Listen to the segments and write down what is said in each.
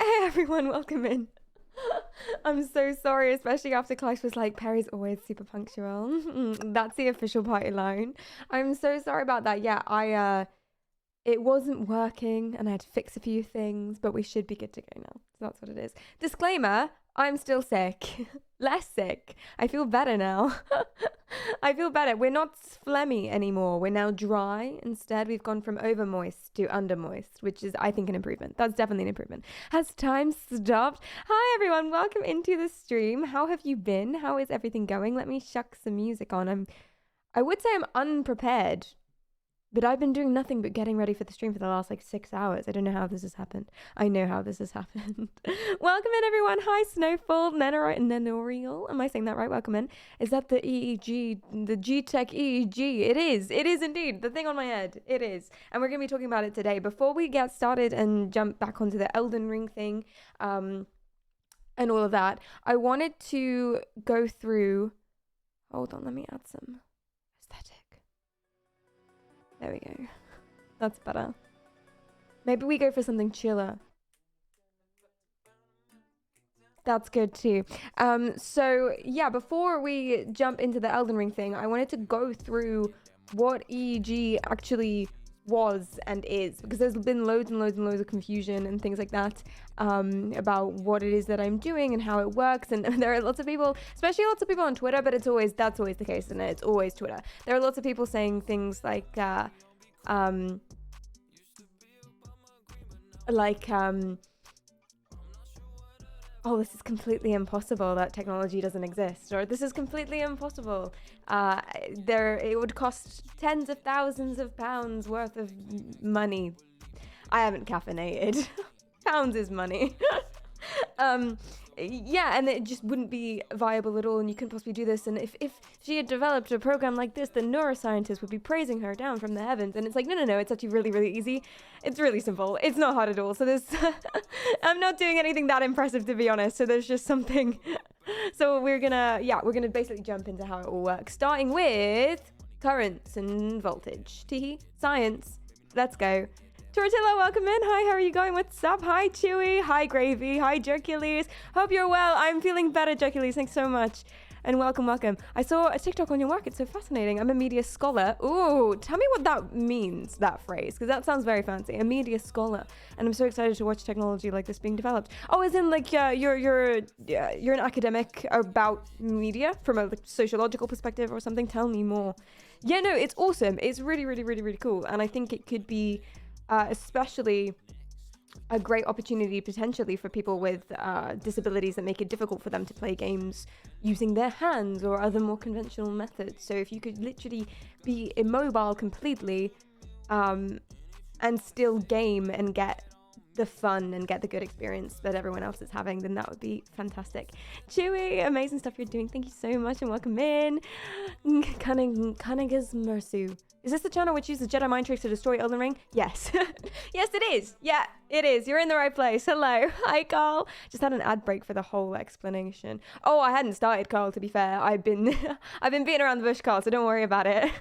Hey everyone, welcome in. I'm so sorry, especially after Clash was like, Perry's always super punctual. That's the official party line. I'm so sorry about that. Yeah, it wasn't working and I had to fix a few things, but we should be good to go now. So that's what it is. Disclaimer, I'm still sick. Less sick. I feel better now. I feel better. We're not phlegmy anymore. We're now dry. Instead, we've gone from over moist to under moist, which is, I think, an improvement. That's definitely an improvement. Has time stopped? Hi, everyone. Welcome into the stream. How have you been? How is everything going? Let me shuck some music on. I would say I'm unprepared, but I've been doing nothing but getting ready for the stream for the last 6 hours. I don't know how this has happened. I know how this has happened. Welcome in, everyone. Hi, Snowfall, Nenorial. Am I saying that right? Welcome in. Is that the EEG, the G-Tech EEG? It is. It is indeed. The thing on my head. It is. And we're going to be talking about it today. Before we get started and jump back onto the Elden Ring thing and all of that, I wanted to go through... Hold on, let me add some aesthetic. There we go. That's better. Maybe we go for something chiller. That's good too. So yeah, before we jump into the Elden Ring thing, I wanted to go through what EEG actually was and is, because there's been loads and loads and loads of confusion and things like that about what it is that I'm doing and how it works. And there are lots of people, especially lots of people on Twitter, but that's always the case, and it's always Twitter. There are lots of people saying things like oh, this is completely impossible that technology doesn't exist, or this is completely impossible. It would cost tens of thousands of pounds worth of money. I haven't caffeinated. Pounds is money. Yeah, and it just wouldn't be viable at all, and you couldn't possibly do this. And if she had developed a program like this, the neuroscientists would be praising her down from the heavens. And it's like, no, it's actually really, really easy. It's really simple. It's not hard at all. So there's, I'm not doing anything that impressive, to be honest. So there's just something. So we're gonna basically jump into how it all works, starting with currents and voltage. Teehee, science. Let's go. Tortilla, welcome in. Hi, how are you going? What's up? Hi, Chewy. Hi, Gravy. Hi, Jerkules. Hope you're well. I'm feeling better, Jerkules. Thanks so much. And welcome. I saw a TikTok on your work. It's so fascinating. I'm a media scholar. Ooh, tell me what that means, that phrase, because that sounds very fancy. A media scholar. And I'm so excited to watch technology like this being developed. Oh, as in like you're an academic about media from a sociological perspective or something. Tell me more. Yeah, no, it's awesome. It's really, really, really, really cool. And I think it could be especially a great opportunity potentially for people with disabilities that make it difficult for them to play games using their hands or other more conventional methods. So if you could literally be immobile completely and still game and get the fun and get the good experience that everyone else is having, then that would be fantastic. Chewy, amazing stuff you're doing. Thank you so much and welcome in. Cunning's Mersu. Is this the channel which uses Jedi mind tricks to destroy Elden Ring? Yes. Yes, it is. Yeah, it is. You're in the right place. Hello. Hi, Carl. Just had an ad break for the whole explanation. Oh, I hadn't started, Carl, to be fair. I've been beating around the bush, Carl, so don't worry about it.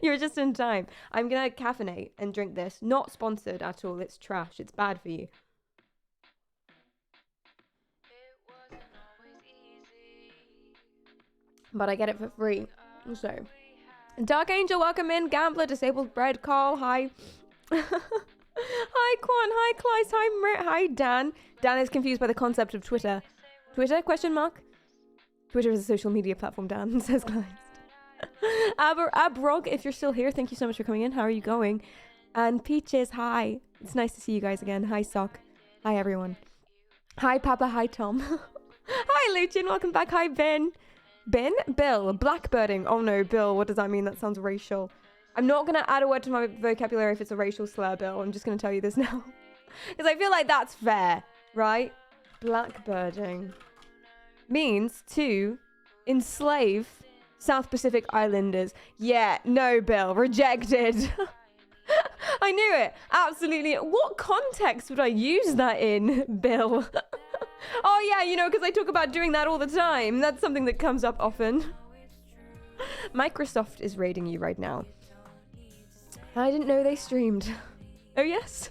You're just in time. I'm going to caffeinate and drink this. Not sponsored at all. It's trash. It's bad for you. But I get it for free. So... Dark Angel, welcome in. Gambler, Disabled Bread, Carl, hi. Hi, Quan, hi, Kleis, hi, Dan. Dan is confused by the concept of Twitter. Twitter, question mark? Twitter is a social media platform, Dan, says Kleis. Abrog, if you're still here, thank you so much for coming in. How are you going? And Peaches, hi. It's nice to see you guys again. Hi, Sock. Hi, everyone. Hi, Papa, hi, Tom. Hi, Luchin, welcome back. Hi, Ben. Bill, blackbirding. Oh no, Bill, what does that mean? That sounds racial. I'm not going to add a word to my vocabulary if it's a racial slur, Bill. I'm just going to tell you this now. Because I feel like that's fair, right? Blackbirding means to enslave South Pacific Islanders. Yeah, no, Bill, rejected. I knew it. Absolutely. What context would I use that in, Bill? Oh yeah, you know, because I talk about doing that all the time. That's something that comes up often. Microsoft is raiding you right now. I didn't know they streamed. Oh, yes.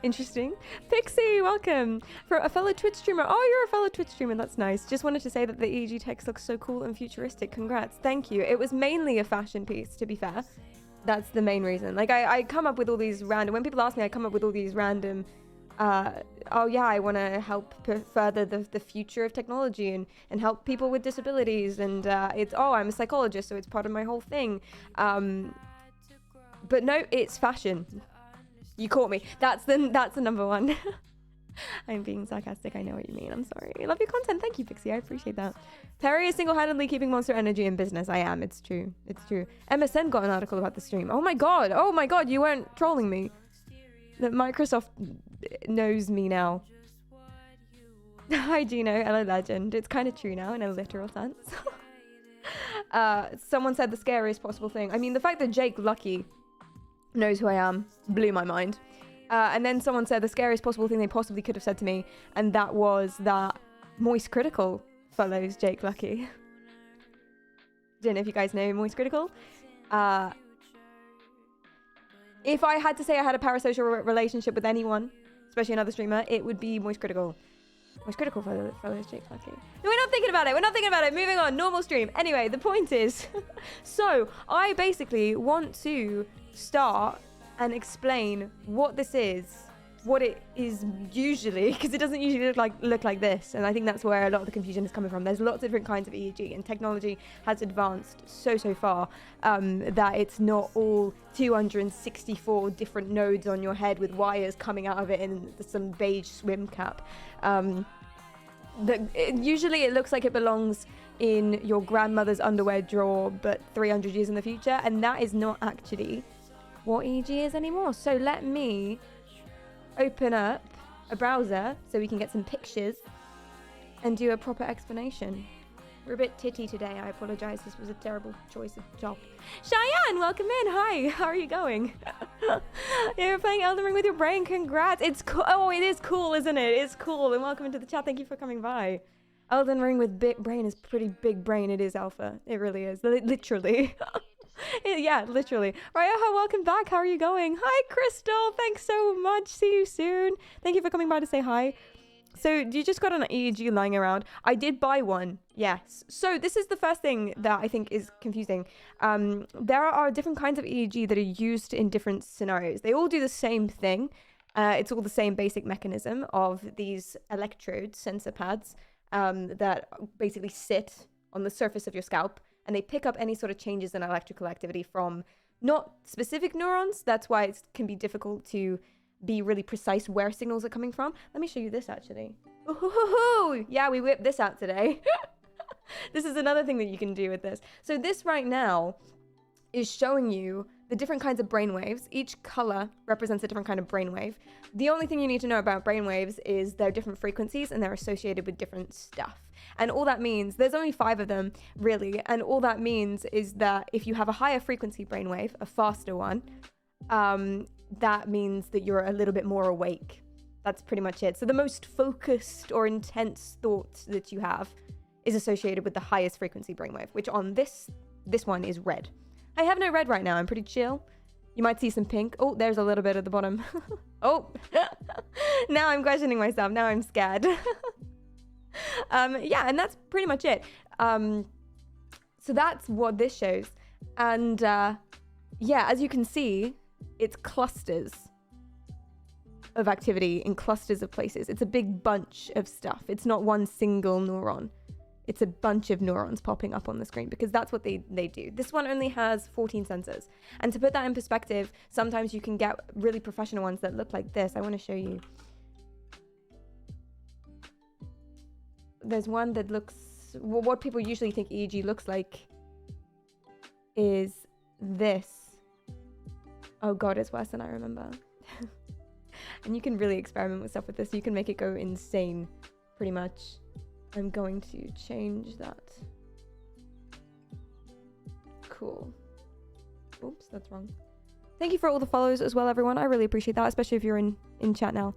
Interesting. Pixie, welcome. For a fellow Twitch streamer. Oh, you're a fellow Twitch streamer. That's nice. Just wanted to say that the EEG text looks so cool and futuristic. Congrats. Thank you. It was mainly a fashion piece, to be fair. That's the main reason. Like, I come up with all these random... When people ask me, I come up with all these random... oh, yeah, I want to help further the future of technology and help people with disabilities. And it's... Oh, I'm a psychologist, so it's part of my whole thing. But no, it's fashion. You caught me. That's the number one. I'm being sarcastic. I know what you mean. I'm sorry. I love your content. Thank you, Pixie. I appreciate that. Perry is single-handedly keeping Monster Energy in business. I am. It's true. It's true. MSN got an article about the stream. Oh my god. Oh my god. You weren't trolling me. That Microsoft knows me now. Hi, Gino. Hello, legend. It's kind of true now in a literal sense. Someone said the scariest possible thing. I mean, the fact that Jake Lucky knows who I am blew my mind. And then someone said the scariest possible thing they possibly could have said to me, and that was that Moist Critical follows Jake Lucky. Don't know if you guys know Moist Critical. If I had to say I had a parasocial relationship with anyone, especially another streamer, it would be Moist Critical. Moist Critical follows Jake Lucky. No, we're not thinking about it. We're not thinking about it. Moving on. Normal stream. Anyway, the point is, so I basically want to start and explain what this is, what it is usually, because it doesn't usually look like this, and I think that's where a lot of the confusion is coming from. There's lots of different kinds of EEG, and technology has advanced so far that it's not all 264 different nodes on your head with wires coming out of it in some beige swim cap. Usually it looks like it belongs in your grandmother's underwear drawer, but 300 years in the future, and that is not actually what EEG is anymore. So let me open up a browser so we can get some pictures and do a proper explanation. We're a bit titty today. I apologize. This was a terrible choice of job. Cheyenne, welcome in. Hi, how are you going? You're playing Elden Ring with your brain. Congrats. It's cool. Oh, it is cool, isn't it? It's cool. And welcome into the chat. Thank you for coming by. Elden Ring with big brain is pretty big brain. It is alpha. It really is. Literally. Yeah, literally. Raya, welcome back. How are you going? Hi, Crystal. Thanks so much. See you soon. Thank you for coming by to say hi. So you just got an EEG lying around. I did buy one. Yes. So this is the first thing that I think is confusing. There are different kinds of EEG that are used in different scenarios. They all do the same thing. It's all the same basic mechanism of these electrodes, sensor pads, that basically sit on the surface of your scalp, and they pick up any sort of changes in electrical activity from not specific neurons. That's why it can be difficult to be really precise where signals are coming from. Let me show you this, actually. Ooh, yeah, we whipped this out today. This is another thing that you can do with this. So this right now is showing you the different kinds of brainwaves. Each color represents a different kind of brainwave. The only thing you need to know about brainwaves is they're different frequencies and they're associated with different stuff. And all that means, there's only 5 of them, really, and all that means is that if you have a higher frequency brainwave, a faster one, that means that you're a little bit more awake. That's pretty much it. So the most focused or intense thought that you have is associated with the highest frequency brainwave, which on this one is red. I have no red right now. I'm pretty chill. You might see some pink. Oh, there's a little bit at the bottom. Oh, now I'm questioning myself. Now I'm scared. Yeah, and that's pretty much it. So that's what this shows. And yeah, as you can see, it's clusters of activity in clusters of places. It's a big bunch of stuff. It's not one single neuron. It's a bunch of neurons popping up on the screen because that's what they do. This one only has 14 sensors. And to put that in perspective, sometimes you can get really professional ones that look like this. I want to show you. There's one that looks... Well, what people usually think EEG looks like is this. Oh god, it's worse than I remember. And you can really experiment with stuff with this. You can make it go insane, pretty much. I'm going to change that. Cool. Oops, that's wrong. Thank you for all the follows as well, everyone. I really appreciate that, especially if you're in chat now.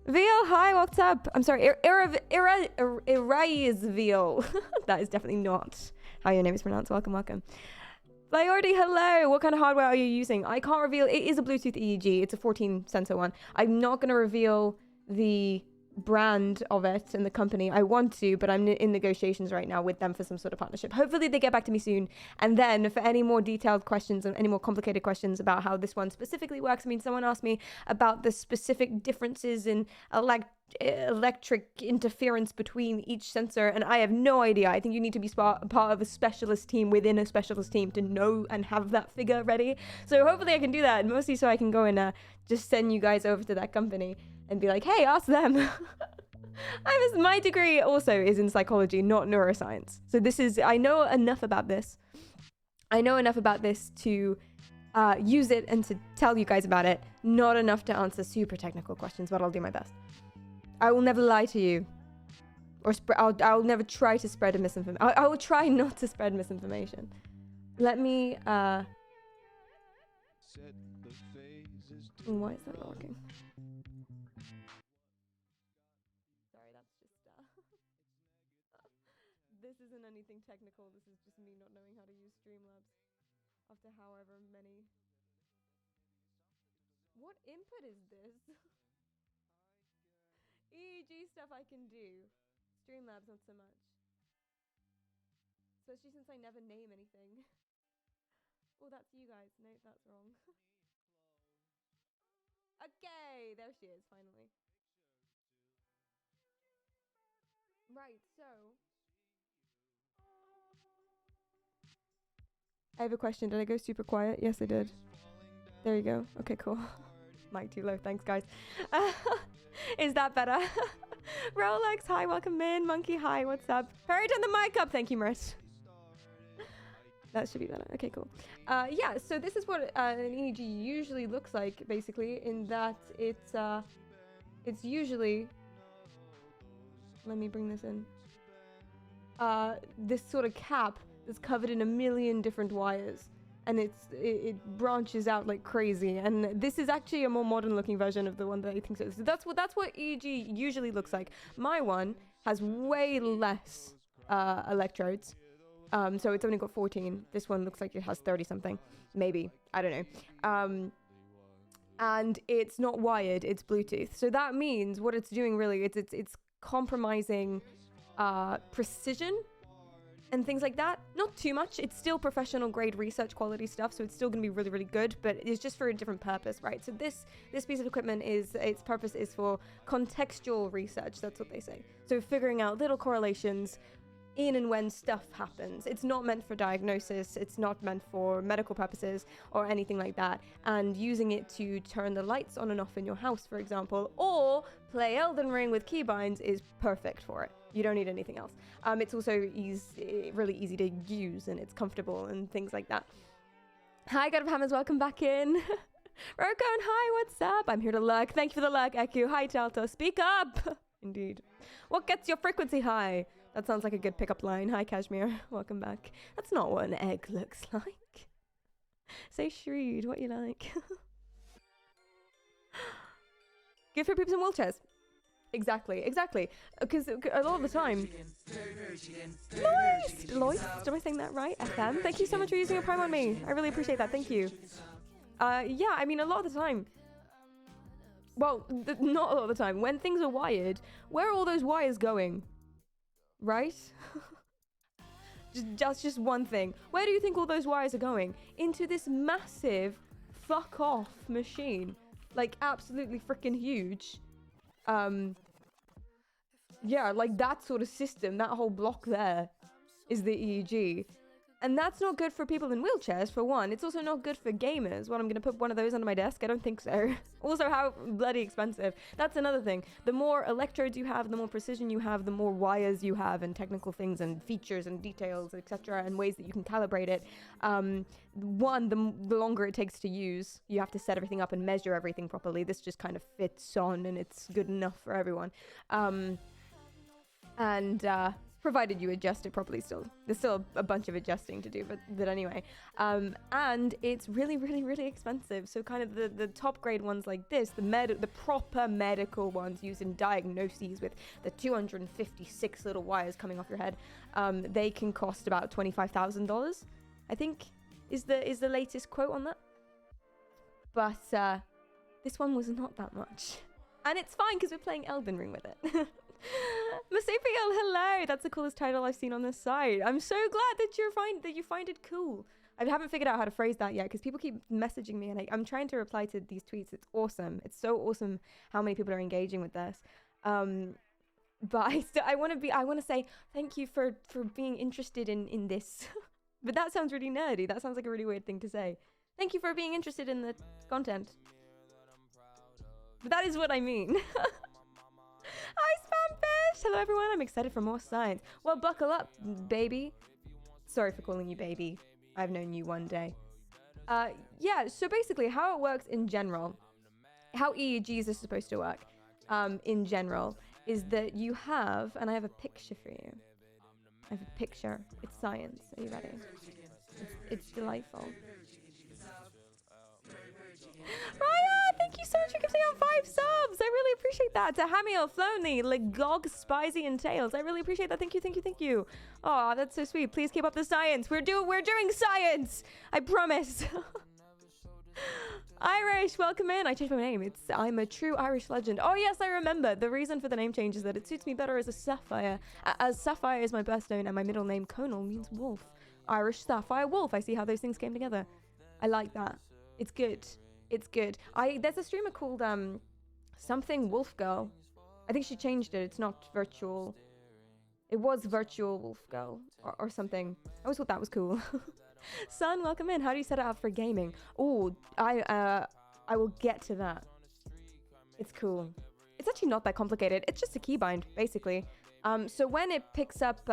Veal, hi, what's up? I'm sorry, Veal. That is definitely not how your name is pronounced. Welcome, welcome. Priority, hello. What kind of hardware are you using? I can't reveal. It is a Bluetooth EEG. It's a 14 sensor one. I'm not going to reveal the brand of it and the company. I want to, but I'm in negotiations right now with them for some sort of partnership. Hopefully they get back to me soon. And then for any more detailed questions and any more complicated questions about how this one specifically works, I mean, someone asked me about the specific differences in electric interference between each sensor, and I have no idea. I think you need to be part of a specialist team within a specialist team to know and have that figure ready. So hopefully I can do that, mostly so I can go and just send you guys over to that company and be like, hey, ask them. My degree also is in psychology, not neuroscience. So I know enough about this. I know enough about this to use it and to tell you guys about it. Not enough to answer super technical questions, but I'll do my best. I will never lie to you. Or I'll never try to spread a misinformation. I will try not to spread misinformation. Let me, why is that not working? This isn't anything technical. This is just me not knowing how to use Streamlabs after however many. What input is this? EEG stuff I can do. Streamlabs not so much. Especially since I never name anything. Oh, that's you guys. No, that's wrong. Okay, there she is, finally. Right, so I have a question. Did I go super quiet? Yes, I did. There you go. Okay, cool. Mic too low. Thanks, guys. Is that better? Rolex, hi, welcome in. Monkey, hi, what's up? Perry, turn the mic up. Thank you, Marit. That should be better. Okay, cool. Yeah, so this is what an EEG usually looks like, basically, in that it's usually... Let me bring this in. This sort of cap that's covered in a million different wires, and it branches out like crazy. And this is actually a more modern looking version of the one that I think so. So that's what EEG usually looks like. My one has way less electrodes. So it's only got 14. This one looks like it has 30 something, maybe. I don't know. And it's not wired, it's Bluetooth. So that means what it's doing really, it's compromising precision and things like that. Not too much. It's still professional grade research quality stuff, so it's still going to be really, really good, but it's just for a different purpose, right? So this piece of equipment its purpose is for contextual research. That's what they say. So figuring out little correlations in and when stuff happens. It's not meant for diagnosis. It's not meant for medical purposes or anything like that. And using it to turn the lights on and off in your house, for example, or play Elden Ring with keybinds is perfect for it. You don't need anything else. It's also really easy to use, and it's comfortable and things like that. Hi, God of Hammers, welcome back in. Rokon, hi, what's up? I'm here to lurk. Thank you for the lurk, Eku. Hi, Delta. Speak up. Indeed. What gets your frequency high? That sounds like a good pickup line. Hi, Kashmir. Welcome back. That's not what an egg looks like. Say shrewd, what you like. Good for peeps in wheelchairs. Exactly. Because a lot of the time... Loist, am I saying that right? FM? Thank you so much for using your Prime on me. I really appreciate that. Thank you. Yeah, I mean, a lot of the time... Well, not a lot of the time. When things are wired, where are all those wires going? Right? just one thing. Where do you think all those wires are going? Into this massive fuck off machine. Like, absolutely freaking huge. Yeah, like that sort of system, that whole block there is the EEG. And that's not good for people in wheelchairs, for one. It's also not good for gamers. What, I'm going to put one of those under my desk? I don't think so. Also, how bloody expensive. That's another thing. The more electrodes you have, the more precision you have, the more wires you have, and technical things and features and details, etc., and ways that you can calibrate it. One, the longer it takes to use, you have to set everything up and measure everything properly. This just kind of fits on, and it's good enough for everyone. Provided you adjust it properly still. There's still a bunch of adjusting to do, but anyway. And it's really, really, really expensive. So kind of the top grade ones like this, the proper medical ones used in diagnoses with the 256 little wires coming off your head, they can cost about $25,000, I think. is the latest quote on that. But this one was not that much. And it's fine because we're playing Elden Ring with it. Marsupial, hello! That's the coolest title I've seen on this site. I'm so glad that you find it cool. I haven't figured out how to phrase that yet because people keep messaging me and I'm trying to reply to these tweets. It's awesome. It's so awesome how many people are engaging with this. But I want to say thank you for being interested in this. But that sounds really nerdy. That sounds like a really weird thing to say. Thank you for being interested in the content. But that is what I mean. Hi, Spamfish! Hello, everyone. I'm excited for more science. Well, buckle up, baby. Sorry for calling you baby. I've known you one day. Yeah, so basically how it works in general, how EEGs are supposed to work in general, is that you have, and I have a picture for you. I have a picture. It's science. Are you ready? It's delightful. Raya, thank you so much for gifting on 5 subs. I really appreciate that. To Hamiel, Floney, Legog, Spicy, and Tails. I really appreciate that. Thank you, thank you, thank you. Oh, that's so sweet. Please keep up the science. We're doing science. I promise. Irish, welcome in. I changed my name. I'm a true Irish legend. Oh yes, I remember. The reason for the name change is that it suits me better as a Sapphire. As Sapphire is my birthstone and my middle name Conal means wolf. Irish Sapphire Wolf. I see how those things came together. I like that. It's good. It's good. There's a streamer called something Wolf Girl. I think she changed it. It's not virtual. It was virtual Wolf Girl or something. I always thought that was cool. Son, welcome in. How do you set it up for gaming? Oh, I will get to that. It's cool. It's actually not that complicated. It's just a keybind, basically. So when it picks up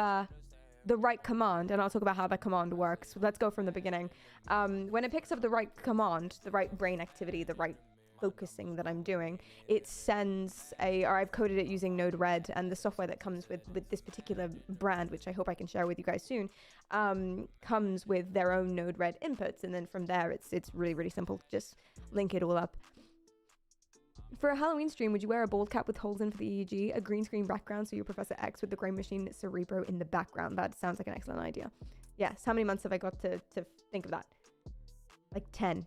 the right command, and I'll talk about how that command works. Let's go from the beginning. When it picks up the right command, the right brain activity, the right focusing that I'm doing, it sends or I've coded it using Node-RED, and the software that comes with this particular brand, which I hope I can share with you guys soon, comes with their own Node-RED inputs, and then from there it's really, really simple. Just link it all up. For a Halloween stream, would you wear a bald cap with holes in for the EEG, a green screen background so you're Professor X with the grey machine Cerebro in the background? That sounds like an excellent idea. Yes, how many months have I got to think of that? Like 10.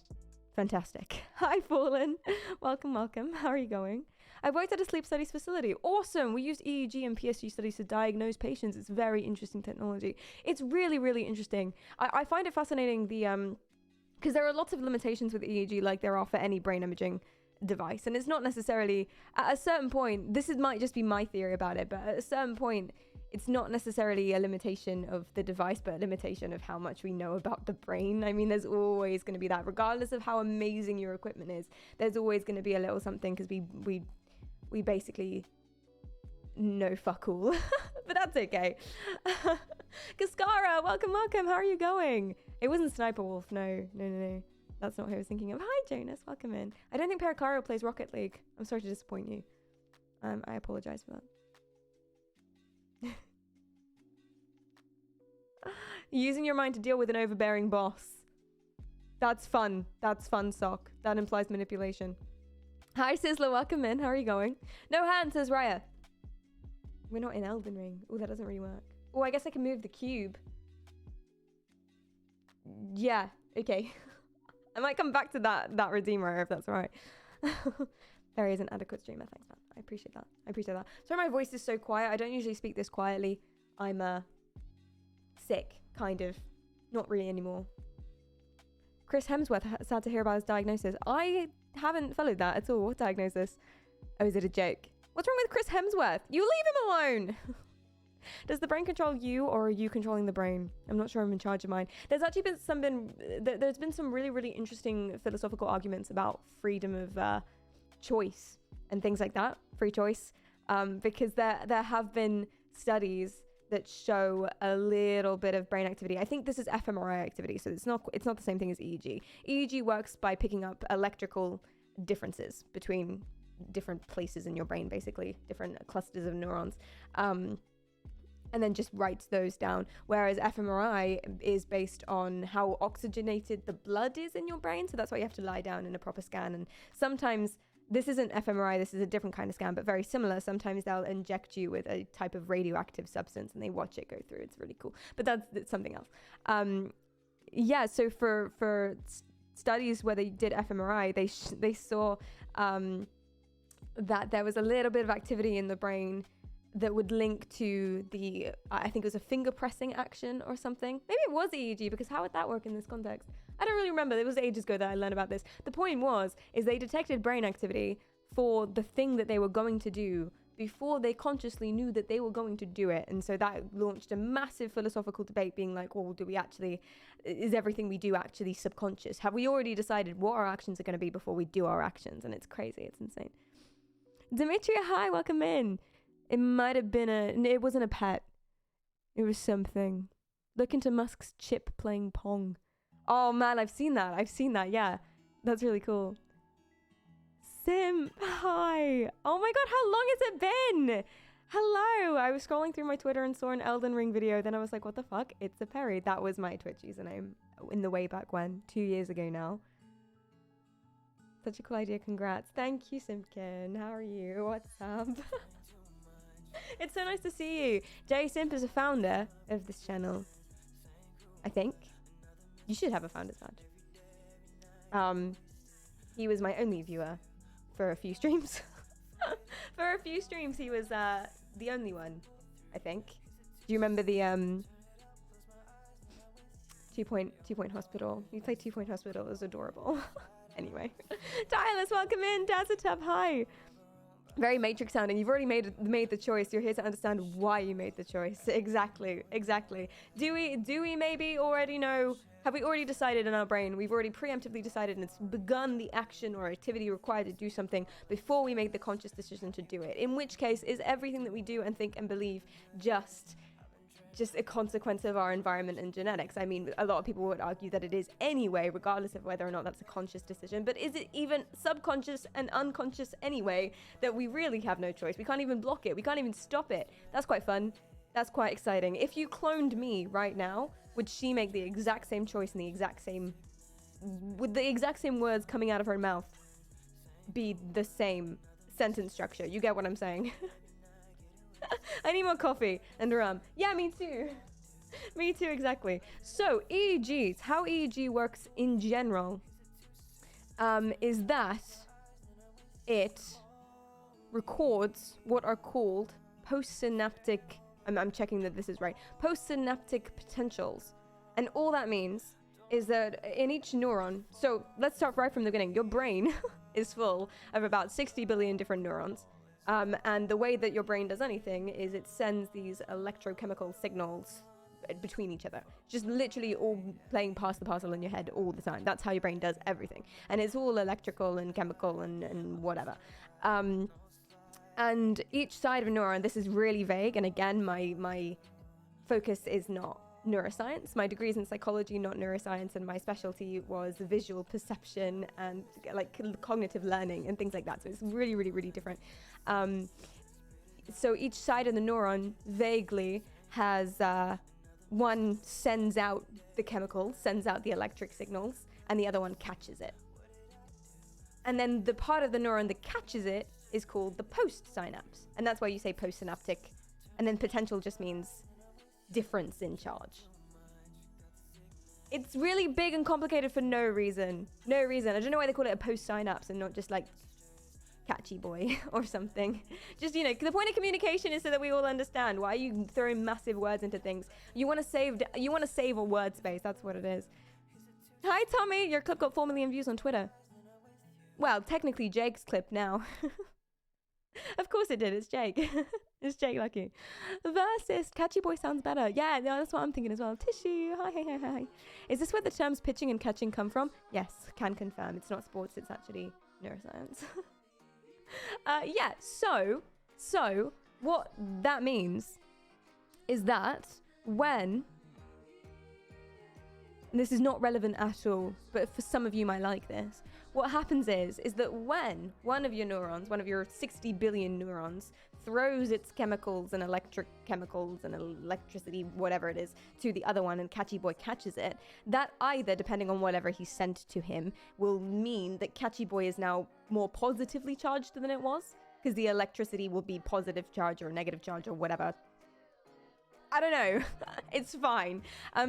Fantastic. Hi, Fallen. Welcome, welcome. How are you going? I've worked at a sleep studies facility. Awesome. We use EEG and PSG studies to diagnose patients. It's very interesting technology. It's really, really interesting. I find it fascinating because there are lots of limitations with EEG like there are for any brain imaging device, and it's not necessarily at a certain point, might just be my theory about it, but at a certain point it's not necessarily a limitation of the device but a limitation of how much we know about the brain. I mean, there's always going to be that, regardless of how amazing your equipment is. There's always going to be a little something because we basically know fuck all. But that's okay. Cascara, welcome. How are you going? It wasn't Sniper Wolf. No. That's not who I was thinking of. Hi, Jonas. Welcome in. I don't think PerriKaryal plays Rocket League. I'm sorry to disappoint you. I apologize for that. Using your mind to deal with an overbearing boss. That's fun. That's fun, Sock. That implies manipulation. Hi, Sizzler. Welcome in. How are you going? No hand, says Raya. We're not in Elden Ring. Oh, that doesn't really work. Oh, I guess I can move the cube. Yeah. Okay. I might come back to that Redeemer if that's all right. There is an adequate streamer. Thanks, man. I appreciate that. Sorry my voice is so quiet. I don't usually speak this quietly. I'm sick, kind of. Not really anymore. Chris Hemsworth, sad to hear about his diagnosis. I haven't followed that at all. What diagnosis? Oh, is it a joke? What's wrong with Chris Hemsworth? You leave him alone! Does the brain control you, or are you controlling the brain? I'm not sure I'm in charge of mine. There's actually there's been some really, really interesting philosophical arguments about freedom of choice and things like that, free choice, because there have been studies that show a little bit of brain activity. I think this is fMRI activity, so it's not the same thing as EEG. EEG works by picking up electrical differences between different places in your brain, basically different clusters of neurons. And then just writes those down. Whereas fMRI is based on how oxygenated the blood is in your brain. So that's why you have to lie down in a proper scan. And sometimes this isn't fMRI, this is a different kind of scan, but very similar. Sometimes they'll inject you with a type of radioactive substance and they watch it go through. It's really cool. But that's something else. yeah, so for studies where they did fMRI, they saw that there was a little bit of activity in the brain that would link to the, I think it was a finger pressing action or something. Maybe it was EEG, because how would that work in this context? I don't really remember. It was ages ago that I learned about this. The point is they detected brain activity for the thing that they were going to do before they consciously knew that they were going to do it. And so that launched a massive philosophical debate, being like, well, is everything we do actually subconscious? Have we already decided what our actions are going to be before we do our actions? And it's crazy. It's insane. Demetria, hi, welcome in. It might have been it wasn't a pet. It was something. Look into Musk's chip playing Pong. Oh man, I've seen that, yeah. That's really cool. Sim, hi. Oh my god, how long has it been? Hello. I was scrolling through my Twitter and saw an Elden Ring video. Then I was like, what the fuck? It's a Perry. That was my Twitch username in the way back when, 2 years ago now. Such a cool idea. Congrats. Thank you, Simpkin. How are you? What's up? It's so nice to see you. Jay Simp is a founder of this channel, I think. You should have a founder's badge. He was my only viewer for a few streams. For a few streams, he was the only one, I think. Do you remember the 2 Point Hospital? You played 2 Point Hospital. It was adorable. Anyway, Tyler's welcome in. Dazatub, hi. Very Matrix sounding. You've already made the choice. You're here to understand why you made the choice. Exactly. Do we maybe already know? Have we already decided in our brain? We've already preemptively decided, and it's begun the action or activity required to do something before we make the conscious decision to do it. In which case, is everything that we do and think and believe just a consequence of our environment and genetics? I mean, a lot of people would argue that it is anyway, regardless of whether or not that's a conscious decision. But is it even subconscious and unconscious anyway, that we really have no choice? We can't even block it. We can't even stop it. That's quite fun. That's quite exciting. If you cloned me right now, would she make the exact same choice and would the exact same words coming out of her mouth be the same sentence structure? You get what I'm saying? I need more coffee and rum. Yeah, me too. Me too, exactly. So EEGs, how EEG works in general, is that it records what are called postsynaptic, I'm checking that this is right, postsynaptic potentials. And all that means is that in each neuron, so let's start right from the beginning. Your brain is full of about 60 billion different neurons. And the way that your brain does anything is it sends these electrochemical signals between each other, just literally all playing past the parcel in your head all the time. That's how your brain does everything, and it's all electrical and chemical and whatever. And each side of a neuron, this is really vague, and again, my focus is not neuroscience. My degree is in psychology, not neuroscience, and my specialty was visual perception and like cognitive learning and things like that. So it's really, really, really different. So each side of the neuron vaguely has one sends out the chemicals, sends out the electric signals, and the other one catches it. And then the part of the neuron that catches it is called the postsynapse, and that's why you say postsynaptic. And then potential just means difference in charge. It's really big and complicated for no reason. I don't know why they call it a postsynapse and not just like catchy boy or something. Just, you know, the point of communication is so that we all understand. Why are you throwing massive words into things? You want to save a word space. That's what it is. Hi Tommy, your clip got 4 million views on Twitter. Well, technically Jake's clip now. Of course it did. It's Jake. It's Jake Lucky. Versus catchy boy sounds better. Yeah, no, that's what I'm thinking as well. Tissue. Hi. Is this where the terms pitching and catching come from? Yes, can confirm. It's not sports. It's actually neuroscience. Yeah. So what that means is that when, and this is not relevant at all, but for some of you might like this. What happens is that when one of your neurons, one of your 60 billion neurons, throws its chemicals and electric chemicals and electricity, whatever it is, to the other one and Catchy Boy catches it, that either, depending on whatever he sent to him, will mean that Catchy Boy is now more positively charged than it was, because the electricity will be positive charge or negative charge or whatever. I don't know. It's fine.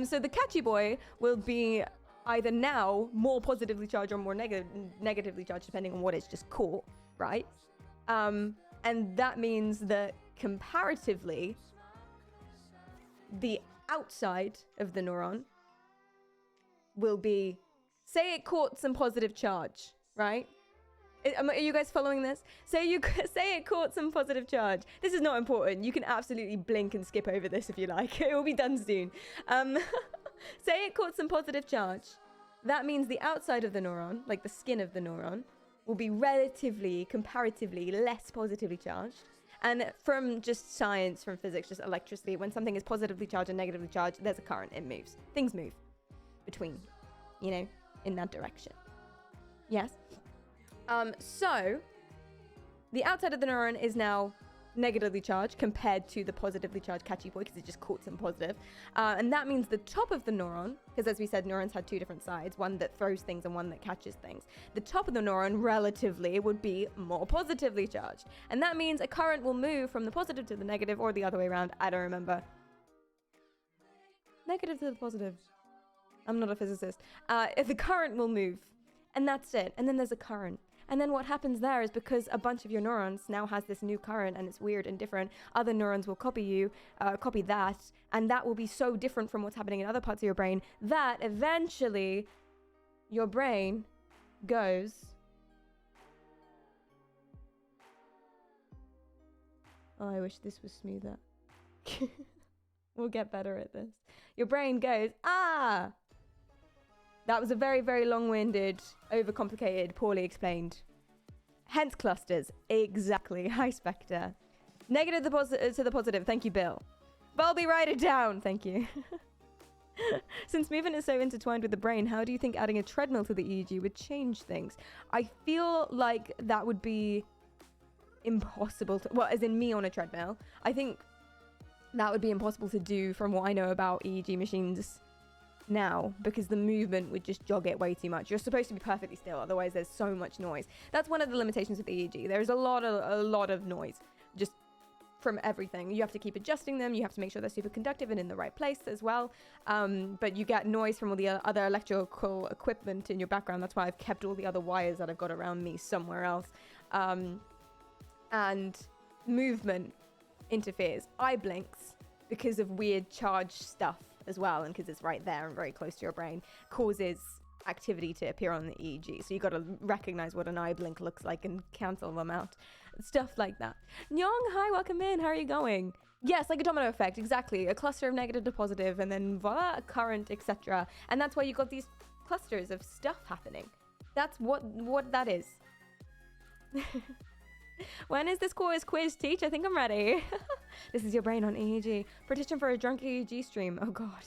So the catchy boy will be either now more positively charged or more negatively charged, depending on what it's just caught, right? And that means that comparatively, the outside of the neuron will be, say it caught some positive charge, right? Are you guys following this? Say it caught some positive charge. This is not important. You can absolutely blink and skip over this if you like. It will be done soon. Say it caught some positive charge. That means the outside of the neuron, like the skin of the neuron, will be relatively, comparatively less positively charged. And from just science, from physics, just electricity, when something is positively charged and negatively charged, there's a current, it moves. Things move between, you know, in that direction. Yes? So the outside of the neuron is now negatively charged compared to the positively charged catchy boy because it just caught some positive. And that means the top of the neuron, because as we said, neurons had two different sides, one that throws things and one that catches things. The top of the neuron relatively would be more positively charged. And that means a current will move from the positive to the negative or the other way around. I don't remember. Negative to the positive. I'm not a physicist. If the current will move and that's it. And then there's a current. And then what happens there is because a bunch of your neurons now has this new current and it's weird and different, other neurons will copy that, and that will be so different from what's happening in other parts of your brain that eventually your brain goes, oh, I wish this was smoother. We'll get better at this. Your brain goes, ah! That was a very, very long-winded, overcomplicated, poorly explained. Hence clusters. Exactly. Hi, Spectre. Negative to the positive. Thank you, Bill. Bulby, write it down. Thank you. Since movement is so intertwined with the brain, how do you think adding a treadmill to the EEG would change things? I feel like that would be impossible to... Well, as in me on a treadmill. I think that would be impossible to do from what I know about EEG machines now, because the movement would just jog it way too much. You're supposed to be perfectly still, otherwise there's so much noise. That's one of the limitations of the EEG. There's a lot of noise just from everything. You have to keep adjusting them. You have to make sure they're super conductive and in the right place as well. But you get noise from all the other electrical equipment in your background. That's why I've kept all the other wires that I've got around me somewhere else. And movement interferes. Eye blinks because of weird charge stuff as well, and because it's right there and very close to your brain, causes activity to appear on the EEG. So you got to recognize what an eye blink looks like and cancel them out. Stuff like that. Nyong, hi, welcome in. How are you going? Yes, like a domino effect, exactly. A cluster of negative to positive, and then voila, a current, etc. And that's why you got these clusters of stuff happening. That's what that is. When is this quiz, Teach? I think I'm ready. This is your brain on EEG. Petition for a drunk EEG stream. Oh god.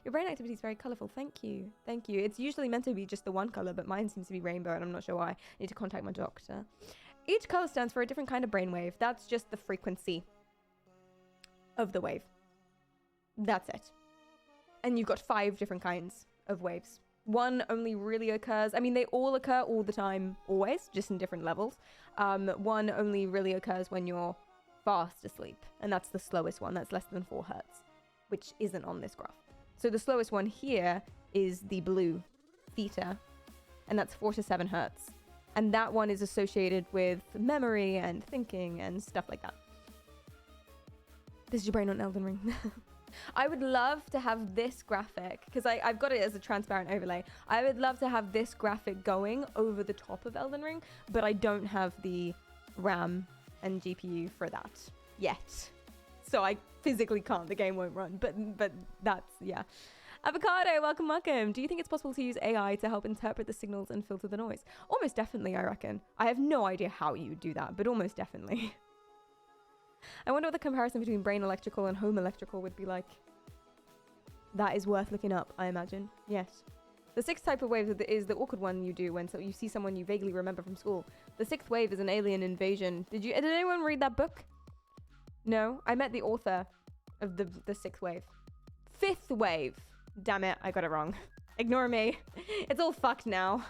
Your brain activity is very colourful. Thank you. Thank you. It's usually meant to be just the one colour, but mine seems to be rainbow and I'm not sure why. I need to contact my doctor. Each colour stands for a different kind of brainwave. That's just the frequency of the wave. That's it. And you've got 5 different kinds of waves. One only really occurs, I mean, they all occur all the time, always, just in different levels. One only really occurs when you're fast asleep, and that's the slowest one. That's less than 4 hertz, which isn't on this graph. So the slowest one here is the blue theta, and that's 4 to 7 hertz. And that one is associated with memory and thinking and stuff like that. This is your brain on Elden Ring. I would love to have this graphic, because I've got it as a transparent overlay. I would love to have this graphic going over the top of Elden Ring, but I don't have the RAM and GPU for that yet. So I physically can't. The game won't run, but that's, yeah. Avocado, welcome. Do you think it's possible to use AI to help interpret the signals and filter the noise? Almost definitely, I reckon. I have no idea how you do that, but almost definitely. I wonder what the comparison between brain electrical and home electrical would be like. That is worth looking up, I imagine. Yes. The 6th type of wave is the awkward one you do when you see someone you vaguely remember from school. The 6th wave is an alien invasion. Did anyone read that book? No? I met the author of the 6th wave. 5th wave. Damn it, I got it wrong. Ignore me. It's all fucked now.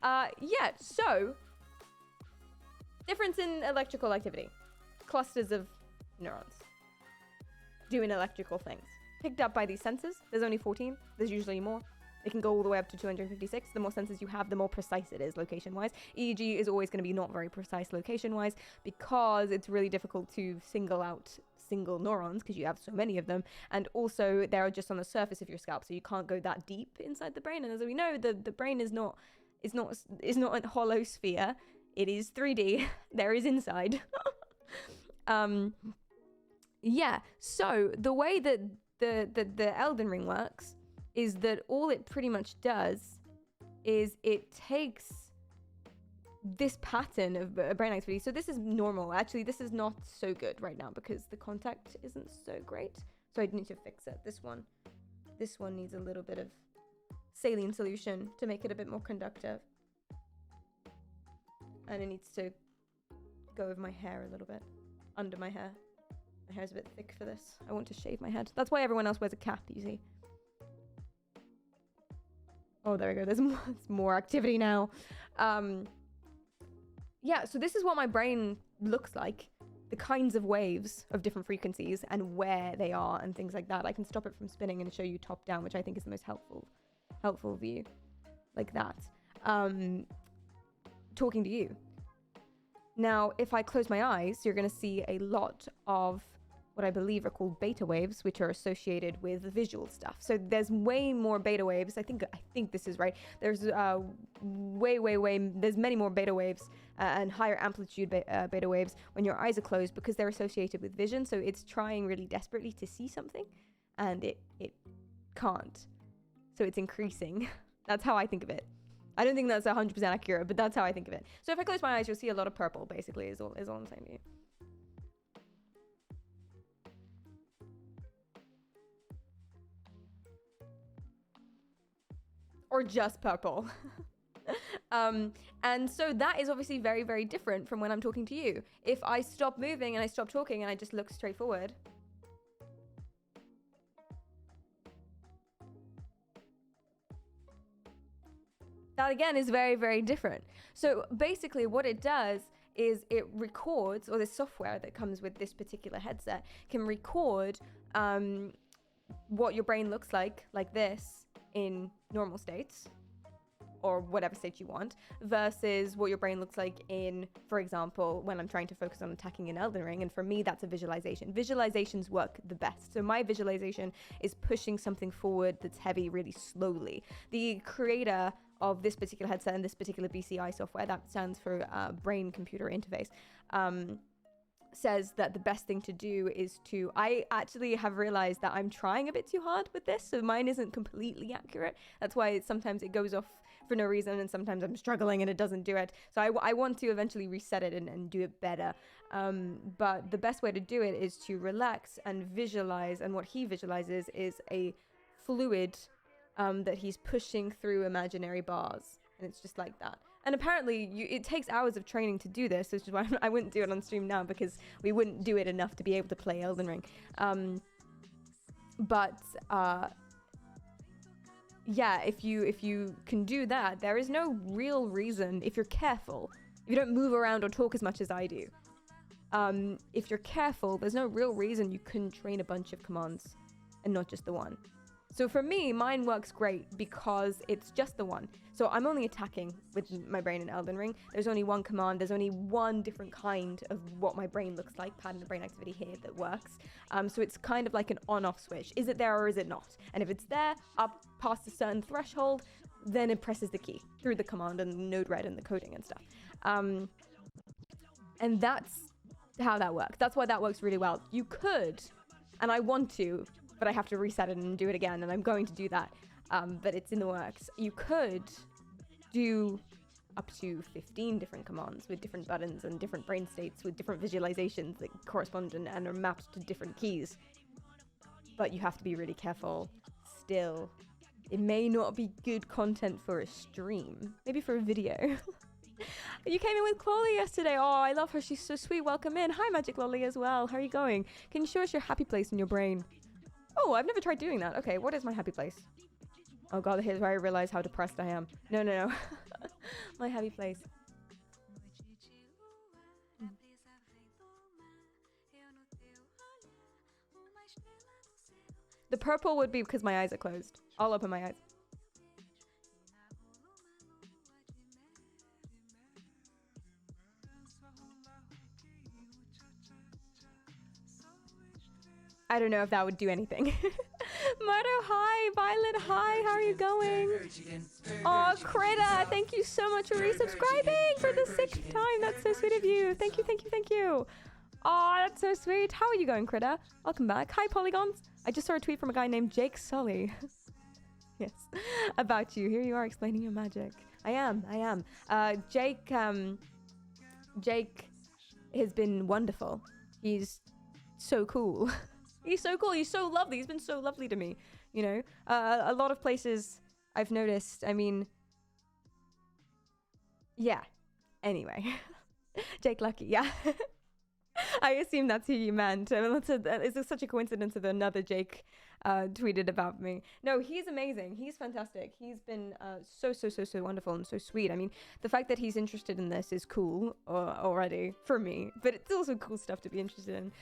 Yeah, so... difference in electrical activity. Clusters of neurons. doing electrical things. Picked up by these sensors. There's only 14. There's usually more. It can go all the way up to 256. The more sensors you have, the more precise it is location-wise. EEG is always going to be not very precise location-wise because it's really difficult to single out single neurons because you have so many of them. And also, they're just on the surface of your scalp, so you can't go that deep inside the brain. And as we know, the brain is not a hollow sphere. It is 3D. There is inside. Yeah. So the way that the Elden Ring works is that all it pretty much does is it takes this pattern of brain activity. So this is normal. Actually, this is not so good right now because the contact isn't so great. So I need to fix it. This one needs a little bit of saline solution to make it a bit more conductive. And it needs to go over my hair a little bit, under my hair. My hair's a bit thick for this. I want to shave my head. That's why everyone else wears a cap, you see. Oh, there we go. There's more activity now. Yeah, so this is what my brain looks like. The kinds of waves of different frequencies and where they are and things like that. I can stop it from spinning and show you top down, which I think is the most helpful view. Like that. Talking to you. Now, if I close my eyes, you're going to see a lot of what I believe are called beta waves, which are associated with visual stuff. So there's way more beta waves. I think this is right. There's there's many more beta waves and higher amplitude beta waves when your eyes are closed because they're associated with vision. So it's trying really desperately to see something and it can't. So it's increasing. That's how I think of it. I don't think that's 100% accurate, but that's how I think of it. So if I close my eyes, you'll see a lot of purple, basically, is all I'm saying to you. Or just purple. And so that is obviously very, very different from when I'm talking to you. If I stop moving and I stop talking and I just look straight forward, that again is very, very different. So basically what it does is it records, or the software that comes with this particular headset can record what your brain looks like this in normal states or whatever state you want versus what your brain looks like in, for example, when I'm trying to focus on attacking an Elden Ring. And for me, that's a visualization. Visualizations work the best. So my visualization is pushing something forward that's heavy really slowly. The creator of this particular headset and this particular BCI software, that stands for brain computer interface, says that the best thing to do is to, I actually have realized that I'm trying a bit too hard with this, so mine isn't completely accurate. That's why sometimes it goes off for no reason and sometimes I'm struggling and it doesn't do it. So I want to eventually reset it and do it better. But the best way to do it is to relax and visualize, and what he visualizes is a fluid that he's pushing through imaginary bars, and it's just like that. And apparently it takes hours of training to do this, which is why I wouldn't do it on stream now, because we wouldn't do it enough to be able to play Elden Ring. Yeah, if you can do that, there is no real reason, if you're careful, if you don't move around or talk as much as I do, if you're careful, there's no real reason you couldn't train a bunch of commands and not just the one. So for me, mine works great because it's just the one. So I'm only attacking with my brain in Elden Ring. There's only one command. There's only one different kind of what my brain looks like, pattern of brain activity here that works. So it's kind of like an on-off switch. Is it there or is it not? And if it's there, up past a certain threshold, then it presses the key through the command and node red and the coding and stuff. And that's how that works. That's why that works really well. You could, and I want to, but I have to reset it and do it again, and I'm going to do that. But it's in the works. You could do up to 15 different commands with different buttons and different brain states with different visualizations that correspond and are mapped to different keys. But you have to be really careful still. It may not be good content for a stream, maybe for a video. You came in with Chloe yesterday. Oh, I love her. She's so sweet. Welcome in. Hi, Magic Lolly as well. How are you going? Can you show us your happy place in your brain? Oh, I've never tried doing that. Okay, what is my happy place? Oh god, here's where I realize how depressed I am. No. My happy place. The purple would be because my eyes are closed. I'll open my eyes. I don't know if that would do anything. Murdo, hi. Violet, hi. How are you going? Oh, Critter, thank you so much for resubscribing for the 6th time. That's so sweet of you. Thank you, thank you, thank you. Oh, that's so sweet. How are you going, Critter? Welcome back. Hi, Polygons. I just saw a tweet from a guy named Jake Sully. Yes, about you. Here you are explaining your magic. I am. Jake has been wonderful. He's so cool. He's so cool. He's so lovely. He's been so lovely to me. You know, a lot of places I've noticed. I mean, yeah. Anyway, Jake Lucky. Yeah. I assume that's who you meant. It's such a coincidence that another Jake tweeted about me. No, he's amazing. He's fantastic. He's been so wonderful and so sweet. I mean, the fact that he's interested in this is cool already for me, but it's also cool stuff to be interested in.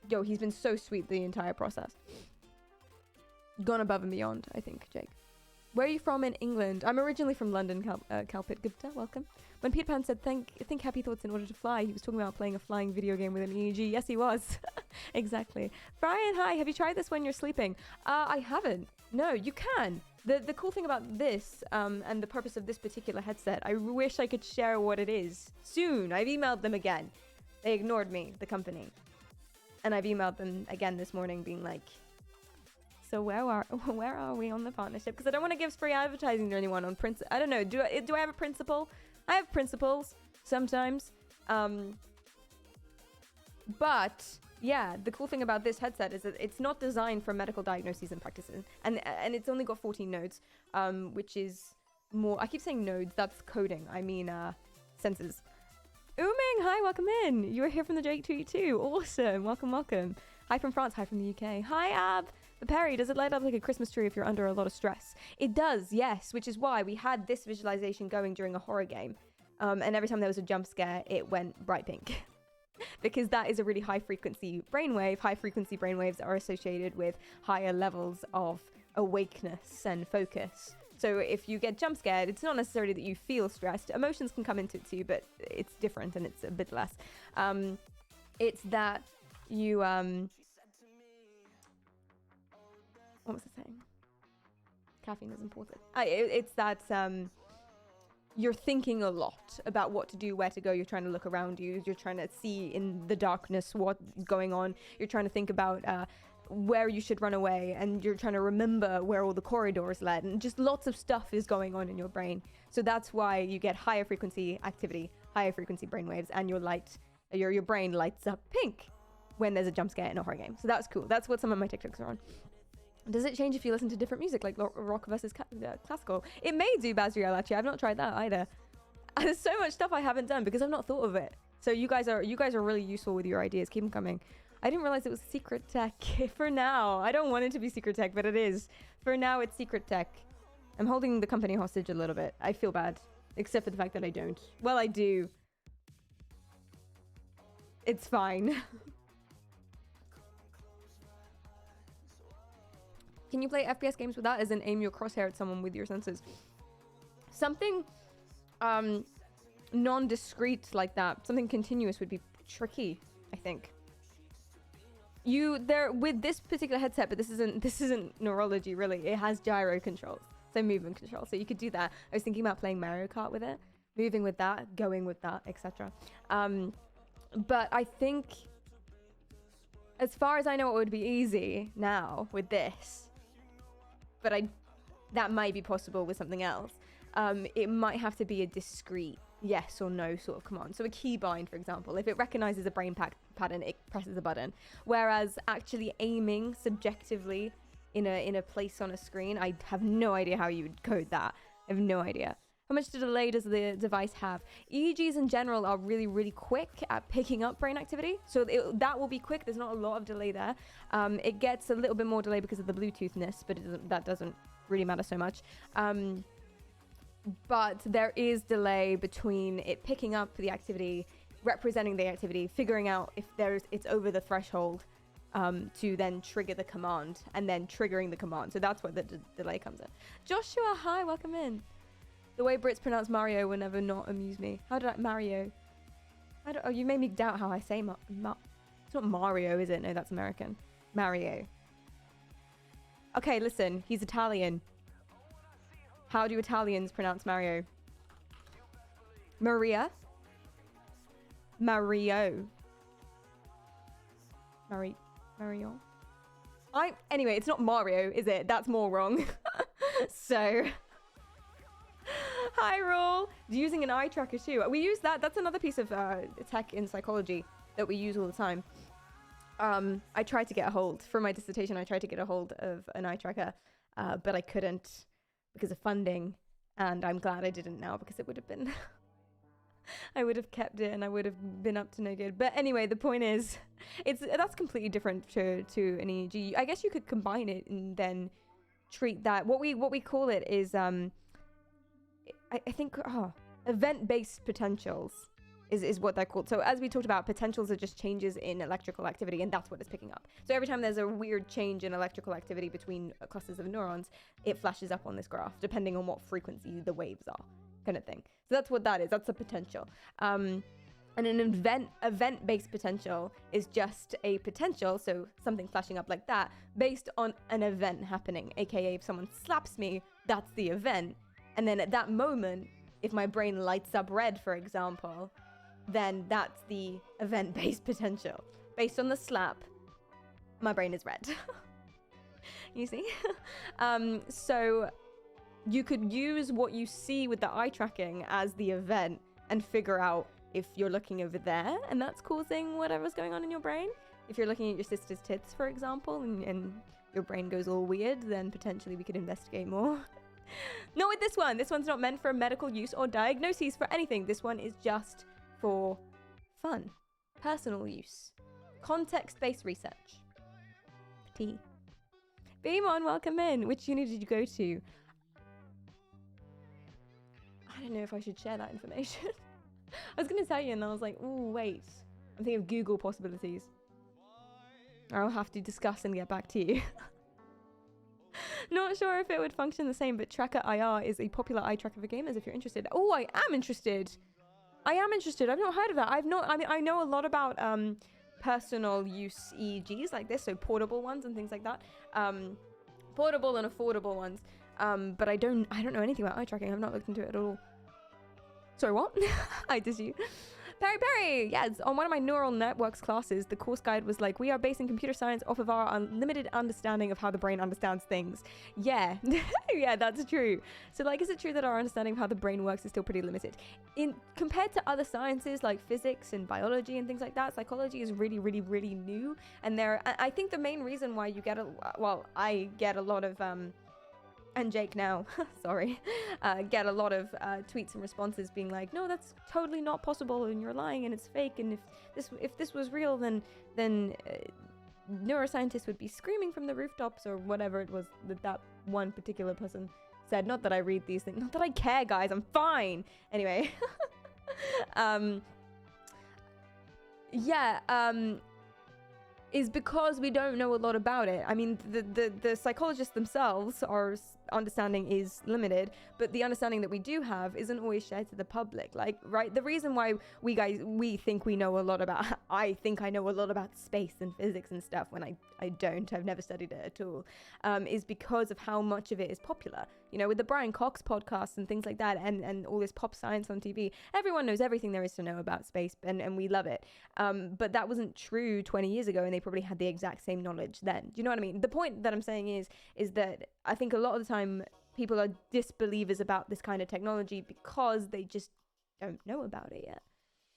Yo, he's been so sweet the entire process. Gone above and beyond, I think, Jake. Where are you from in England? I'm originally from London, Calpit Gupta, welcome. When Peter Pan said, think happy thoughts in order to fly, he was talking about playing a flying video game with an EEG. Yes, he was. Exactly. Brian, hi. Have you tried this when you're sleeping? I haven't. No, you can. The cool thing about this, and the purpose of this particular headset, I wish I could share what it is. Soon. I've emailed them again. They ignored me, the company. And I've emailed them again this morning being like, so where are we on the partnership? Because I don't want to give free advertising to anyone on principle. I don't know. Do I have a principle? I have principles sometimes. But yeah, the cool thing about this headset is that it's not designed for medical diagnoses and practices, and it's only got 14 nodes, which is more. I keep saying nodes. That's coding. I mean sensors. Ooming, hi, welcome in. You were here from the Drake tweet too. Awesome. Welcome. Hi from France. Hi from the UK. Hi, Ab. The Perry, does it light up like a Christmas tree if you're under a lot of stress? It does, yes, which is why we had this visualization going during a horror game. And every time there was a jump scare, it went bright pink. Because that is a really high frequency brainwave. High frequency brainwaves are associated with higher levels of awakeness and focus. So if you get jump scared, it's not necessarily that you feel stressed. Emotions can come into it too, but it's different and it's a bit less. It's that you... what was I saying? Caffeine is important. It's that you're thinking a lot about what to do, where to go. You're trying to look around you. You're trying to see in the darkness what's going on. You're trying to think about where you should run away, and you're trying to remember where all the corridors led, and just lots of stuff is going on in your brain. So that's why you get higher frequency activity, higher frequency brainwaves, and your brain lights up pink when there's a jump scare in a horror game. So that's cool. That's what some of my TikToks are on. Does it change if you listen to different music, like rock versus classical? It may do, PerriKaryal, actually. I've not tried that either. There's so much stuff I haven't done because I've not thought of it. So you guys are really useful with your ideas. Keep them coming. I didn't realize it was secret tech. For now, I don't want it to be secret tech, but it is. For now, it's secret tech. I'm holding the company hostage a little bit. I feel bad, except for the fact that I don't. Well, I do. It's fine. Can you play FPS games with that as in aim your crosshair at someone with your senses? Something non-discrete like that, something continuous would be tricky, I think. With this particular headset, but this isn't neurology really. It has gyro controls, so movement control. So you could do that. I was thinking about playing Mario Kart with it, moving with that, going with that, etc. But I think, as far as I know, it would be easy now with this. But that might be possible with something else. It might have to be a discrete yes or no sort of command. So a keybind, for example, if it recognizes a brain pattern, it presses a button. Whereas actually aiming subjectively in a place on a screen, I have no idea how you would code that. I have no idea. How much delay does the device have? EEGs in general are really, really quick at picking up brain activity. So that will be quick. There's not a lot of delay there. It gets a little bit more delay because of the Bluetoothness, but that doesn't really matter so much. But there is delay between it picking up the activity, representing the activity, figuring out if it's over the threshold, to then trigger the command and then triggering the command. So that's where the delay comes in. Joshua, hi, welcome in. The way Brits pronounce Mario will never not amuse me. How did I... Mario. Oh, you made me doubt how I say it's not Mario, is it? No, that's American. Mario. Okay, listen. He's Italian. How do Italians pronounce Mario? Maria. Mario. Mario. Anyway, it's not Mario, is it? That's more wrong. So... Hi, Roll. Using an eye tracker too. We use that. That's another piece of tech in psychology that we use all the time. I tried to get a hold for my dissertation. I tried to get a hold of an eye tracker, but I couldn't because of funding. And I'm glad I didn't now because it would have been... I would have kept it and I would have been up to no good. But anyway, the point is, that's completely different to an EEG. I guess you could combine it and then treat that. What we call it is I think event-based potentials is what they're called. So as we talked about, potentials are just changes in electrical activity, and that's what it's picking up. So every time there's a weird change in electrical activity between clusters of neurons, it flashes up on this graph, depending on what frequency the waves are, kind of thing. So that's what that is. That's a potential. And an event-based potential is just a potential, so something flashing up like that, based on an event happening, aka if someone slaps me, that's the event. And then at that moment, if my brain lights up red, for example, then that's the event-based potential. Based on the slap, my brain is red. You see? So you could use what you see with the eye tracking as the event and figure out if you're looking over there and that's causing whatever's going on in your brain. If you're looking at your sister's tits, for example, and your brain goes all weird, then potentially we could investigate more. Not with this one. This one's not meant for medical use or diagnoses for anything. This one is just for fun, personal use, context-based research. T. Beamon, welcome in. Which uni did you go to? I don't know if I should share that information. I was going to tell you and I was like, ooh, wait. I'm thinking of Google possibilities. I'll have to discuss and get back to you. Not sure if it would function the same, but Tracker IR is a popular eye tracker for gamers if you're interested. Oh, I am interested. I've not heard of that. I know a lot about personal use EEGs like this, so portable ones and things like that. Portable and affordable ones. But I don't know anything about eye tracking. I've not looked into it at all. Sorry, what? I did you. Perry! Yes, on one of my neural networks classes, the course guide was like, we are basing computer science off of our unlimited understanding of how the brain understands things. Yeah, yeah, that's true. So like, is it true that our understanding of how the brain works is still pretty limited? Compared to other sciences like physics and biology and things like that, psychology is really, really, really new. And I think the main reason why you get I get a lot of, and Jake now, sorry, get a lot of tweets and responses being like, no, that's totally not possible and you're lying and it's fake, and if this was real, then neuroscientists would be screaming from the rooftops or whatever it was that one particular person said. Not that I read these things, not that I care, guys, I'm fine. Anyway, is because we don't know a lot about it. I mean, the psychologists themselves, our understanding is limited, but the understanding that we do have isn't always shared to the public. Like, right, the reason why we think we know a lot about, I think I know a lot about space and physics and stuff when I don't, I've never studied it at all, is because of how much of it is popular. You know, with the Brian Cox podcasts and things like that, and all this pop science on TV, everyone knows everything there is to know about space, and we love it. But that wasn't true 20 years ago, and they probably had the exact same knowledge then. Do you know what I mean? The point that I'm saying is that I think a lot of the time people are disbelievers about this kind of technology because they just don't know about it yet.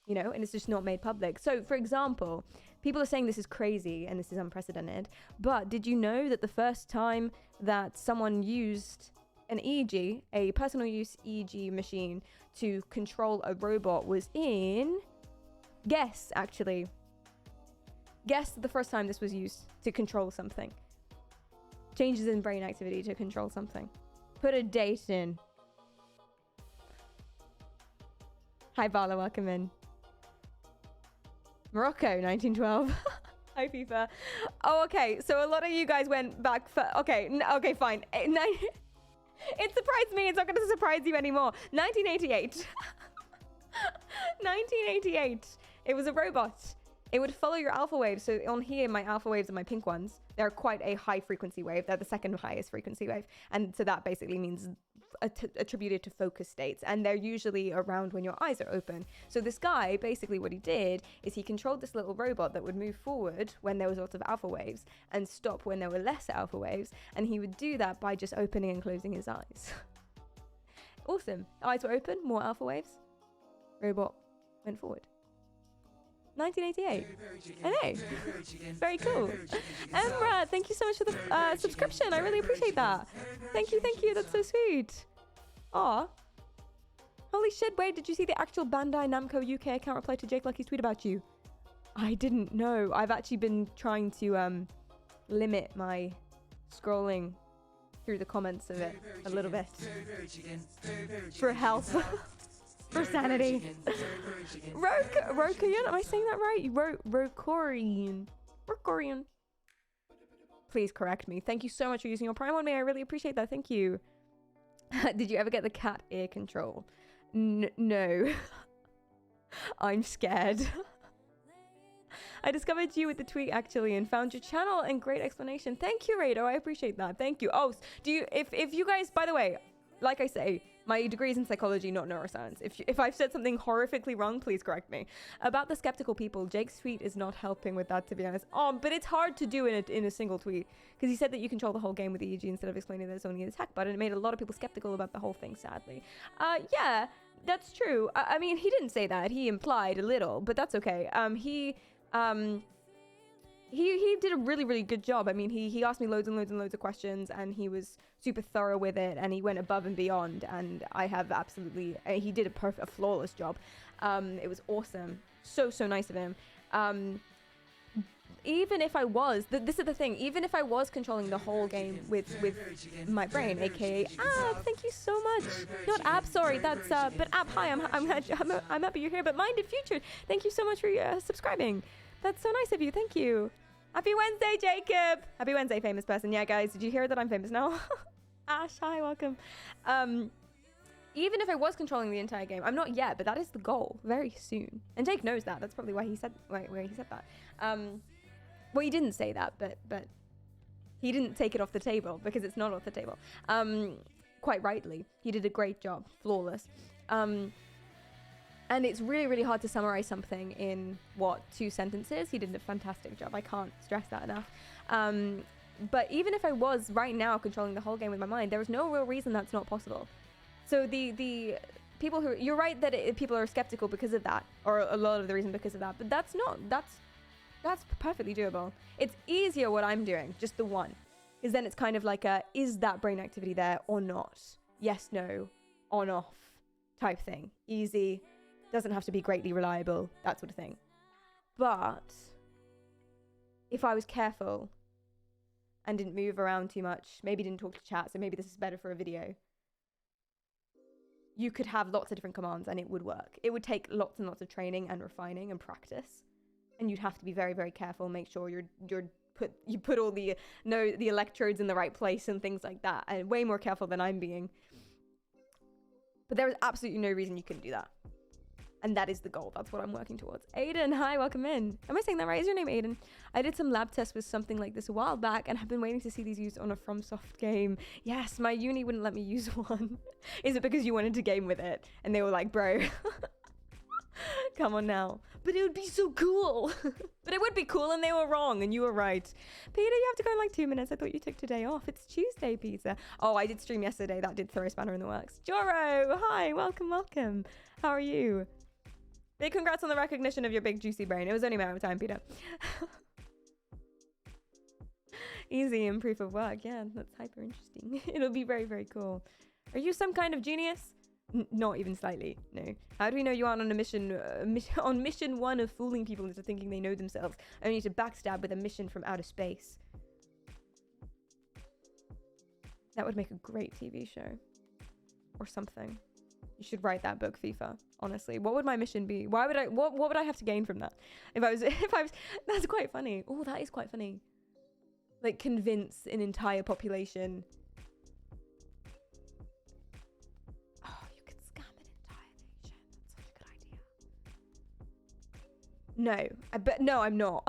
You know, and it's just not made public. So, for example, people are saying this is crazy and this is unprecedented, but did you know that the first time that someone used an EEG, a personal use EEG machine, to control a robot was in... Guess the first time this was used to control something. Changes in brain activity to control something. Put a date in. Hi, Bala, welcome in. Morocco, 1912. Hi, FIFA. Oh, okay. So a lot of you guys went back for... Okay, okay, fine. It surprised me. It's not going to surprise you anymore. 1988. 1988. It was a robot. It would follow your alpha waves. So on here, my alpha waves are my pink ones. They're quite a high frequency wave. They're the second highest frequency wave. And so that basically means attributed to focus states. And they're usually around when your eyes are open. So this guy, basically what he did is he controlled this little robot that would move forward when there was lots of alpha waves and stop when there were less alpha waves. And he would do that by just opening and closing his eyes. Awesome. Eyes were open, more alpha waves. Robot went forward. 1988. I know. Very cool. Emra, thank you so much for the subscription. I really appreciate that. Thank you, thank you. That's so sweet. Aw. Holy shit, wait, did you see the actual Bandai Namco UK account reply to Jake Lucky's tweet about you? I didn't know. I've actually been trying to limit my scrolling through the comments of it a little bit. For health. For sanity. Rokorian? Am I saying that right? Rokorian. Rokorian. Please correct me. Thank you so much for using your Prime on me. I really appreciate that. Thank you. Did you ever get the cat ear control? No. I'm scared. I discovered you with the tweet actually and found your channel and great explanation. Thank you, Rado. I appreciate that. Thank you. Oh, do you if you guys, by the way, like I say, my degree is in psychology, not neuroscience. If I've said something horrifically wrong, please correct me. About the skeptical people, Jake's tweet is not helping with that, to be honest. Oh, but it's hard to do in a single tweet. Because he said that you control the whole game with EEG instead of explaining that it's only an attack button. It made a lot of people skeptical about the whole thing, sadly. Yeah, that's true. I mean, he didn't say that. He implied a little, but that's okay. He did a really, really good job. I mean, he asked me loads and loads and loads of questions, and he was super thorough with it, and he went above and beyond, and I have absolutely... he did a flawless job. It was awesome. So nice of him. Even if I was... This is the thing. Even if I was controlling the whole game with my brain, aka Ab, thank you so much. Not Ab, sorry. That's... but Ab, hi, I'm happy you're here, but Minded Future, thank you so much for subscribing. That's so nice of you. Thank you. Happy Wednesday, Jacob. Happy Wednesday, famous person. Yeah, guys, did you hear that I'm famous now? Ash, hi, welcome. Even if I was controlling the entire game, I'm not yet, but that is the goal very soon. And Jake knows that. That's probably why he said that. Well, he didn't say that, but he didn't take it off the table because it's not off the table. Quite rightly. He did a great job. Flawless. And it's really, really hard to summarize something in, 2 sentences? He did a fantastic job. I can't stress that enough. But even if I was right now controlling the whole game with my mind, there is no real reason that's not possible. So the people who... You're right that people are skeptical because of that, or a lot of the reason because of that, but that's perfectly doable. It's easier what I'm doing, just the one. Because then it's kind of like is that brain activity there or not? Yes, no, on, off type thing. Easy. Doesn't have to be greatly reliable, that sort of thing. But if I was careful and didn't move around too much, maybe didn't talk to chat, so maybe this is better for a video, you could have lots of different commands and it would work. It would take lots and lots of training and refining and practice. And you'd have to be very, very careful, make sure you put all the electrodes in the right place and things like that. And way more careful than I'm being. But there is absolutely no reason you couldn't do that. And that is the goal. That's what I'm working towards. Aiden, hi, welcome in. Am I saying that right? Is your name Aiden? I did some lab tests with something like this a while back and have been waiting to see these used on a FromSoft game. Yes, my uni wouldn't let me use one. Is it because you wanted to game with it? And they were like, bro, come on now. But it would be so cool. But it would be cool and they were wrong and you were right. Peter, you have to go in like 2 minutes. I thought you took today off. It's Tuesday, Peter. Oh, I did stream yesterday. That did throw a spanner in the works. Joro, hi, welcome. How are you? Big congrats on the recognition of your big juicy brain. It was only a matter of time, Peter. Easy and proof of work. Yeah, that's hyper interesting. It'll be very, very cool. Are you some kind of genius? Not even slightly, no. How do we know you aren't on a mission, on mission 1 of fooling people into thinking they know themselves, only to backstab with a mission from outer space? That would make a great TV show. Or something. You should write that book, FIFA. Honestly, what would my mission be? Why would I? What would I have to gain from that? If I was, that's quite funny. Oh, that is quite funny. Like convince an entire population. Oh, you could scam an entire nation. That's such a good idea. No, I'm not.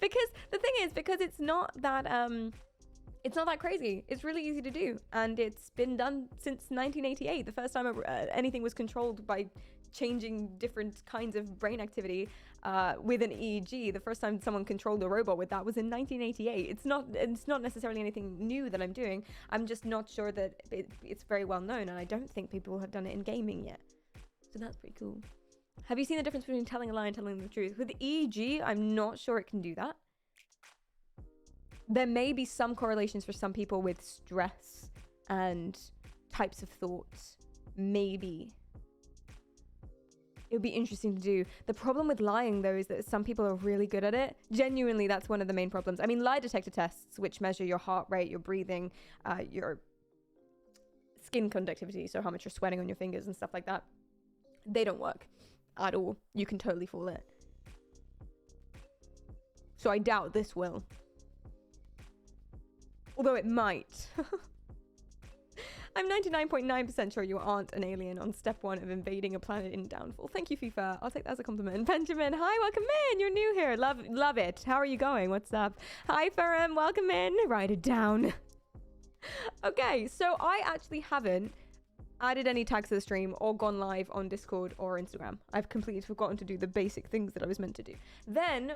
Because the thing is, because it's not that crazy. It's really easy to do, and it's been done since 1988. The first time anything was controlled by changing different kinds of brain activity with an EEG. The first time someone controlled a robot with that was in 1988. It's not necessarily anything new that I'm doing. I'm just not sure that it's very well known, and I don't think people have done it in gaming yet. So that's pretty cool. Have you seen the difference between telling a lie and telling the truth? With EEG, I'm not sure it can do that. There may be some correlations for some people with stress and types of thoughts. Maybe. It would be interesting to do. The problem with lying, though, is that some people are really good at it. Genuinely, that's one of the main problems. I mean, lie detector tests, which measure your heart rate, your breathing, your skin conductivity, so how much you're sweating on your fingers and stuff like that, they don't work at all. You can totally fool it. So I doubt this will. Although it might. I'm 99.9% sure you aren't an alien on step 1 of invading a planet in downfall. Thank you, FIFA. I'll take that as a compliment. Benjamin, hi, welcome in. You're new here. Love it. How are you going? What's up? Hi, Ferrum. Welcome in. Write it down. Okay, so I actually haven't added any tags to the stream or gone live on Discord or Instagram. I've completely forgotten to do the basic things that I was meant to do. Then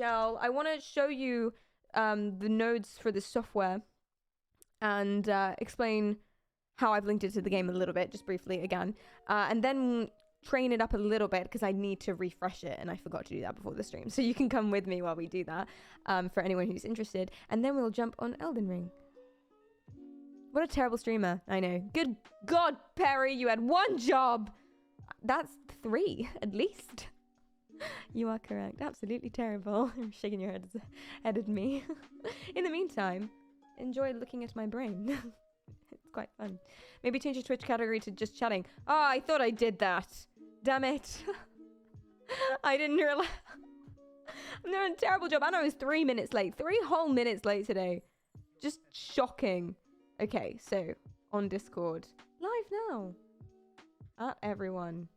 I want to show you the nodes for the software and explain how I've linked it to the game a little bit, just briefly again, and then train it up a little bit because I need to refresh it, and I forgot to do that before the stream. So you can come with me while we do that for anyone who's interested, and then we'll jump on Elden Ring. What a terrible streamer. I know. Good God, Perry, you had one job. That's 3 at least. You are correct. Absolutely terrible. You're shaking your head at me. In the meantime, enjoy looking at my brain. It's quite fun. Maybe change your Twitch category to just chatting. Oh, I thought I did that. Damn it. I didn't realize. I'm doing a terrible job. And I was 3 minutes late. 3 whole minutes late today. Just shocking. Okay, so on Discord. Live now. At everyone.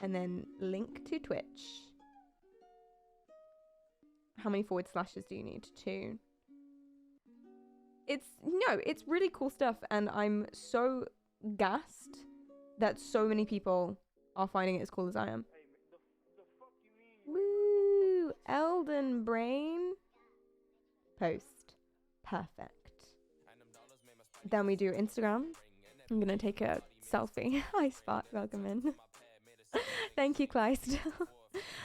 And then link to Twitch. How many / do you need? 2. It's really cool stuff, and I'm so gassed that so many people are finding it as cool as I am. Woo! Elden Brain post. Perfect. Then we do Instagram. I'm gonna take a selfie. Hi Spot, welcome in. Thank you, Kleist.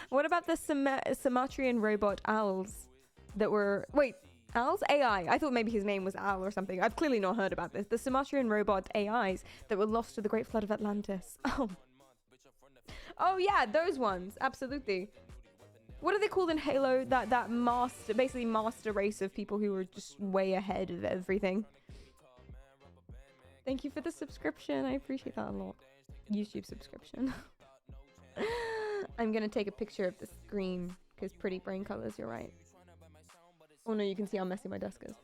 What about the Sumatrian robot owls that were... Wait, owls? AI. I thought maybe his name was Owl or something. I've clearly not heard about this. The Sumatrian robot AIs that were lost to the Great Flood of Atlantis. Oh yeah, those ones. Absolutely. What are they called in Halo? That master, basically master race of people who were just way ahead of everything. Thank you for the subscription. I appreciate that a lot. YouTube subscription. I'm gonna take a picture of the screen because pretty brain colors, you're right. Oh no, you can see how messy my desk is.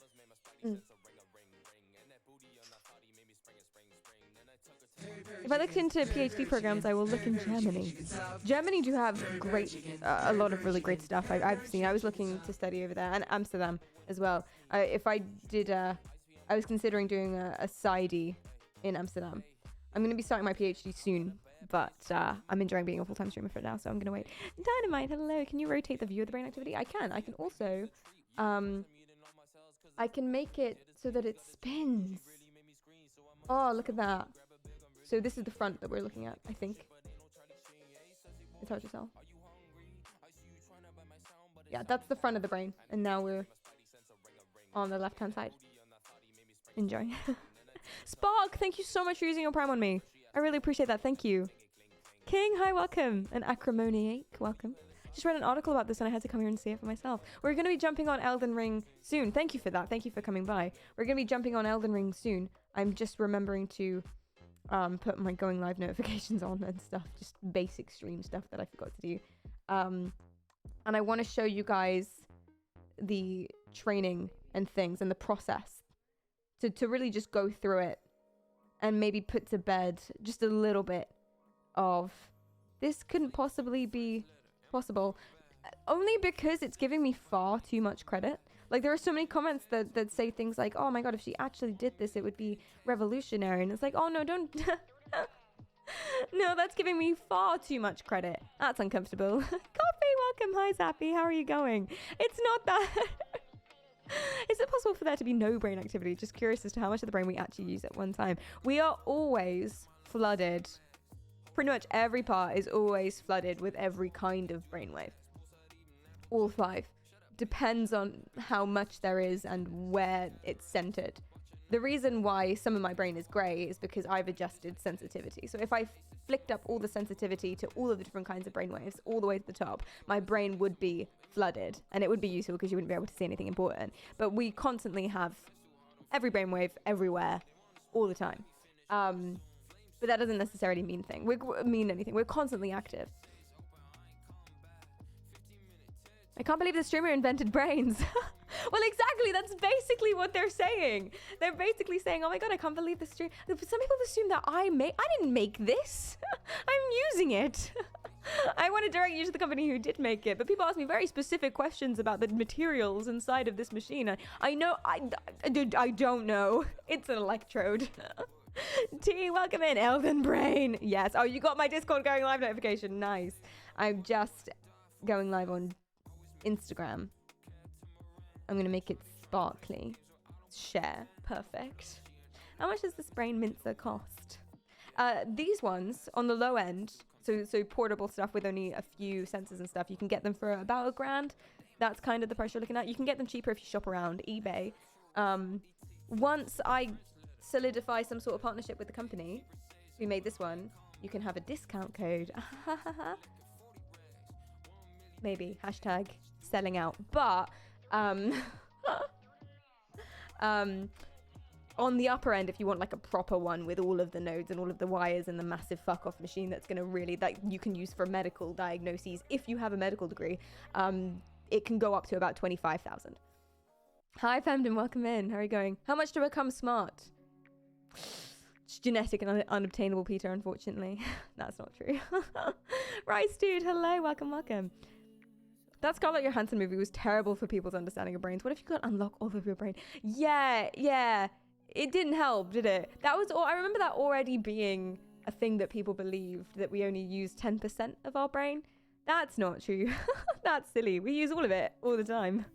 If I look into PhD programs, I will look in Germany. Germany do have a lot of really great stuff I've seen. I was looking to study over there, and Amsterdam as well. If I did, I was considering doing a PsyD in Amsterdam. I'm going to be starting my PhD soon, but I'm enjoying being a full-time streamer for now, so I'm going to wait. Dynamite, hello. Can you rotate the view of the brain activity? I can. I can also, I can make it so that it spins. Oh, look at that. So this is the front that we're looking at, I think. It's hard to tell. Yeah, that's the front of the brain. And now we're on the left-hand side. Enjoy. Spark, thank you so much for using your Prime on me. I really appreciate that. Thank you. King, hi, welcome. And Acrimoniac, welcome. Just read an article about this and I had to come here and see it for myself. We're going to be jumping on Elden Ring soon. Thank you for that. Thank you for coming by. We're going to be jumping on Elden Ring soon. I'm just remembering to put my going live notifications on and stuff, just basic stream stuff that I forgot to do. And I want to show you guys the training and things and the process to really just go through it and maybe put to bed just a little bit of this couldn't possibly be possible, only because it's giving me far too much credit. Like, there are so many comments that say things like, oh my god, if she actually did this, it would be revolutionary. And it's like, oh no, don't... No, that's giving me far too much credit. That's uncomfortable. Coffee, welcome. Hi, Zappy. How are you going? It's not that... Is it possible for there to be no brain activity? Just curious as to how much of the brain we actually use at one time. We are always flooded. Pretty much every part is always flooded with every kind of brainwave. All 5. Depends on how much there is and where it's centered. The reason why some of my brain is grey is because I've adjusted sensitivity. So if I flicked up all the sensitivity to all of the different kinds of brainwaves all the way to the top, my brain would be flooded, and it would be useful because you wouldn't be able to see anything important. But we constantly have every brainwave everywhere all the time. But that doesn't necessarily mean anything. We're constantly active. I can't believe the streamer invented brains. Well, exactly. That's basically what they're saying. They're basically saying, oh my god, I can't believe the stream. Some people assume that I didn't make this. I'm using it. I want to direct you to the company who did make it, but people ask me very specific questions about the materials inside of this machine. I don't know. It's an electrode. T, welcome in. Elden Brain. Yes. Oh, you got my Discord going live notification. Nice. I'm just going live on Instagram. I'm going to make it sparkly. Share. Perfect. How much does this brain mincer cost? These ones on the low end, so portable stuff with only a few sensors and stuff, you can get them for about $1,000. That's kind of the price you're looking at. You can get them cheaper if you shop around eBay. Once I solidify some sort of partnership with the company who made this one, you can have a discount code. Maybe. Hashtag selling out. But on the upper end, if you want like a proper one with all of the nodes and all of the wires and the massive fuck off machine that's going to really, that you can use for medical diagnoses if you have a medical degree, it can go up to about 25,000. Hi Femden, welcome in. How are you going? How much to become smart? It's genetic and unobtainable, Peter, unfortunately. That's not true. Rice dude, hello, welcome. That Scarlett Johansson movie was terrible for people's understanding of brains. What if you could unlock all of your brain? Yeah. It didn't help, did it? That was all. I remember that already being a thing that people believed, that we only use 10% of our brain. That's not true. That's silly. We use all of it all the time.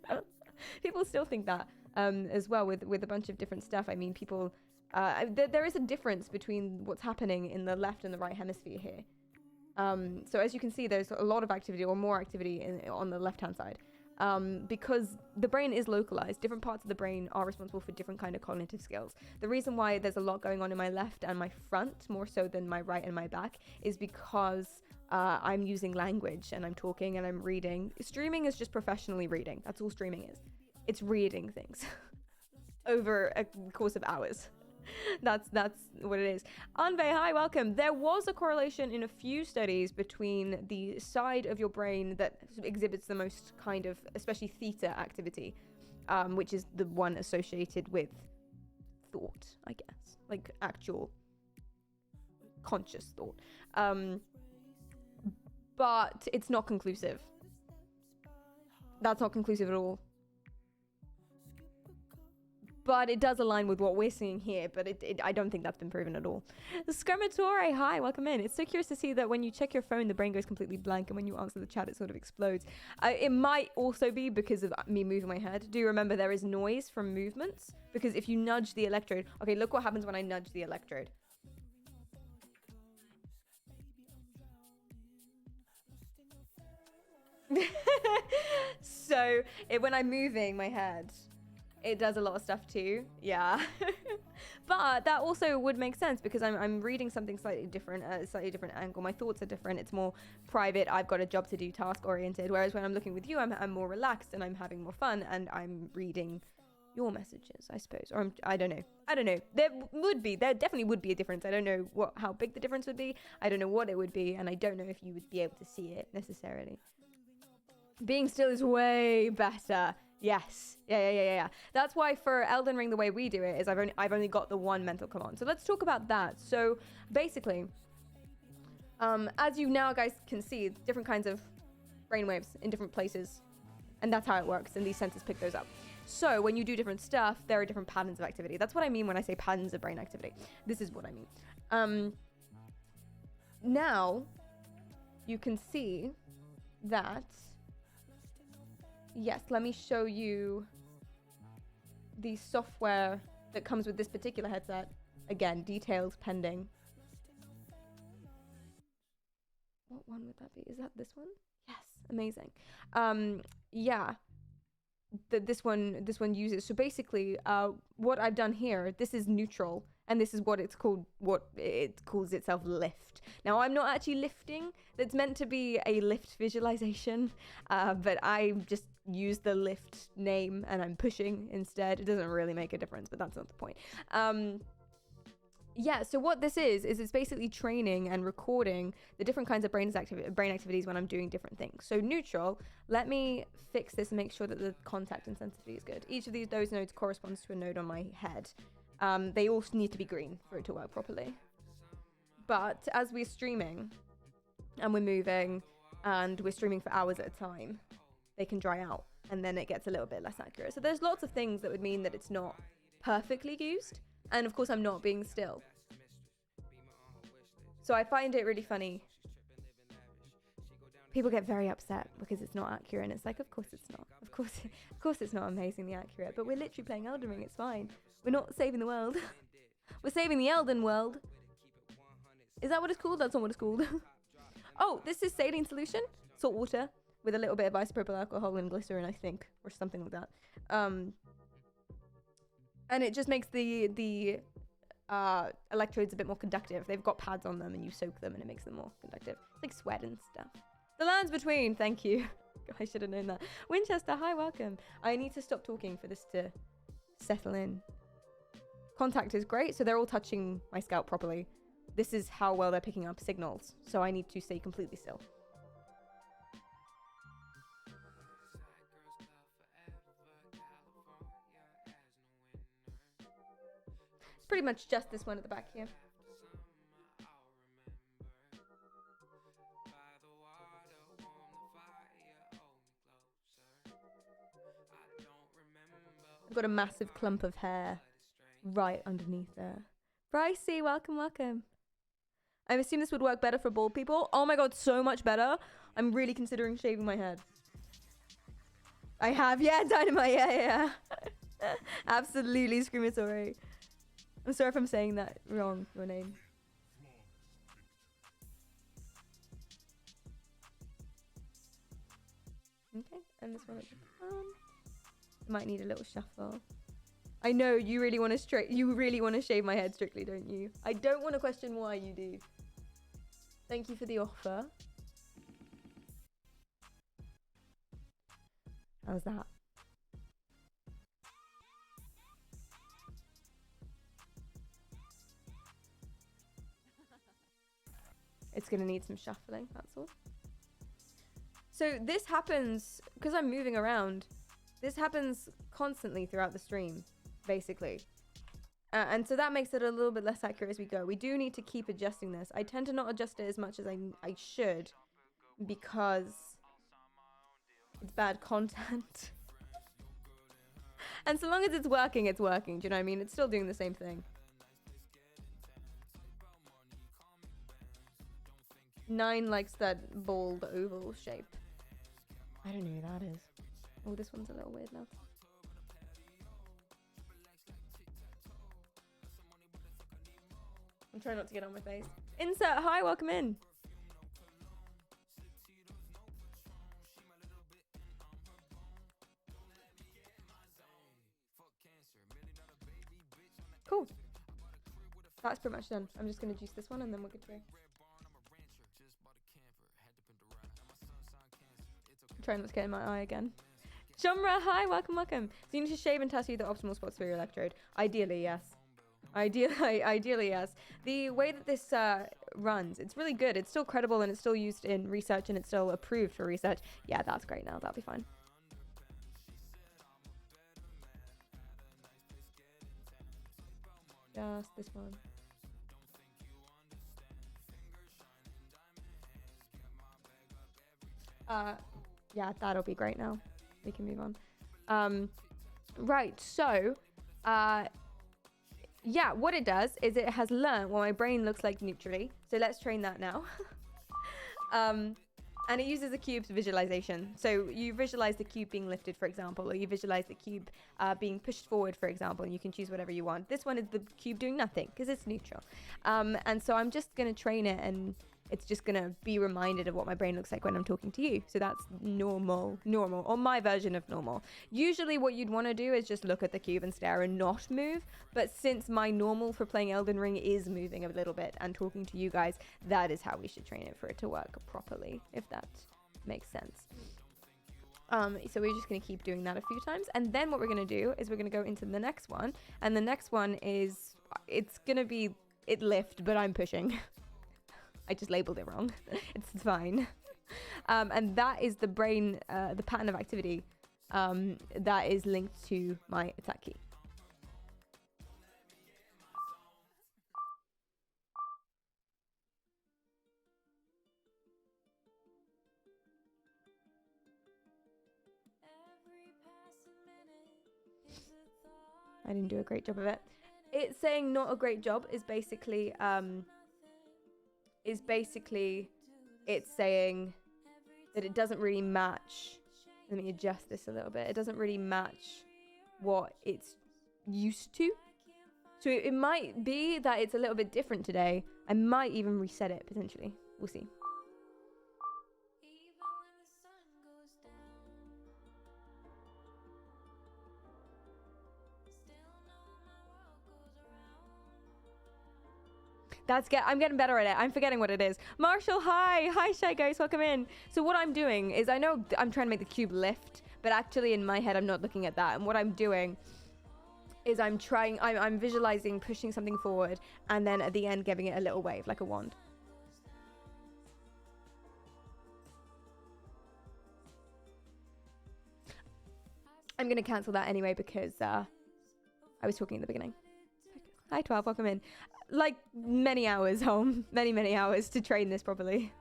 People still think that as well with a bunch of different stuff. I mean, people... there is a difference between what's happening in the left and the right hemisphere here. So as you can see, there's a lot of activity or more activity on the left-hand side. Because the brain is localized. Different parts of the brain are responsible for different kind of cognitive skills. The reason why there's a lot going on in my left and my front, more so than my right and my back, is because I'm using language and I'm talking and I'm reading. Streaming is just professionally reading. That's all streaming is. It's reading things over a course of hours. That's what it is. Anve, hi, welcome. There was a correlation in a few studies between the side of your brain that exhibits the most kind of, especially theta activity, which is the one associated with thought, I guess, like actual conscious thought. But it's not conclusive. That's not conclusive at all. But it does align with what we're seeing here, but I don't think that's been proven at all. Skermatore, hi, welcome in. It's so curious to see that when you check your phone, the brain goes completely blank, and when you answer the chat, it sort of explodes. It might also be because of me moving my head. Do remember there is noise from movements, because if you nudge the electrode... Okay, look what happens when I nudge the electrode. So, when I'm moving my head... It does a lot of stuff too, yeah. But that also would make sense because I'm reading something slightly different, at a slightly different angle. My thoughts are different. It's more private. I've got a job to do, task oriented. Whereas when I'm looking with you, I'm more relaxed and I'm having more fun and I'm reading your messages, I suppose. Or I don't know. There definitely would be a difference. I don't know how big the difference would be. I don't know what it would be, and I don't know if you would be able to see it necessarily. Being still is way better. Yes. Yeah. That's why for Elden Ring, the way we do it is I've only got the one mental command. So let's talk about that. So basically, as you now guys can see, different kinds of brainwaves in different places, and that's how it works, and these sensors pick those up. So when you do different stuff, there are different patterns of activity. That's what I mean when I say patterns of brain activity. This is what I mean. Now you can see that, yes, let me show you the software that comes with this particular headset. Again, details pending. What one would that be? Is that this one? Yes, amazing. Yeah, this one uses. So basically, what I've done here, this is neutral, and this is what it's called. What it calls itself lift. Now I'm not actually lifting. That's meant to be a lift visualization, but I just use the lift name and I'm pushing instead. It doesn't really make a difference, but that's not the point. Yeah, so what this is it's basically training and recording the different kinds of brain activities when I'm doing different things. So neutral, let me fix this and make sure that the contact and sensitivity is good. Each of those nodes corresponds to a node on my head. They all need to be green for it to work properly. But as we're streaming and we're moving and we're streaming for hours at a time, they can dry out and then it gets a little bit less accurate. So there's lots of things that would mean that it's not perfectly used. And of course, I'm not being still. So I find it really funny. People get very upset because it's not accurate. And it's like, of course it's not. Of course it's not amazingly accurate. But we're literally playing Elden Ring. It's fine. We're not saving the world. We're saving the Elden world. Is that what it's called? That's not what it's called. Oh, this is saline solution. Salt water with a little bit of isopropyl alcohol and glycerin, I think. Or something like that. And it just makes the electrodes a bit more conductive. They've got pads on them and you soak them and it makes them more conductive. It's like sweat and stuff. The lands between, thank you. I should have known that. Winchester, hi, welcome. I need to stop talking for this to settle in. Contact is great, so they're all touching my scalp properly. This is how well they're picking up signals, so I need to stay completely still. Pretty much just this one at the back here. I've got a massive clump of hair right underneath there. Brycey, welcome. I assume this would work better for bald people. Oh my god, so much better. I'm really considering shaving my head. I have, yeah, Dynamite, yeah. Absolutely screamatory. I'm sorry if I'm saying that wrong, your name. Okay, and this one at the front. Might need a little shuffle. I know you really want to shave my head strictly, don't you? I don't want to question why you do. Thank you for the offer. How's that? It's gonna need some shuffling, that's all. So this happens, because I'm moving around, this happens constantly throughout the stream, basically. And so that makes it a little bit less accurate as we go. We do need to keep adjusting this. I tend to not adjust it as much as I should, because it's bad content. And so long as it's working, do you know what I mean? It's still doing the same thing. 9 likes that bold oval shape. I don't know who that is. Oh, this one's a little weird now. I'm trying not to get on my face. Insert, hi, welcome in. Cool. That's pretty much done. I'm just going to juice this one and then we're good to go. Try not to get in my eye again. Shamra, hi, welcome, welcome. So you need to shave and tattoo the optimal spots for your electrode. Ideally, yes. Ideally, yes. The way that this runs, it's really good. It's still credible and it's still used in research and it's still approved for research. Yeah, that's great now. That'll be fine. Just this one. Yeah, that'll be great now. We can move on. Right, so yeah, what it does is it has learned what my brain looks like neutrally. So let's train that now. And it uses the cube's visualization. So you visualize the cube being lifted, for example, or you visualize the cube being pushed forward, for example, and you can choose whatever you want. This one is the cube doing nothing because it's neutral. And so I'm just going to train it, and it's just going to be reminded of what my brain looks like when I'm talking to you. So that's normal, or my version of normal. Usually what you'd want to do is just look at the cube and stare and not move. But since my normal for playing Elden Ring is moving a little bit and talking to you guys, that is how we should train it for it to work properly, if that makes sense. So we're just going to keep doing that a few times. And then what we're going to do is we're going to go into the next one. And the next one is, it's going to be it lift, but I'm pushing. I just labeled it wrong. It's fine. And that is the brain, the pattern of activity that is linked to my attack key. I didn't do a great job of it. It's saying not a great job is basically it's saying that it doesn't really match. Let me adjust this a little bit. It doesn't really match what it's used to. So it might be that it's a little bit different today. I might even reset it potentially. We'll see. I'm getting better at it. I'm forgetting what it is. Marshall, hi. Hi, Shy Guys. Welcome in. So what I'm doing is, I know I'm trying to make the cube lift, but actually in my head, I'm not looking at that. And what I'm doing is I'm visualizing pushing something forward and then at the end giving it a little wave like a wand. I'm going to cancel that anyway because I was talking in the beginning. Hi, 12. Welcome in. Like many hours home, many hours to train this properly.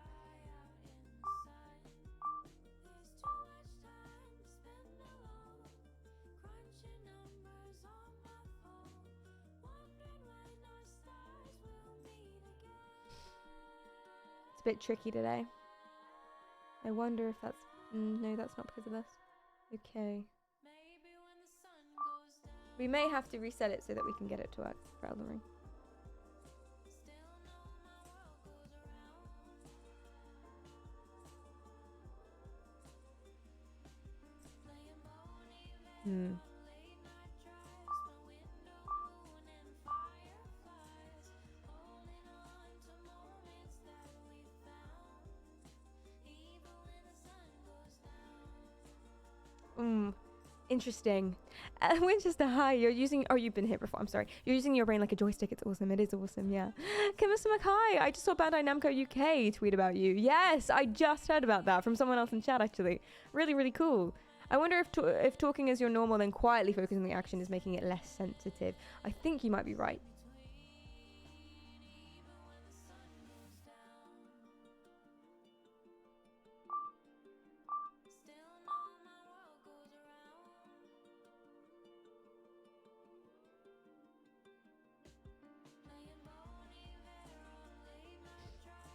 It's a bit tricky today. I wonder if that's... no, that's not because of this. Okay. We may have to reset it so that we can get it to work for Elden Ring. Interesting. Winchester, hi. You've been here before. I'm sorry. You're using your brain like a joystick. It's awesome. It is awesome. Yeah. Kimista hi. I just saw Bandai Namco UK tweet about you. Yes, I just heard about that from someone else in chat, actually. Really, really cool. I wonder if talking as your normal and quietly focusing on the action is making it less sensitive. I think you might be right.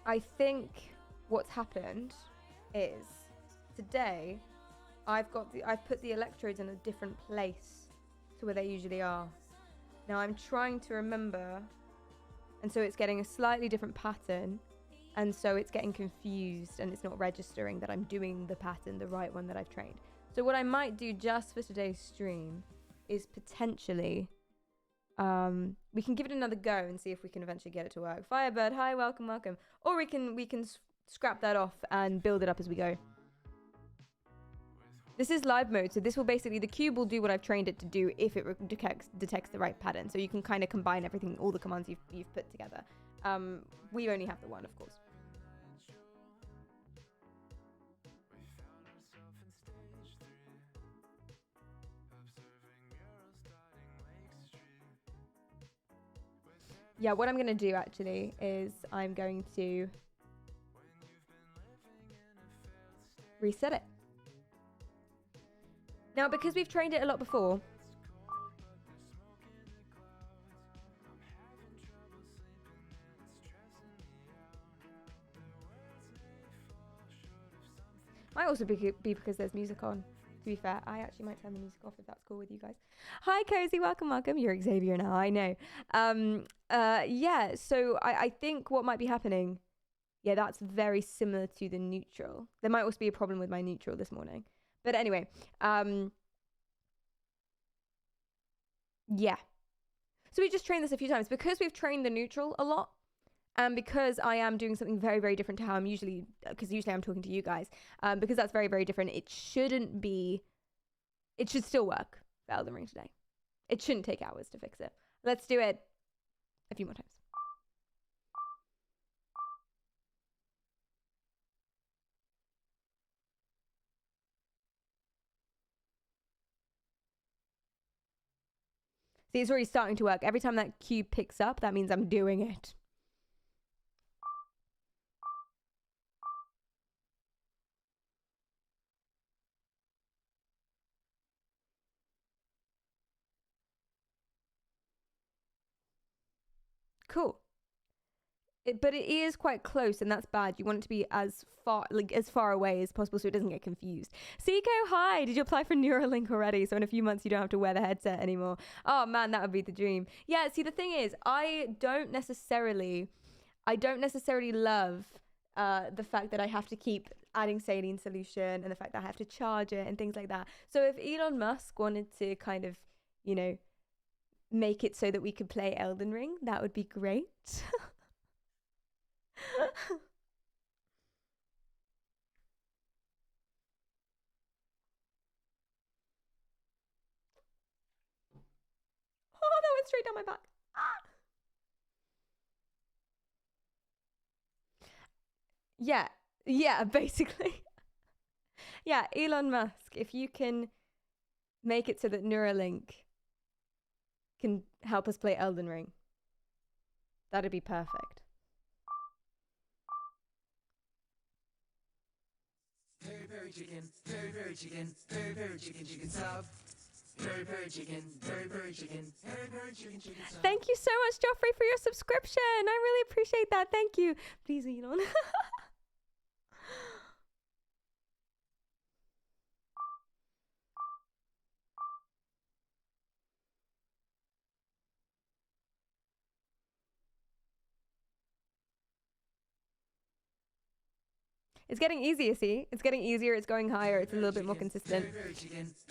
I think what's happened is today I've put the electrodes in a different place to where they usually are. Now I'm trying to remember, and so it's getting a slightly different pattern, and so it's getting confused and it's not registering that I'm doing the pattern, the right one that I've trained. So what I might do just for today's stream is potentially we can give it another go and see if we can eventually get it to work. Firebird, hi, welcome. Or we can scrap that off and build it up as we go. This is live mode, so this will basically, the cube will do what I've trained it to do if it detects the right pattern. So you can kind of combine everything, all the commands you've put together. We only have the one, of course. Yeah, what I'm going to do actually is I'm going to reset it. Now, because we've trained it a lot before, might also be because there's music on. To be fair, I actually might turn the music off if that's cool with you guys. Hi, Cozy. Welcome. You're Xavier now. I know. Yeah, so I think what might be happening, yeah, that's very similar to the neutral. There might also be a problem with my neutral this morning. But anyway, yeah. So we just trained this a few times. Because we've trained the neutral a lot, and because I am doing something very, very different to how I'm usually, because usually I'm talking to you guys, because that's very, very different, it should still work for Elden Ring today. It shouldn't take hours to fix it. Let's do it a few more times. See, it's already starting to work. Every time that cube picks up, that means I'm doing it. Cool. But it is quite close, and that's bad. You want it to be as far away as possible so it doesn't get confused. Seiko, hi! Did you apply for Neuralink already? So in a few months you don't have to wear the headset anymore. Oh man, that would be the dream. Yeah, see, the thing is, I don't necessarily love the fact that I have to keep adding saline solution and the fact that I have to charge it and things like that. So if Elon Musk wanted to kind of, you know, make it so that we could play Elden Ring, that would be great. Oh, that went straight down my back. Ah! Yeah, basically. Yeah, Elon Musk, if you can make it so that Neuralink can help us play Elden Ring, that'd be perfect. Peri chicken, peri chicken, peri chicken, chicken sub. Peri chicken, peri chicken, peri chicken, chicken sub. Thank you so much, Joffrey, for your subscription. I really appreciate that. Thank you. Please, Elon. It's getting easier, see? It's getting easier, it's going higher, it's a little bit more consistent.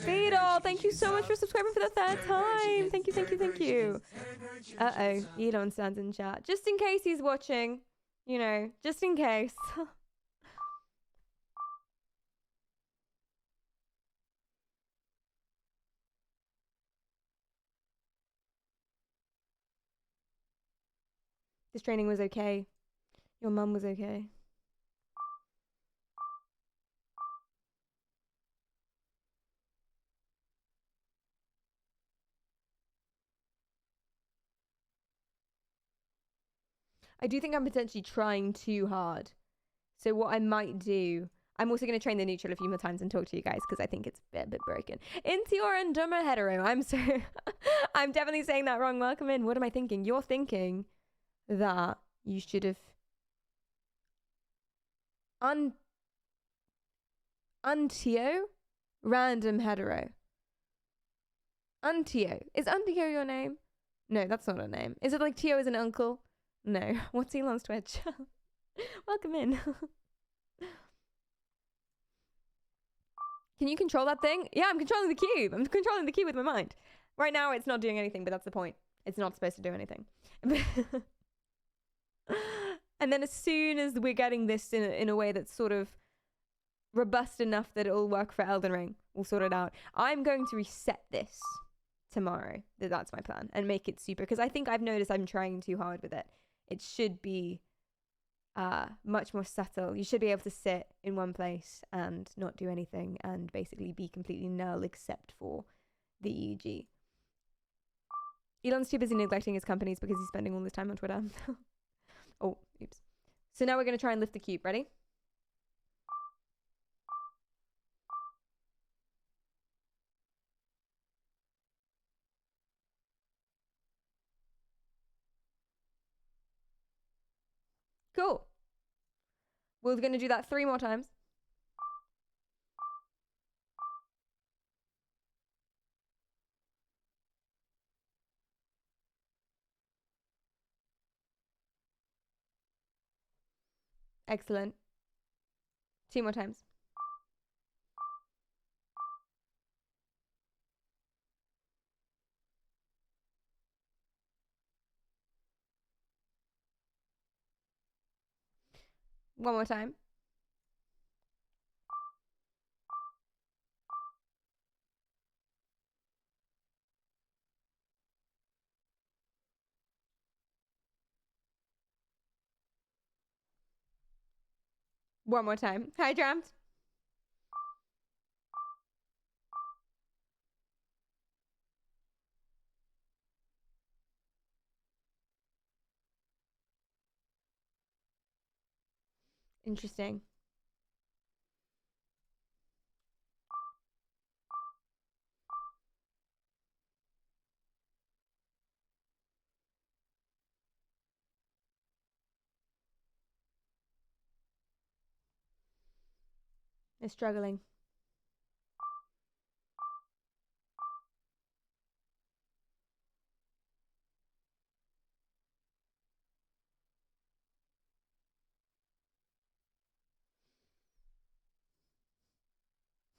Beetle, thank you so much for subscribing for the third time. Thank you. Uh-oh, Elon stands in chat. Just in case he's watching, you know, just in case. This training was okay. Your mum was okay. I do think I'm potentially trying too hard. So what I might do, I'm also going to train the neutral a few more times and talk to you guys because I think it's a bit broken. Intior and Dummer Hetero. I'm definitely saying that wrong. Welcome in. What am I thinking? You're thinking that you should have Untio? Random hetero. Untio. Is Untio your name? No, that's not her name. Is it like Tio is an uncle? No. What's Elon's Twitch? Welcome in. Can you control that thing? Yeah, I'm controlling the cube. I'm controlling the cube with my mind. Right now, it's not doing anything, but that's the point. It's not supposed to do anything. And then as soon as we're getting this in a way that's sort of robust enough that it'll work for Elden Ring. We'll sort it out. I'm going to reset this tomorrow. That's my plan. And make it super. Because I think I've noticed I'm trying too hard with it. It should be much more subtle. You should be able to sit in one place and not do anything and basically be completely null except for the EEG. Elon's too busy neglecting his companies because he's spending all his time on Twitter. Oh, oops. So now we're going to try and lift the cube. Ready? Cool. We're going to do that 3 more times. Excellent. 2 more times. One more time. One more time. High jumped. Interesting. It's struggling.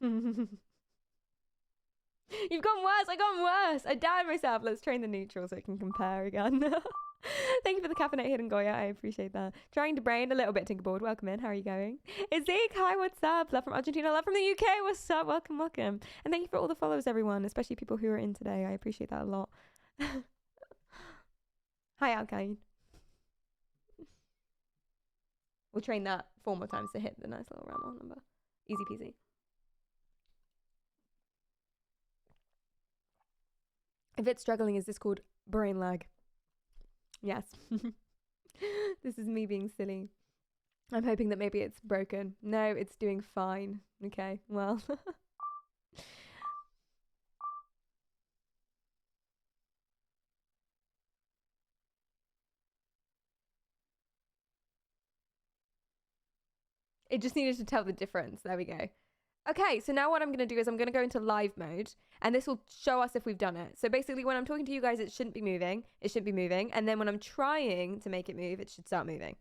You've gone worse. I got worse. I doubted myself. Let's train the neutral so I can compare again. Thank you for the caffeinated hidden Goya. I appreciate that. Trying to brain a little bit, Tinkerboard. Welcome in. How are you going? It's Zeke. Hi, what's up? Love from Argentina. Love from the UK. What's up? Welcome, welcome. And thank you for all the follows, everyone, especially people who are in today. I appreciate that a lot. Hi, Alkain. We'll train that 4 more times to hit the nice little round number. Easy peasy. If it's struggling, is this called brain lag? Yes. This is me being silly. I'm hoping that maybe it's broken. No, it's doing fine. Okay, well. It just needed to tell the difference. There we go. Okay, so now what I'm going to do is I'm going to go into live mode, and this will show us if we've done it. So basically, when I'm talking to you guys, it shouldn't be moving. It should be moving. And then when I'm trying to make it move, it should start moving.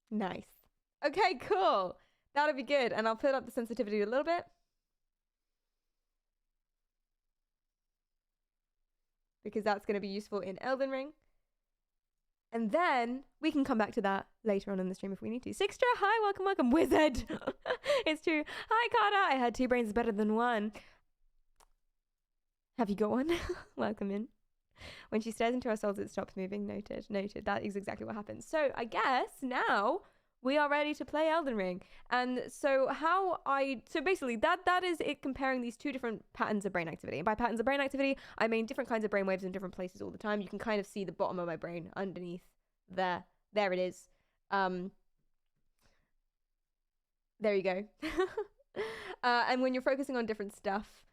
Nice. Okay, cool. That'll be good. And I'll put up the sensitivity a little bit. Because that's going to be useful in Elden Ring. And then we can come back to that later on in the stream if we need to. Sixtra, hi, welcome, welcome. Wizard. It's true. Hi, Carter. I had 2 brains better than 1. Have you got one? Welcome in. When she stares into our souls, it stops moving. Noted. Noted. That is exactly what happens. So I guess now we are ready to play Elden Ring. And so basically that is it, comparing these 2 different patterns of brain activity. And by patterns of brain activity, I mean different kinds of brain waves in different places all the time. You can kind of see the bottom of my brain underneath there. There it is. There you go. And when you're focusing on different stuff,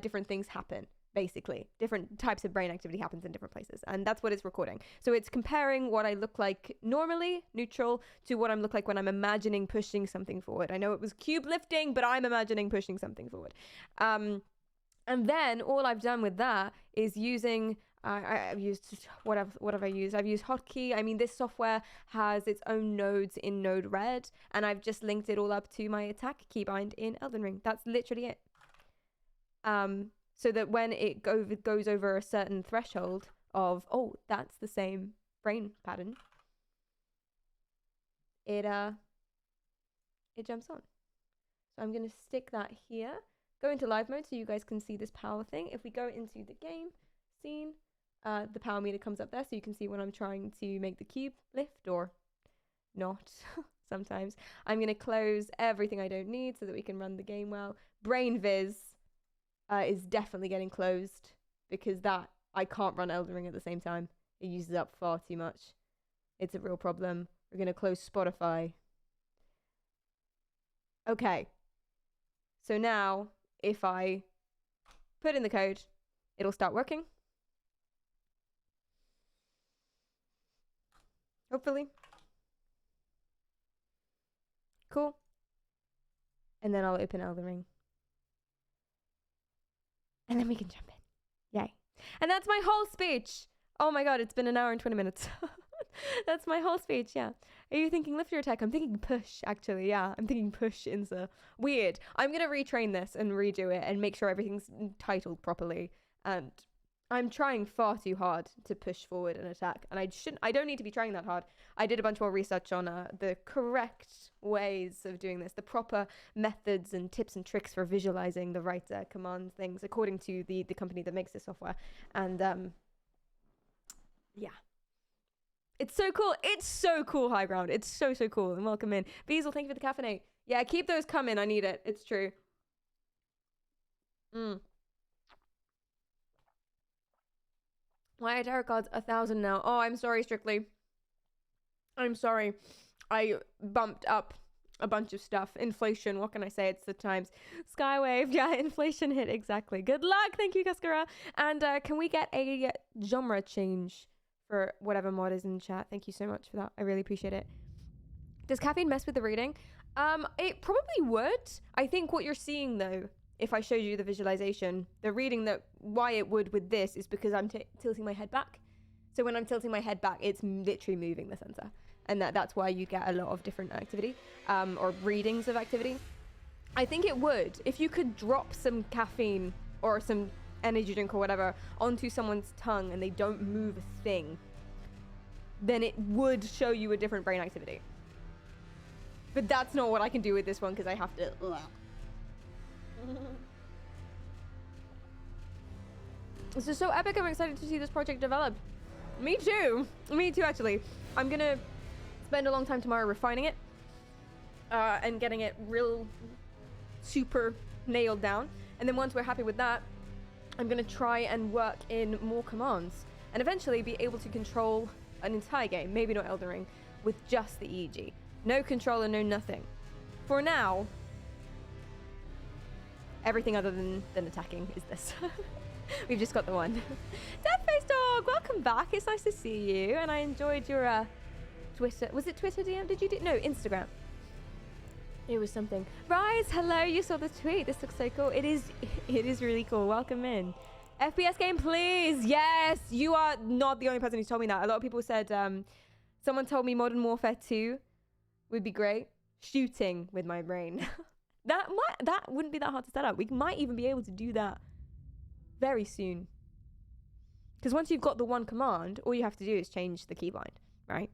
different things happen. Basically, different types of brain activity happens in different places, and that's what it's recording. So it's comparing what I look like normally, neutral, to what I look like when I'm imagining pushing something forward. I know it was cube lifting, but I'm imagining pushing something forward. And then all I've done with that is using I've used what have I used? I've used Hotkey. I mean, this software has its own nodes in Node Red, and I've just linked it all up to my attack keybind in Elden Ring. That's literally it. So that when it goes over a certain threshold of, oh, that's the same brain pattern, it jumps on. So I'm going to stick that here, go into live mode so you guys can see this power thing. If we go into the game scene, the power meter comes up there so you can see when I'm trying to make the cube lift or not. Sometimes I'm going to close everything I don't need so that we can run the game well. Brain Viz is definitely getting closed because that I can't run Elden Ring at the same time. It uses up far too much. It's a real problem. We're going to close Spotify. Okay. So now if I put in the code, it'll start working. Hopefully. Cool. And then I'll open Elden Ring. And then we can jump in. Yay. And that's my whole speech. Oh my god, it's been an hour and 20 minutes. That's my whole speech, yeah. Are you thinking lift your attack? I'm thinking push, actually, yeah. I'm thinking push Insa. Weird. I'm going to retrain this and redo it and make sure everything's titled properly. And I'm trying far too hard to push forward an attack. And I don't need to be trying that hard. I did a bunch more research on the correct ways of doing this, the proper methods and tips and tricks for visualizing the right command things according to the company that makes this software. And yeah. It's so cool. It's so cool, High Ground. It's so cool. And welcome in. Beazle, thank you for the caffeinate. Yeah, keep those coming. I need it. It's true. Why are tarot cards 1,000 now? Oh, I'm sorry, Strictly. I'm sorry. I bumped up a bunch of stuff. Inflation. What can I say? It's the times. Skywave. Yeah, inflation hit. Exactly. Good luck. Thank you, Kaskara. And can we get a genre change for whatever mod is in chat? Thank you so much for that. I really appreciate it. Does caffeine mess with the reading? It probably would. I think what you're seeing though, if I showed you the visualization, the reading that why it would with this is because I'm tilting my head back. So when I'm tilting my head back, it's literally moving the sensor. And that's why you get a lot of different activity, or readings of activity. I think it would. If you could drop some caffeine or some energy drink or whatever onto someone's tongue and they don't move a thing, then it would show you a different brain activity. But that's not what I can do with this one because I have to. This is so epic. I'm excited to see this project develop. Me too. Me too, actually. I'm gonna spend a long time tomorrow refining it and getting it real super nailed down. And then once we're happy with that, I'm going to try and work in more commands and eventually be able to control an entire game, maybe not Elden Ring, with just the EEG. No controller, no nothing. For now, everything other than attacking is this. We've just got the one. Deathface Dog, welcome back. It's nice to see you. And I enjoyed your Twitter. Was it Twitter DM? Did you do? No, Instagram. It was something. Rise, hello. You saw the tweet. This looks so cool. It is really cool. Welcome in. FPS game, please. Yes, you are not the only person who's told me that. A lot of people said, someone told me Modern Warfare 2 would be great. Shooting with my brain. That wouldn't be that hard to set up. We might even be able to do that very soon. Because once you've got the one command, all you have to do is change the keybind, right?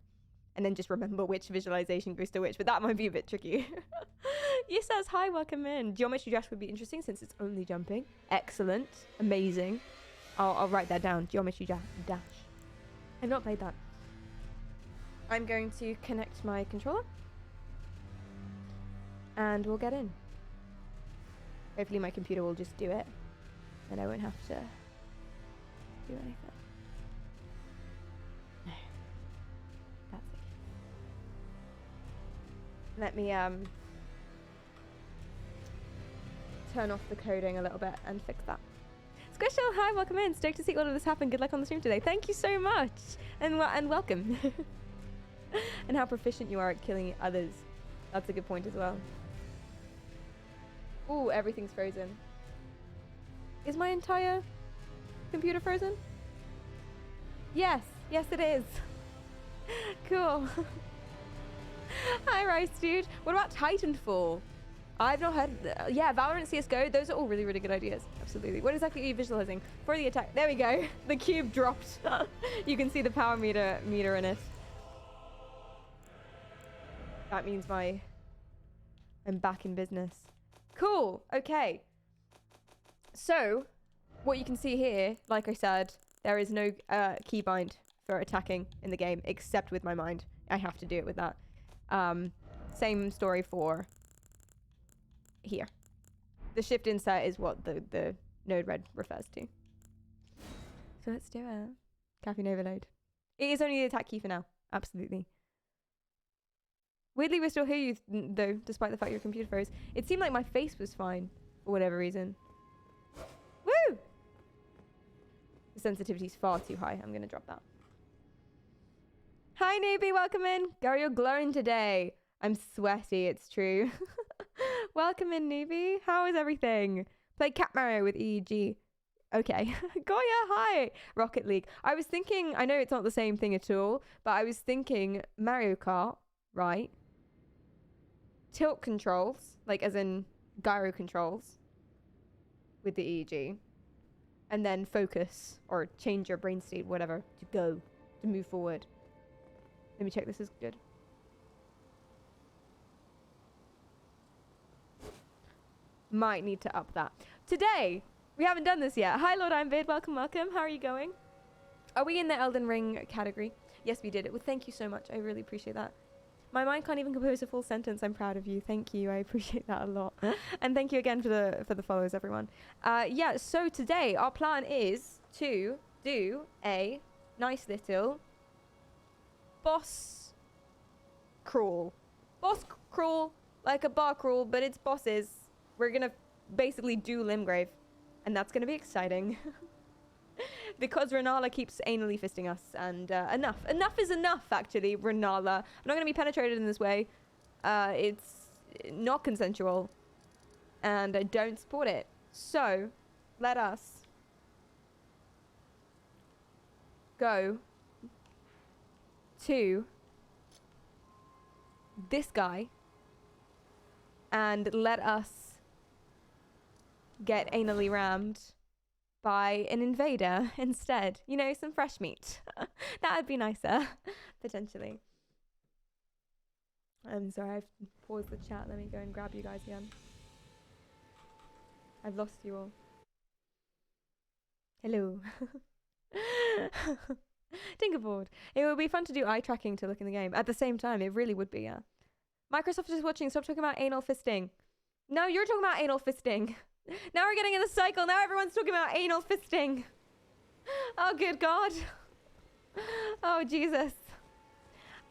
And then just remember which visualization goes to which. But that might be a bit tricky. You says hi, welcome in. Geometry Dash would be interesting since it's only jumping. Excellent. Amazing. I'll write that down. Geometry Dash. I've not played that. I'm going to connect my controller. And we'll get in. Hopefully my computer will just do it. And I won't have to do anything. No. That's it. Let me turn off the coding a little bit and fix that. Squishel, hi, welcome in. Stoked to see all of this happen. Good luck on the stream today. Thank you so much. And welcome. And how proficient you are at killing others. That's a good point as well. Ooh, everything's frozen. Is my entire computer frozen? Yes. Yes, it is. Cool. Hi, Rice Dude. What about Titanfall? I've not heard... yeah, Valorant, CSGO. Those are all really, really good ideas. Absolutely. What exactly are you visualizing? For the attack. There we go. The cube dropped. You can see the power meter in it. That means I'm back in business. Cool. Okay. So, what you can see here, like I said, there is no keybind for attacking in the game, except with my mind. I have to do it with that. Same story for here. The shift insert is what the node red refers to. So let's do it. Caffeine overload. It is only the attack key for now. Absolutely. Weirdly, we still hear you, though, despite the fact your computer froze. It seemed like my face was fine, for whatever reason. Woo! The sensitivity's far too high. I'm going to drop that. Hi, newbie. Welcome in. Gary, you're glowing today. I'm sweaty. It's true. Welcome in, newbie. How is everything? Play Cat Mario with EEG. Okay. Goya, hi. Rocket League. I was thinking, I know it's not the same thing at all, but I was thinking Mario Kart, right? Tilt controls, like as in gyro controls with the EEG. And then focus or change your brain state, whatever, to move forward. Let me check this is good. Might need to up that. Today, we haven't done this yet. Hi, Lord Vid. Welcome, welcome. How are you going? Are we in the Elden Ring category? Yes, we did it. Well, thank you so much. I really appreciate that. My mind can't even compose a full sentence. I'm proud of you. Thank you. I appreciate that a lot. And thank you again for the follows, everyone. Yeah, so today our plan is to do a nice little boss crawl. Boss crawl, like a bar crawl, but it's bosses. We're gonna basically do Limgrave, and that's gonna be exciting. Because Rennala keeps anally fisting us, and enough is enough, actually, Rennala. I'm not gonna be penetrated in this way. It's not consensual, and I don't support it. So, let us go to this guy, and let us get anally rammed by an invader instead. You know, some fresh meat. That would be nicer, potentially. I'm sorry, I've paused the chat. Let me go and grab you guys again. I've lost you all. Hello. Tinkerboard. It would be fun to do eye tracking to look in the game. At the same time, it really would be, yeah. Microsoft is watching. Stop talking about anal fisting. No, you're talking about anal fisting. Now we're getting in the cycle. Now everyone's talking about anal fisting. Oh, good God. Oh, Jesus.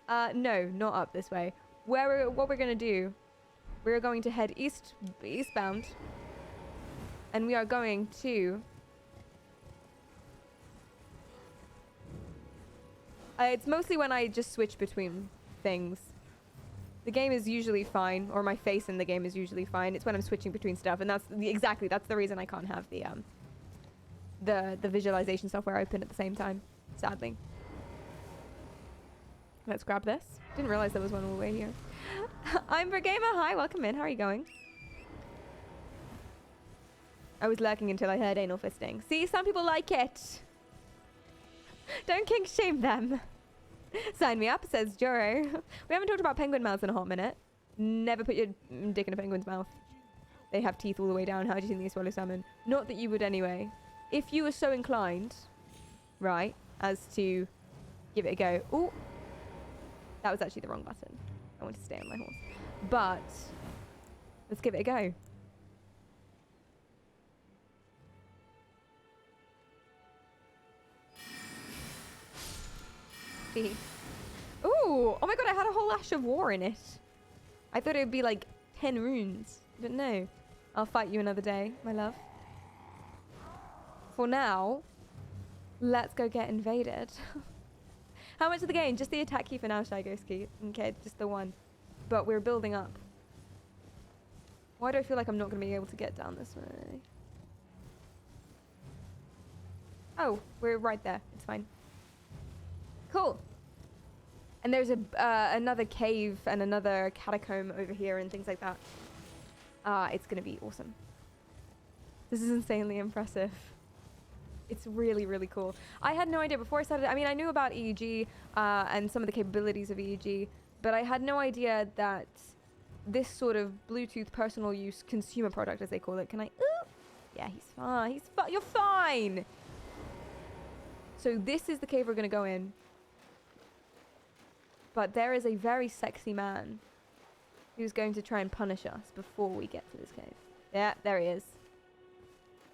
No, not up this way. What we're going to do, we're going to head eastbound. And we are going to... it's mostly when I just switch between things. The game is usually fine, or my face in the game is usually fine. It's when I'm switching between stuff, and that's the reason I can't have the visualization software open at the same time, sadly. Let's grab this. Didn't realize there was one all the way here. I'm Gamer. Hi, welcome in. How are you going? I was lurking until I heard anal fisting. See, some people like it. Don't kink shame them. Sign me up, says Joro. We haven't talked about penguin mouths in a hot minute. Never put your dick in a penguin's mouth. They have teeth all the way down. How do you think they swallow salmon? Not that you would anyway. If you were so inclined, right, as to give it a go. Ooh. That was actually the wrong button. I want to stay on my horse. But let's give it a go. Ooh, oh my God, I had a whole Ash of War in it. I thought it would be like 10 runes. But no. I'll fight you another day, my love. For now, let's go get invaded. How much of the game? Just the attack key for now, Shy Ghost Key. Okay, just the one. But we're building up. Why do I feel like I'm not going to be able to get down this way? Oh, we're right there. It's fine. Cool. And there's another cave and another catacomb over here and things like that. It's going to be awesome. This is insanely impressive. It's really, really cool. I had no idea before I started. I mean, I knew about EEG and some of the capabilities of EEG, but I had no idea that this sort of Bluetooth personal use consumer product, as they call it. Can I? Ooh, yeah, he's fine. You're fine. So this is the cave we're gonna go in. But there is a very sexy man who's going to try and punish us before we get to this cave. Yeah, there he is.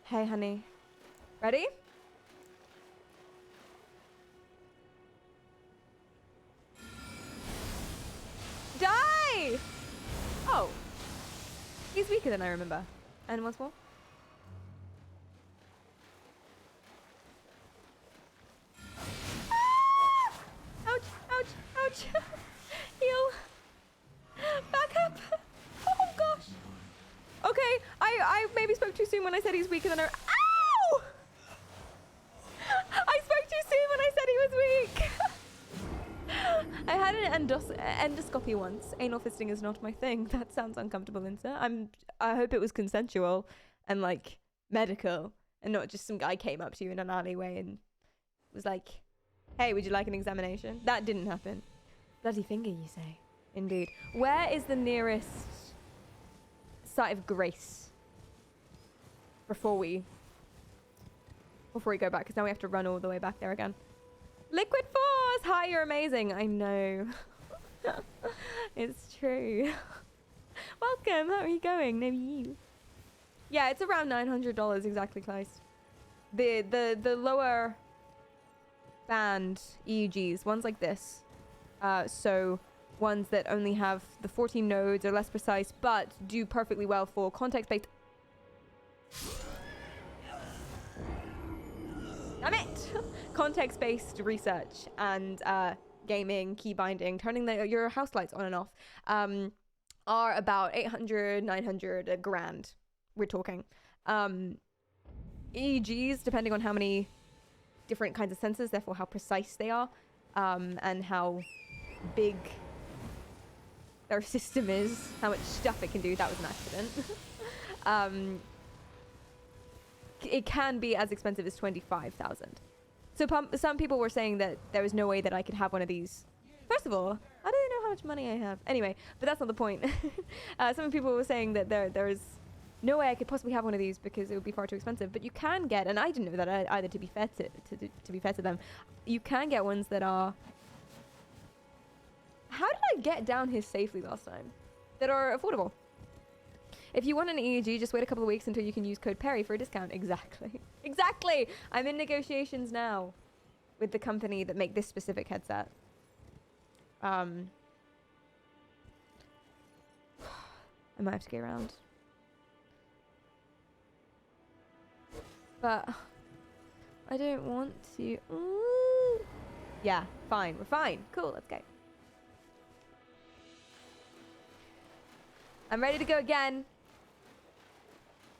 Hey, honey. Ready? Die! Oh. He's weaker than I remember. And once more. Ah! Ouch, ouch, ouch. Heal. Back up. Oh, gosh. Okay, I maybe spoke too soon when I said he's weaker than I... Ow! I spoke too soon when I said he was weak. I had an endoscopy once. Anal fisting is not my thing. That sounds uncomfortable, Insta. I hope it was consensual and like medical and not just some guy came up to you in an alleyway and was like, hey, would you like an examination? That didn't happen. Bloody finger, you say? Indeed. Where is the nearest site of grace before we go back? Because now we have to run all the way back there again. Liquid Force! Hi, you're amazing. I know. It's true. Welcome. How are you going? No, you. Yeah, it's around $900 exactly, close. The lower band EEGs, ones like this. So ones that only have the 14 nodes are less precise, but do perfectly well for context-based. Damn it! Context-based research and gaming, key binding, turning your house lights on and off are about 800, 900, a grand. We're talking. EEGs, depending on how many different kinds of sensors, therefore how precise they are, and how big their system is, how much stuff it can do. That was an accident. It can be as expensive as 25,000. So some people were saying that there was no way that I could have one of these. First of all, I don't know how much money I have. Anyway, but that's not the point. Some people were saying that there is no way I could possibly have one of these because it would be far too expensive. But you can get, and I didn't know that either. To be fair to them, you can get ones that are. How did I get down here safely last time? That are affordable. If you want an EEG, just wait a couple of weeks until you can use code Perry for a discount. Exactly. Exactly! I'm in negotiations now with the company that make this specific headset. I might have to get around. But I don't want to. Ooh. Yeah, fine. We're fine. Cool, let's go. I'm ready to go again.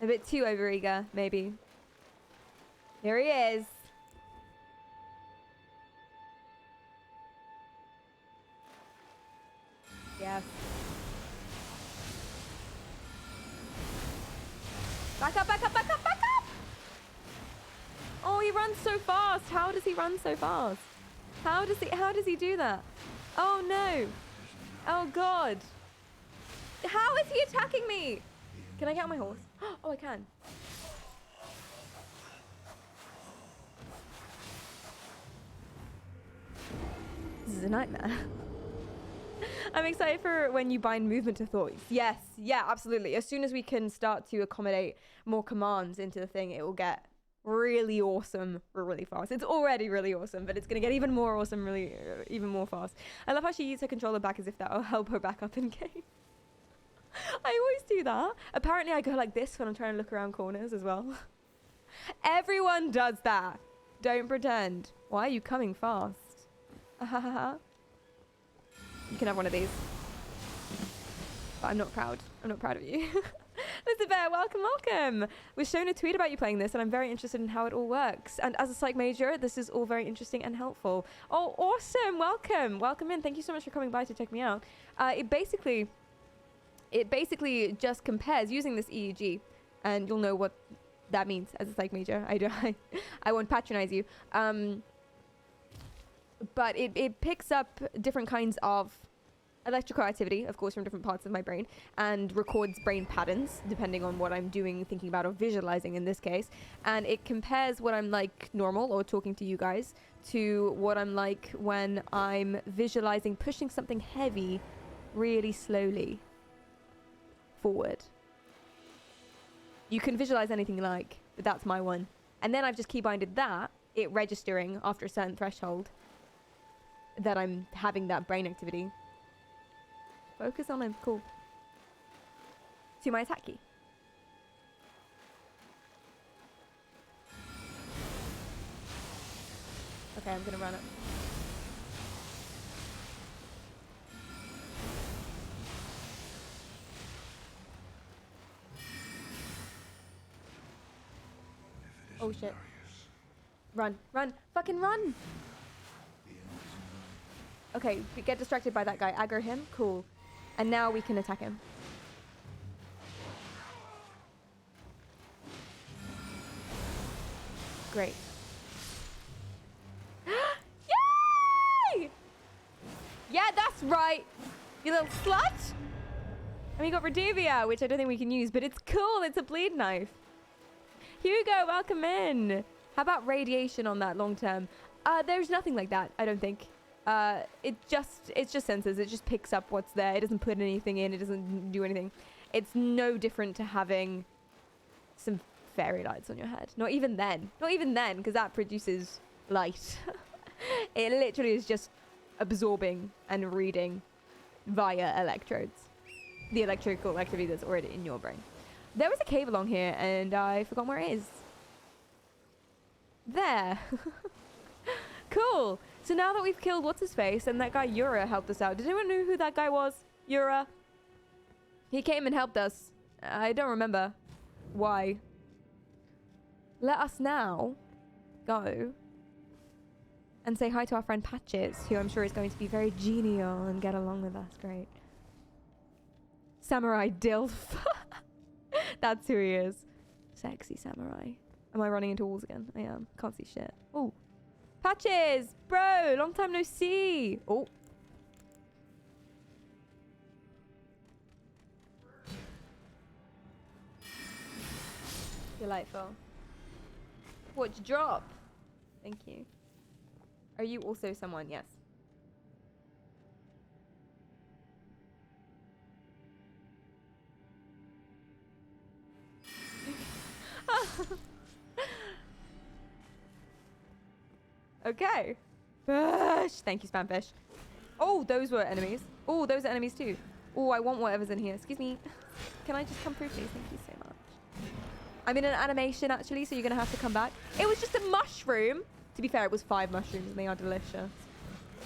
A bit too overeager, maybe. Here he is. Yes. Back up, back up, back up, back up! Oh, he runs so fast. How does he run so fast? How does he do that? Oh no. Oh god. How is he attacking me? Can I get on my horse? Oh, I can. This is a nightmare. I'm excited for when you bind movement to thoughts. Yes, yeah, absolutely. As soon as we can start to accommodate more commands into the thing, it will get really awesome really fast. It's already really awesome, but it's going to get even more awesome even more fast. I love how she used her controller back as if that will help her back up in game. I always do that. Apparently I go like this when I'm trying to look around corners as well. Everyone does that. Don't pretend. Why are you coming fast? You can have one of these. But I'm not proud. I'm not proud of you. Mr. Bear, welcome, welcome. We've shown a tweet about you playing this and I'm very interested in how it all works. And as a psych major, this is all very interesting and helpful. Oh, awesome. Welcome. Welcome in. Thank you so much for coming by to check me out. It basically just compares using this EEG, and you'll know what that means as a psych major. I won't patronize you. But it picks up different kinds of electrical activity, of course, from different parts of my brain, and records brain patterns depending on what I'm doing, thinking about, or visualizing in this case. And it compares what I'm like normal or talking to you guys to what I'm like when I'm visualizing pushing something heavy really slowly forward. You can visualize anything you like, but that's my one. And then I've just keybinded that, it registering after a certain threshold that I'm having that brain activity. Focus on him. Cool. To my attack key. Okay, I'm gonna run it. Oh shit. Run, run, fucking run! Okay, get distracted by that guy. Aggro him. Cool. And now we can attack him. Great. Yay! Yeah, that's right. You little slut. And we got Reduvia, which I don't think we can use, but it's cool. It's a bleed knife. Hugo, welcome in. How about radiation on that long term? There's nothing like that, I don't think. It's just sensors. It just picks up what's there. It doesn't put anything in. It doesn't do anything. It's no different to having some fairy lights on your head. Not even then, because that produces light. It literally is just absorbing and reading via electrodes. The electrical activity that's already in your brain. There was a cave along here, and I forgot where it is. There. Cool. So now that we've killed what's-his-face, and that guy Yura helped us out. Did anyone know who that guy was? Yura? He came and helped us. I don't remember why. Let us now go and say hi to our friend Patches, who I'm sure is going to be very genial and get along with us. Great. Samurai Dilf. That's who he is. Sexy samurai. Am I running into walls again? I am. Can't see shit. Oh. Patches! Bro! Long time no see! Oh. Delightful. What'd you drop? Thank you. Are you also someone? Yes. Okay. Fish. Thank you, Spamfish. Oh, those were enemies. Oh, those are enemies too. Oh, I want whatever's in here. Excuse me. Can I just come through, please? Thank you so much. I'm in an animation, actually, so you're going to have to come back. It was just a mushroom. To be fair, it was 5 mushrooms, and they are delicious.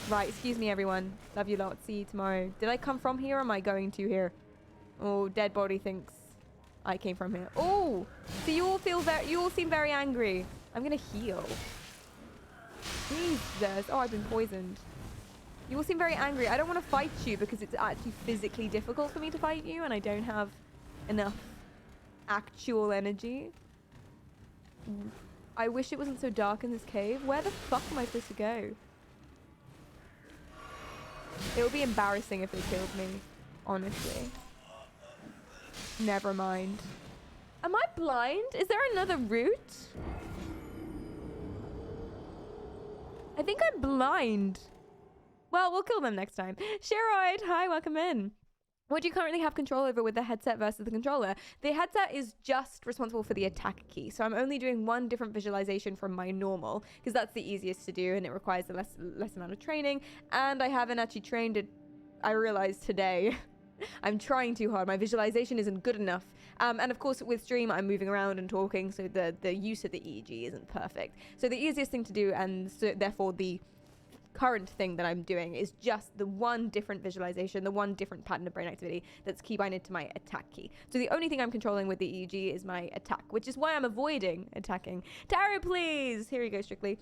Right, excuse me, everyone. Love you lot. See you tomorrow. Did I come from here, or am I going to here? Oh, dead body thinks I came from here. Oh, so you all seem very angry. I'm going to heal. Jesus. Oh, I've been poisoned. You all seem very angry. I don't want to fight you because it's actually physically difficult for me to fight you, and I don't have enough actual energy. I wish it wasn't so dark in this cave. Where the fuck am I supposed to go? It would be embarrassing if they killed me, honestly. Never mind. Am I blind? Is there another route? I think I'm blind. Well, we'll kill them next time. Sheroid, hi, welcome in. What do you currently have control over with the headset versus the controller? The headset is just responsible for the attack key. So I'm only doing one different visualization from my normal, because that's the easiest to do and it requires a less amount of training. And I haven't actually trained it, I realized today. I'm trying too hard. My visualization isn't good enough. And of course, with stream, I'm moving around and talking, so the use of the EEG isn't perfect. So the easiest thing to do, and so therefore the current thing that I'm doing, is just the one different visualization, the one different pattern of brain activity that's keybinded to my attack key. So the only thing I'm controlling with the EEG is my attack, which is why I'm avoiding attacking. Tarot, please! Here you go, Strictly.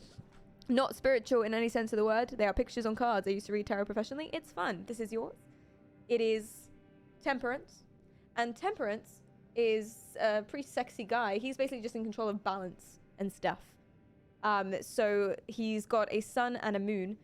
Not spiritual in any sense of the word. They are pictures on cards. I used to read tarot professionally. It's fun. This is yours. It is temperance. And temperance is a pretty sexy guy. He's basically just in control of balance and stuff. So he's got a sun and a moon.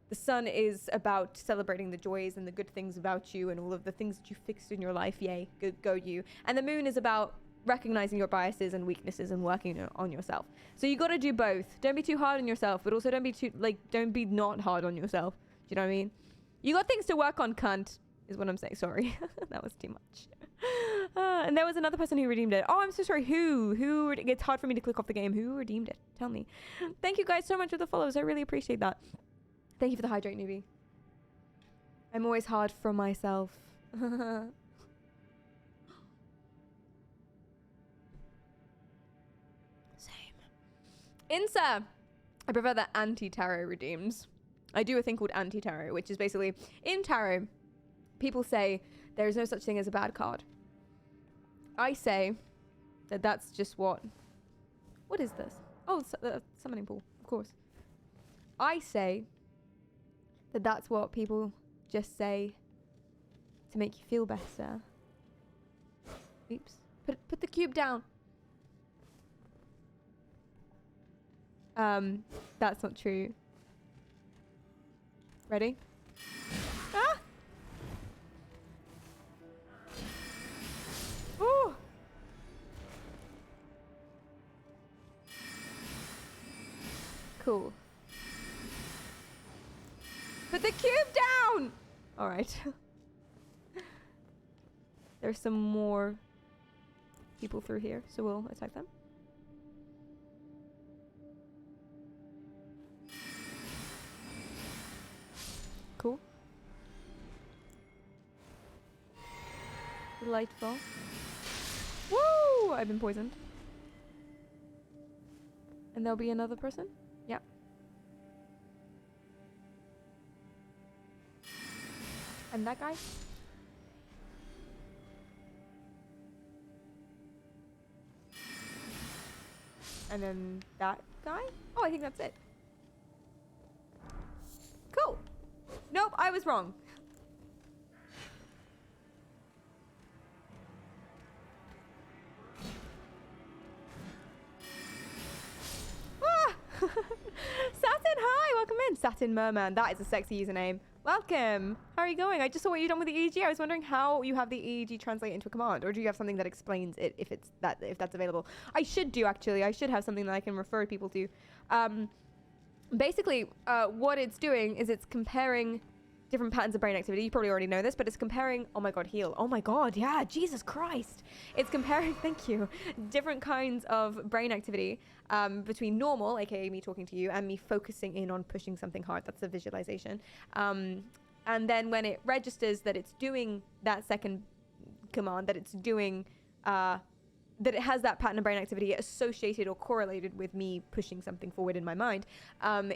The sun is about celebrating the joys and the good things about you and all of the things that you fixed in your life. Yay, go you. And the moon is about recognizing your biases and weaknesses and working on yourself. So you got to do both. Don't be too hard on yourself, but also don't be not hard on yourself. Do you know what I mean? You got things to work on, cunt, is what I'm saying. Sorry, that was too much. And there was another person who redeemed it. Oh, I'm so sorry. Who? It's hard for me to click off the game. Who redeemed it? Tell me. Thank you guys so much for the follows. I really appreciate that. Thank you for the hydrate, newbie. I'm always hard for myself. Same. Insa. I prefer that anti-tarot redeems. I do a thing called anti-tarot, which is basically, in tarot, people say there is no such thing as a bad card. I say that that's just what is this? Oh, summoning pool, of course. I say that that's what people just say to make you feel better. Oops. Put the cube down. That's not true. Ready? Ah! Ooh! Cool. Put the cube down! Alright. There's some more people through here, so we'll attack them. Cool. Delightful. Woo! I've been poisoned. And there'll be another person? Yeah. And that guy? And then that guy? Oh, I think that's it. Cool. Nope, I was wrong. Ah! Satin, hi! Welcome in. Satin Merman. That is a sexy username. Welcome. How are you going? I just saw what you've done with the EEG. I was wondering how you have the EEG translate into a command, or do you have something that explains it if that's available? I should do, actually. I should have something that I can refer people to. Basically, what it's doing is it's comparing different patterns of brain activity. You probably already know this, but it's comparing, oh my god, heal. Oh my god, yeah, Jesus Christ. It's comparing, thank you, different kinds of brain activity between normal, aka me talking to you, and me focusing in on pushing something hard. That's a visualization. And then when it registers that it's doing that second command, that it's doing, that it has that pattern of brain activity associated or correlated with me pushing something forward in my mind,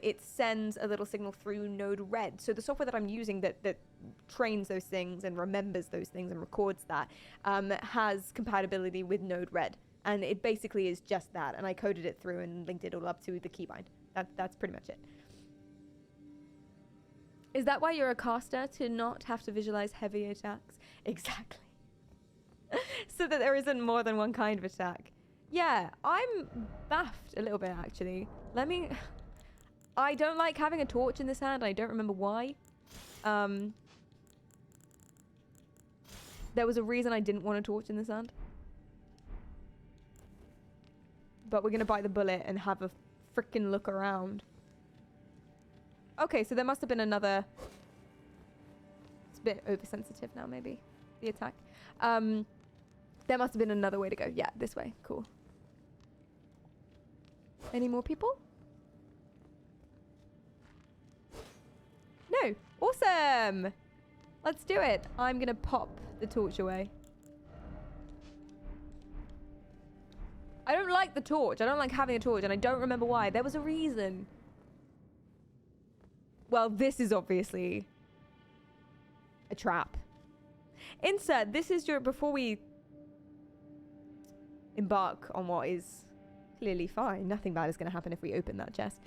it sends a little signal through node red. So the software that I'm using that trains those things and remembers those things and records that has compatibility with node red. And it basically is just that. And I coded it through and linked it all up to the keybind. That's pretty much it. Is that why you're a caster? To not have to visualize heavy attacks? Exactly. So that there isn't more than one kind of attack. Yeah, I'm baffed a little bit, actually. I don't like having a torch in this hand. I don't remember why. There was a reason I didn't want a torch in this hand. But we're gonna bite the bullet and have a freaking look around. Okay, so there must have been another... It's a bit oversensitive now, maybe, the attack. There must have been another way to go. Yeah, this way. Cool. Any more people? No. Awesome. Let's do it. I'm going to pop the torch away. I don't like the torch. I don't like having a torch, and I don't remember why. There was a reason. Well, this is obviously a trap. Insert, this is your... Before we embark on what is clearly fine, nothing bad is going to happen if we open that chest.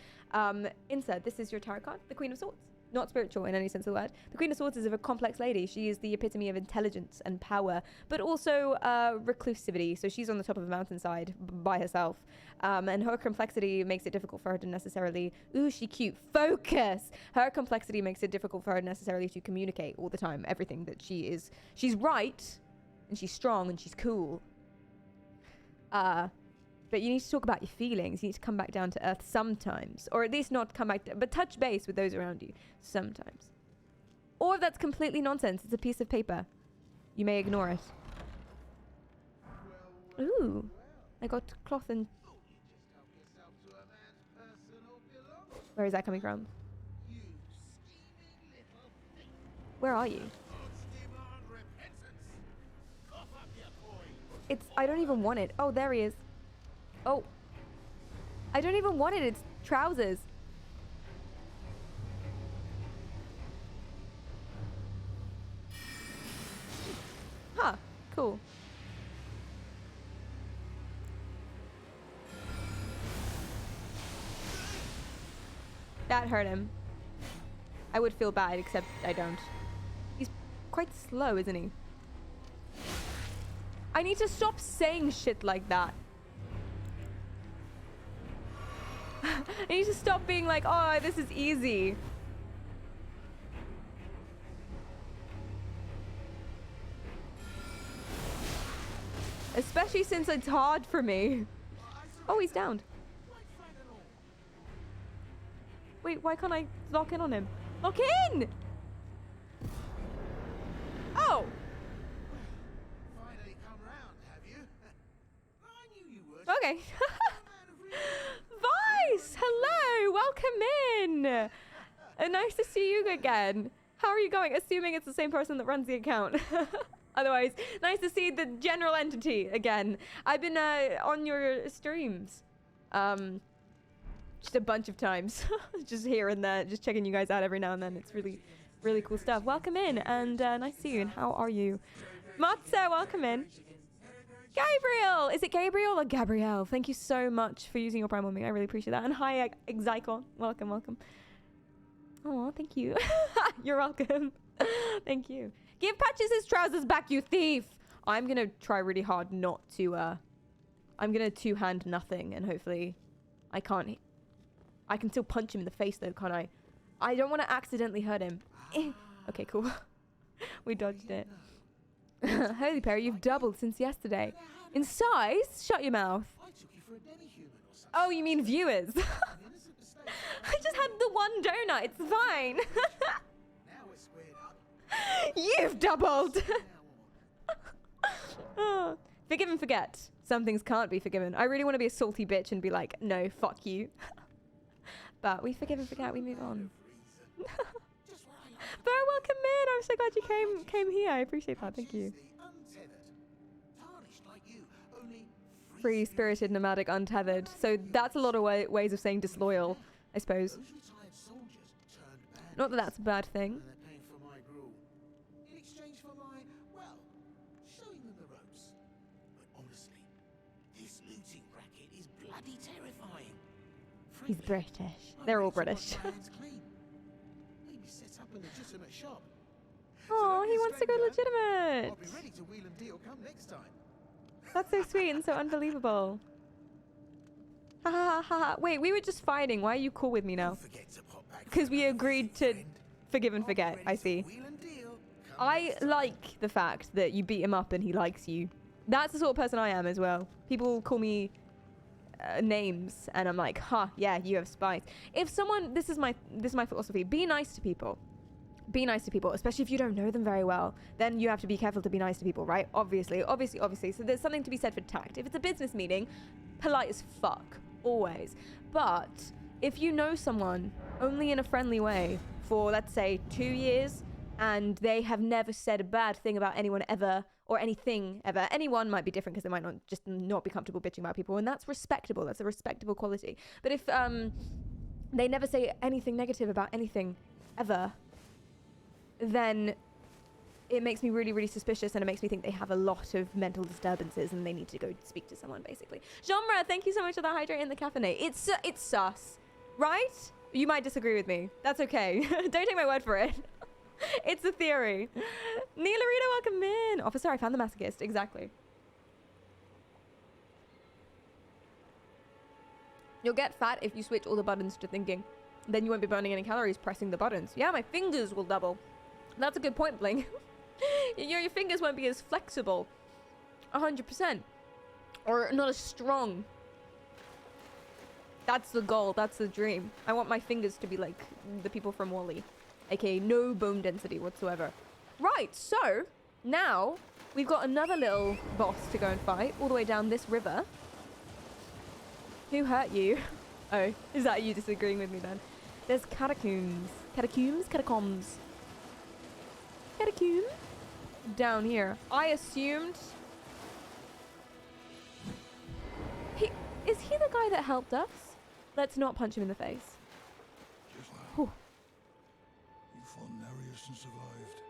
Insert, this is your tarot card, the Queen of Swords. not spiritual in any sense of the word. The Queen of Swords is a complex lady. She is the epitome of intelligence and power, but also reclusivity. So she's on the top of a mountainside by herself. And her complexity makes it difficult for her to necessarily... Ooh, she cute. Focus! Her complexity makes it difficult for her necessarily to communicate all the time. Everything that she is... She's right, and she's strong, and she's cool. But you need to talk about your feelings. You need to come back down to earth sometimes. Or at least not come back... but touch base with those around you sometimes. Or if that's completely nonsense, it's a piece of paper. You may ignore it. Ooh. I got cloth and... Where is that coming from? Where are you? It's... I don't even want it. Oh, there he is. Oh. I don't even want it. It's trousers. Huh. Cool. That hurt him. I would feel bad, except I don't. He's quite slow, isn't he? I need to stop saying shit like that. I need to stop being like, oh, this is easy. Especially since it's hard for me. Oh, he's downed. Wait, why can't I lock in on him? Lock in! Oh! Finally come round, have you? I knew you would. Okay. Vice! Hello! Welcome in! Nice to see you again. How are you going? Assuming it's the same person that runs the account. Otherwise, nice to see the general entity again. I've been on your streams. Just a bunch of times. Just here and there. Just checking you guys out every now and then. It's really, really cool stuff. Welcome in, and nice to see you. And how are you? Matza, welcome in. Gabriel! Is it Gabriel or Gabrielle? Thank you so much for using your Prime on me. I really appreciate that. And hi, Exicon. Welcome, welcome. Oh, thank you. You're welcome. Thank you. Give Patches his trousers back, you thief! I'm gonna try really hard not to, I'm gonna two-hand nothing, and hopefully I can't... I can still punch him in the face, though, can't I? I don't want to accidentally hurt him. Okay, cool. We dodged it. Holy Perry, you've doubled since yesterday. In size? Shut your mouth. Oh, you mean viewers? I just had the one donut. It's fine. You've doubled. Oh. Forgive and forget. Some things can't be forgiven. I really want to be a salty bitch and be like, no, fuck you. But we forgive and forget. We move on. But welcome in. I'm so glad you came here. I appreciate that. Thank you. Free spirited, nomadic, untethered. So that's a lot of ways of saying disloyal, I suppose. Not that that's a bad thing. He's British. They're all British. Oh, he wants to go legitimate. That's so sweet and so unbelievable. Ha ha ha ha. Wait, we were just fighting. Why are you cool with me now? Because we agreed to forgive and forget, I see. I like the fact that you beat him up and he likes you. That's the sort of person I am as well. People call me names and I'm like, huh, yeah, you have spice. If someone, this is my philosophy, be nice to people. Be nice to people, especially if you don't know them very well. Then you have to be careful to be nice to people, right? Obviously. So there's something to be said for tact. If it's a business meeting, polite as fuck, always. But if you know someone only in a friendly way for, let's say, 2 years, and they have never said a bad thing about anyone ever, or anything ever. Anyone might be different because they might not be comfortable bitching about people, and that's respectable. That's a respectable quality. But if they never say anything negative about anything ever, then it makes me really, really suspicious, and it makes me think they have a lot of mental disturbances and they need to go speak to someone, basically. Genre, thank you so much for the hydrate and the caffeinate. It's sus, right? You might disagree with me. That's okay. Don't take my word for it. It's a theory. Neelarita, welcome in. Officer, I found the masochist. Exactly. You'll get fat if you switch all the buttons to thinking. Then you won't be burning any calories pressing the buttons. Yeah, my fingers will double. That's a good point, Bling. Your fingers won't be as flexible. 100%. Or not as strong. That's the goal. That's the dream. I want my fingers to be like the people from Wall-E. AKA no bone density whatsoever. Right, so now we've got another little boss to go and fight all the way down this river. Who hurt you? Oh, is that you disagreeing with me then? There's catacombs. Catacombs? Catacombs. Catacomb? Down here. I assumed... Is he the guy that helped us? Let's not punch him in the face. You fought Nereus and survived.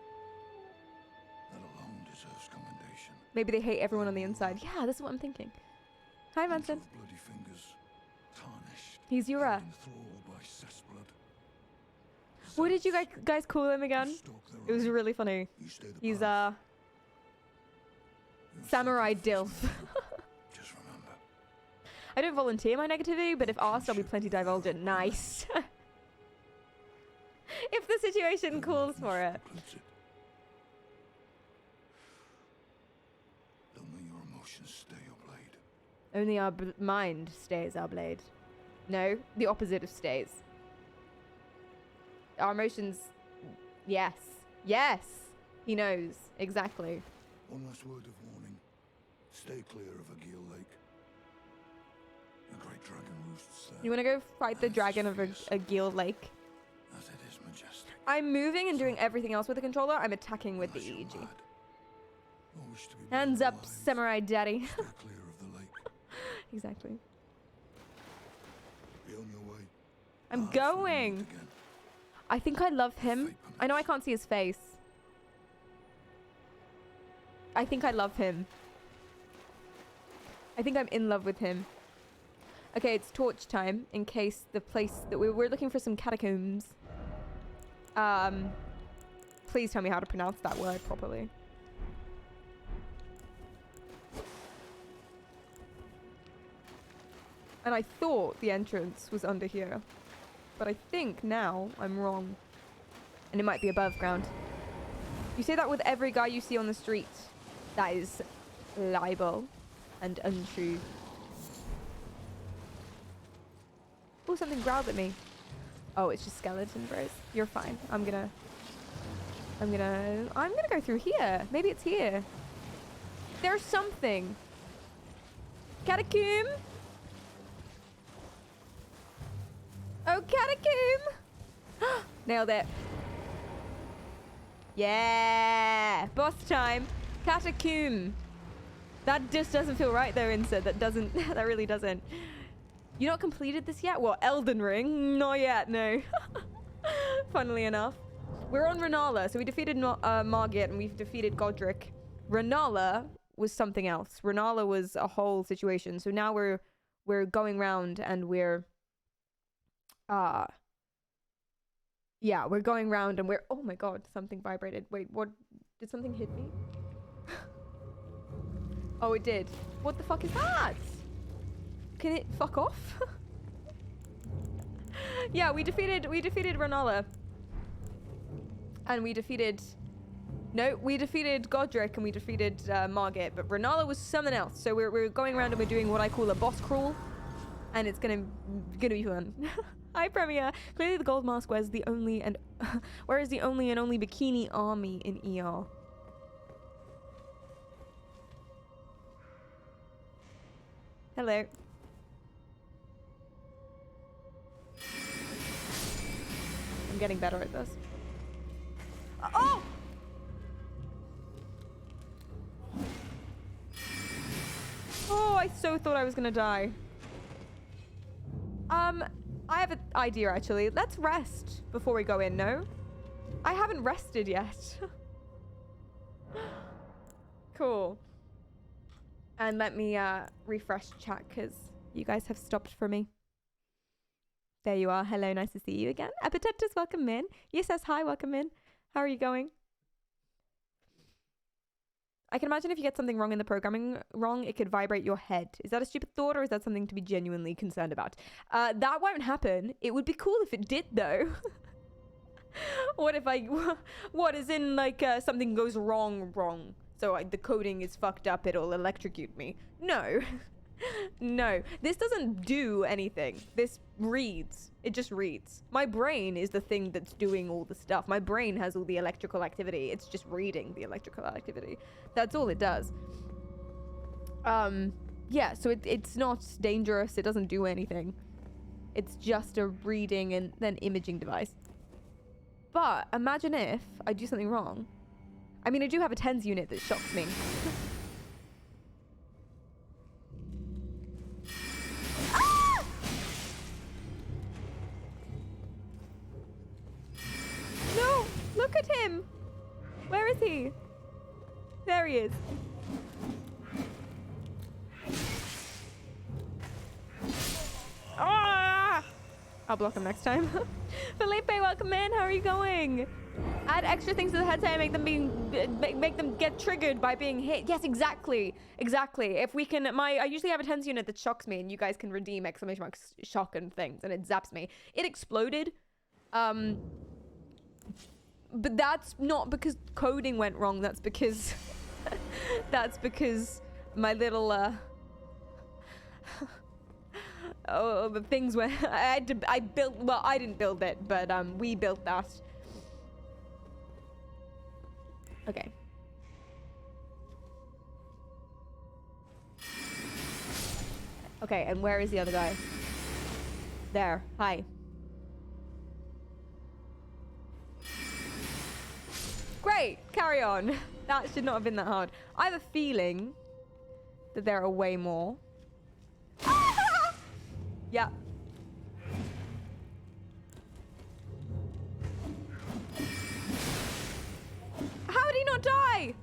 That alone deserves commendation. Maybe they hate everyone on the inside. Yeah, this is what I'm thinking. Hi, Manson. Bloody fingers, tarnished. He's Yura. Enthralled by cessblood. What did you guys call him again? It was really funny. He's Samurai Dilf. Just remember. I don't volunteer my negativity, but if asked, I'll be plenty divulgent. Nice. If the situation calls for it. Don't let your emotions stay your blade. Only our mind stays our blade. No, the opposite of stays. Our emotions... Yes. Yes! He knows. Exactly. One last word of warning. Stay clear of Agil Lake. A great dragon roosts there. You want to go fight the dragon of Agil Lake? As it is majestic. I'm moving and doing everything else with the controller. I'm attacking with the EEG. Hands up, Samurai Daddy. Stay clear of the lake. Exactly. Be on your way. I'm going. I think I love him. I know I can't see his face. I think I love him. I think I'm in love with him. Okay, it's torch time in case the place that we're looking for some catacombs. Please tell me how to pronounce that word properly. And I thought the entrance was under here. But I think now I'm wrong. And it might be above ground. You say that with every guy you see on the street. That is libel and untrue. Oh, something growled at me. Oh, it's just skeleton bros. You're fine. I'm gonna go through here. Maybe it's here. There's something. Catacomb? Oh, catacomb! Nailed it. Yeah! Boss time. Catacomb. That just doesn't feel right though, Insa. That really doesn't. You not completed this yet? What, Elden Ring? Not yet, no. Funnily enough. We're on Rennala, so we defeated Margit and we've defeated Godric. Rennala was something else. Rennala was a whole situation. So now we're going round and we're yeah, we're going round and we're... Oh my god, something vibrated. Wait, what? Did something hit me? Oh, it did. What the fuck is that? Can it fuck off? Yeah, we defeated Rennala. And we defeated... No, we defeated Godric and we defeated Margit. But Rennala was something else. So we're going around and we're doing what I call a boss crawl. And it's gonna be fun. Hi, Premier. Clearly the gold mask wears the only and whereas the only and only bikini army in ER. Hello. I'm getting better at this. Oh! Oh, I so thought I was gonna die. I have an idea actually. Let's rest before we go in, no? I haven't rested yet. Cool. And let me refresh chat because you guys have stopped for me. There you are. Hello, nice to see you again. Epitatus, welcome in. Yes, says hi, welcome in. How are you going? I can imagine if you get something wrong in the programming wrong, it could vibrate your head. Is that a stupid thought, or is that something to be genuinely concerned about? That won't happen. It would be cool if it did, though. What if what is in, like, something goes wrong? So the coding is fucked up, it'll electrocute me. No. No. This doesn't do anything. This reads. It just reads. My brain is the thing that's doing all the stuff. My brain has all the electrical activity. It's just reading the electrical activity. That's all it does. Yeah, so it's not dangerous. It doesn't do anything. It's just a reading and then imaging device. But imagine if I do something wrong. I mean, I do have a TENS unit that shocks me. Ah! No! Look at him! Where is he? There he is. Ah! I'll block him next time. Felipe, welcome in. How are you going? Add extra things to the headset and make them get triggered by being hit. Yes, exactly. If we can, I usually have a TENS unit that shocks me, and you guys can redeem exclamation marks shock and things, and it zaps me. It exploded. But that's not because coding went wrong. That's because my little oh, the things were I didn't build it, but we built that. Okay. Okay, and where is the other guy? There. Hi. Great! Carry on. That should not have been that hard. I have a feeling that there are way more. Yeah. How did he not die?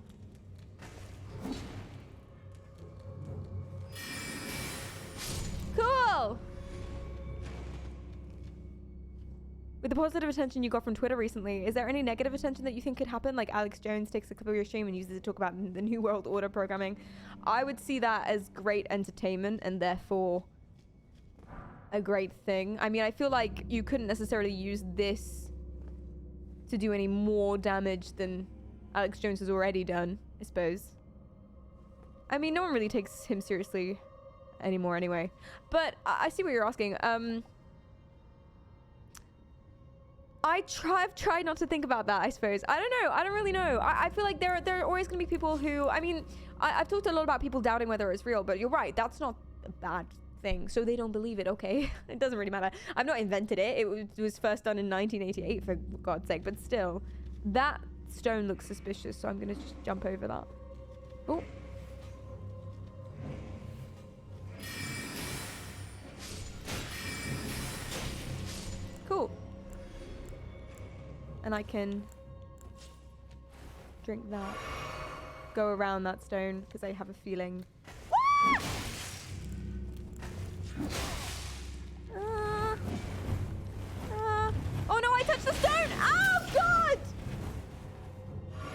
Cool. With the positive attention you got from Twitter recently, is there any negative attention that you think could happen? Like Alex Jones takes a clip of your stream and uses it to talk about the New World Order programming. I would see that as great entertainment and therefore a great thing. I mean, I feel like you couldn't necessarily use this to do any more damage than Alex Jones has already done, I suppose. I mean, no one really takes him seriously anymore anyway. But I see what you're asking. I've tried not to think about that, I suppose. I don't know. I don't really know. I feel like there are always going to be people who... I mean, I've talked a lot about people doubting whether it's real, but you're right. That's not a bad thing. So they don't believe it, okay? It doesn't really matter. I've not invented it. It was first done in 1988, for God's sake. But still, that stone looks suspicious, so I'm going to just jump over that. Oh. Cool. And I can drink that. Go around that stone, because I have a feeling... Oh no, I touched the stone! Oh god!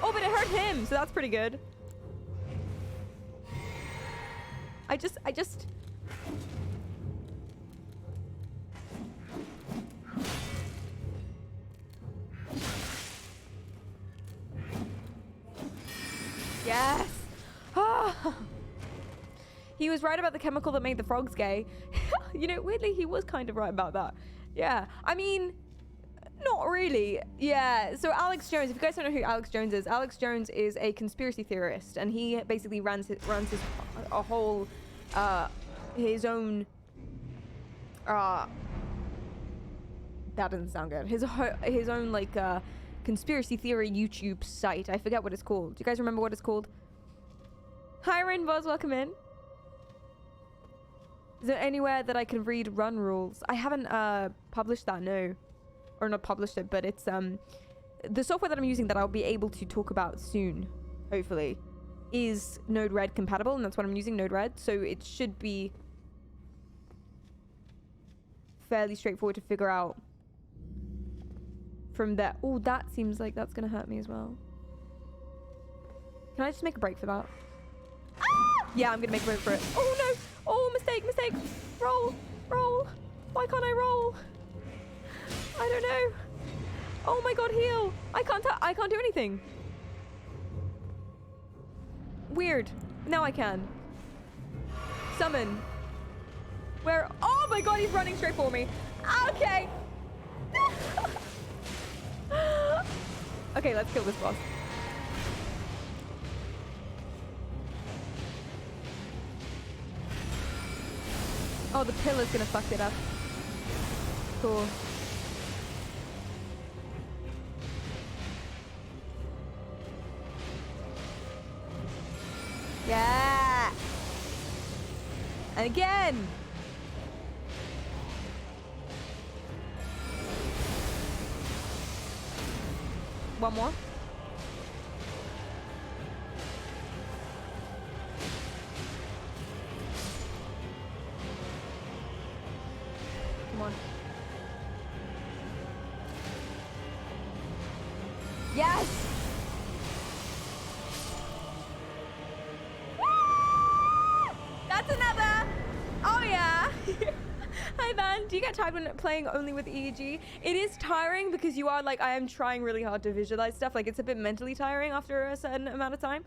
Oh, but it hurt him, so that's pretty good. I just... Yes! Ah. He was right about the chemical that made the frogs gay. You know, weirdly, he was kind of right about that. Yeah. I mean, not really. Yeah. So Alex Jones, if you guys don't know who Alex Jones is a conspiracy theorist, and he basically runs his a whole his own that doesn't sound good. His own like conspiracy theory YouTube site. I forget what it's called. Do you guys remember what it's called? Hi, Rainbows, welcome in. Is there anywhere that I can read run rules? I haven't published that, no. Or not published it, but it's the software that I'm using that I'll be able to talk about soon, hopefully, is Node-RED compatible, and that's what I'm using, Node-RED, so it should be fairly straightforward to figure out from there. Oh, that seems like that's gonna hurt me as well. Can I just make a break for that? Ah! Yeah, I'm gonna make a break for it. Oh no! Oh, mistake, mistake! Roll, roll! Why can't I roll? I don't know. Oh my god, heal! I can't do anything. Weird. Now I can. Summon. Where? Oh my god, he's running straight for me. Okay. Okay, let's kill this boss. Oh, the pillar's gonna fuck it up. Cool. Yeah. And again. One more. Come on. Yes! Woo! That's another! Oh yeah! Hi Van, do you get tired when playing only with EEG? It is tiring because you are like, I am trying really hard to visualize stuff. Like it's a bit mentally tiring after a certain amount of time.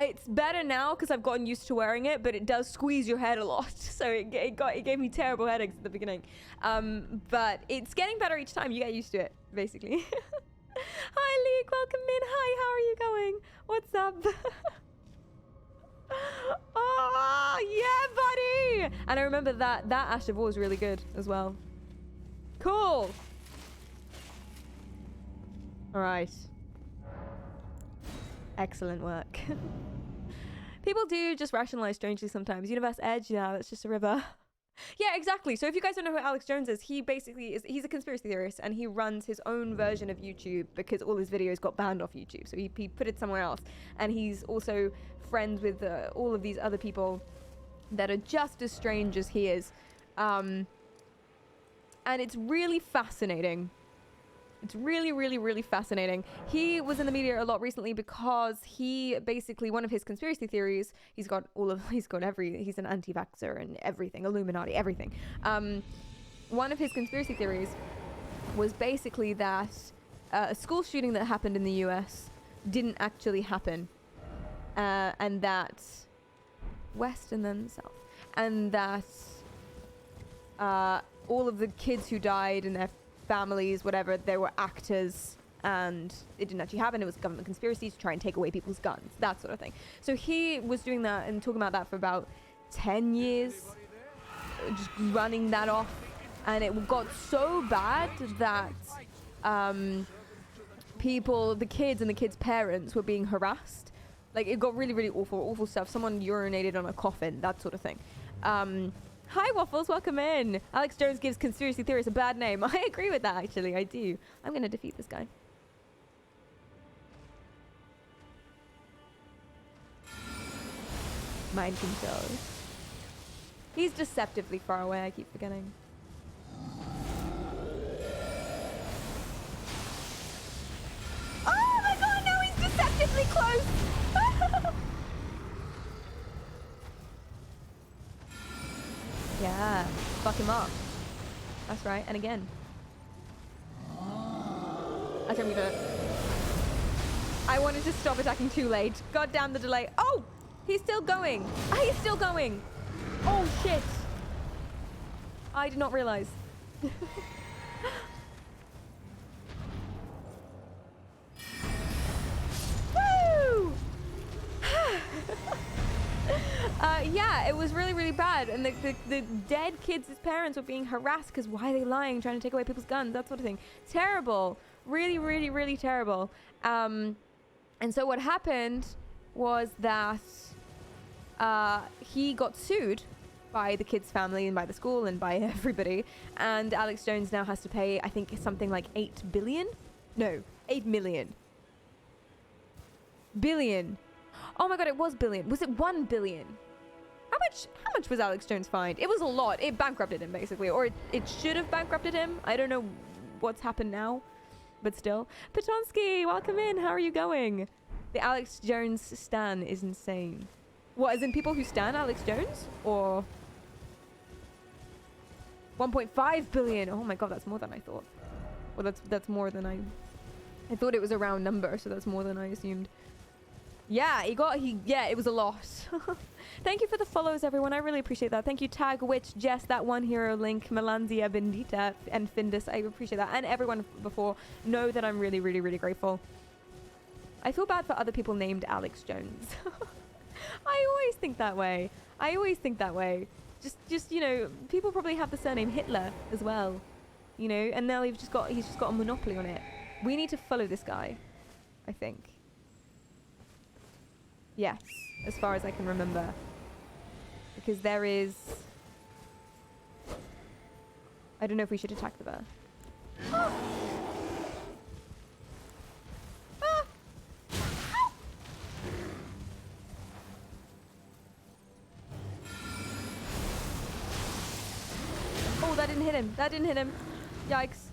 It's better now because I've gotten used to wearing it, but it does squeeze your head a lot. So it gave me terrible headaches at the beginning. But it's getting better each time. You get used to it, basically. Hi League, welcome in. Hi, how are you going? What's up? Oh, yeah, buddy! And I remember that Ash of War was really good as well. Cool. All right. Excellent work. People do just rationalize strangely sometimes. Universe Edge, yeah, that's just a river. Yeah, exactly. So if you guys don't know who Alex Jones is, he basically he's a conspiracy theorist and he runs his own version of YouTube because all his videos got banned off YouTube. So he put it somewhere else. And he's also friends with all of these other people that are just as strange as he is. And it's really fascinating. It's really, really, really fascinating. He was in the media a lot recently because he basically, one of his conspiracy theories, he's an anti-vaxxer and everything, Illuminati, everything. One of his conspiracy theories was basically that a school shooting that happened in the US didn't actually happen. And that West and then South. And that all of the kids who died and their families, whatever, they were actors and it didn't actually happen. It was a government conspiracy to try and take away people's guns, that sort of thing. So he was doing that and talking about that for about 10 years, just running that off. And it got so bad that the kids and the kids' parents were being harassed. Like, it got really, really awful stuff. Someone urinated on a coffin, that sort of thing. Hi Waffles, welcome in. Alex Jones gives conspiracy theorists a bad name. I agree with that, actually, I do. I'm gonna defeat this guy. Mind control. He's deceptively far away, I keep forgetting. Oh my god, no, he's deceptively close! Yeah, fuck him up. That's right, and again. I wanted to stop attacking too late. God damn the delay. Oh! He's still going. He's still going. Oh shit. I did not realize. Woo! Yeah, it was really, really bad. And the dead kids' parents were being harassed because why are they lying, trying to take away people's guns, that sort of thing. Terrible. Really, really, really terrible. And so what happened was that he got sued by the kid's family and by the school and by everybody. And Alex Jones now has to pay, I think, something like 8 billion? No, 8 million. Billion. Oh my god, it was billion. Was it 1 billion? How how much was Alex Jones fined? It was a lot. It bankrupted him basically, or it should have bankrupted him. I don't know what's happened now, but still. Petonsky, welcome in. How are you going? The Alex Jones stan is insane. What, as in people who stan Alex Jones? Or 1.5 billion? Oh my god, that's more than I thought. Well, that's more than I thought it was a round number, so that's more than I assumed. Yeah, yeah, it was a lot. Thank you for the follows, everyone. I really appreciate that. Thank you, Tag Witch, Jess, that one hero link, Melanzia, Bendita, and Findus. I appreciate that. And everyone before. Know that I'm really, really, really grateful. I feel bad for other people named Alex Jones. I always think that way. Just, you know, people probably have the surname Hitler as well. You know, and now he's just got a monopoly on it. We need to follow this guy, I think. Yes, as far as I can remember. Because there is... I don't know if we should attack the bear. Ah! Ah! Oh, that didn't hit him. That didn't hit him. Yikes.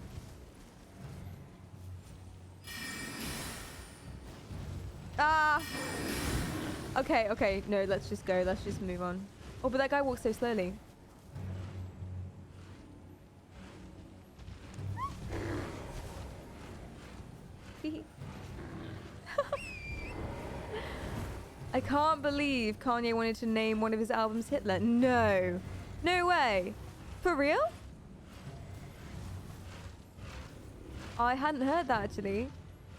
Ah! Okay, okay. No, let's just go. Let's just move on. Oh, but that guy walks so slowly. I can't believe Kanye wanted to name one of his albums Hitler. No. No way. For real? I hadn't heard that actually.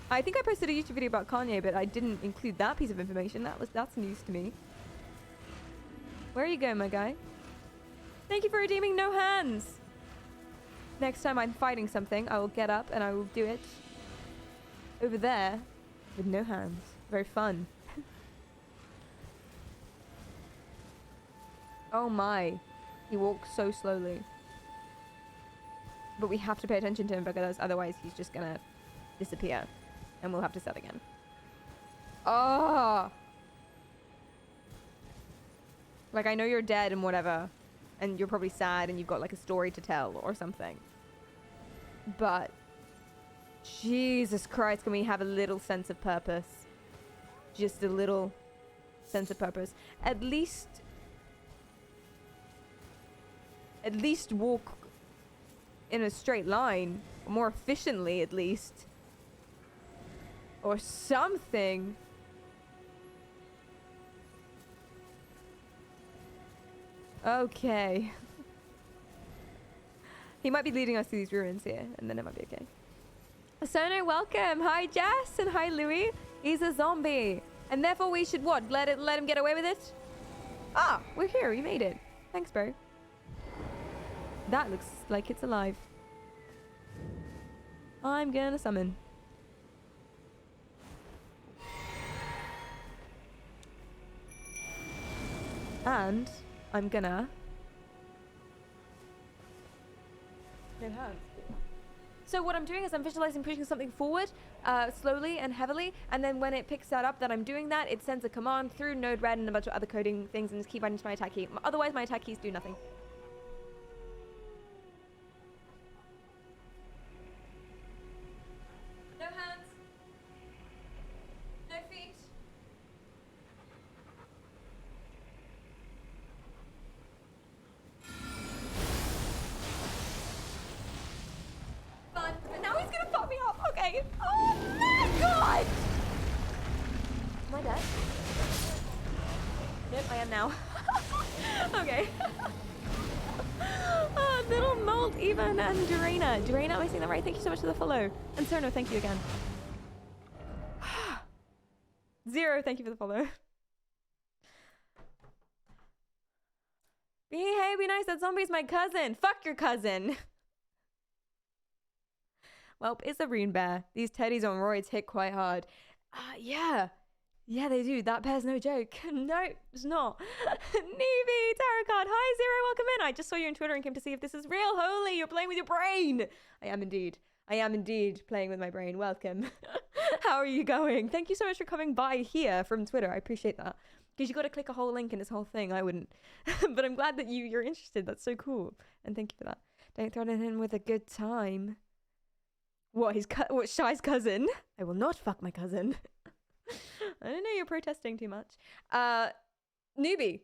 I think I posted a YouTube video about Kanye, but I didn't include that piece of information. That's news to me. Where are you going, my guy? Thank you for redeeming no hands. Next time I'm fighting something, I will get up and I will do it over there with no hands. Very fun. Oh my. He walks so slowly. But we have to pay attention to him because otherwise he's just gonna disappear. And we'll have to start again. Oh! Like, I know you're dead and whatever. And you're probably sad and you've got like a story to tell or something. But... Jesus Christ, can we have a little sense of purpose? Just a little sense of purpose. At least walk in a straight line. More efficiently, at least. Or something. Okay. He might be leading us to these ruins here, and then it might be okay. Sono, welcome. Hi, Jess, and hi, Louis. He's a zombie, and therefore we should what? Let him get away with it? Ah, we're here. We made it. Thanks, bro. That looks like it's alive. I'm gonna summon. And I'm gonna... No hands. So what I'm doing is I'm visualizing pushing something forward slowly and heavily, and then when it picks that up that I'm doing that, it sends a command through node red and a bunch of other coding things and just keep running to my attack key. Otherwise my attack keys do nothing. No hands. No feet. Fun. But now he's gonna fuck me up. Okay. Oh my god! Am I dead? Nope, I am now. Okay. Oh, little Mold, Evan, and Durena. Durena, am I saying that right? Thank you so much for the follow. And Cerno, thank you again. Zero, thank you for the follow. Hey, be nice. That zombie's my cousin. Fuck your cousin. Welp, it's a rune bear. These teddies on roids hit quite hard. Yeah. Yeah, they do. That bear's no joke. No, it's not. Nevi, Tarot card. Hi, Zero. Welcome in. I just saw you on Twitter and came to see if this is real. Holy, you're playing with your brain. I am indeed. I am indeed playing with my brain. Welcome. How are you going? Thank you so much for coming by here from Twitter. I appreciate that. Because you got to click a whole link in this whole thing. I wouldn't. But I'm glad that you're interested. That's so cool. And thank you for that. Don't threaten him with a good time. What, what, Shy's cousin? I will not fuck my cousin. I don't know, you're protesting too much. Newbie,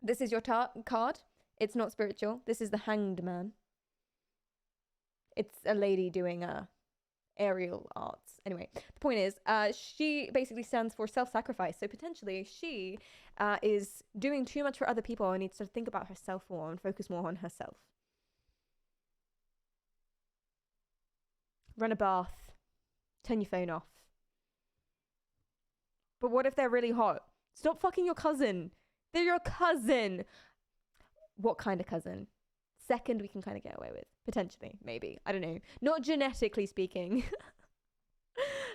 this is your card. It's not spiritual. This is the Hanged Man. It's a lady doing aerial arts. Anyway, the point is, she basically stands for self-sacrifice. So potentially she is doing too much for other people and needs to think about herself more and focus more on herself. Run a bath. Turn your phone off. But what if they're really hot? Stop fucking your cousin. They're your cousin. What kind of cousin? Second, we can kind of get away with. Potentially, maybe. I don't know. Not genetically speaking.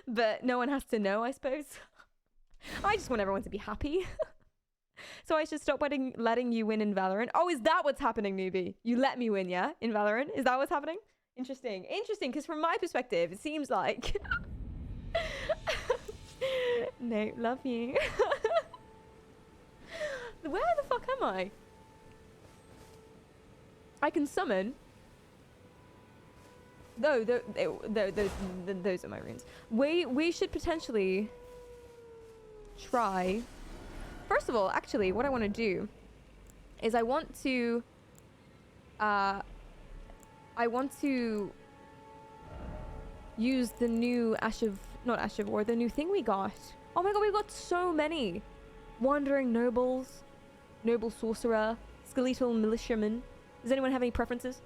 But no one has to know, I suppose. I just want everyone to be happy. So I should stop letting you win in Valorant. Oh, is that what's happening, newbie? You let me win, yeah? In Valorant? Is that what's happening? Interesting. Interesting, because from my perspective, it seems like... No, love you. Where the fuck am I? I can summon. No, those are my runes. We should potentially try. First of all, actually, what I want to do is I want to use the new not Ash of War, the new thing we got. Oh my god, we got so many. Wandering Nobles, Noble Sorcerer, Skeletal Militiaman. Does anyone have any preferences?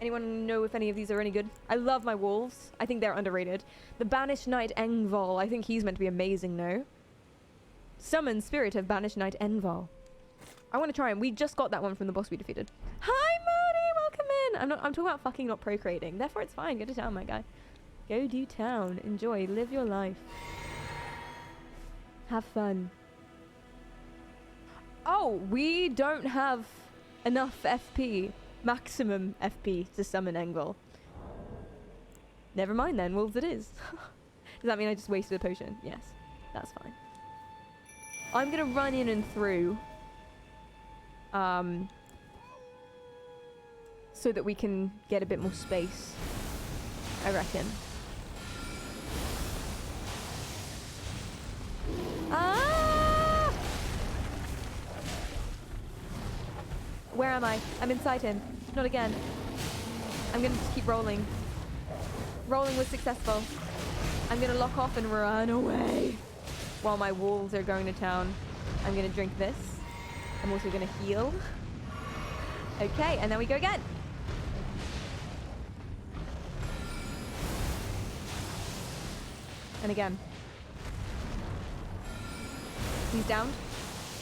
Anyone know if any of these are any good? I love my wolves. I think they're underrated. The Banished Knight Engval. I think he's meant to be amazing, no? Summon Spirit of Banished Knight Engval. I want to try him. We just got that one from the boss we defeated. Hi, Marty! Welcome in! I'm talking about fucking not procreating. Therefore, it's fine. Go to town, my guy. Go do town. Enjoy. Live your life. Have fun. Oh, we don't have enough FP. Maximum FP to summon Engval. Never mind then. Wolves it is. Does that mean I just wasted a potion? Yes. That's fine. I'm going to run in and through. So that we can get a bit more space. I reckon. Ah! Where am I? I'm inside him. Not again. I'm gonna just keep rolling. Rolling was successful. I'm gonna lock off and run away. While my wolves are going to town. I'm gonna drink this. I'm also gonna heal. Okay, and then we go again. And again. He's down.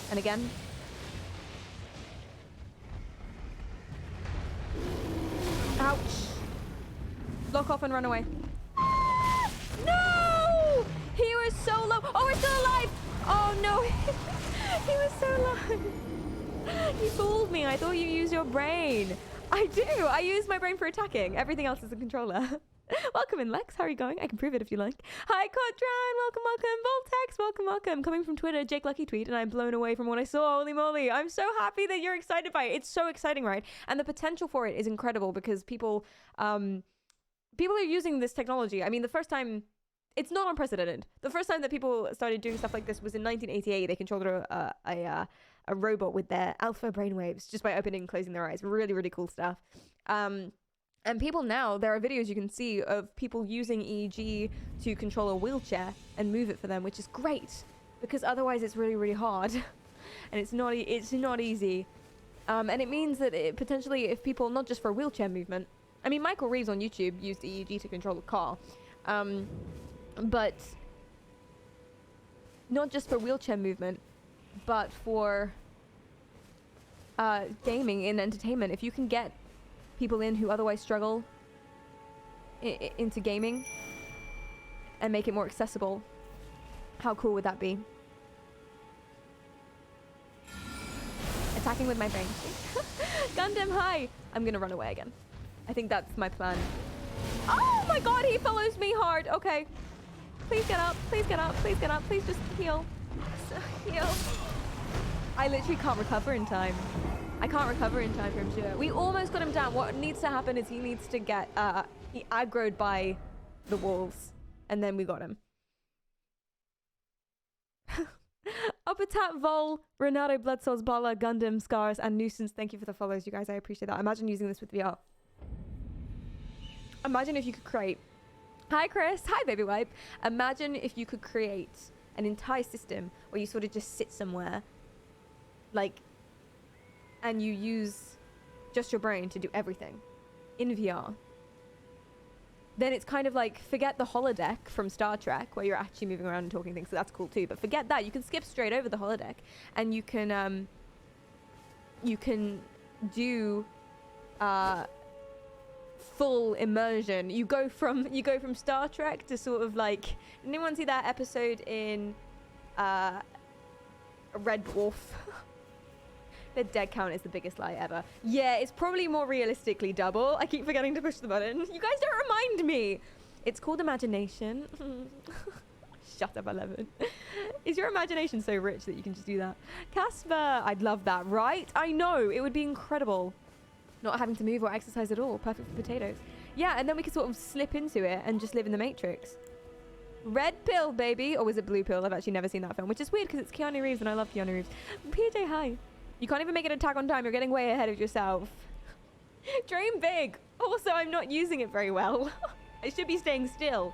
And again. Ouch. Lock off and run away. No! He was so low. Oh, we're still alive. Oh, no. He was so low. He fooled me. I thought you used your brain. I do. I use my brain for attacking. Everything else is a controller. Welcome in, Lex. How are you going? I can prove it if you like. Hi, Cotran. Welcome, welcome. Voltex. Welcome, welcome. Coming from Twitter, Jake Lucky tweet, and I'm blown away from what I saw. Holy moly. I'm so happy that you're excited by it. It's so exciting, right? And the potential for it is incredible because people are using this technology. I mean, the first time... It's not unprecedented. The first time that people started doing stuff like this was in 1988. They controlled a robot with their alpha brainwaves just by opening and closing their eyes. Really, really cool stuff. And people now, there are videos you can see of people using EEG to control a wheelchair and move it for them, which is great because otherwise it's really, really hard and it's not easy. And it means that it potentially, if people, not just for wheelchair movement, I mean, Michael Reeves on YouTube used EEG to control a car, but not just for wheelchair movement, but for gaming and entertainment. If you can get people in who otherwise struggle into gaming and make it more accessible, how cool would that be? Attacking with my brain. Gundam, hi! I'm gonna run away again. I think that's my plan. Oh my god, he follows me hard. Okay. Please get up. Please get up. Please get up. Please just heal. Heal. I literally can't recover in time. I can't recover in time for him to do it. We almost got him down. What needs to happen is he needs to get he aggroed by the wolves, and then we got him. Upper Tap, Vol, Renato, Blood Souls, Bala, Gundam, Scars, and Nuisance. Thank you for the follows, you guys. I appreciate that. Imagine using this with VR. Imagine if you could create... Hi, Chris. Hi, Baby Wipe. Imagine if you could create an entire system where you sort of just sit somewhere, like, and you use just your brain to do everything in VR. Then it's kind of like, forget the holodeck from Star Trek where you're actually moving around and talking things, so that's cool too. But forget that, you can skip straight over the holodeck, and you can do full immersion. You go from Star Trek to sort of like, did anyone see that episode in Red Dwarf? The dead count is the biggest lie ever. Yeah, it's probably more realistically double. I keep forgetting to push the button. You guys don't remind me. It's called imagination. Shut up, 11. Is your imagination so rich that you can just do that? Casper, I'd love that, right? I know, it would be incredible. Not having to move or exercise at all. Perfect for potatoes. Yeah, and then we could sort of slip into it and just live in the Matrix. Red Pill, baby. Or was it Blue Pill? I've actually never seen that film, which is weird because it's Keanu Reeves and I love Keanu Reeves. PJ, hi. You can't even make an attack on time. You're getting way ahead of yourself. Dream big. Also, I'm not using it very well. I should be staying still.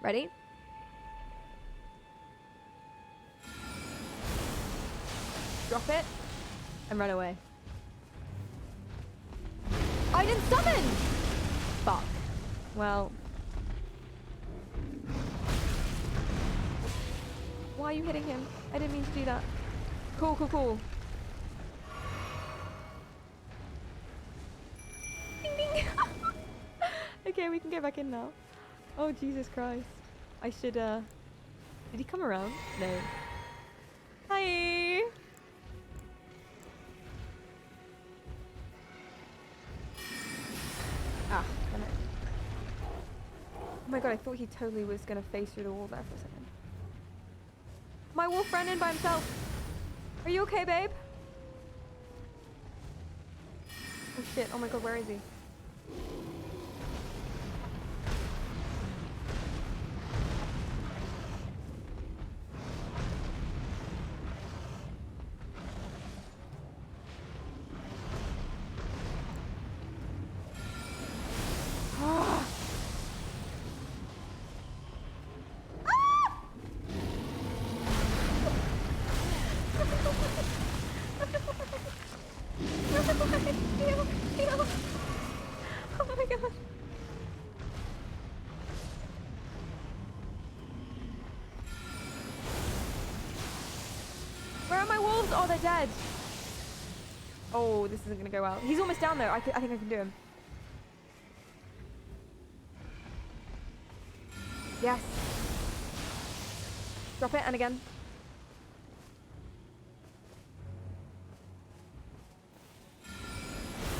Ready? Drop it and run away. I didn't summon! Fuck. Well. Why are you hitting him? I didn't mean to do that. Cool, cool, cool. Ding, ding. Okay, we can go back in now. Oh, Jesus Christ. I should, Did he come around? No. Hi! Ah, damn it. Oh my god, I thought he totally was gonna face through the wall there for a second. My wolf ran in by himself. Are you okay, babe? Oh shit, oh my god, where is he? Oh, they're dead. Oh, this isn't gonna go well. He's almost down there. I think I can do him. Yes. Drop it, and again.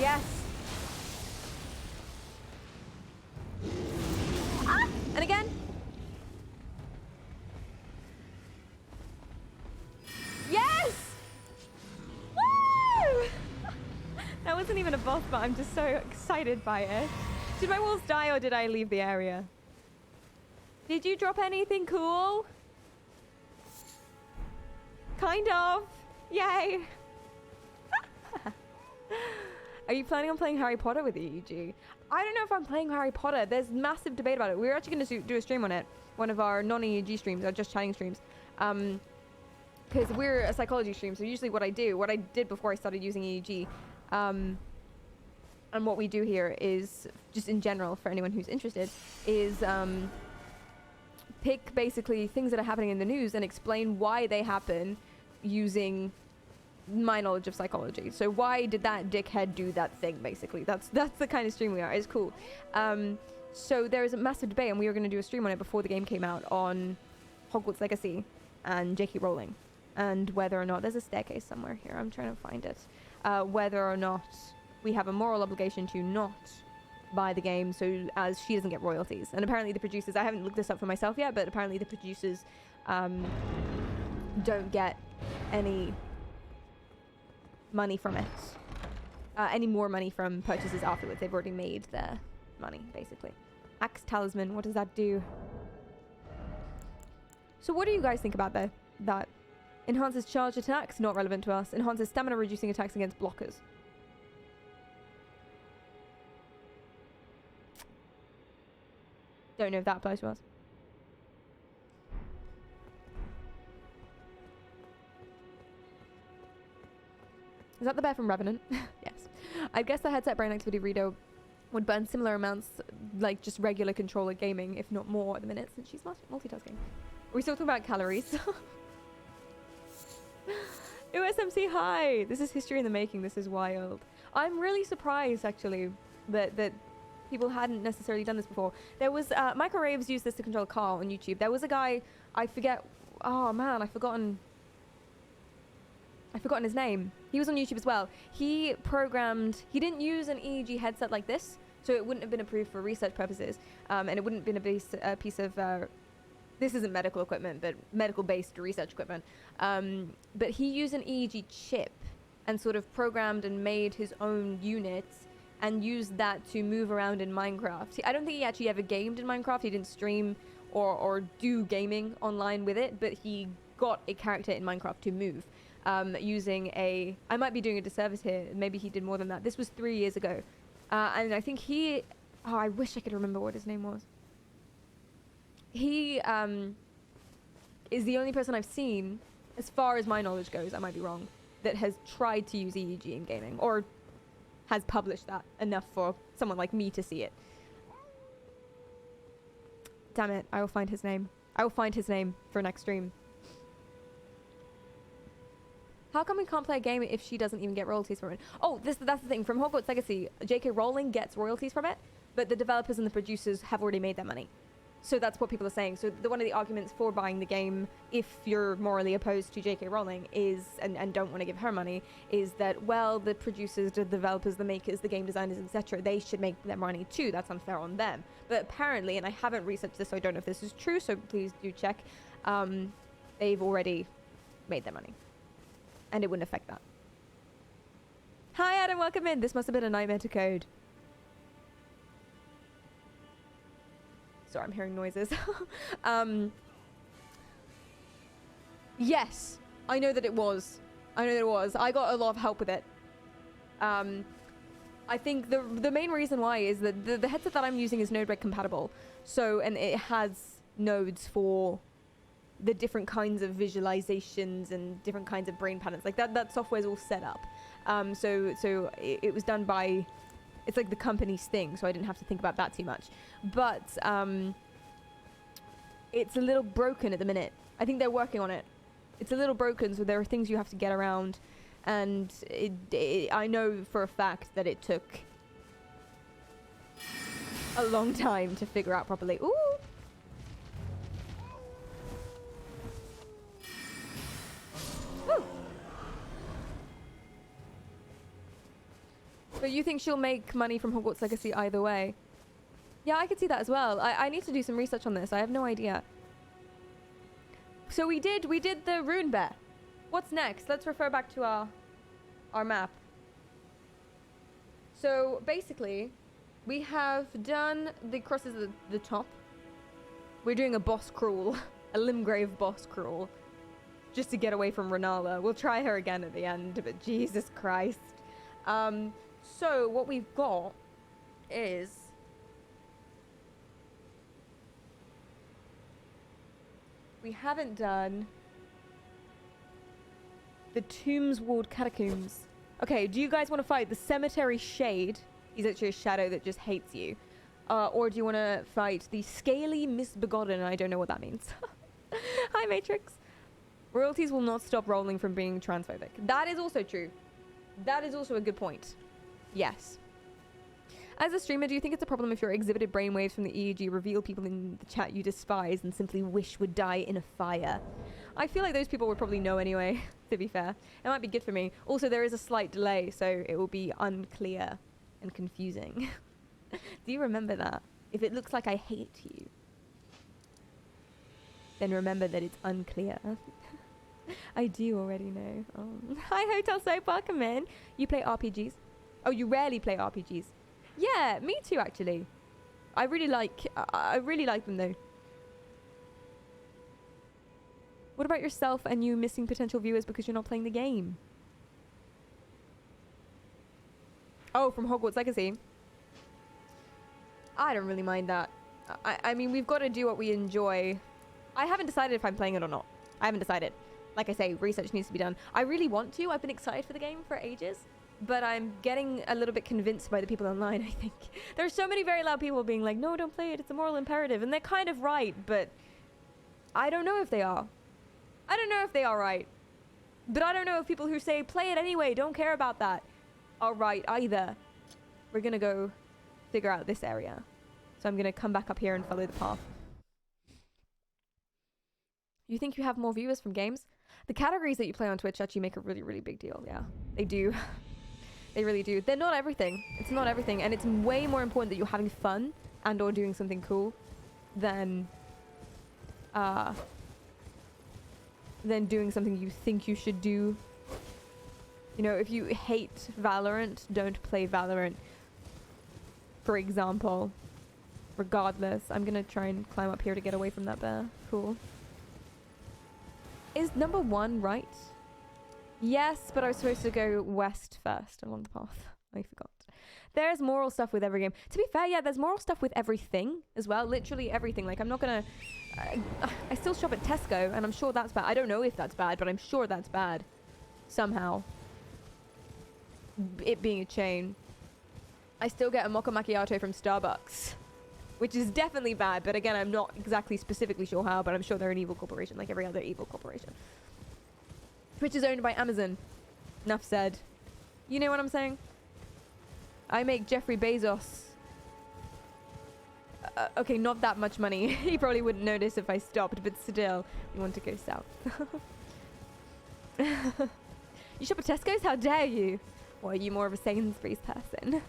Yes. Ah! And again. Yes! Woo! That wasn't even a boss, but I'm just so excited by it. Did my wolves die or did I leave the area? Did you drop anything cool? Kind of. Yay. Are you planning on playing Harry Potter with EEG? I don't know if I'm playing Harry Potter. There's massive debate about it. We're actually going to do a stream on it. One of our non-EEG streams, or just chatting streams. Because we're a psychology stream, so usually what I did before I started using EEG, and what we do here is, just in general, for anyone who's interested, is pick basically things that are happening in the news and explain why they happen using my knowledge of psychology. So why did that dickhead do that thing, basically? That's the kind of stream we are. It's cool. So there is a massive debate, and we were going to do a stream on it before the game came out, on Hogwarts Legacy and J.K. Rowling, and whether or not there's a staircase somewhere here. I'm trying to find it. Whether or not we have a moral obligation to not buy the game, so as she doesn't get royalties. And apparently the producers, I haven't looked this up for myself yet, but apparently the producers don't get any money from it. Any more money from purchases afterwards. They've already made their money, basically. Axe Talisman, what does that do? So what do you guys think about that? Enhances charge attacks, not relevant to us. Enhances stamina, reducing attacks against blockers. Don't know if that applies to us. Is that the bear from Revenant? Yes. I guess the headset brain activity reader would burn similar amounts like just regular controller gaming, if not more at the minute, since she's multitasking. Are we still talking about calories? USMC, hi! This is history in the making. This is wild. I'm really surprised, actually, that people hadn't necessarily done this before. There was, Michael Raves used this to control a car on YouTube. There was a guy, I forget, oh man, I've forgotten his name. He was on YouTube as well. He didn't use an EEG headset like this, so it wouldn't have been approved for research purposes, and it wouldn't have been a piece of, this isn't medical equipment, but medical-based research equipment. But he used an EEG chip and sort of programmed and made his own units and used that to move around in Minecraft. I don't think he actually ever gamed in Minecraft. He didn't stream or do gaming online with it, but he got a character in Minecraft to move. Using I might be doing a disservice here. Maybe he did more than that. This was 3 years ago. And I think I wish I could remember what his name was. He is the only person I've seen, as far as my knowledge goes, I might be wrong, that has tried to use EEG in gaming, or has published that enough for someone like me to see it. Damn it, I will find his name. I will find his name for next stream. How come we can't play a game if she doesn't even get royalties from it? Oh, that's the thing. From Hogwarts Legacy, J.K. Rowling gets royalties from it, but the developers and the producers have already made their money. So that's what people are saying. So one of the arguments for buying the game, if you're morally opposed to J.K. Rowling, is, and don't want to give her money, is that, well, the producers, the developers, the makers, the game designers, etc., they should make their money too. That's unfair on them. But apparently, and I haven't researched this, so I don't know if this is true, so please do check, they've already made their money. And it wouldn't affect that. Hi, Adam, welcome in. This must have been a nightmare to code. Sorry, I'm hearing noises. Yes, I know that it was. I got a lot of help with it. I think the main reason why is that the headset that I'm using is Node-RED compatible. So, and it has nodes for the different kinds of visualizations and different kinds of brain patterns. Like that software is all set up. So it was done by, it's like the company's thing, so I didn't have to think about that too much. But it's a little broken at the minute. I think they're working on it. It's a little broken, so there are things you have to get around. And I know for a fact that it took a long time to figure out properly. Ooh! Woo! But you think she'll make money from Hogwarts Legacy either way? Yeah, I could see that as well. I need to do some research on this. I have no idea. So we did the rune bear. What's next? Let's refer back to our map. So basically, we have done the crosses at the top. We're doing a boss crawl, a Limgrave boss crawl, just to get away from Rennala. We'll try her again at the end, but Jesus Christ. So what we've got is we haven't done the Tombs Ward Catacombs. Okay, do you guys want to fight the Cemetery Shade? He's actually a shadow that just hates you. Or do you want to fight the Scaly Misbegotten? I don't know what that means. Hi, Matrix. Royalties will not stop rolling from being transphobic. That is also true. That is also a good point. Yes. As a streamer, do you think it's a problem if your exhibited brainwaves from the EEG reveal people in the chat you despise and simply wish would die in a fire? I feel like those people would probably know anyway, to be fair. It might be good for me. Also, there is a slight delay, so it will be unclear and confusing. Do you remember that? If it looks like I hate you, then remember that it's unclear. I do already know. Hi, Hotel Soap. Welcome in. You play RPGs? Oh, you rarely play RPGs. Yeah, me too, actually. I really like them, though. What about yourself and you missing potential viewers because you're not playing the game? Oh, from Hogwarts Legacy. I don't really mind that. I mean, we've got to do what we enjoy. I haven't decided if I'm playing it or not. I haven't decided. Like I say, research needs to be done. I really want to. I've been excited for the game for ages. But I'm getting a little bit convinced by the people online, I think. There's so many very loud people being like, no, don't play it. It's a moral imperative. And they're kind of right, but I don't know if they are. I don't know if they are right. But I don't know if people who say, play it anyway, don't care about that, are right either. We're going to go figure out this area. So I'm going to come back up here and follow the path. You think you have more viewers from games? The categories that you play on Twitch actually make a really, really big deal. Yeah, they do. They really do. They're not everything. It's not everything. And it's way more important that you're having fun and or doing something cool than doing something you think you should do. You know, if you hate Valorant, don't play Valorant. For example. Regardless. I'm going to try and climb up here to get away from that bear. Cool. Is number 1 right? Yes, but I was supposed to go west first along the path. I forgot. There's moral stuff with every game. To be fair, yeah, there's moral stuff with everything as well. Literally everything. Like, I'm not gonna... I still shop at Tesco, and I'm sure that's bad. I don't know if that's bad, but I'm sure that's bad. Somehow. It being a chain. I still get a mocha macchiato from Starbucks. Which is definitely bad, but again, I'm not exactly specifically sure how, but I'm sure they're an evil corporation, like every other evil corporation. Twitch is owned by Amazon. Enough said. You know what I'm saying? I make Jeffrey Bezos... okay, not that much money. He probably wouldn't notice if I stopped, but still, we want to go south. You shop at Tesco's? How dare you? Or are you more of a Sainsbury's person?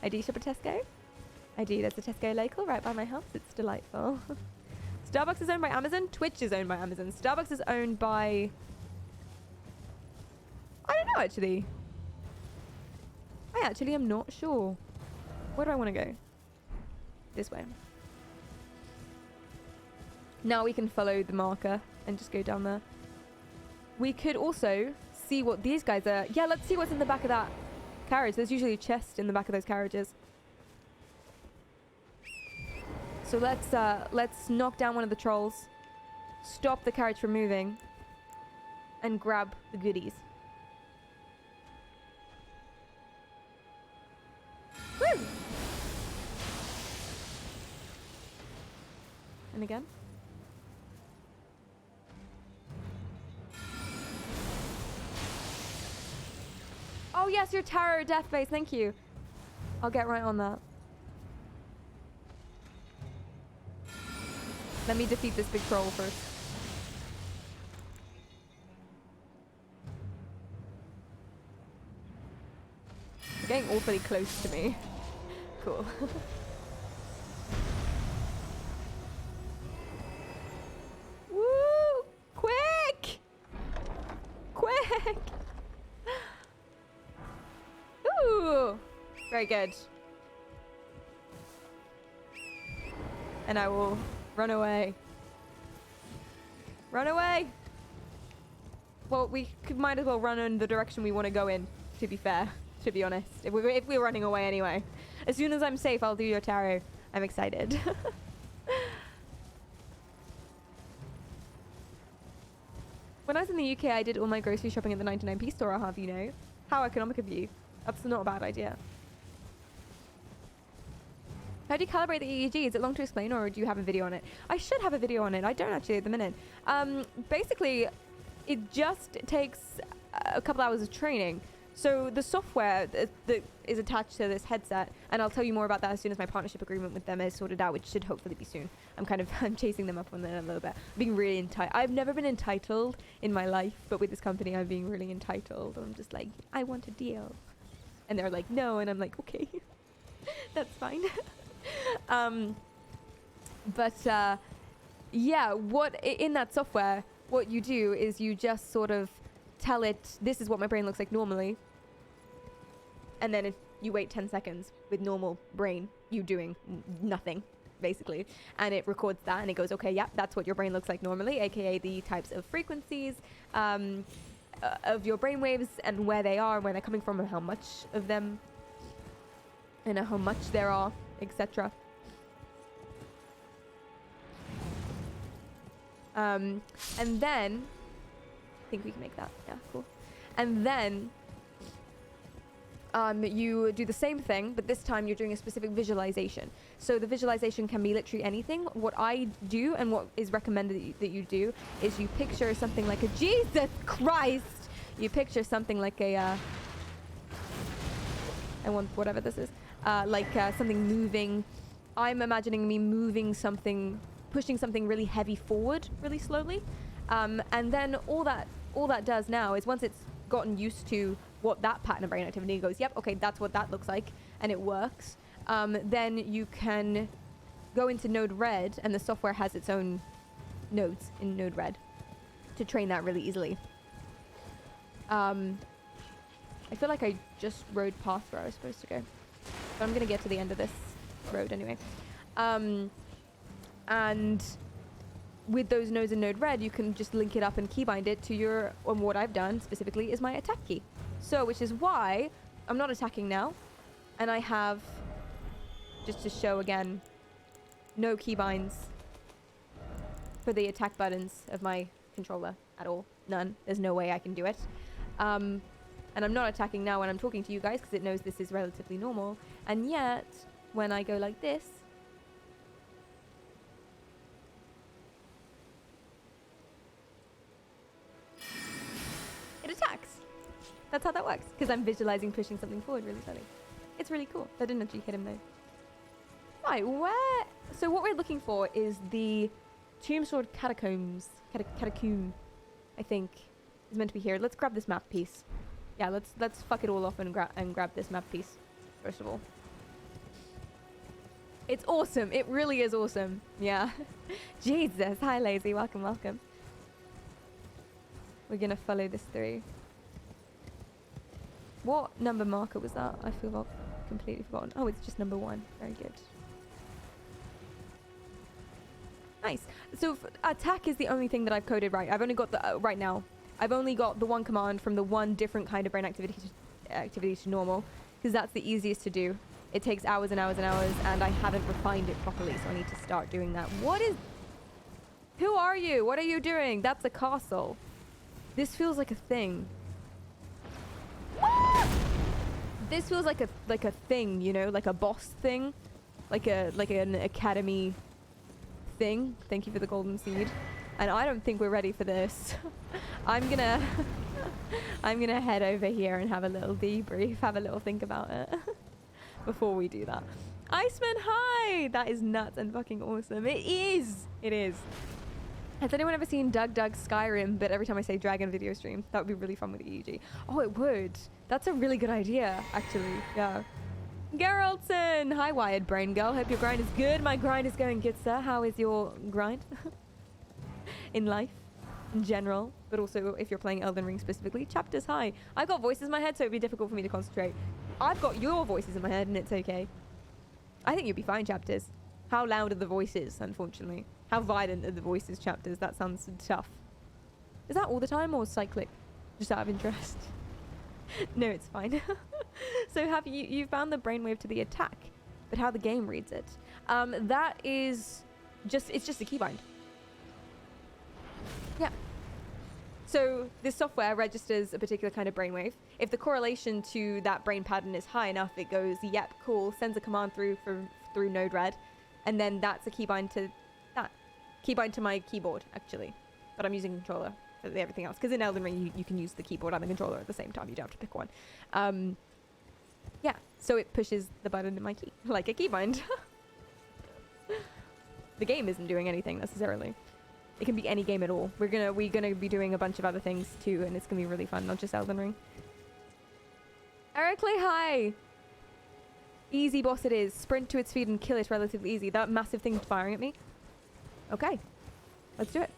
I do shop at Tesco. I do. There's a Tesco local right by my house. It's delightful. Starbucks is owned by Amazon. Twitch is owned by Amazon. Starbucks is owned by... I don't know, actually. I actually am not sure. Where do I want to go? This way. Now we can follow the marker and just go down there. We could also see what these guys are. Yeah, let's see what's in the back of that carriage. There's usually a chest in the back of those carriages. So let's knock down one of the trolls, stop the carriage from moving, and grab the goodies. Woo! And again. Oh yes, your Tower of Death base, thank you. I'll get right on that. Let me defeat this big troll first. You're getting awfully close to me. Cool. Woo! Quick! Quick! Ooh! Very good. And I will run away. Run away! Well, we might as well run in the direction we want to go in, to be fair, to be honest. If we're running away anyway. As soon as I'm safe, I'll do your tarot. I'm excited. When I was in the UK, I did all my grocery shopping at the 99p store, I'll have you know. How economic of you. That's not a bad idea. How do you calibrate the EEG? Is it long to explain, or do you have a video on it? I should have a video on it. I don't actually at the minute. Basically, it just takes a couple hours of training. So the software that is attached to this headset, and I'll tell you more about that as soon as my partnership agreement with them is sorted out, which should hopefully be soon. I'm chasing them up on that a little bit. I'm being really entitled. I've never been entitled in my life, but with this company, I'm being really entitled. I'm just like, I want a deal. And they're like, no. And I'm like, okay, that's fine. Yeah, what in that software, what you do is you just sort of tell it, this is what my brain looks like normally. And then if you wait 10 seconds with normal brain, you doing nothing, basically. And it records that and it goes, okay, yeah, that's what your brain looks like normally, aka the types of frequencies of your brain waves and where they are and where they're coming from and how much of them and how much there are, etc. And then I think we can make that. Yeah, cool. And then you do the same thing, but this time you're doing a specific visualization. So the visualization can be literally anything. What I do and what is recommended that you do is you picture something like a Jesus Christ. You picture something like a I want whatever this is. Something moving. I'm imagining me moving something, pushing something really heavy forward really slowly. And then all that does now is once it's gotten used to what that pattern of brain activity goes, yep, okay, that's what that looks like, and it works. Then you can go into Node Red, and the software has its own nodes in Node Red to train that really easily. I feel like I just rode past where I was supposed to go, but I'm gonna get to the end of this road anyway. And with those nodes in Node Red, you can just link it up and keybind it to your, and what I've done specifically is my attack key. So, which is why I'm not attacking now, and I have, just to show again, no keybinds for the attack buttons of my controller at all. None. There's no way I can do it. And I'm not attacking now when I'm talking to you guys because it knows this is relatively normal. And yet, when I go like this, it attacks. That's how that works, because I'm visualizing pushing something forward really slowly. It's really cool. That didn't actually hit him though. Right, where? So what we're looking for is the Tombstone Catacombs. Catacomb, I think, is meant to be here. Let's grab this map piece. Yeah, let's fuck it all off and grab this map piece, first of all. It's awesome. It really is awesome. Yeah. Jesus. Hi, Lazy. Welcome, welcome. We're gonna follow this through. What number marker was that? I feel completely forgotten. Oh, it's just number 1. Very good. Nice. So attack is the only thing that I've coded right. I've only got the right now. I've only got the one command from the one different kind of brain activity to normal, because that's the easiest to do. It takes hours and hours and hours, and I haven't refined it properly, so I need to start doing that. Who are you? What are you doing? That's a castle. This feels like a thing. This feels like a thing, you know, like a boss thing, like an academy thing. Thank you for the golden seed. And I don't think we're ready for this. I'm gonna head over here and have a little debrief, have a little think about it before we do that. Iceman, hi! That is nuts and fucking awesome. It is. It is. Has anyone ever seen Doug Skyrim, but every time I say dragon video stream? That would be really fun with EEG. Oh, it would. That's a really good idea, actually. Yeah. Geraldson! Hi, Wired Brain Girl. Hope your grind is good. My grind is going good, sir. How is your grind? In life, in general, but also if you're playing Elden Ring specifically. Chapters, hi. I've got voices in my head, so it'd be difficult for me to concentrate. I've got your voices in my head, and it's okay. I think you'll be fine, Chapters. How loud are the voices, unfortunately? How violent are the voices, Chapters? That sounds tough. Is that all the time or cyclic? Just out of interest. No, it's fine. So have you found the brainwave to the attack, but how the game reads it? That is just, it's just a keybind. Yeah. So this software registers a particular kind of brainwave. If the correlation to that brain pattern is high enough, it goes, yep, cool, sends a command through Node Red, and then that's a keybind to that. Keybind to my keyboard, actually. But I'm using a controller for everything else. Because in Elden Ring, you can use the keyboard and the controller at the same time. You don't have to pick one. Yeah, so it pushes the button in my key, like a keybind. The game isn't doing anything necessarily. It can be any game at all. We're gonna be doing a bunch of other things too, and it's gonna be really fun, not just Elden Ring. Ericly, hi! Easy boss it is. Sprint to its feet and kill it relatively easy. That massive thing firing at me. Okay. Let's do it.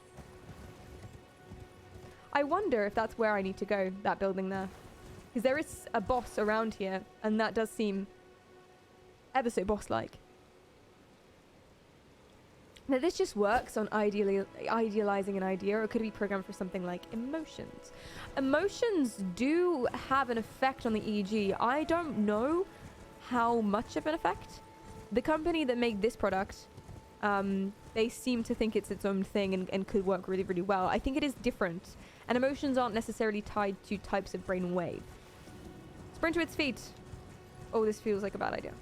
I wonder if that's where I need to go, that building there. Because there is a boss around here, and that does seem ever so boss-like. Now, this just works on idealizing an idea, or it could be programmed for something like emotions. Emotions do have an effect on the EEG. I don't know how much of an effect. The company that made this product, they seem to think it's its own thing and could work really, really well. I think it is different, and emotions aren't necessarily tied to types of brain wave. Sprint to its feet. Oh, this feels like a bad idea.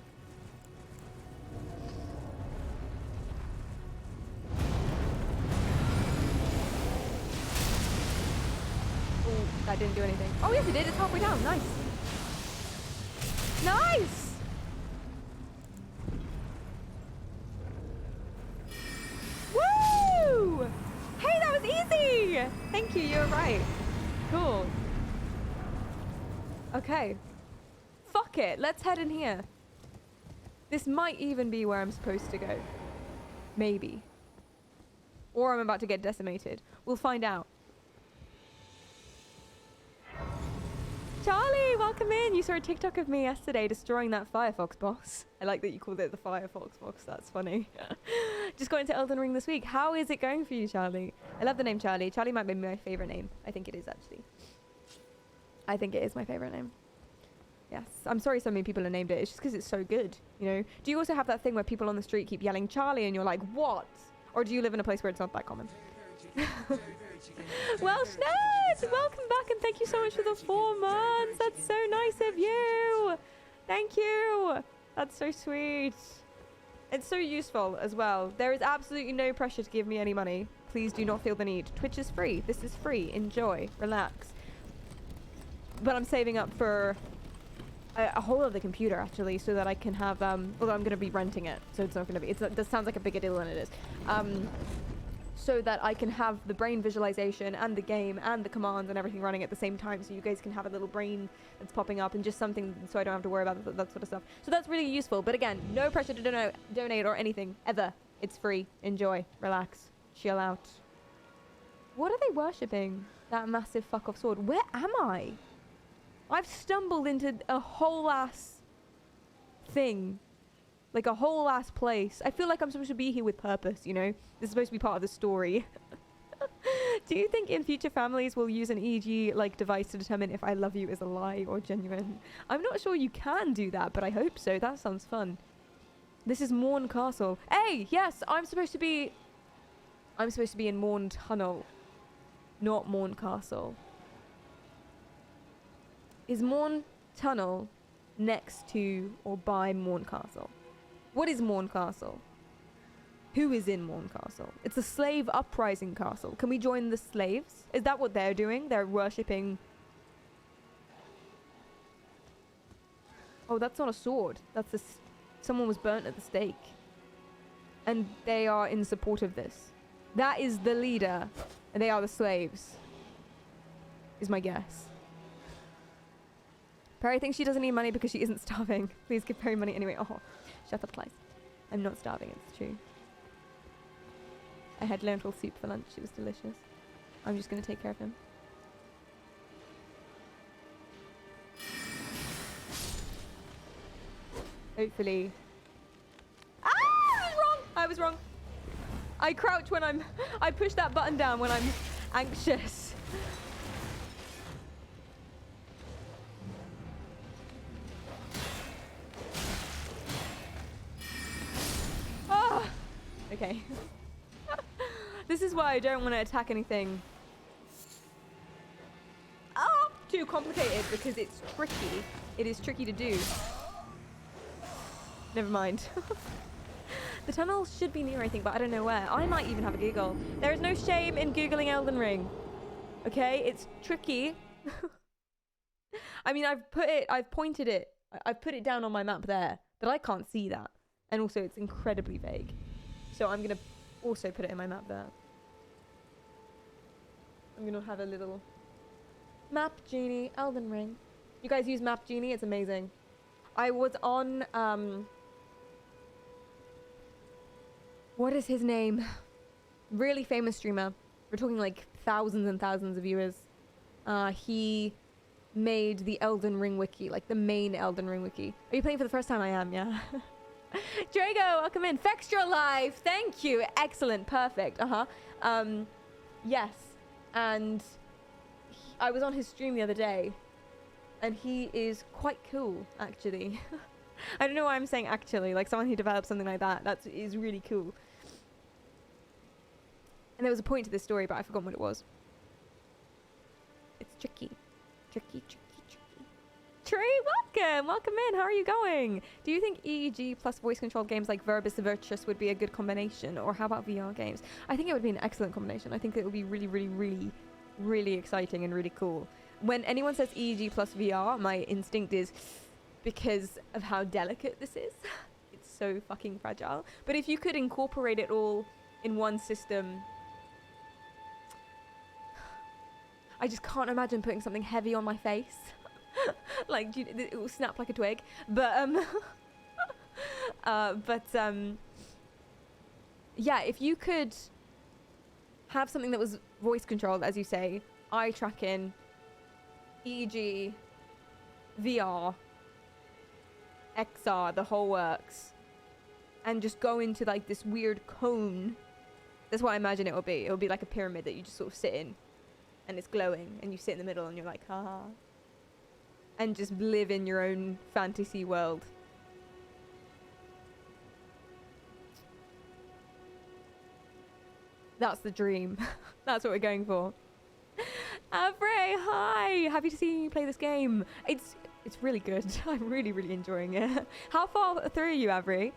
Oh, that didn't do anything. Oh, yes, it did. It's halfway down. Nice. Nice! Woo! Hey, that was easy! Thank you, you're right. Cool. Okay. Fuck it, let's head in here. This might even be where I'm supposed to go. Maybe. Or I'm about to get decimated. We'll find out. Charlie, welcome in. You saw a TikTok of me yesterday destroying that Firefox boss. I like that you called it the Firefox box. That's funny. Just got into Elden Ring this week. How is it going for you, Charlie? I love the name Charlie. Charlie might be my favorite name. I think it is, actually. I think it is my favorite name. Yes. I'm sorry so many people are named it. It's just because it's so good, you know? Do you also have that thing where people on the street keep yelling Charlie and you're like, what? Or do you live in a place where it's not that common? Welsh Nerd! Welcome back and thank you so much for the 4 months. That's so nice of you. Thank you. That's so sweet. It's so useful as well. There is absolutely no pressure to give me any money. Please do not feel the need. Twitch is free. This is free. Enjoy. Relax. But I'm saving up for a whole other computer actually, so that I can have although I'm going to be renting it, so it's not going to be, this sounds like a bigger deal than it is. So that I can have the brain visualization and the game and the commands and everything running at the same time, so you guys can have a little brain that's popping up and just something so I don't have to worry about that sort of stuff. So that's really useful. But again, no pressure to donate or anything ever. It's free. Enjoy. Relax. Chill out. What are they worshipping? That massive fuck off sword. Where am I? I've stumbled into a whole ass thing. Like a whole ass place. I feel like I'm supposed to be here with purpose, you know? This is supposed to be part of the story. Do you think in future families will use an EEG like device to determine if I love you is a lie or genuine? I'm not sure you can do that, but I hope so. That sounds fun. This is Morn Castle. Hey, yes, I'm supposed to be in Morn Tunnel, not Morn Castle. Is Morn Tunnel next to or by Morn Castle? What is Morn Castle? Who is in Morn Castle? It's a slave uprising castle. Can we join the slaves? Is that what they're doing? They're worshipping... Oh, that's not a sword. That's a... Someone was burnt at the stake. And they are in support of this. That is the leader. And they are the slaves. Is my guess. Perry thinks she doesn't need money because she isn't starving. Please give Perry money anyway. Oh, shut up, Clive. I'm not starving, it's true. I had lentil soup for lunch. It was delicious. I'm just going to take care of him. Hopefully. Ah! I was wrong. I crouch when I'm... I push that button down when I'm anxious. Oh! Okay. This is why I don't want to attack anything too complicated, because it's tricky. It is tricky to do. Never mind. The tunnel should be near, I think, but I don't know where. I might even have a Google. There is no shame in Googling Elden Ring. Okay? It's tricky. I mean, I've put it down on my map there, but I can't see that. And also, it's incredibly vague. So I'm going to also put it in my map there. I'm going to have a little Map Genie, Elden Ring. You guys use Map Genie? It's amazing. I was on, what is his name? Really famous streamer. We're talking like thousands and thousands of viewers. He made the Elden Ring wiki, like the main Elden Ring wiki. Are you playing for the first time? I am, yeah. Drago, welcome in. Fextra Live, thank you. Excellent, perfect. Yes, and I was on his stream the other day, and he is quite cool, actually. I don't know why I'm saying actually, like someone who developed something like that, is really cool. And there was a point to this story, but I forgot what it was. It's tricky. Tricky. Trey, welcome in. How are you going? Do you think EEG plus voice controlled games like Verbis Virtus would be a good combination? Or how about VR games? I think it would be an excellent combination. I think it would be really, really, really, really exciting and really cool. When anyone says EEG plus VR, my instinct is because of how delicate this is. It's so fucking fragile. But if you could incorporate it all in one system, I just can't imagine putting something heavy on my face. Like, it will snap like a twig. But, yeah, if you could have something that was voice controlled, as you say, eye tracking, EEG, VR, XR, the whole works, and just go into like this weird cone. That's what I imagine it will be. It will be like a pyramid that you just sort of sit in, and it's glowing, and you sit in the middle, and you're like, haha. And just live in your own fantasy world. That's the dream. That's what we're going for. Frey, hi! Happy to see you play this game. It's really good. I'm really, really enjoying it. How far through are you, Avery?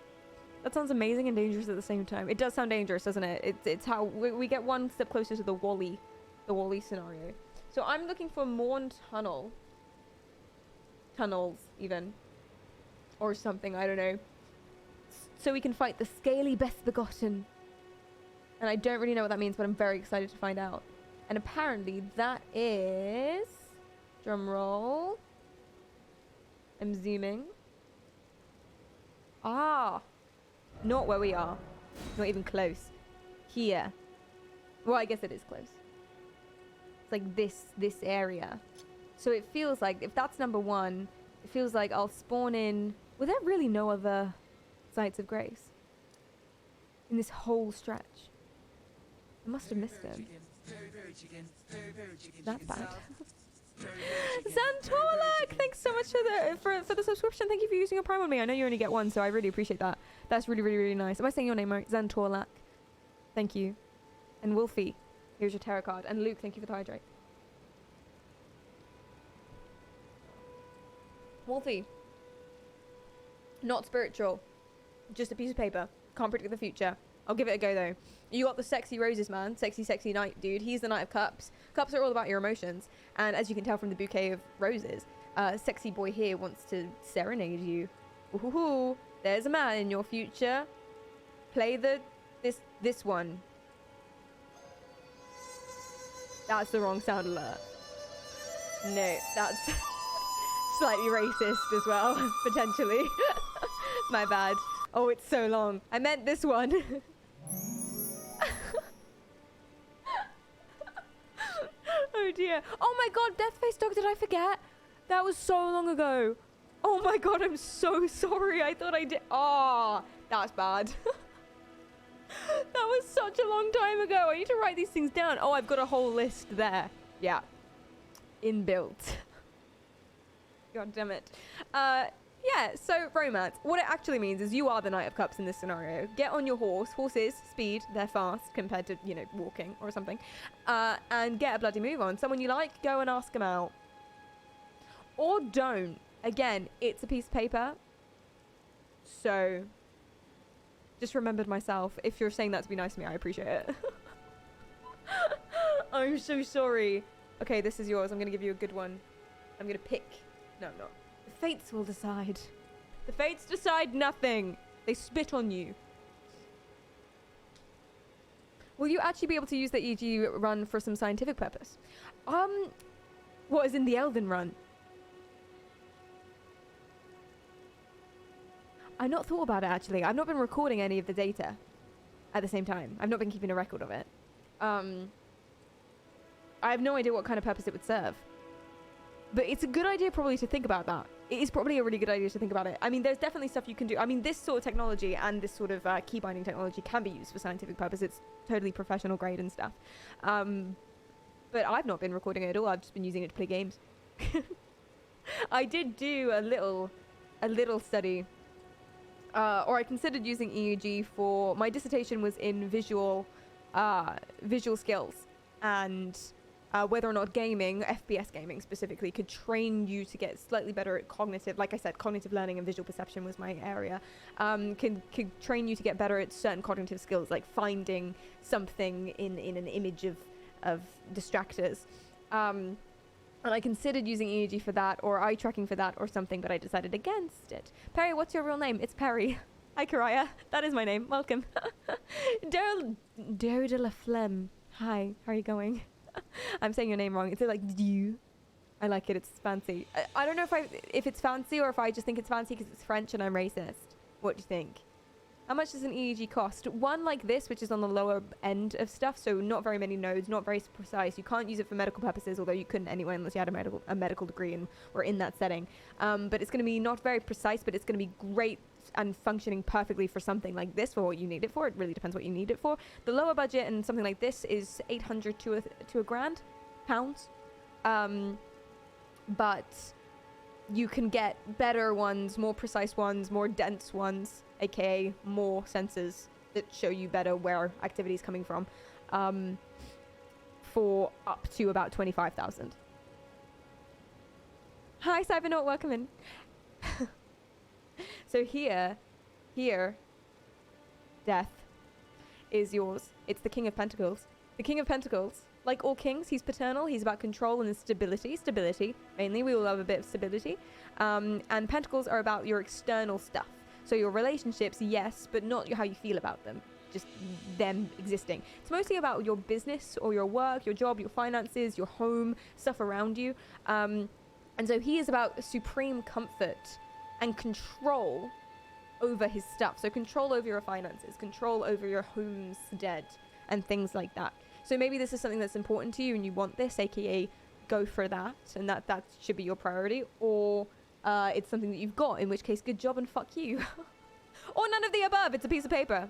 That sounds amazing and dangerous at the same time. It does sound dangerous, doesn't it? It's how we get one step closer to the Wally scenario. So I'm looking for Morn tunnels even, or something, I don't know, so we can fight the scaly best begotten. And I don't really know what that means, but I'm very excited to find out. And apparently that is, drum roll, I'm zooming, not where we are, not even close, here. Well, I guess it is close. It's like this area. So it feels like, if that's number one, it feels like I'll spawn in... Were there really no other sites of grace in this whole stretch? I must have missed them. That's bad. Xantolak, thanks so much for the subscription. Thank you for using your Prime on me. I know you only get one, so I really appreciate that. That's really, really, really nice. Am I saying your name right? Xantolak. Thank you. And Wolfie, here's your tarot card. And Luke, thank you for the hydrate. Wolfie. Not spiritual. Just a piece of paper. Can't predict the future. I'll give it a go though. You got the sexy roses, man. Sexy, sexy knight, dude. He's the Knight of Cups. Cups are all about your emotions. And as you can tell from the bouquet of roses, sexy boy here wants to serenade you. Ooh, there's a man in your future. Play this one. That's the wrong sound alert. No, that's slightly racist as well, potentially. My bad. Oh, it's so long. I meant this one. Oh dear. Oh my god, Deathface Dog, did I forget? That was so long ago. Oh my god, I'm so sorry. I thought I did. Oh, that's bad. That was such a long time ago. I need to write these things down. Oh, I've got a whole list there. Yeah. Inbuilt. God damn it. Yeah, so romance. What it actually means is you are the Knight of Cups in this scenario. Get on your horse. Horses, speed, they're fast compared to, you know, walking or something. And get a bloody move on. Someone you like, go and ask them out. Or don't. Again, it's a piece of paper. So, just remembered myself. If you're saying that to be nice to me, I appreciate it. I'm so sorry. Okay, this is yours. I'm going to give you a good one. I'm going to pick... No, I'm not. The fates will decide. The fates decide nothing. They spit on you. Will you actually be able to use the EEG run for some scientific purpose? What is in the Elden run? I've not thought about it, actually. I've not been recording any of the data at the same time. I've not been keeping a record of it. I have no idea what kind of purpose it would serve. But it's a good idea probably to think about that. It is probably a really good idea to think about it. I mean, there's definitely stuff you can do. I mean, this sort of technology and this sort of key binding technology can be used for scientific purpose. It's totally professional grade and stuff. But I've not been recording it at all. I've just been using it to play games. I did do a little study, or I considered using EEG for my dissertation was in visual skills and whether or not gaming, FPS gaming specifically, could train you to get slightly better at cognitive, like I said, cognitive learning and visual perception was my area, could train you to get better at certain cognitive skills, like finding something in an image of distractors. And I considered using EEG for that, or eye tracking for that, or something, but I decided against it. Perry, what's your real name? It's Perry. Hi, Karaya. That is my name. Welcome. Daryl de la Flemme. Hi, how are you going? I'm saying your name wrong. It's like you. I like it. It's fancy. I don't know if it's fancy or if I just think it's fancy because it's French and I'm racist. What do you think? How much does an EEG cost? One like this, which is on the lower end of stuff, so not very many nodes, not very precise. You can't use it for medical purposes, although you couldn't anyway unless you had a medical degree and were in that setting. But it's going to be not very precise, but it's going to be great and functioning perfectly for something like this, for what you need it for. It really depends what you need it for. The lower budget and something like this is 800 to a grand pounds. But you can get better ones, more precise ones, more dense ones, aka more sensors that show you better where activity is coming from, for up to about 25,000. Hi Cybernaut, welcome in. So here, death is yours. It's the King of Pentacles. The King of Pentacles, like all kings, he's paternal. He's about control and stability. Stability, mainly. We all love a bit of stability. And Pentacles are about your external stuff. So your relationships, yes, but not how you feel about them. Just them existing. It's mostly about your business or your work, your job, your finances, your home, stuff around you. And so he is about supreme comfort and control over his stuff. So control over your finances, control over your homestead and things like that. So maybe this is something that's important to you and you want this, aka go for that, and that should be your priority. Or it's something that you've got, in which case good job and fuck you. Or none of the above. It's a piece of paper.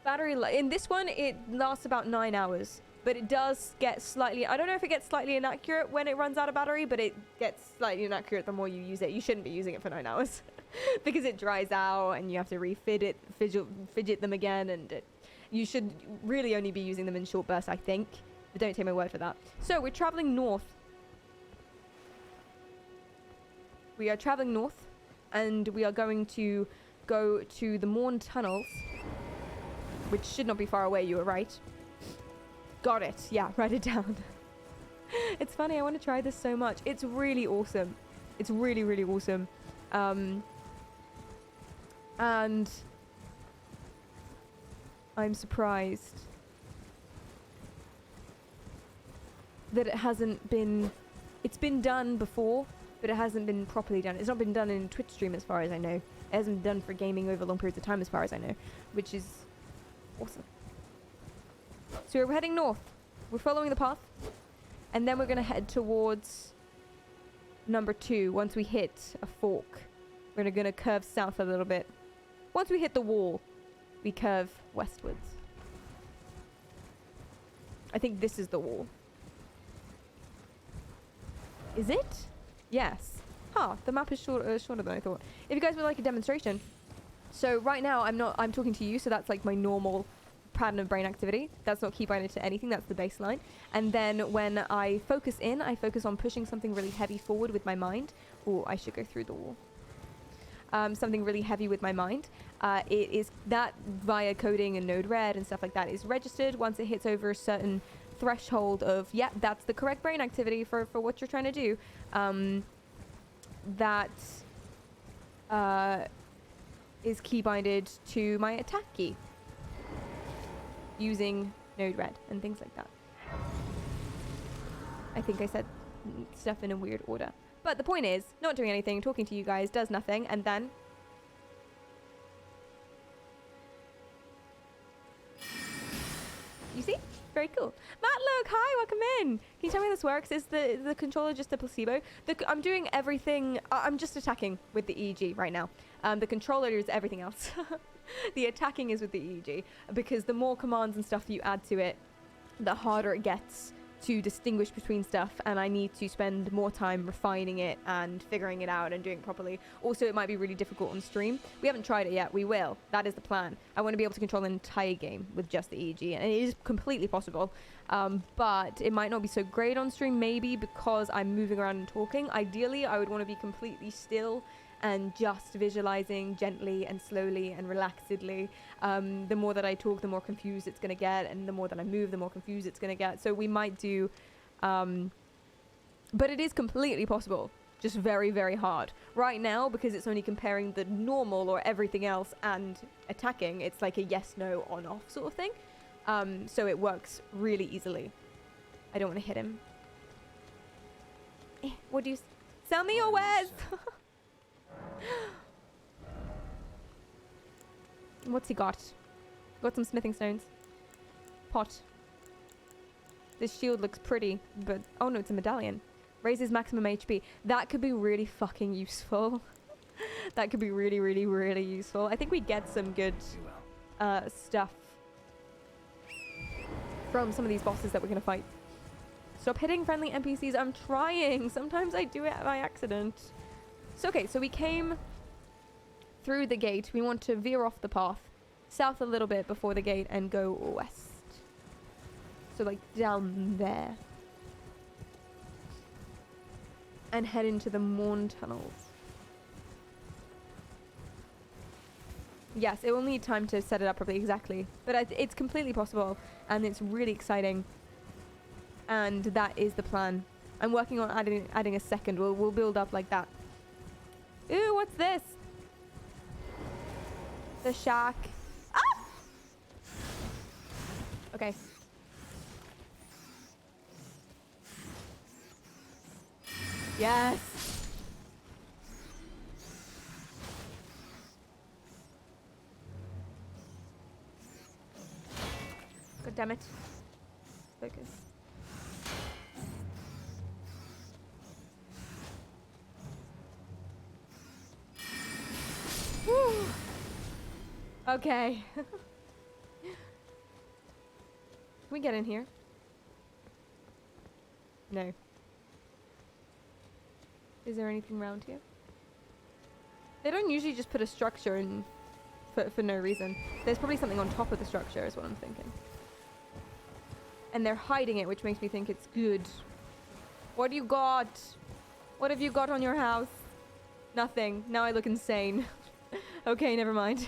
Battery in this one, it lasts about 9 hours, but it does get slightly, I don't know if it gets slightly inaccurate when it runs out of battery, but it gets slightly inaccurate the more you use it. You shouldn't be using it for 9 hours because it dries out and you have to refit it, fidget them again, and you should really only be using them in short bursts, I think, but don't take my word for that. So we're traveling north. We are traveling north, and we are going to go to the Morn Tunnels, which should not be far away. You were right. Got it. Yeah, write it down. It's funny. I want to try this so much. It's really awesome. It's really, really awesome. And I'm surprised that it hasn't been... It's been done before, but it hasn't been properly done. It's not been done in Twitch stream as far as I know. It hasn't been done for gaming over long periods of time as far as I know, which is awesome. So we're heading north. We're following the path, and then we're going to head towards number 2. Once we hit a fork, we're going to curve south a little bit. Once we hit the wall, we curve westwards. I think this is the wall. Is it? Yes. Huh, the map is shorter than I thought. If you guys would like a demonstration. So right now I'm talking to you, so that's like my normal pattern of brain activity. That's not keybinded to anything, that's the baseline. And then when I focus in, I focus on pushing something really heavy forward with my mind. Oh, I should go through the wall. Something really heavy with my mind. It is that via coding and node red and stuff like that is registered. Once it hits over a certain threshold of, yeah, that's the correct brain activity for what you're trying to do. That is keybinded to my attack key using node red and things like that. I think I said stuff in a weird order. But the point is, not doing anything, talking to you guys, does nothing, and then... You see? Very cool. Matlook, hi, welcome in. Can you tell me how this works? Is the controller just a placebo? I'm doing everything. I'm just attacking with the EEG right now. The controller is everything else. The attacking is with the EEG, because the more commands and stuff you add to it, the harder it gets to distinguish between stuff, and I need to spend more time refining it and figuring it out and doing it properly. Also, it might be really difficult on stream. We haven't tried it yet. We will. That is the plan. I want to be able to control an entire game with just the EEG, and it is completely possible. But it might not be so great on stream, maybe because I'm moving around and talking. Ideally, I would want to be completely still and just visualizing gently and slowly and relaxedly. The more that I talk, the more confused it's going to get, and the more that I move, the more confused it's going to get. So we might do, but it is completely possible, just very, very hard. Right now, because it's only comparing the normal or everything else and attacking, it's like a yes, no, on, off sort of thing. So it works really easily. I don't want to hit him. What do you... Sell me your wares! What's he got? Got some smithing stones. Pot. This shield looks pretty, but... Oh no, it's a medallion. Raises maximum HP. That could be really fucking useful. That could be really, really, really useful. I think we get some good stuff from some of these bosses that we're gonna fight. Stop hitting friendly NPCs. I'm trying. Sometimes I do it by accident. So, okay, so we came through the gate. We want to veer off the path, south a little bit before the gate, and go west. So, like, down there. And head into the Morn tunnels. Yes, it will need time to set it up properly, exactly. But it's completely possible, and it's really exciting. And that is the plan. I'm working on adding a second. We'll build up like that. Ooh, what's this? The shack. Ah! Okay. Yes. God damn it. Focus. Woo. Okay. Can we get in here? No. Is there anything around here? They don't usually just put a structure in for no reason. There's probably something on top of the structure is what I'm thinking. And they're hiding it, which makes me think it's good. What do you got? What have you got on your house? Nothing. Now I look insane. Okay, never mind.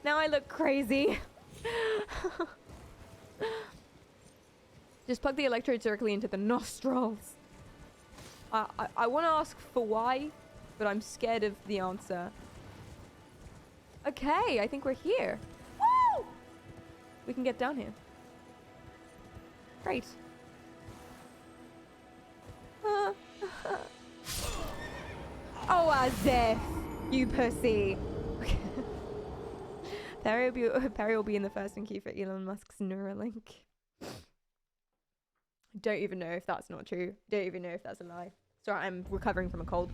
Now I look crazy. Just plug the electrode directly into the nostrils. I want to ask for why, but I'm scared of the answer. Okay, I think we're here. Woo! We can get down here. Great. Oh, as if, you pussy. Perry will be in the first in queue for Elon Musk's Neuralink. Don't even know if that's not true. Don't even know if that's a lie. Sorry, I'm recovering from a cold.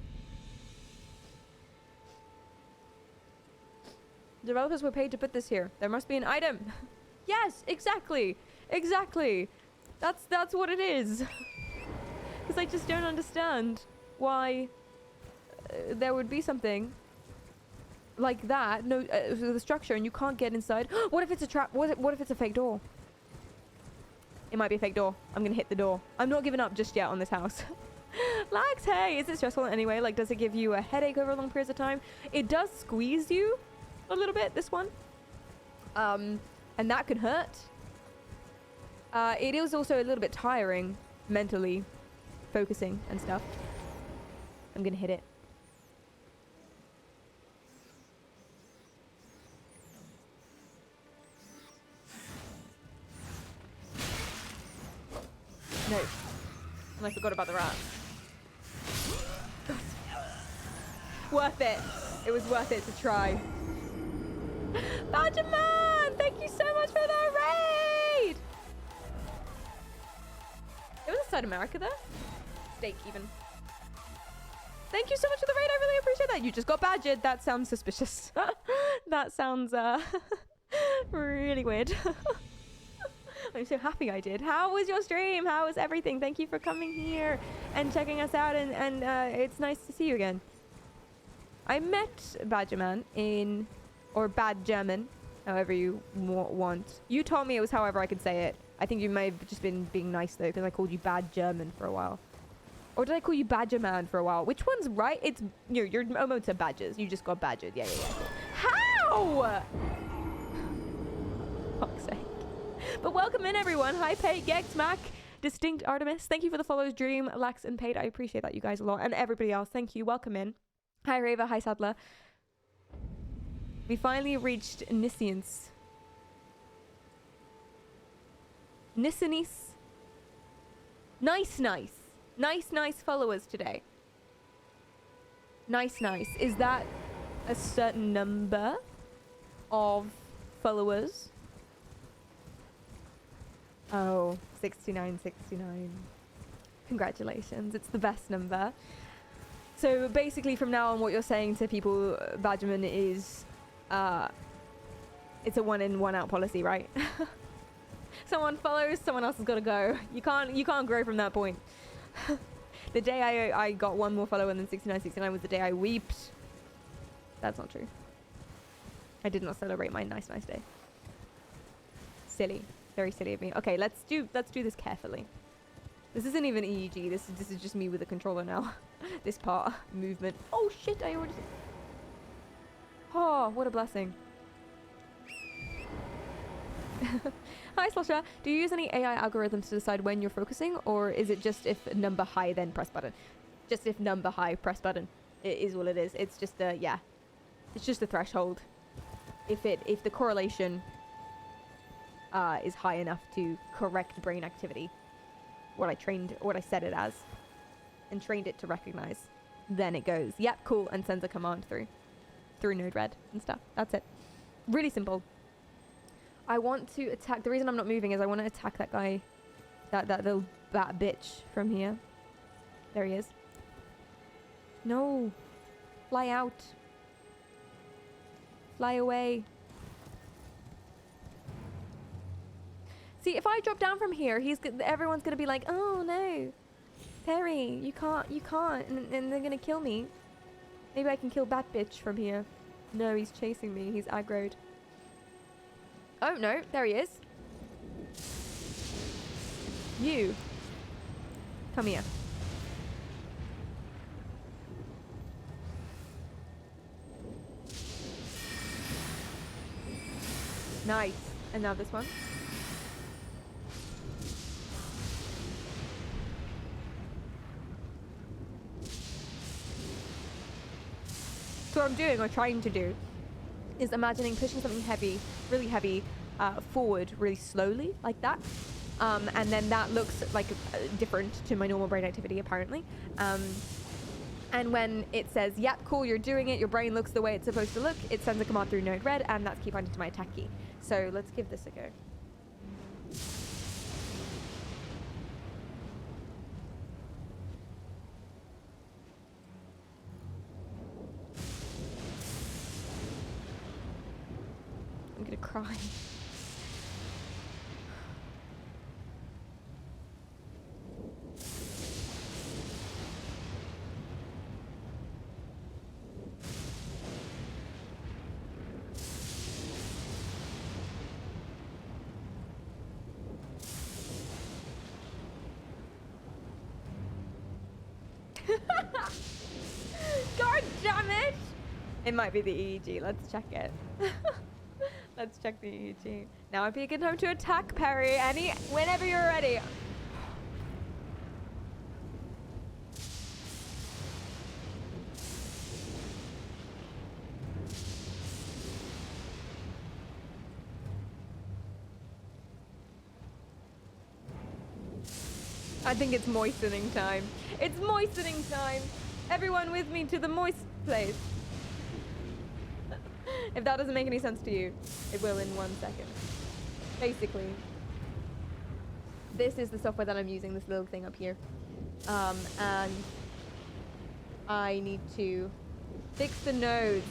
Developers were paid to put this here. There must be an item. Yes, exactly. Exactly. That's what it is. Because I just don't understand why there would be something like that. No, the structure, and you can't get inside. What if it's a trap? What if it's a fake door? It might be a fake door. I'm gonna hit the door. I'm not giving up just yet on this house. Lax, hey, is it stressful in any way? Like, does it give you a headache over long periods of time? It does squeeze you a little bit, this one. And that can hurt. It is also a little bit tiring, mentally, focusing and stuff. I'm gonna hit it. No. And I forgot about the rats. Worth it. It was worth it to try. Badgerman! Thank you so much for the raid! outside America there? Steak, even. Thank you so much for the raid. I really appreciate that. You just got badgered. That sounds suspicious. That sounds really weird. I'm so happy I did. How was your stream? How was everything? Thank you for coming here and checking us out. And it's nice to see you again. I met Badgerman in... Or Bad German. However you want. You told me it was however I could say it. I think you may have just been being nice though, because I called you Bad German for a while. Or did I call you Badger Man for a while? Which one's right? It's your emotes are badgers. You just got badgered. Yeah. How? Fuck's sake. But welcome in, everyone. Hi, Pate, Gex, Mac, Distinct Artemis. Thank you for the follows, Dream, Lax, and Pate. I appreciate that, you guys, a lot. And everybody else, thank you. Welcome in. Hi, Rava. Hi, Sadler. We finally reached Niscience. Nice followers today. Nice. Is that a certain number of followers? Oh, 69. Congratulations. It's the best number. So basically from now on, what you're saying to people, Badgerman, is it's a 1 in, 1 out policy, right? Someone follows, someone else has got to go. You can't grow from that point. The day I got 1 more follower than 69 was the day I weeped. That's not true. I did not celebrate my nice day. Silly. Very silly of me. Okay, let's do this carefully. This isn't even EEG. This is just me with the controller now. This part. Movement. Oh shit, I already... Oh, what a blessing. Hi, Slosha. Do you use any AI algorithms to decide when you're focusing, or is it just if number high, then press button? Just if number high, press button. It is what it is. It's just a, yeah. It's just a threshold. If the correlation is high enough to correct brain activity, what I set it as, and trained it to recognize, then it goes, yep, cool, and sends a command through Node-RED and stuff. That's it. Really simple. I want to attack... The reason I'm not moving is I want to attack that guy. That little bat bitch from here. There he is. No. Fly out. Fly away. See, if I drop down from here, everyone's going to be like, oh no. Perry, you can't. And they're going to kill me. Maybe I can kill bat bitch from here. No, he's chasing me. He's aggroed. Oh, no. There he is. You. Come here. Nice. And now this one. So what I'm doing, or trying to do, is imagining pushing something heavy, really heavy, forward really slowly, like that. And then that looks like different to my normal brain activity, apparently. And when it says, yep, cool, you're doing it, your brain looks the way it's supposed to look, it sends a command through Node-RED, and that's key pointing to my attack key. So let's give this a go. I'm gonna cry. God damn it! It might be the EEG. Let's check it. Let's check the EEG. Now would be a good time to attack, Perry. Whenever you're ready. I think it's moistening time. It's moistening time. Everyone with me to the moist place. If that doesn't make any sense to you, it will in 1 second. Basically, this is the software that I'm using, this little thing up here. And I need to fix the nodes.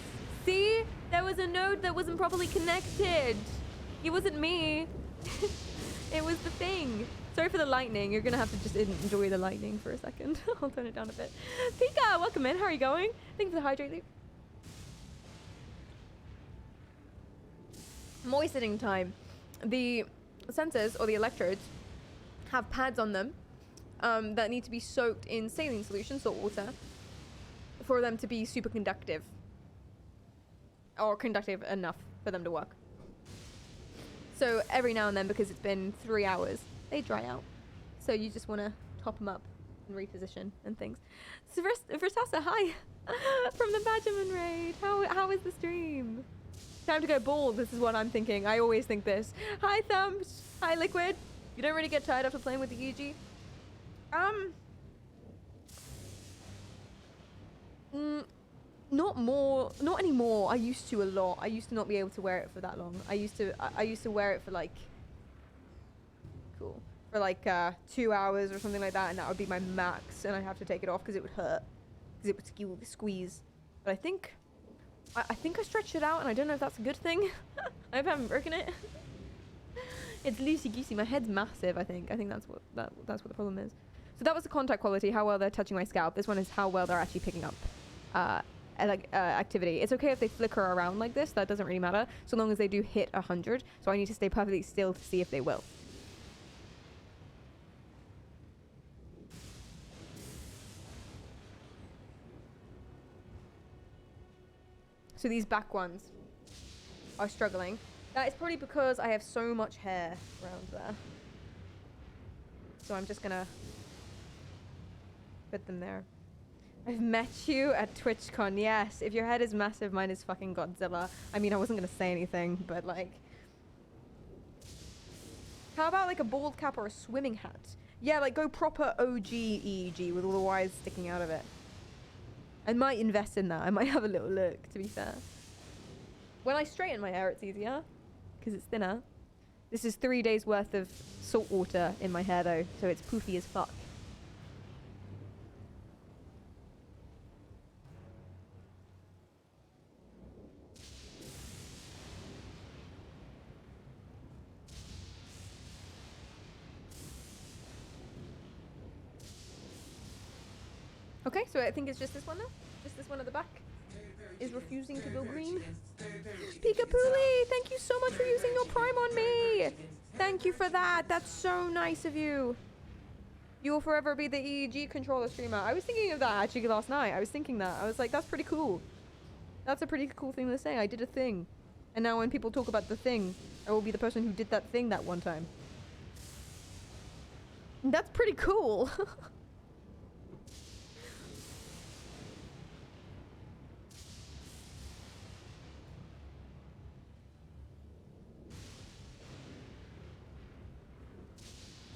See? There was a node that wasn't properly connected. It wasn't me. It was the thing. Sorry for the lightning. You're gonna have to just enjoy the lightning for a second. I'll turn it down a bit. Pika, welcome in. How are you going? Thank you for the hydrate loop. Moistening time. The sensors, or the electrodes, have pads on them that need to be soaked in saline solution, salt water, for them to be super conductive. Or conductive enough for them to work. So every now and then, because it's been 3 hours, they dry out. So you just want to top them up and reposition and things. So Versassa, hi! From the Badgerman raid. How is the stream? Time to go bald, this is what I'm thinking. I always think this. Hi Thumbs! Hi Liquid! You don't really get tired after playing with the EEG? Not anymore. I used to a lot. I used to not be able to wear it for that long. I used to wear it for like, cool, for like 2 hours or something like that, and that would be my max, and I'd have to take it off because it would hurt, because it would squeeze. But I think I stretched it out, and I don't know if that's a good thing. I hope I haven't broken it. It's loosey goosey. My head's massive. I think that's what the problem is. So that was the contact quality, how well they're touching my scalp. This one is how well they're actually picking up activity. It's okay if they flicker around like this. That doesn't really matter, so long as they do hit 100. So I need to stay perfectly still to see if they will. So these back ones are struggling. That is probably because I have so much hair around there. So I'm just gonna put them there. I've met you at TwitchCon. Yes, if your head is massive, mine is fucking Godzilla. I mean, I wasn't gonna say anything, but like... How about like a bald cap or a swimming hat? Yeah, like go proper OG EEG with all the wires sticking out of it. I might invest in that. I might have a little look, to be fair. When I straighten my hair, it's easier, because it's thinner. This is 3 days worth of salt water in my hair, though, so it's poofy as fuck. Okay, so I think it's just this one now. Just this one at the back is refusing to go green. Peekapooly, thank you so much for using your Prime on me. Thank you for that. That's so nice of you. You will forever be the EEG controller streamer. I was thinking of that actually last night. I was thinking that. I was like, that's pretty cool. That's a pretty cool thing to say. I did a thing. And now when people talk about the thing, I will be the person who did that thing that one time. That's pretty cool.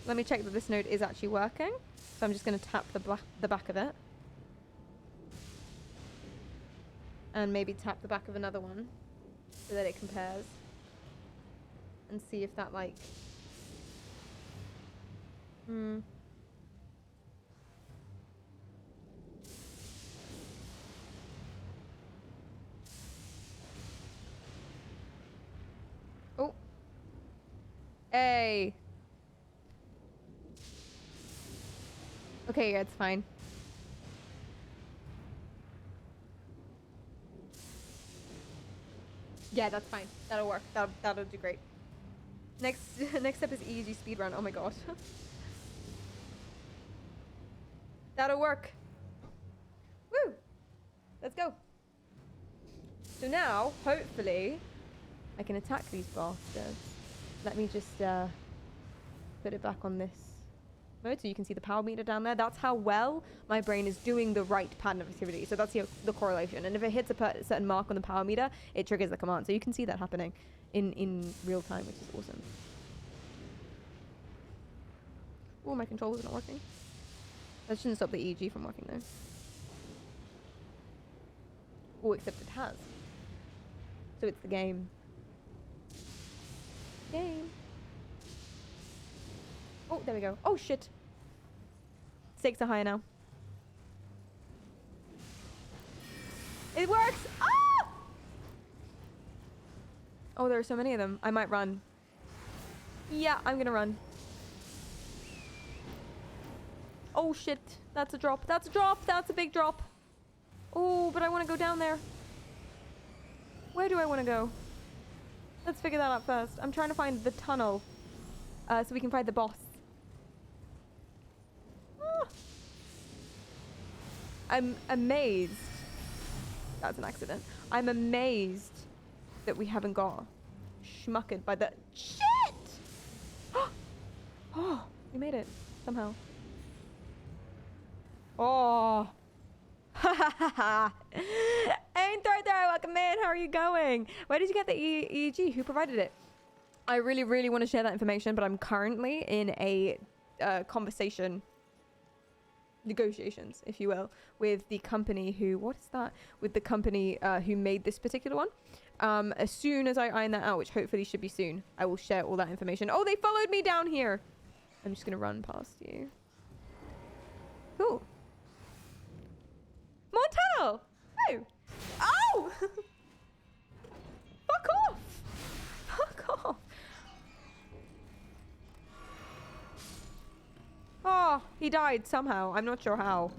Let me check that this node is actually working. So I'm just going to tap the back of it. And maybe tap the back of another one so that it compares. And see if that like... Oh. Hey. Okay, yeah, it's fine. Yeah, that's fine. That'll work. That'll do great. Next step is EEG speedrun. Oh my god. That'll work. Woo! Let's go. So now, hopefully, I can attack these bastards. Let me just put it back on this mode so you can see the power meter down there. That's how well my brain is doing the right pattern of activity. So that's the correlation. And if it hits a certain mark on the power meter, it triggers the command. So you can see that happening in real time, which is awesome. Oh, my controller's not working. That shouldn't stop the EEG from working though. Oh, except it has. So it's the game. Game. Oh, there we go. Oh, shit. Stakes are higher now. It works! Ah! Oh, there are so many of them. I might run. Yeah, I'm gonna run. Oh, shit. That's a drop. That's a drop. That's a big drop. Oh, but I want to go down there. Where do I want to go? Let's figure that out first. I'm trying to find the tunnel. So we can fight the boss. Ah. I'm amazed. That's an accident. I'm amazed that we haven't got schmuckered by the shit. Oh, we made it somehow. Oh. Ha ha ha ha. Ain't right there. Welcome in. How are you going? Where did you get the EEG? Who provided it? I really, really want to share that information, but I'm currently in a conversation, negotiations, if you will, with the company who, what is that? With the company who made this particular one. As soon as I iron that out, which hopefully should be soon, I will share all that information. Oh, they followed me down here. I'm just going to run past you. Cool. More tunnel. Oh. Oh! Fuck off. Fuck off. Oh, he died somehow. I'm not sure how.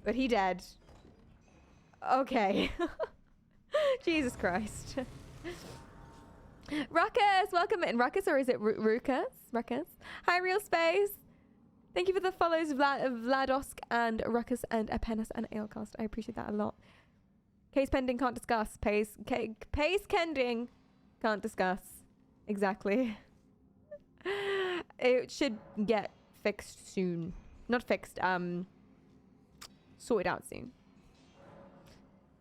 But he dead. Okay. Jesus Christ. Ruckus, welcome in. Ruckus, or is it Ruckus? Ruckus. Hi, Real Space. Thank you for the follows, Vladosk and Ruckus and Apenas and Ailcast. I appreciate that a lot. Case pending, can't discuss. Pace pending, can't discuss. Exactly. It should get fixed soon. Not fixed, sorted out soon.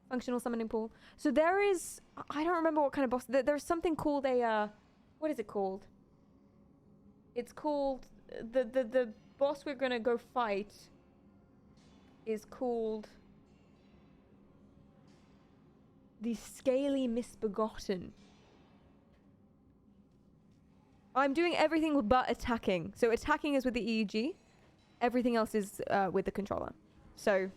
Functional summoning pool. So there is, I don't remember what kind of boss. There's something called a, what is it called? It's called, the boss we're gonna go fight is called the Scaly Misbegotten. I'm doing everything but attacking. So attacking is with the EEG. Everything else is with the controller. So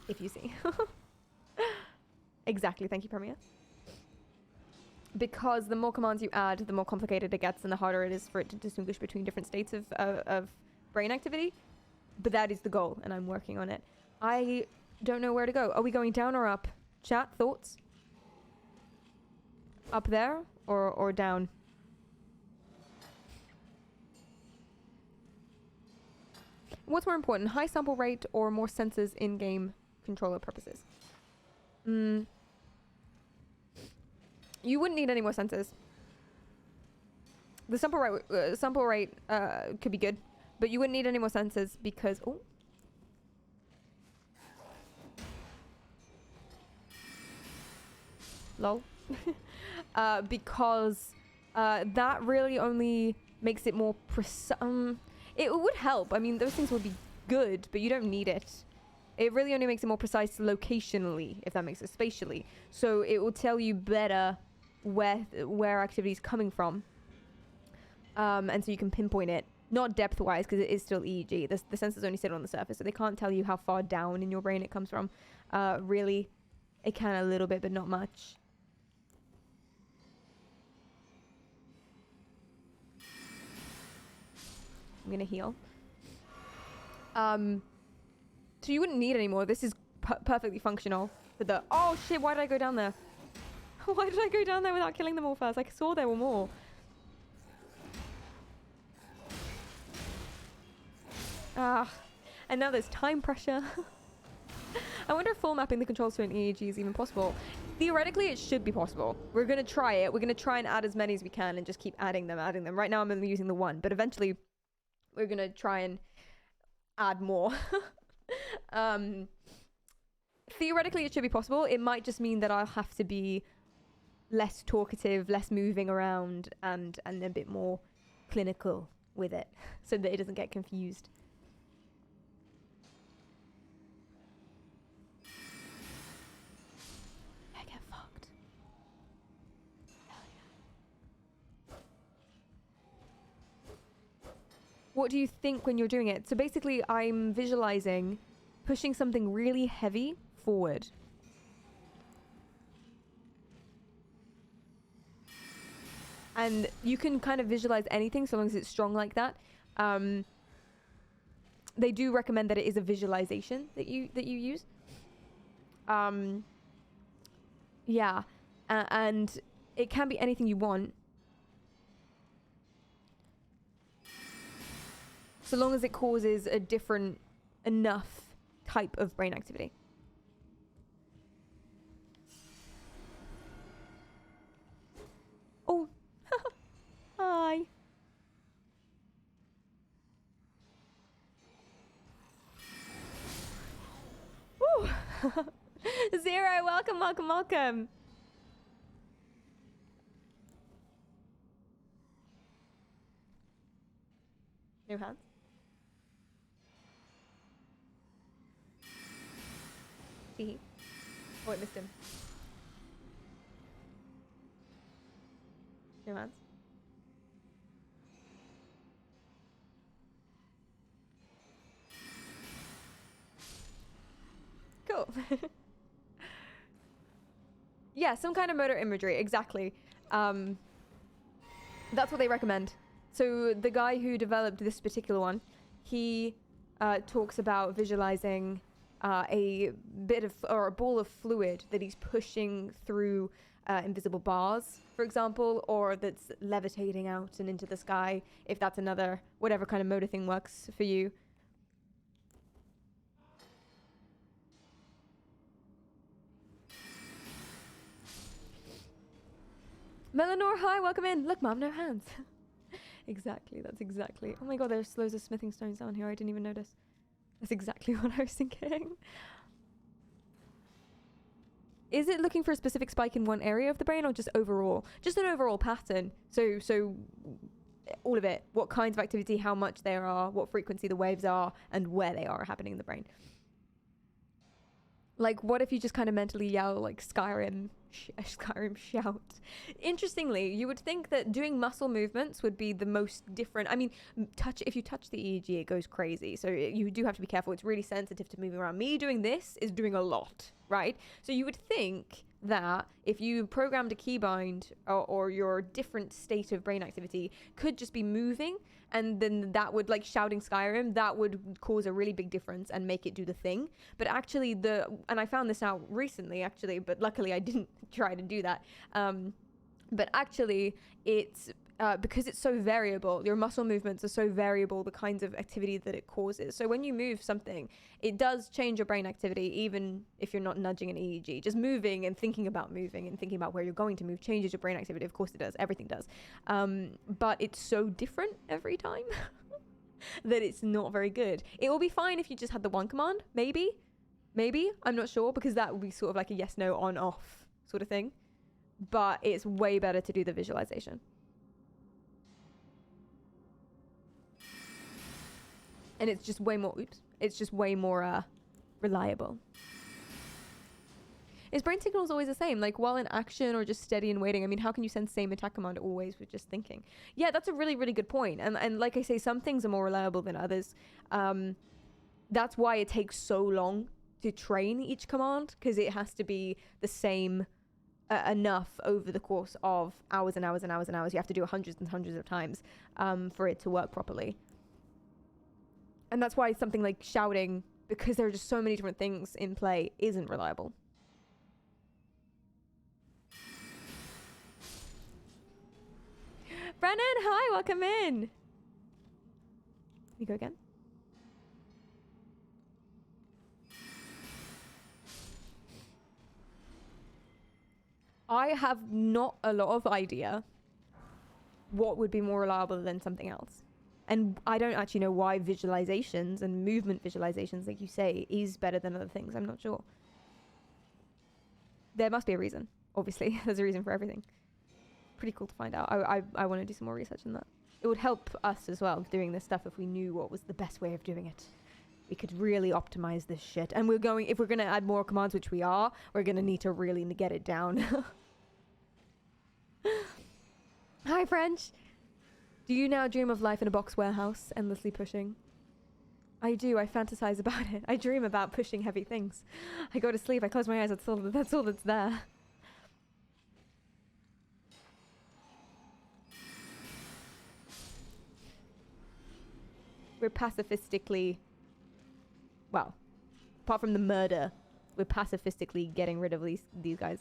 if you see. Exactly. Thank you, Premier. Because the more commands you add, the more complicated it gets and the harder it is for it to distinguish between different states of brain activity. But that is the goal, and I'm working on it. I don't know where to go. Are we going down or up? Chat, thoughts? Up there or down? What's more important, high sample rate or more sensors in-game controller purposes? You wouldn't need any more sensors. The sample rate could be good, but you wouldn't need any more sensors because lol. Because that really only makes it more precise. It would help. I mean, those things would be good, but you don't need it. It really only makes it more precise locationally, if that makes it spatially. So it will tell you better where activity is coming from. And so you can pinpoint it. Not depth-wise, because it is still EEG. The sensors only sit on the surface, so they can't tell you how far down in your brain it comes from. Really, it can a little bit, but not much. I'm gonna heal. So you wouldn't need any more. This is perfectly functional for the... Oh shit, why did I go down there? Why did I go down there without killing them all first? I saw there were more. And now there's time pressure. I wonder if full mapping the controls to an EEG is even possible. Theoretically, it should be possible. We're going to try it. We're going to try and add as many as we can and just keep adding them. Right now, I'm only using the one, but eventually we're going to try and add more. Theoretically, it should be possible. It might just mean that I'll have to be less talkative, less moving around, and a bit more clinical with it so that it doesn't get confused. I get fucked. No, what do you think when you're doing it? So basically, I'm visualizing pushing something really heavy forward. And you can kind of visualize anything so long as it's strong like that. They do recommend that it is a visualization that you use. Yeah, and it can be anything you want, so long as it causes a different enough type of brain activity. Oh, hi. Woo. Zero, welcome, welcome, welcome. No hands? Tee. Oh, I missed him. No hands? Cool. Yeah, some kind of motor imagery, exactly. That's what they recommend. So the guy who developed this particular one, he talks about visualizing a bit of, or a ball of fluid that he's pushing through invisible bars, for example, or that's levitating out and into the sky, if that's another, whatever kind of motor thing works for you. Melanor, hi, welcome in. Look, Mom, no hands. Exactly, that's exactly. Oh my god, there's loads of smithing stones down here. I didn't even notice. That's exactly what I was thinking. Is it looking for a specific spike in one area of the brain or just overall? Just an overall pattern. So all of it. What kinds of activity, how much there are, what frequency the waves are, and where they are happening in the brain. Like, what if you just kind of mentally yell, like, Skyrim shout? Interestingly, you would think that doing muscle movements would be the most different. I mean, if you touch the EEG, it goes crazy. So you do have to be careful. It's really sensitive to moving around. Me doing this is doing a lot, right? So you would think that if you programmed a keybind or your different state of brain activity could just be moving, and then that would, like shouting Skyrim, that would cause a really big difference and make it do the thing. But actually and I found this out recently actually, but luckily I didn't try to do that. But actually it's because it's so variable, your muscle movements are so variable, the kinds of activity that it causes. So when you move something, it does change your brain activity, even if you're not nudging an EEG. Just moving and thinking about where you're going to move changes your brain activity. Of course it does. Everything does. But it's so different every time that it's not very good. It will be fine if you just had the one command, maybe. I'm not sure, because that would be sort of like a yes, no, on, off sort of thing. But it's way better to do the visualization. And it's just way more, reliable. Is brain signals always the same? Like while in action or just steady and waiting? I mean, how can you send same attack command always with just thinking? Yeah, that's a really, really good point. And like I say, some things are more reliable than others. That's why it takes so long to train each command, because it has to be the same enough over the course of hours and hours and hours and hours. You have to do it hundreds and hundreds of times for it to work properly. And that's why something like shouting, because there are just so many different things in play, isn't reliable. Brennan, hi, welcome in. You go again. I have not a lot of idea what would be more reliable than something else. And I don't actually know why visualizations and movement visualizations, like you say, is better than other things. I'm not sure. There must be a reason, obviously. There's a reason for everything. Pretty cool to find out. I want to do some more research on that. It would help us as well doing this stuff if we knew what was the best way of doing it. We could really optimize this shit. And if we're going to add more commands, which we are, we're going to need to really get it down. Hi, French. Do you now dream of life in a box warehouse, endlessly pushing? I do. I fantasize about it. I dream about pushing heavy things. I go to sleep. I close my eyes. That's all that's there. We're pacifistically... Well, apart from the murder, we're pacifistically getting rid of these guys.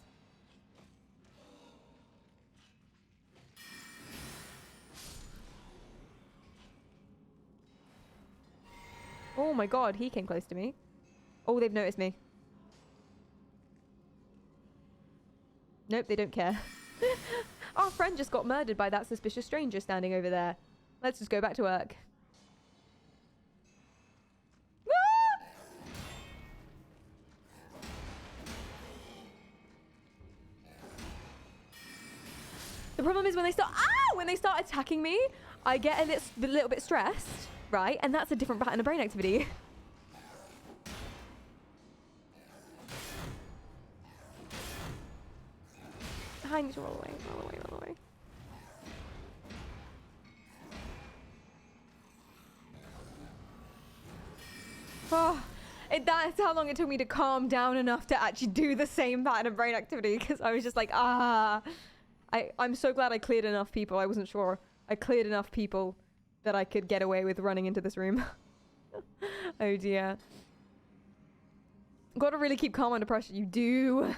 Oh my god, he came close to me. Oh, they've noticed me. Nope, they don't care. Our friend just got murdered by that suspicious stranger standing over there. Let's just go back to work. Ah! The problem is when they start attacking me, I get a little bit stressed, right? And that's a different pattern of brain activity. I need to roll away, roll away, roll away. Oh, that's how long it took me to calm down enough to actually do the same pattern of brain activity, because I was just like, I'm so glad I cleared enough people. I wasn't sure. I cleared enough people that I could get away with running into this room. Oh dear. Gotta really keep calm under pressure. You do.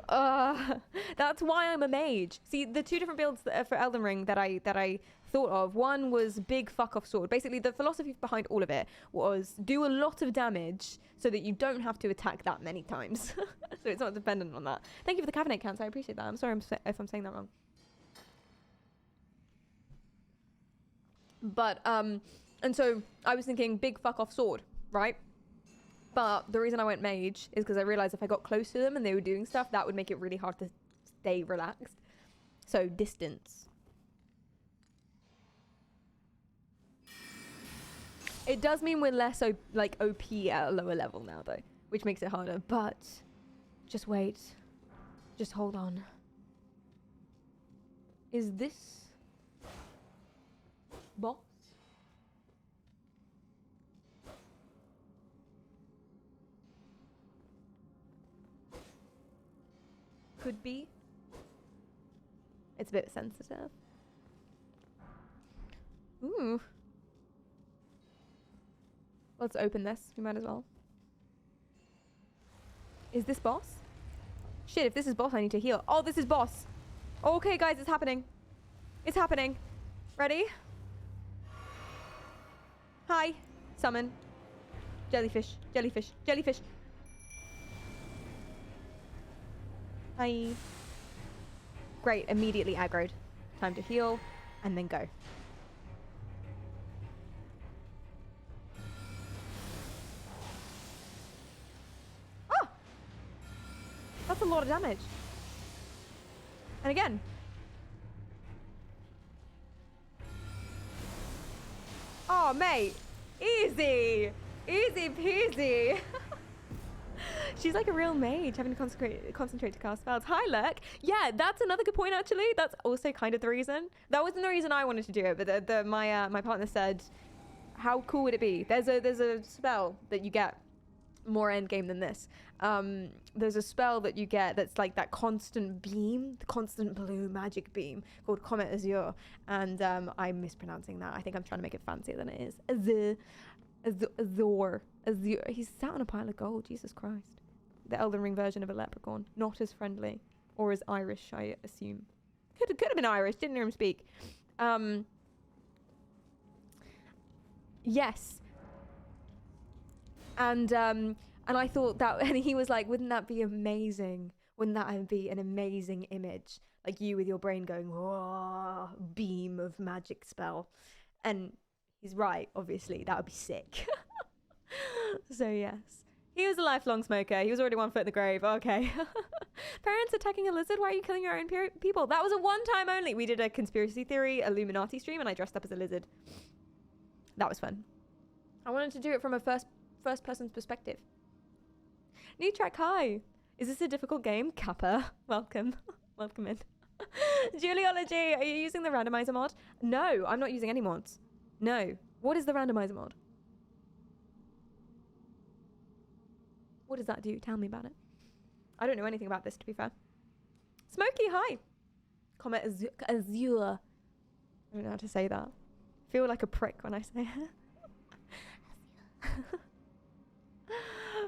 That's why I'm a mage. See, the two different builds for Elden Ring that I thought of, one was big fuck off sword. Basically, the philosophy behind all of it was do a lot of damage so that you don't have to attack that many times. So it's not dependent on that. Thank you for the cabinet counts. I appreciate that. I'm sorry if I'm saying that wrong. But and so I was thinking big fuck off sword, right? But the reason I went mage is because I realized if I got close to them and they were doing stuff, that would make it really hard to stay relaxed. So distance. It does mean we're less like OP at a lower level now though, which makes it harder, but just wait. Just hold on. Is this boss? Could be. It's a bit sensitive. Ooh. Let's open this. We might as well. Is this boss? Shit, if this is boss, I need to heal. Oh, this is boss. Okay, guys, it's happening. It's happening. Ready? Hi. Summon. Jellyfish. Jellyfish. Jellyfish. Hi. Great. Immediately aggroed. Time to heal. And then go. Oh! That's a lot of damage. And again. Oh, mate. Easy. Easy peasy. She's like a real mage, having to concentrate to cast spells. Hi, Lurk. Yeah, that's another good point, actually. That's also kind of the reason. That wasn't the reason I wanted to do it, but my partner said, how cool would it be? There's a spell that you get more endgame than this. There's a spell that you get that's like that constant beam, the constant blue magic beam called Comet Azure. And I'm mispronouncing that. I think I'm trying to make it fancier than it is. Azure. He's sat on a pile of gold. Jesus Christ. The Elden Ring version of a leprechaun. Not as friendly. Or as Irish, I assume. Could have been Irish. Didn't hear him speak. Yes. And I thought that, and he was like, wouldn't that be amazing? Wouldn't that be an amazing image? Like you with your brain going, whoa, beam of magic spell. And he's right, obviously. That would be sick. So yes. He was a lifelong smoker. He was already 1 foot in the grave. Okay. Parents attacking a lizard? Why are you killing your own people? That was a one-time only. We did a conspiracy theory Illuminati stream and I dressed up as a lizard. That was fun. I wanted to do it from a first person's perspective. New track, hi. Is this a difficult game? Kappa. Welcome. Welcome in. Juliology, are you using the randomizer mod? No, I'm not using any mods. No. What is the randomizer mod? What does that do? Tell me about it. I don't know anything about this, to be fair. Smokey, hi. Comet Azure. I don't know how to say that. I feel like a prick when I say it.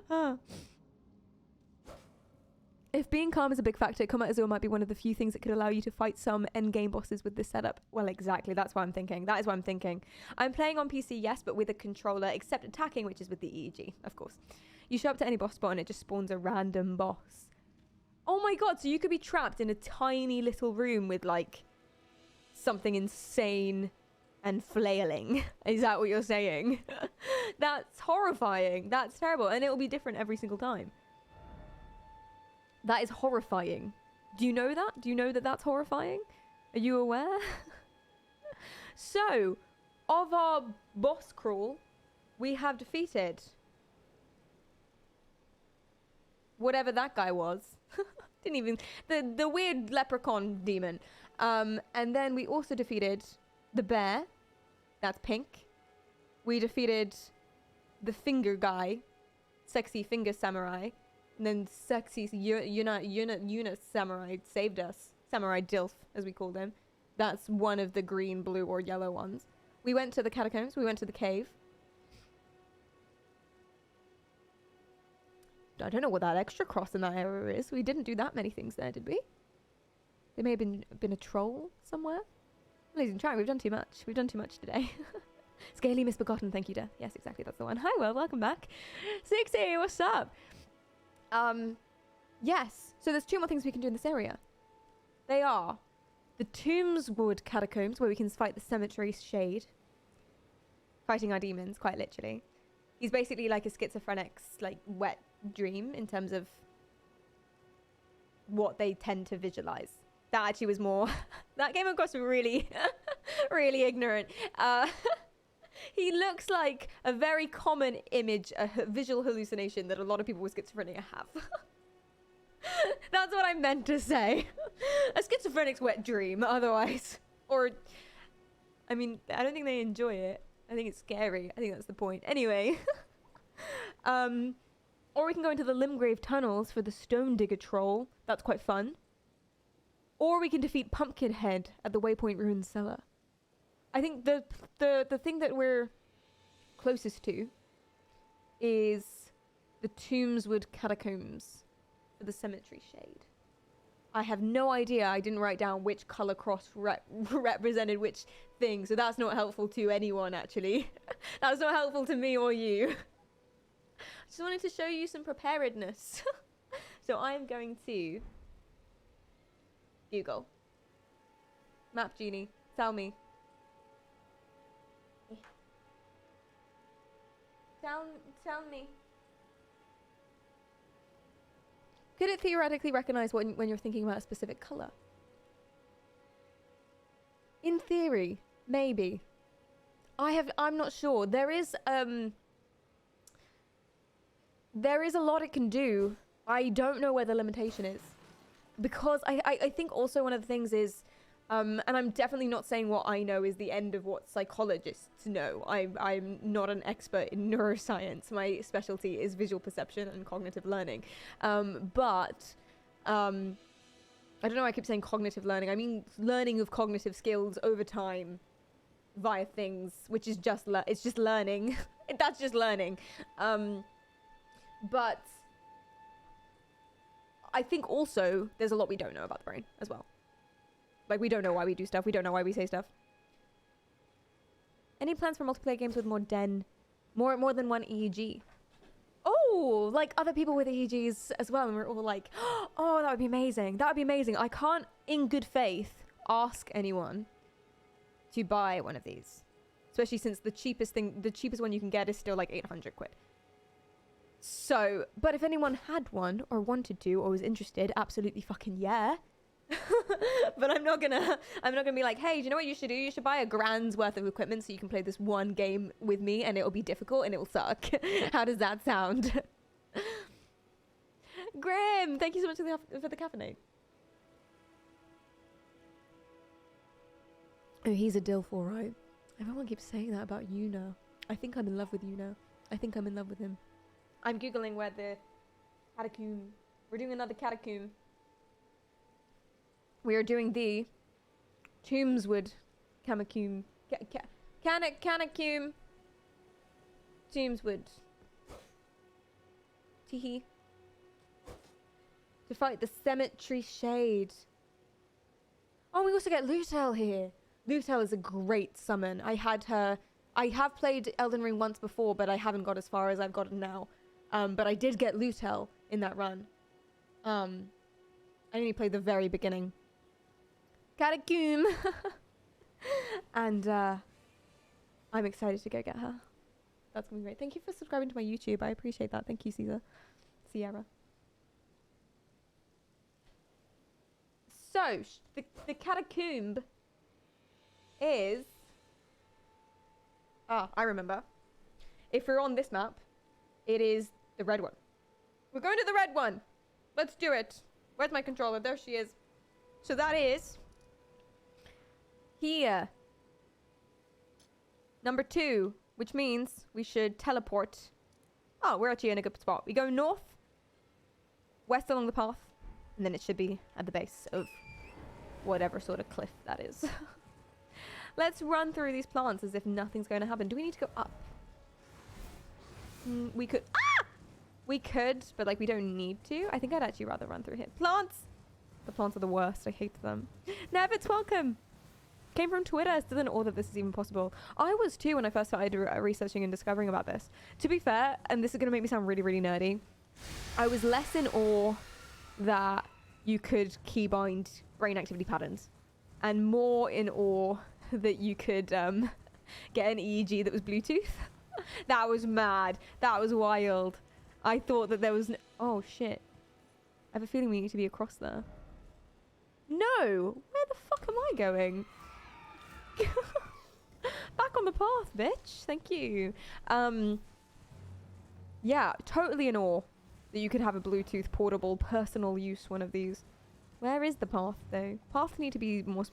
Oh. If being calm is a big factor, Comet Azure might be one of the few things that could allow you to fight some endgame bosses with this setup. Well, exactly. That's what I'm thinking. That is what I'm thinking. I'm playing on PC, yes, but with a controller, except attacking, which is with the EEG, of course. You show up to any boss spot and it just spawns a random boss. Oh my god, so you could be trapped in a tiny little room with, like, something insane and flailing. Is that what you're saying? That's horrifying. That's terrible. And it will be different every single time. That is horrifying. Do you know that? Do you know that that's horrifying? Are you aware? So, of our boss crawl, we have defeated whatever that guy was. Didn't even... The weird leprechaun demon. And then we also defeated the bear. That's pink. We defeated the finger guy. Sexy finger samurai. And then sexy Yuna samurai saved us. Samurai Dilf, as we called him. That's one of the green, blue, or yellow ones. We went to the catacombs. We went to the cave. I don't know what that extra cross in that area is. We didn't do that many things there, did we? There may have been a troll somewhere. Losing track. We've done too much. We've done too much today. Scaly Misbegotten. Thank you, Death. Yes, exactly. That's the one. Hi, well, welcome back. 60, what's up? Yes. So there's two more things we can do in this area. They are the Tombswood Catacombs, where we can fight the Cemetery Shade. Fighting our demons, quite literally. He's basically like a schizophrenic's, like, wet dream in terms of what they tend to visualize. That actually was more... that came across really, really ignorant. He looks like a very common image, a visual hallucination that a lot of people with schizophrenia have. That's what I meant to say. A schizophrenic's wet dream, otherwise. Or, I mean, I don't think they enjoy it. I think it's scary. I think that's the point. Anyway. Or we can go into the Limgrave tunnels for the Stone Digger Troll. That's quite fun. Or we can defeat Pumpkinhead at the Waypoint Ruins Cellar. I think the thing that we're closest to is the Tombswood Catacombs for the Cemetery Shade. I have no idea. I didn't write down which color cross represented which thing, so that's not helpful to anyone, actually. That's not helpful to me or you. I just wanted to show you some preparedness. So I'm going to Google. Map Genie, tell me. Tell me. Could it theoretically recognize when you're thinking about a specific color? In theory, maybe. I'm not sure. There is a lot it can do. I don't know where the limitation is. Because I think also one of the things is, and I'm definitely not saying what I know is the end of what psychologists know. I'm not an expert in neuroscience. My specialty is visual perception and cognitive learning. But I don't know why I keep saying cognitive learning. I mean learning of cognitive skills over time via things, which is just it's just learning. That's just learning. But I think also there's a lot we don't know about the brain as well. Like, we don't know why we do stuff. We don't know why we say stuff. Any plans for multiplayer games with more than one EEG? Oh, like other people with EEGs as well. And we're all like, oh, that would be amazing. That would be amazing. I can't, in good faith, ask anyone to buy one of these. Especially since the cheapest one you can get is still like 800 quid. So, but if anyone had one or wanted to or was interested, absolutely fucking yeah. But I'm not gonna be like, hey, do you know what you should do? You should buy $1,000's worth of equipment so you can play this one game with me and it'll be difficult and it'll suck. How does that sound? Grim, thank you so much for the caffeinate. Oh, he's a dilf, all right. Everyone keeps saying that about you now. I think I'm in love with you now. I think I'm in love with him. I'm googling where the catacomb. We're doing another catacomb. We are doing the Tombswood Camacomb. Canacomb. Tombswood. Teehee. To fight the Cemetery Shade. Oh, we also get Lutel here. Lutel is a great summon. I have played Elden Ring once before, but I haven't got as far as I've gotten now. But I did get Lutel in that run. I only played the very beginning. Catacomb! And I'm excited to go get her. That's gonna be great. Thank you for subscribing to my YouTube. I appreciate that. Thank you, Sierra. So, the catacomb is... Ah, I remember. If we're on this map, it is the red one. We're going to the red one. Let's do it. Where's my controller? There she is. So that is... here. Number 2, which means we should teleport. Oh, we're actually in a good spot. We go north, west along the path, and then it should be at the base of whatever sort of cliff that is. Let's run through these plants as if nothing's going to happen. Do we need to go up? We could... Ah! We could, but like we don't need to. I think I'd actually rather run through here. Plants! The plants are the worst. I hate them. Nevit's welcome! Came from Twitter. Still in awe that this is even possible. I was too when I first started researching and discovering about this. To be fair, and this is going to make me sound really, really nerdy, I was less in awe that you could keybind brain activity patterns and more in awe that you could get an EEG that was Bluetooth. That was mad. That was wild. I thought that there was... Oh, shit. I have a feeling we need to be across there. No! Where the fuck am I going? Back on the path, bitch. Thank you. Yeah, totally in awe that you could have a Bluetooth portable personal use one of these. Where is the path, though? Paths need to be more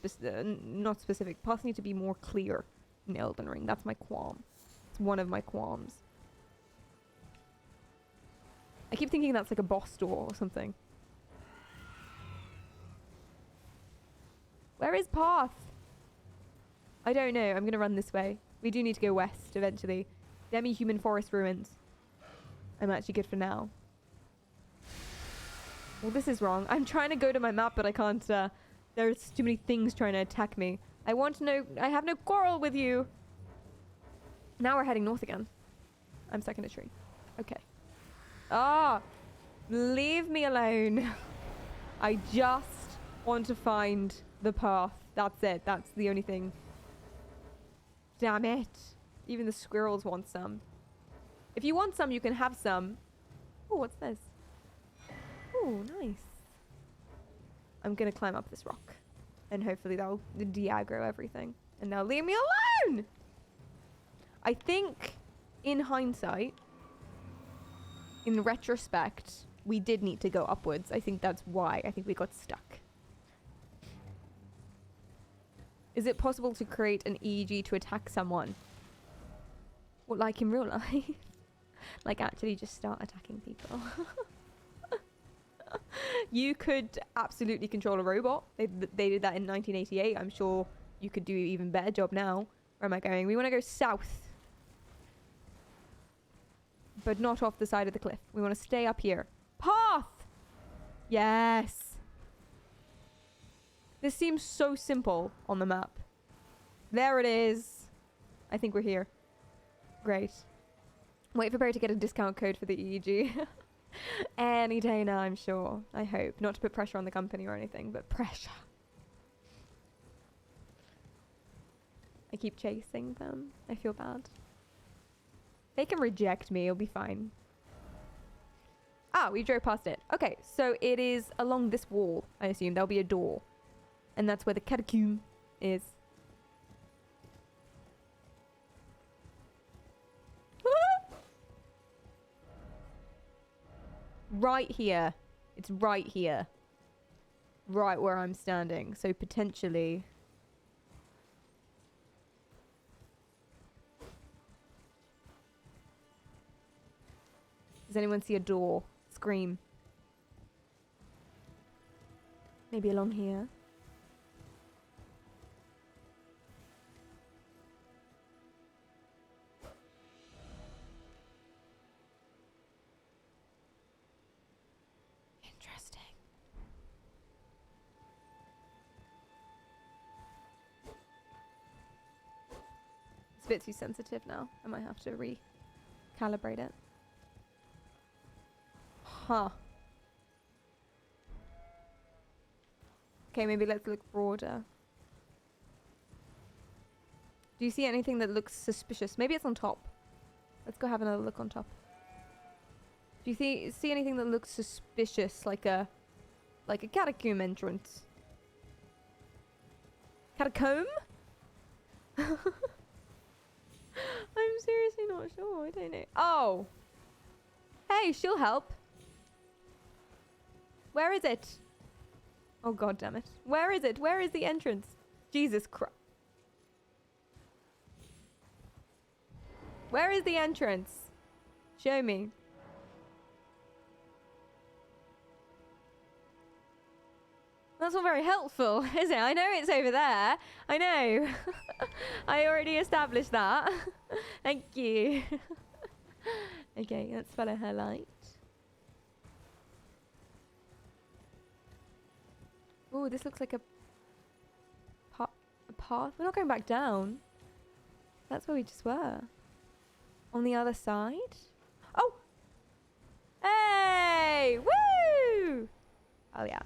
not specific. Paths need to be more clear in Elden Ring. That's my qualm. It's one of my qualms. I keep thinking that's like a boss door or something. Where is path? I don't know. I'm going to run this way. We do need to go west eventually. Demi-human forest ruins. I'm actually good for now. Well, this is wrong. I'm trying to go to my map, but I can't. There's too many things trying to attack me. I want to know. I have no quarrel with you. Now we're heading north again. I'm stuck in a tree. Okay. Ah! Leave me alone. I just want to find the path. That's it. That's the only thing. Damn it. Even the squirrels want some. If you want some, you can have some. Oh, what's this? Oh, nice. I'm gonna climb up this rock. And hopefully that'll de-aggro everything. And they'll leave me alone! I think, in hindsight, in retrospect, we did need to go upwards. I think that's why. I think we got stuck. Is it possible to create an EEG to attack someone? What, like in real life? Like actually just start attacking people? You could absolutely control a robot. They did that in 1988. I'm sure you could do an even better job now. Where am I going? We want to go south. But not off the side of the cliff. We want to stay up here. Path! Yes! This seems so simple on the map. There it is. I think we're here. Great. Wait for Perry to get a discount code for the EEG. Any day now, I'm sure. I hope. Not to put pressure on the company or anything, but pressure. I keep chasing them. I feel bad. They can reject me. It'll be fine. Ah, we drove past it. Okay, so it is along this wall, I assume. There'll be a door. And that's where the catacomb is. Right here. It's right here. Right where I'm standing. So potentially... Does anyone see a door? Scream. Maybe along here. Interesting. It's a bit too sensitive now. I might have to recalibrate it. Huh. Okay, maybe let's look broader. Do you see anything that looks suspicious? Maybe it's on top. Let's go have another look on top. Do you see anything that looks suspicious, like a catacomb entrance? Catacomb? I'm seriously not sure. I don't know. Oh! Hey, she'll help. Where is it? Oh god damn it. Where is it? Where is the entrance? Jesus Christ. Where is the entrance? Show me. That's not very helpful, is it? I know it's over there. I know. I already established that. Thank you. Okay, let's follow her light. Oh, this looks like a path. We're not going back down. That's where we just were. On the other side? Oh! Hey! Woo! Oh, yeah.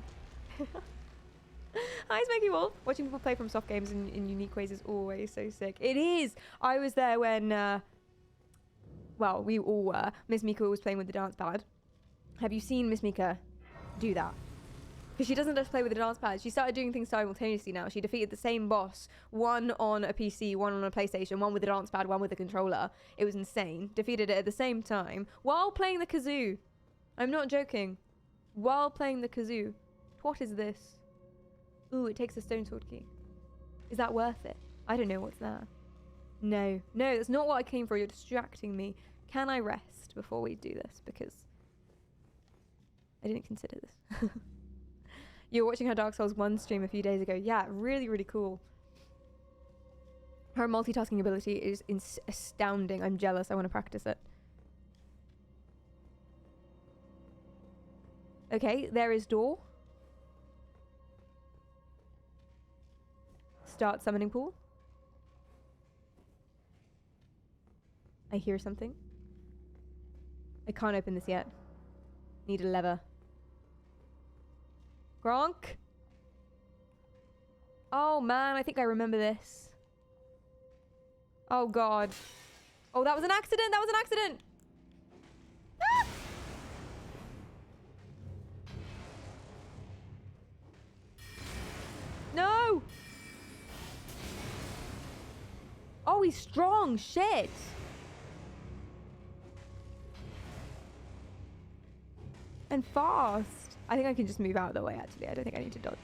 Hi, Smoky Wolf. Watching people play from soft games in unique ways is always so sick. It is! I was there when, well, we all were. Miss Mika was playing with the dance pad. Have you seen Miss Mika do that? Because she doesn't just play with the dance pad. She started doing things simultaneously now. She defeated the same boss, one on a PC, one on a PlayStation, one with the dance pad, one with the controller. It was insane. Defeated it at the same time while playing the kazoo. I'm not joking. While playing the kazoo. What is this? Ooh, it takes a stone sword key. Is that worth it? I don't know what's there. No. No, that's not what I came for. You're distracting me. Can I rest before we do this? Because I didn't consider this. You were watching her Dark Souls 1 stream a few days ago. Yeah, really, really cool. Her multitasking ability is astounding. I'm jealous. I want to practice it. Okay, there is door. Start summoning pool. I hear something. I can't open this yet. Need a lever. Gronk? Oh man, I think I remember this. Oh god. Oh, that was an accident! That was an accident! Ah! No! Oh, he's strong! Shit! And fast. I think I can just move out of the way, actually. I don't think I need to dodge.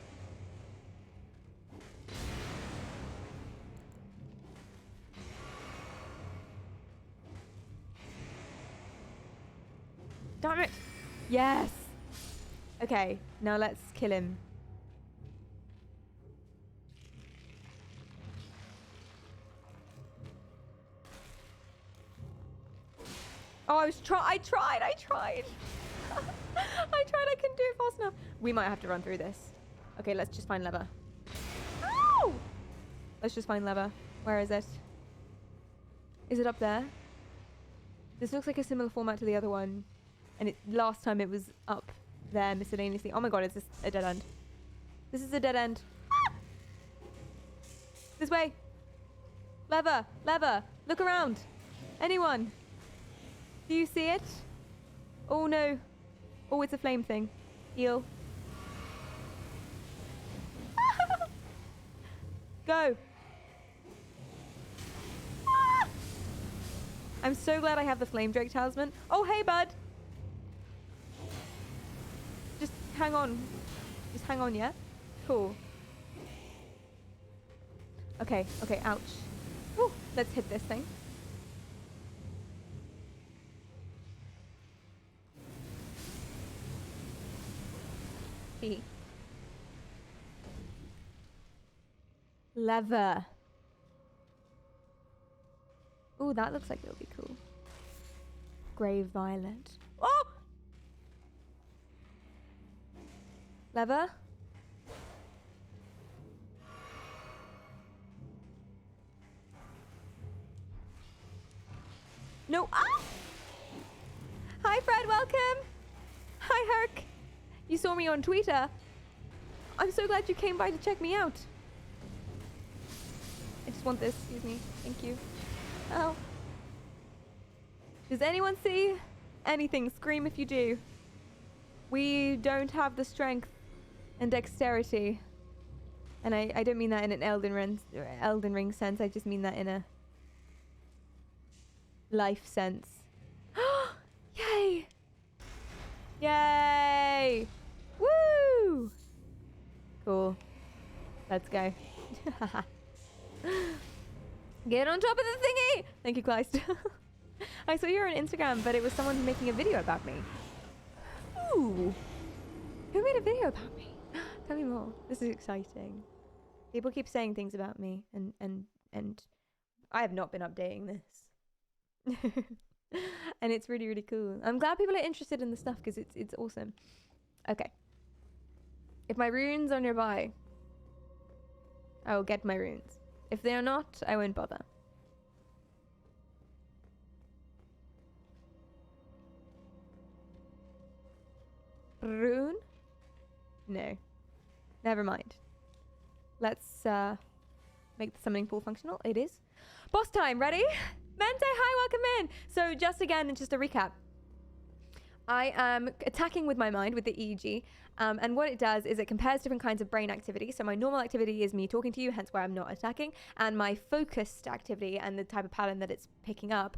Damn it! Yes! Okay, now let's kill him. Oh, I tried! I couldn't do it fast enough. We might have to run through this. Okay, let's just find lever. Ow! Let's just find lever. Where is it? Is it up there? This looks like a similar format to the other one. And last time it was up there miscellaneously. Oh my god, is this a dead end? This is a dead end. Ah! This way. Lever. Lever. Look around. Anyone? Do you see it? Oh no. Oh, it's a flame thing. Heal. Go. Ah! I'm so glad I have the flame drake talisman. Oh, hey, bud. Just hang on. Just hang on, yeah? Cool. Okay, okay, ouch. Woo, let's hit this thing. Leather. Ooh, that looks like it'll be cool. Grey violet. Oh! Leather. No. Ah! Hi, Fred. Welcome. Hi, Herc. You saw me on Twitter. I'm so glad you came by to check me out. I just want this. Excuse me. Thank you. Oh. Does anyone see anything? Scream if you do. We don't have the strength and dexterity. And I don't mean that in an Elden Ring sense. I just mean that in a life sense. Yay! Yay! Woo! Cool. Let's go. Get on top of the thingy! Thank you, Kleist. I saw you on Instagram, but it was someone making a video about me. Ooh! Who made a video about me? Tell me more. This is exciting. People keep saying things about me, and I have not been updating this. And it's really, really cool. I'm glad people are interested in the stuff because it's awesome. Okay. If my runes are nearby, I will get my runes. If they are not, I won't bother. Rune? No. Never mind. Let's make the summoning pool functional. It is. Boss time, ready? Mente, hi, welcome in. So just again, just a recap. I am attacking with my mind with the EEG. And what it does is it compares different kinds of brain activity. So my normal activity is me talking to you, hence why I'm not attacking. And my focused activity and the type of pattern that it's picking up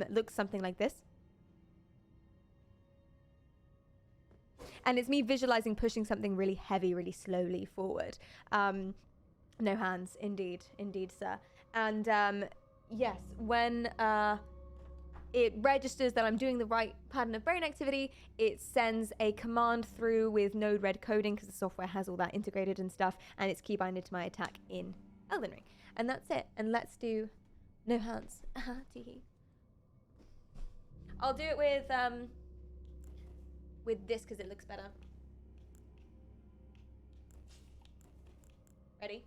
looks something like this. And it's me visualizing pushing something really heavy, really slowly forward. No hands, indeed, sir. And yes, when it registers that I'm doing the right pattern of brain activity, it sends a command through with node red coding because the software has all that integrated and stuff, and it's keybinded to my attack in Elden Ring. And that's it. And let's do no hands. Teehee. I'll do it with this because it looks better. Ready?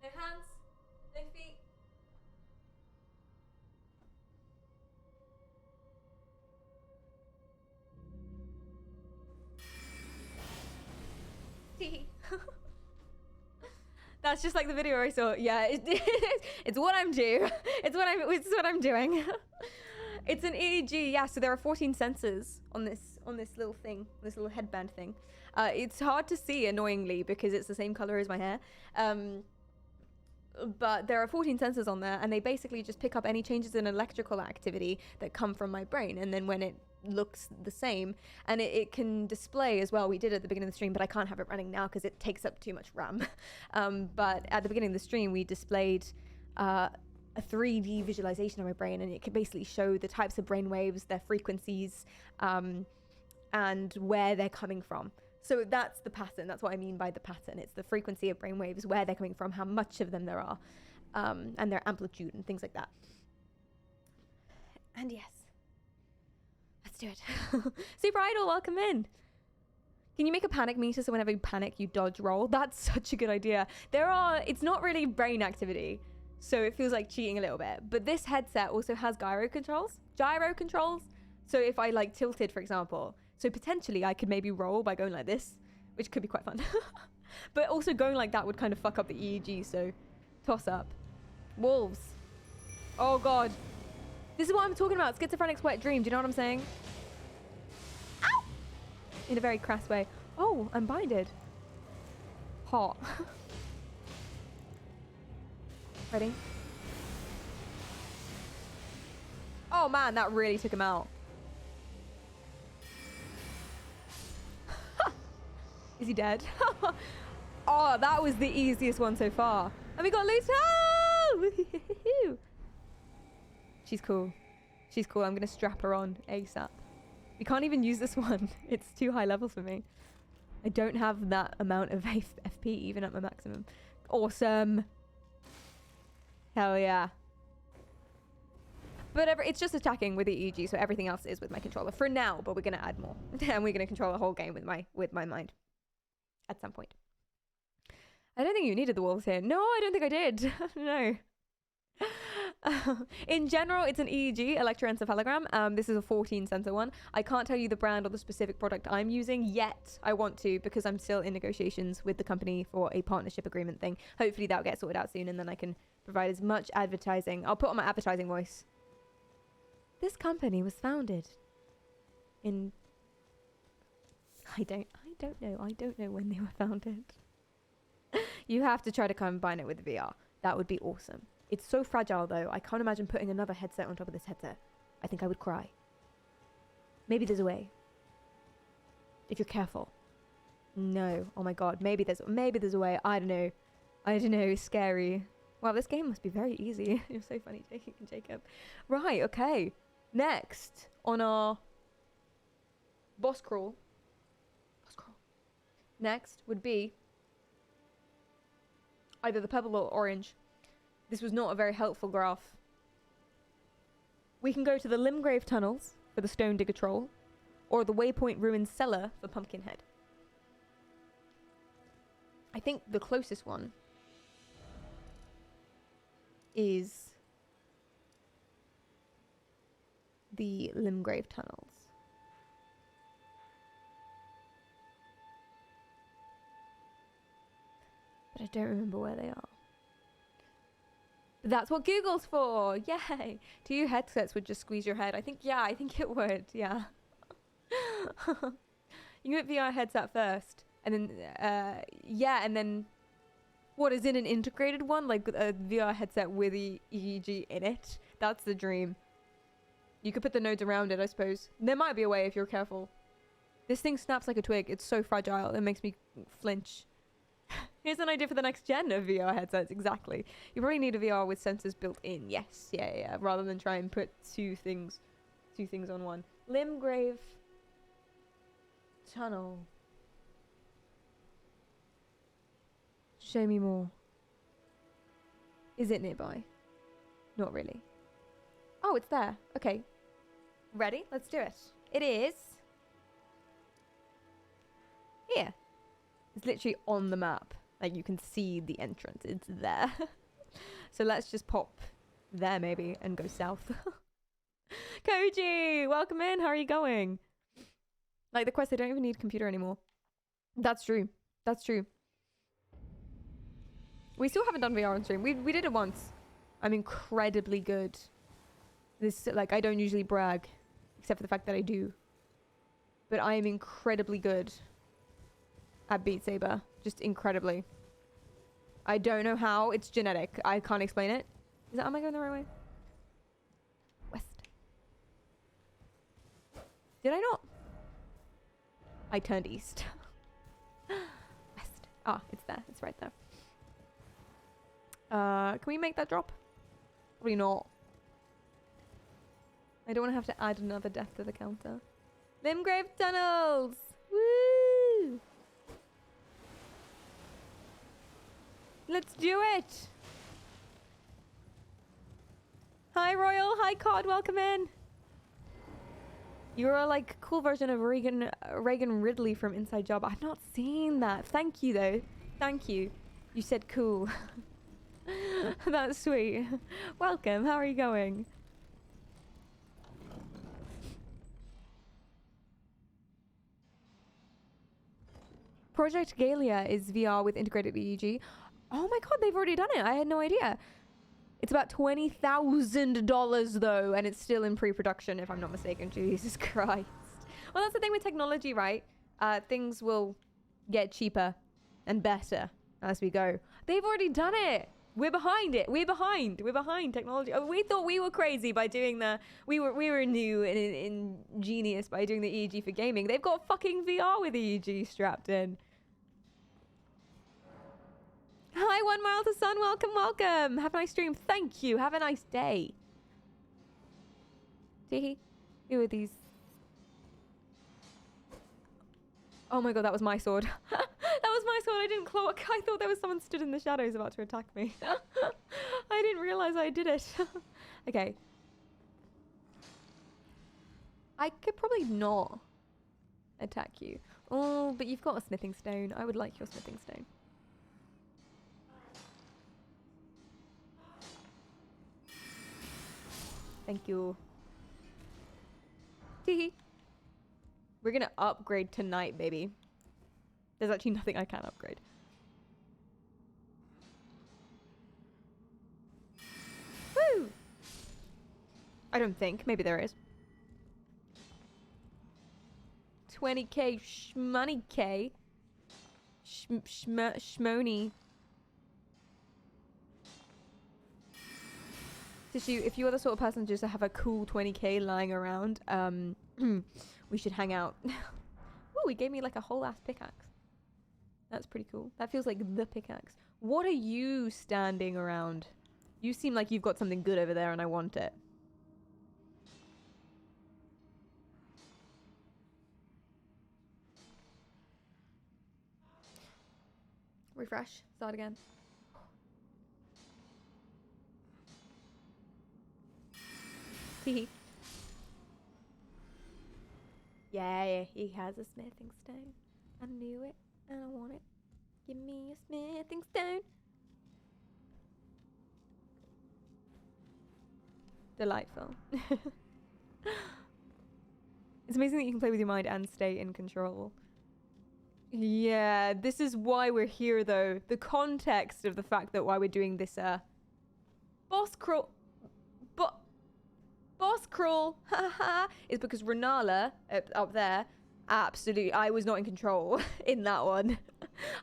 No hands, no feet. That's just like the video I saw. Yeah, it's what I'm doing. It's what I'm doing. It's an EEG. Yeah, so there are 14 sensors on this little thing, this little headband thing. It's hard to see, annoyingly, because it's the same color as my hair. But there are 14 sensors on there, and they basically just pick up any changes in electrical activity that come from my brain. And then when it looks the same, and it can display as well. We did it at the beginning of the stream, but I can't have it running now because it takes up too much RAM. But at the beginning of the stream, we displayed a 3D visualization of my brain, and it could basically show the types of brain waves, their frequencies, and where they're coming from. So that's the pattern. That's what I mean by the pattern. It's the frequency of brain waves, where they're coming from, how much of them there are, and their amplitude and things like that. And yes, let's do it. Super Idol, welcome in. Can you make a panic meter so whenever you panic, you dodge roll? That's such a good idea. It's not really brain activity, so it feels like cheating a little bit. But this headset also has gyro controls. So if I like tilted, for example, so potentially I could maybe roll by going like this, which could be quite fun. But also going like that would kind of fuck up the EEG, so toss up. Wolves. Oh God. This is what I'm talking about. Schizophrenic's wet dream. Do you know what I'm saying? Ow! In a very crass way. Oh, I'm binded. Hot. Ready? Oh man, that really took him out. Is he dead? Oh, that was the easiest one so far. And we got Luto! She's cool. She's cool. I'm going to strap her on ASAP. We can't even use this one. It's too high level for me. I don't have that amount of FP even at my maximum. Awesome. Hell yeah. But it's just attacking with the EEG, so everything else is with my controller for now, but we're going to add more. And we're going to control the whole game with my mind at some point. I don't think you needed the wolves here. No, I don't think I did. No. In general, it's an EEG, electroencephalogram. This is a 14 sensor one. I can't tell you the brand or the specific product I'm using yet. I want to, because I'm still in negotiations with the company for a partnership agreement thing. Hopefully that'll get sorted out soon, and then I can provide as much advertising. I'll put on my advertising voice. This company was founded in... I don't know when they were founded. You have to try to combine it with VR. That would be awesome. It's so fragile though. I can't imagine putting another headset on top of this headset. I think I would cry. Maybe there's a way. If you're careful. No. Oh my god. Maybe there's a way. I don't know. It's scary. Wow, this game must be very easy. You're so funny, Jacob. Right, okay. Next on our boss crawl. Next would be either the purple or orange. This was not a very helpful graph. We can go to the Limgrave tunnels for the Stone Digger Troll, or the Waypoint Ruins Cellar for Pumpkinhead. I think the closest one is the Limgrave tunnels. But I don't remember where they are. But that's what Google's for! Yay! 2 headsets would just squeeze your head. I think it would, yeah. You can get VR headset first. And then, and then... What, is it an integrated one? Like a VR headset with the EEG in it? That's the dream. You could put the nodes around it, I suppose. There might be a way if you're careful. This thing snaps like a twig. It's so fragile. It makes me flinch. Here's an idea for the next gen of VR headsets. Exactly. You probably need a VR with sensors built in. Yes. Yeah. Rather than try and put two things on one. Limgrave tunnel. Show me more. Is it nearby? Not really. Oh, it's there. Okay. Ready? Let's do it. It is here. It's literally on the map. Like, you can see the entrance. It's there. So let's just pop there maybe and go south. Koji, welcome in. How are you going? Like the quest, they don't even need a computer anymore. That's true. We still haven't done VR on stream. We did it once. I'm incredibly good. This, like, I don't usually brag, except for the fact that I do. But I am incredibly good at Beat Saber. Just incredibly. I don't know how. It's genetic. I can't explain it. Am I going the right way? West. Did I not? I turned east. West. Ah, it's there. It's right there. Can we make that drop? Probably not. I don't want to have to add another death to the counter. Limgrave tunnels! Woo! Let's do it! Hi Royal, hi Cod, welcome in! You're a like cool version of Reagan Ridley from Inside Job. I've not seen that. Thank you though. Thank you. You said cool. That's sweet. Welcome, how are you going? Project Galia is VR with integrated EEG. Oh my god, they've already done it. I had no idea. It's about $20,000 though, and it's still in pre-production if I'm not mistaken. Jesus Christ. Well, that's the thing with technology, right? Things will get cheaper and better as we go. They've already done it. We're behind it. We're behind technology. Oh, we thought we were crazy by doing we were new and ingenious by doing the EEG for gaming. They've got fucking VR with EEG strapped in. Hi, 1 Mile to Sun. Welcome. Have a nice stream. Thank you. Have a nice day. Teehee. Who are these Oh my god, that was my sword. That was my sword. I didn't clock. I thought there was someone stood in the shadows about to attack me. I didn't realize I did it. Okay. I could probably not attack you. Oh, but you've got a smithing stone. I would like your smithing stone. Thank you. Teehee. We're gonna upgrade tonight, baby. There's actually nothing I can upgrade. Woo! I don't think. Maybe there is. 20k shmoney k. Shmoney. Tissue, if you are the sort of person just to have a cool 20k lying around, we should hang out. Oh, he gave me like a whole ass pickaxe. That's pretty cool. That feels like the pickaxe. What are you standing around? You seem like you've got something good over there and I want it. Refresh. Start again. Teehee. Yeah, he has a smithing stone. I knew it, and I want it. Give me a smithing stone. Delightful. It's amazing that you can play with your mind and stay in control. Yeah, this is why we're here, though. The context of the fact that why we're doing this, boss crawl... Boss crawl, haha, is because Rennala up there, absolutely, I was not in control in that one.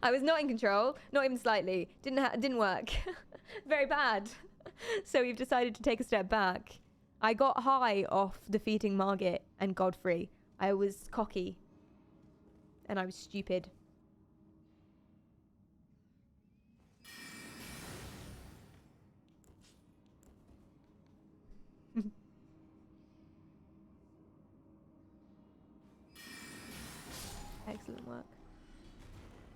I was not in control, not even slightly. Didn't work. Very bad. So we've decided to take a step back. I got high off defeating Margit and Godfrey. I was cocky. And I was stupid. Excellent work.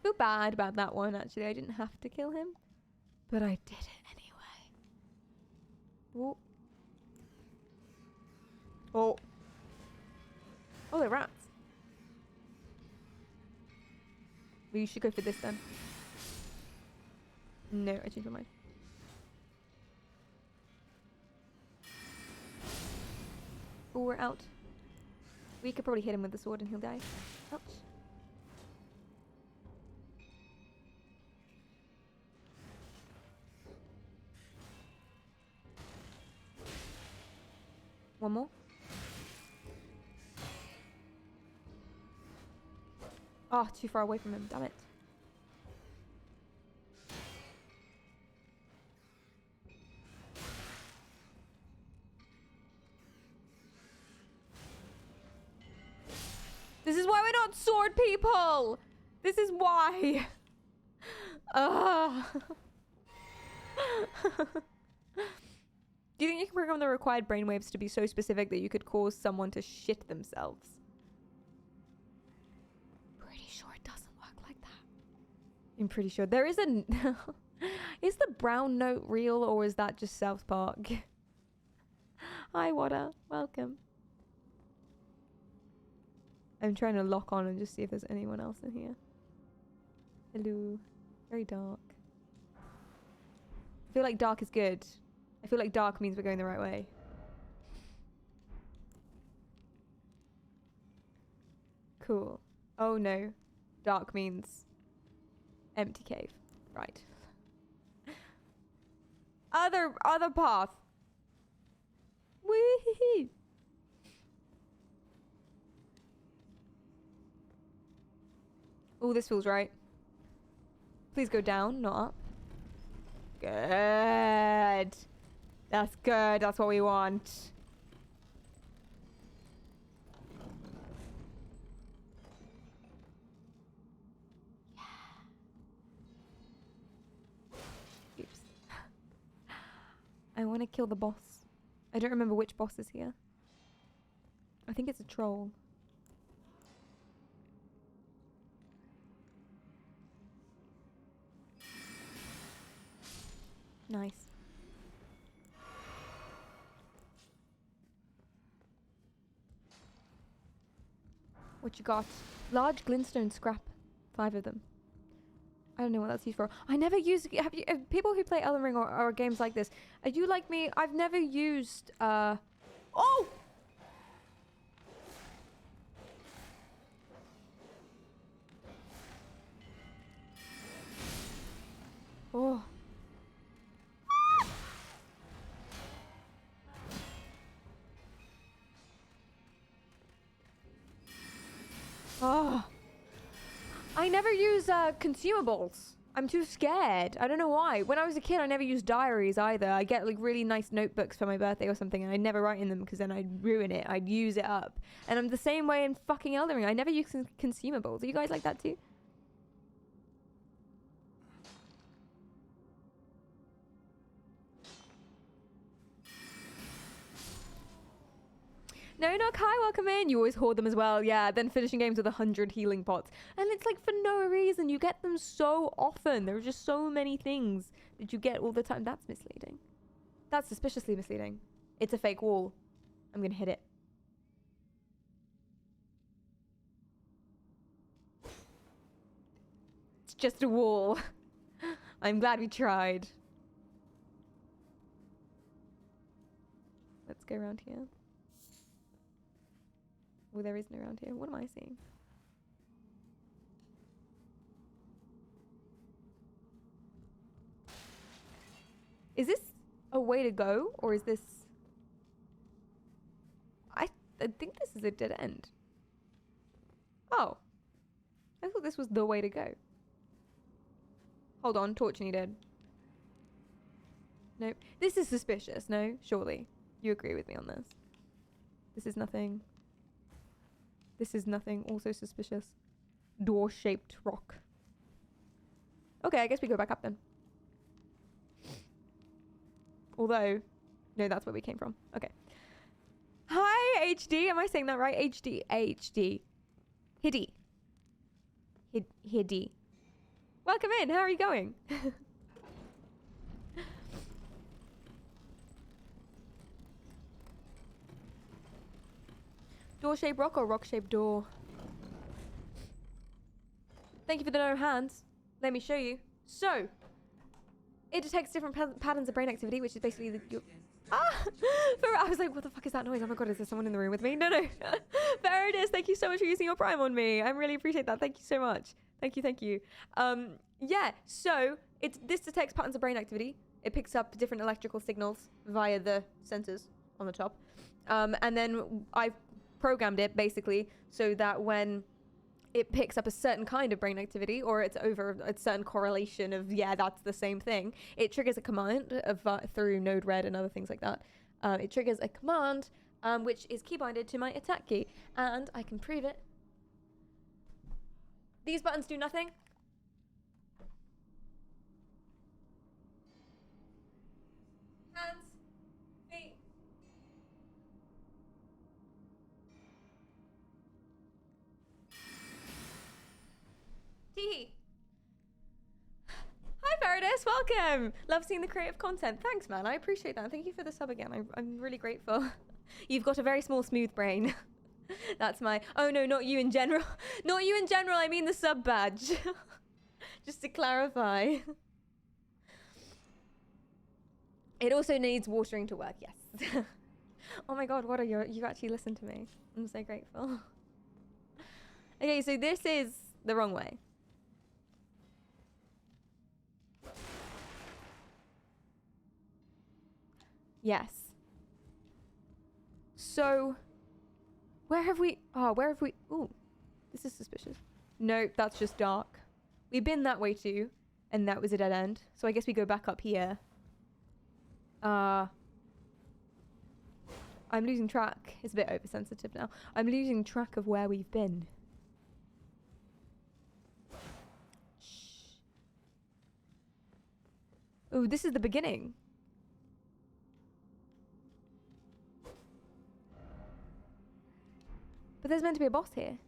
Feel bad about that one, actually. I didn't have to kill him. But I did it anyway. Oh. Oh. Oh, they're rats. Well, you should go for this then. No, I changed my mind. Oh, we're out. We could probably hit him with the sword and he'll die. Ouch. One more. Oh, too far away from him. Damn it. This is why we're not sword people! This is why! Do you think you can program the required brainwaves to be so specific that you could cause someone to shit themselves? Pretty sure it doesn't work like that. I'm pretty sure. There is a... Is the brown note real or is that just South Park? Hi, Wada. Welcome. I'm trying to lock on and just see if there's anyone else in here. Hello. Very dark. I feel like dark is good. I feel like dark means we're going the right way. Cool. Oh no. Dark means empty cave. Right. Other path. Wee-hee-hee. Oh, this feels right. Please go down, not up. Good. That's good. That's what we want. Yeah. Oops. I want to kill the boss. I don't remember which boss is here. I think it's a troll. Nice. What you got? Large glintstone scrap. 5 of them. I don't know what that's used for. I never use... Have you... people who play Elden Ring or games like this, are you like me? I've never used... Oh! Oh. Oh. I never use consumables. I'm too scared. I don't know why. When I was a kid, I never used diaries either. I get like really nice notebooks for my birthday or something, and I never write in them because then I'd ruin it. I'd use it up. And I'm the same way in fucking Elden Ring. I never use consumables. Are you guys like that too? No, not Kai, welcome in. You always hoard them as well. Yeah, then finishing games with 100 healing pots. And it's like for no reason. You get them so often. There are just so many things that you get all the time. That's misleading. That's suspiciously misleading. It's a fake wall. I'm going to hit it. It's just a wall. I'm glad we tried. Let's go around here. Oh, there isn't around here. What am I seeing? Is this a way to go? Or is this... I think this is a dead end. Oh. I thought this was the way to go. Hold on. Torch needed. Nope. This is suspicious. No? Surely. You agree with me on this. This is nothing. This is nothing. Also suspicious. Door-shaped rock. Okay, I guess we go back up then. Although... No, that's where we came from. Okay. Hi, HD. Am I saying that right? HD. HD. Hiddy. Hiddy. Welcome in. How are you going? Door-shaped rock or rock-shaped door? Thank you for the no hands. Let me show you. So, it detects different patterns of brain activity, which is basically the... I was like, what the fuck is that noise? Oh my god, is there someone in the room with me? No. Paradis, thank you so much for using your Prime on me. I really appreciate that. Thank you so much. Thank you. Yeah, so this detects patterns of brain activity. It picks up different electrical signals via the sensors on the top. And then I've programmed it basically so that when it picks up a certain kind of brain activity or it's over a certain correlation of, yeah, that's the same thing, it triggers a command through node red and other things like that. It triggers a command which is keybinded to my attack key, and I can prove it. These buttons do nothing. Hands, feet. Tee. Hi Paradis, welcome. Love seeing the creative content. Thanks, man. I appreciate that. Thank you for the sub again. I'm really grateful. You've got a very small, smooth brain. That's my... Oh no, not you in general. Not you in general. I mean the sub badge. Just to clarify. It also needs watering to work. Yes. Oh my god, what are you actually listened to me. I'm so grateful. Okay, so this is the wrong way. Yes. So, where have we... Ooh, this is suspicious. Nope, that's just dark. We've been that way too, and that was a dead end. So I guess we go back up here. I'm losing track. It's a bit oversensitive now. I'm losing track of where we've been. Shh. Ooh, this is the beginning. But there's meant to be a boss here.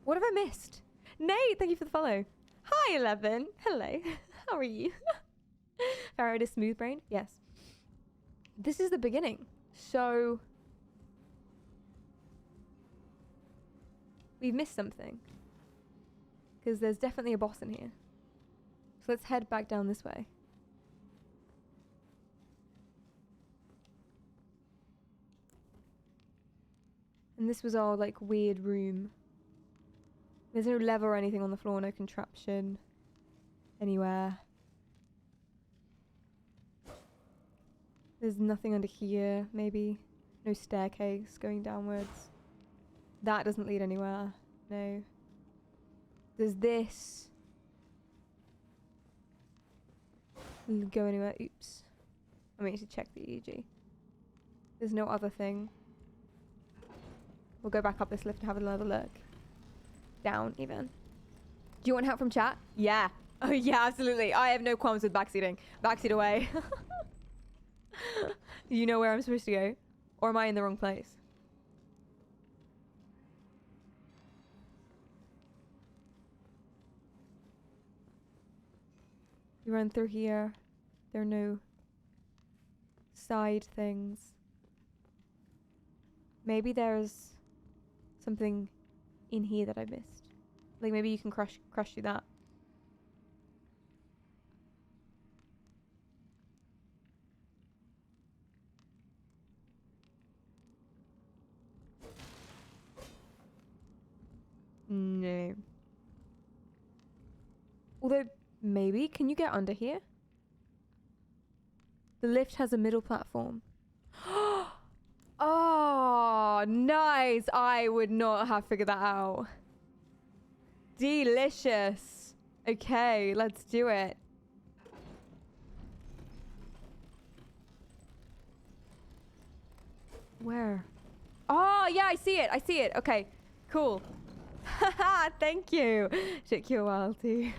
What have I missed? Nate, thank you for the follow. Hi, 11. Hello. How are you? Farrad is smooth brained? Yes. This is the beginning. So we've missed something. Because there's definitely a boss in here. So let's head back down this way. And this was our like weird room. There's no lever or anything on the floor, no contraption anywhere. There's nothing under here, maybe. No staircase going downwards. That doesn't lead anywhere. No. There's this. Go anywhere. Oops. I need to check the EEG. There's no other thing. We'll go back up this lift and have another look. Down, even. Do you want help from chat? Yeah. Oh, yeah, absolutely. I have no qualms with backseating. Backseat away. You know where I'm supposed to go? Or am I in the wrong place? You run through here. There are no side things. Maybe there's something in here that I missed. Like maybe you can crush through that. No. Although, maybe, can you get under here? The lift has a middle platform. Oh, nice. I would not have figured that out. Delicious. Okay, let's do it. Where? Oh, yeah, I see it. I see it. Okay, cool. Haha, thank you. Took you a while too.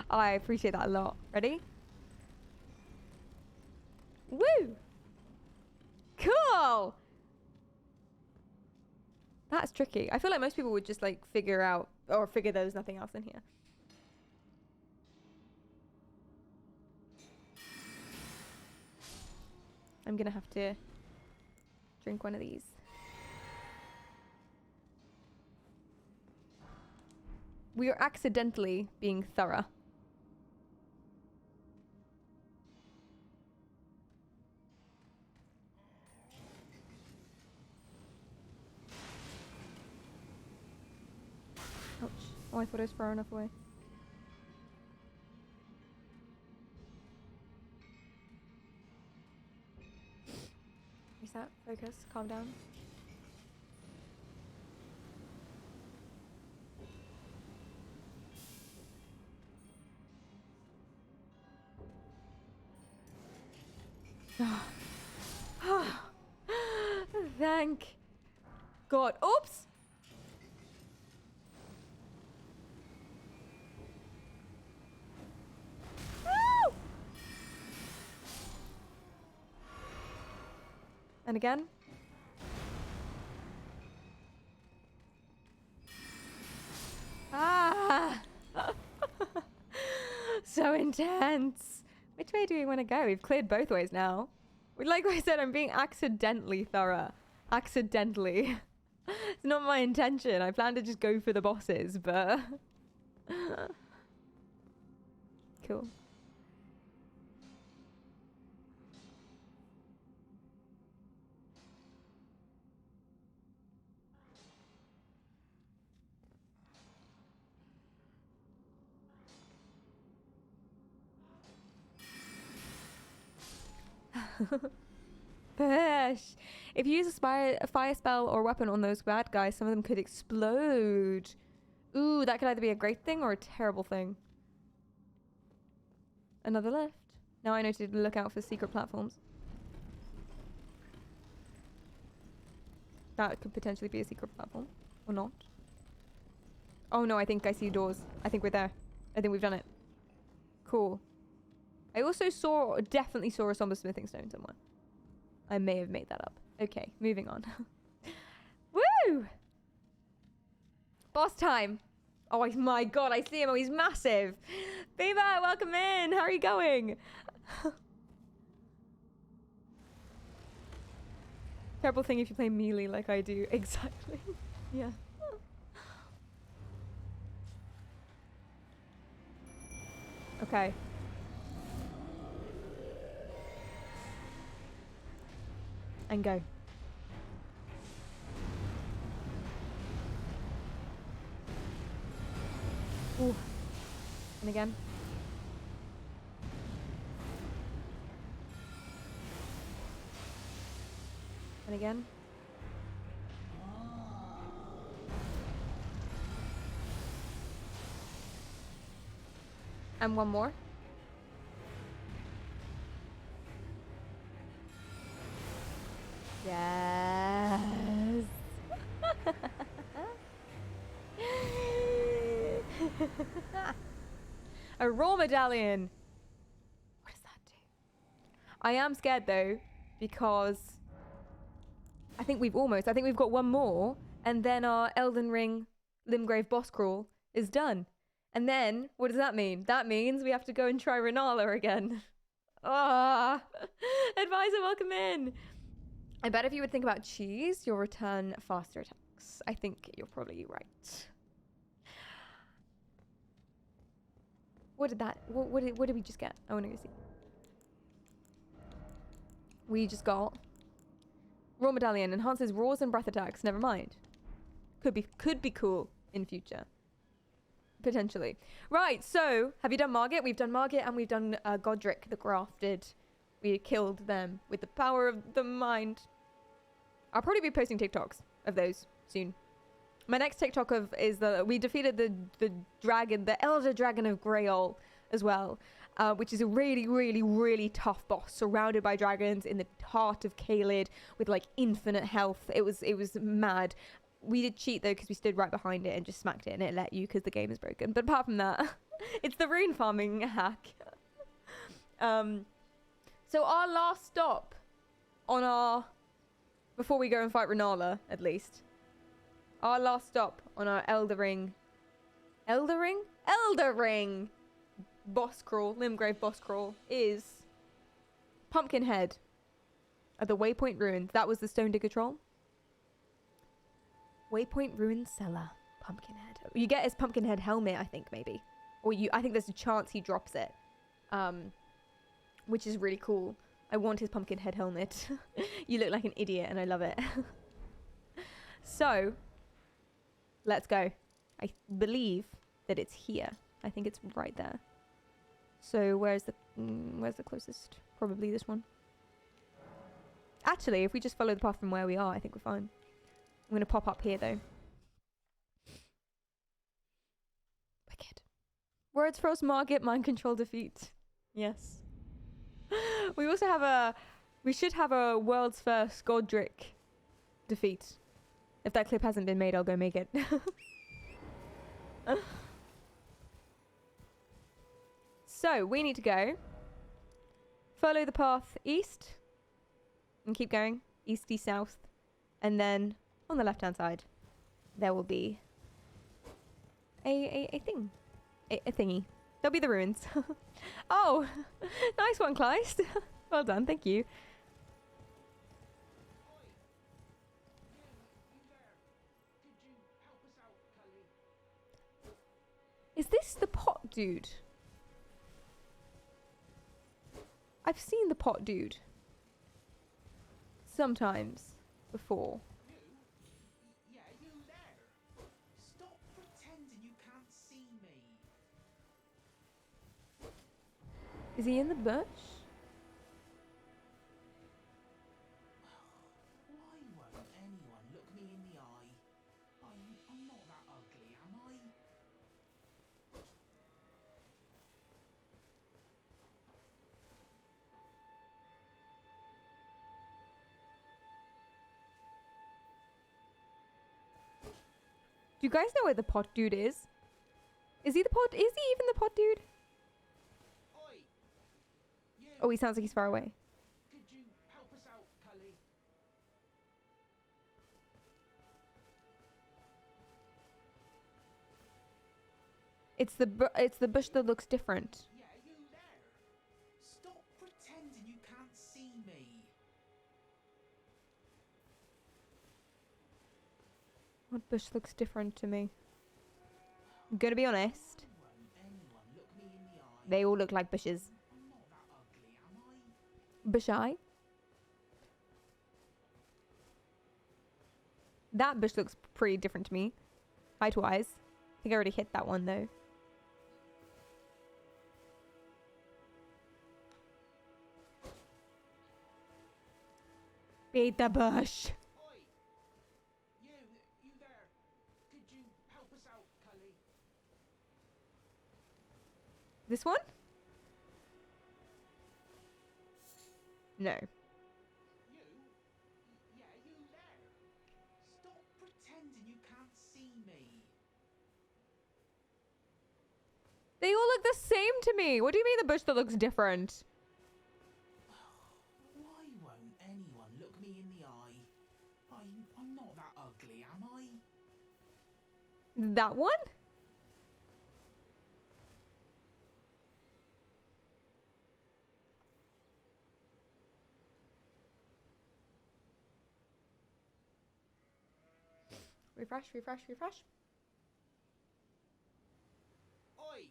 I appreciate that a lot. Ready? Woo! Cool! That's tricky. I feel like most people would just like figure out or figure there's nothing else in here. I'm gonna have to drink one of these. We are accidentally being thorough. Ouch. Oh, I thought I was far enough away. Reset, focus, calm down. Thank God. Oops! Woo! And again. Ah! So intense. Which way do we want to go? We've cleared both ways now. Like I said, I'm being accidentally thorough. Accidentally. It's not my intention. I plan to just go for the bosses, but... Cool. Push. If you use a fire spell or weapon on those bad guys, some of them could explode. Ooh, that could either be a great thing or a terrible thing. Another lift. Now I know to look out for secret platforms. That could potentially be a secret platform. Or not. Oh no, I think I see doors. I think we're there. I think we've done it. Cool. I also definitely saw a somber smithing stone somewhere. I may have made that up. Okay, moving on. Woo! Boss time. Oh my God, I see him. Oh, he's massive. Beaver, welcome in. How are you going? Terrible thing if you play melee like I do. Exactly. Yeah. Okay. And go. Ooh. And again. And again. And one more. Yes. A raw medallion. What does that do? I am scared though, because I think we've got one more, and then our Elden Ring Limgrave boss crawl is done. And then, what does that mean? That means we have to go and try Rennala again. Ah, advisor, welcome in. I bet if you would think about cheese, you'll return faster attacks. I think you're probably right. What did we just get? I want to go see. We just got raw medallion, enhances roars and breath attacks. Never mind. Could be cool in future. Potentially. Right, so have you done Margit? We've done Margit and we've done Godric the Grafted. We killed them with the power of the mind. I'll probably be posting TikToks of those soon. My next TikTok is that we defeated the dragon, the Elder Dragon of Grail as well, which is a really, really, really tough boss surrounded by dragons in the heart of Caelid with like infinite health. It was mad. We did cheat though because we stood right behind it and just smacked it and it let you because the game is broken. But apart from that, it's the rune farming hack. So our last stop on our, before we go and fight Rennala, at least, our last stop on our Elder Ring boss crawl, Limgrave boss crawl, is Pumpkinhead at the Waypoint Ruins. That was the Stone Digger Troll. Waypoint Ruins Cellar, Pumpkinhead. You get his Pumpkinhead helmet, I think, maybe. Or I think there's a chance he drops it. Which is really cool. I want his Pumpkinhead helmet. You look like an idiot and I love it. So, let's go. I believe that it's here. I think it's right there. So where's the closest? Probably this one. Actually, if we just follow the path from where we are, I think we're fine. I'm going to pop up here, though. Wicked. Words Frost Margit, Mind Control Defeat. Yes. We also have we should have a world's first Godric defeat. If that clip hasn't been made, I'll go make it. So, we need to go. Follow the path east. And keep going. East, south. And then, on the left-hand side, there will be a thing. A thingy. There'll be the ruins. Oh! Nice one, Kleist. Well done, thank you. Is this the pot dude? I've seen the pot dude. Sometimes. Before. Yeah, you there. Stop pretending you can't see me. Is he in the bush? Why won't anyone look me in the eye? I'm not that ugly, am I? Do you guys know where the pot dude is? Is he the pot? Is he even the pot dude? Oi! You, Oh, he sounds like he's far away. could you help us out, Cully? It's the bush that looks different. Yeah, you there. Stop pretending you can't see me. What bush looks different to me? I'm gonna be honest. They all look like bushes. Bush eye? That bush looks pretty different to me. Height-wise. I think I already hit that one, though. Beat the bush. Oi! You there. Could you help us out, Cully? This one? No. You? Yeah, you there. Stop pretending you can't see me. They all look the same to me. What do you mean the bush that looks different? Why won't anyone look me in the eye? I'm not that ugly, am I? That one? Refresh, refresh, refresh. Oi!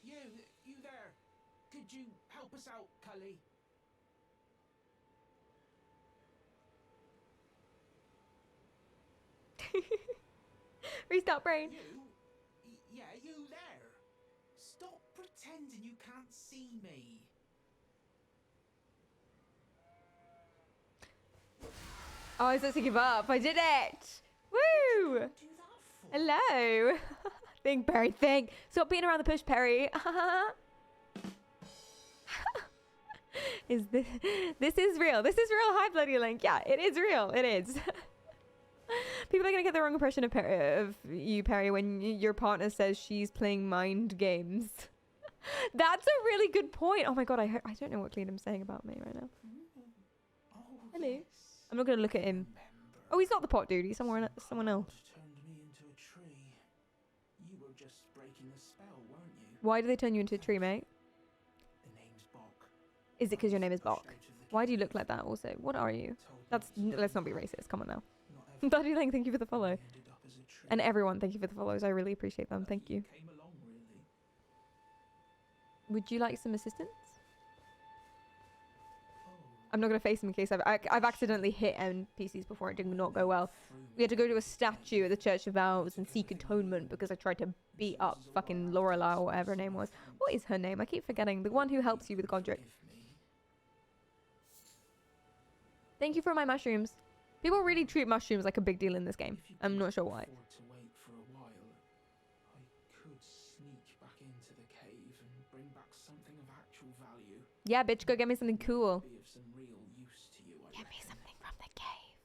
You there. Could you help us out, Cully? Restart brain. Yeah, you there. Stop pretending you can't see me. Oh, I was supposed to give up. I did it. Woo! Do that for? Hello. Think, Perry, think. Stop being around the push, Perry. Is this is real. This is real. Hi, Bloody Link. Yeah, it is real. It is. People are going to get the wrong impression of you, Perry, when your partner says she's playing mind games. That's a really good point. Oh my god, I don't know what Cleanham's saying about me right now. Oh, Hello. yes. I'm not going to look at him. Remember. Oh, he's not the pot dude. He's someone else. God turned me into a tree. You were just breaking the spell, weren't you? Why do they turn you into a tree, mate? The name's Bok. Is it because your name is Bok? Pushed out of the Why do you cave. look like that also? What are you? Told me That's... to Let's not be stay. racist. Come on now. Not Bloody Link, thank you for the follow. everyone ended up as a tree. And everyone, thank you for the follows. I really appreciate them. Thank you. Came along, really. Would you like some assistance? Oh, I'm not going to face him in case I've accidentally hit NPCs before. It did not go well. We had to go to a statue at the Church of Vows and seek atonement because I tried to beat up fucking Lorelei or whatever her name was. What is her name? I keep forgetting. The one who helps you with Godric. Forgive me. Thank you for my mushrooms. People really treat mushrooms like a big deal in this game. If you I'm could not sure why. afford to wait for a while, I could sneak back into the cave and bring back something of actual value. Yeah, bitch, go get me something cool. Be of some real use to you, I Get me reckon. something from the cave.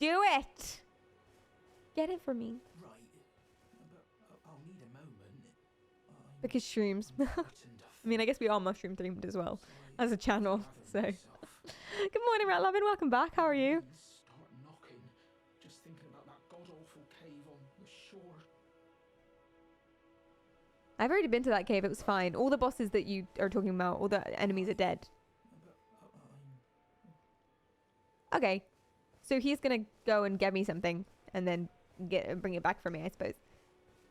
Do it! Get it for me. Right, but I'll need a moment. I'm- Because shrooms. I'm frightened of I mean, I guess we are mushroom themed as well so as a channel. gather So, myself. good morning, Rat Lovin. Welcome back. How are you? Start knocking, just thinking about that god-awful cave on the shore. I've already been to that cave. It was fine. All the bosses that you are talking about, all the enemies are dead. But I'm Okay. So he's gonna go and get me something and then bring it back for me, I suppose.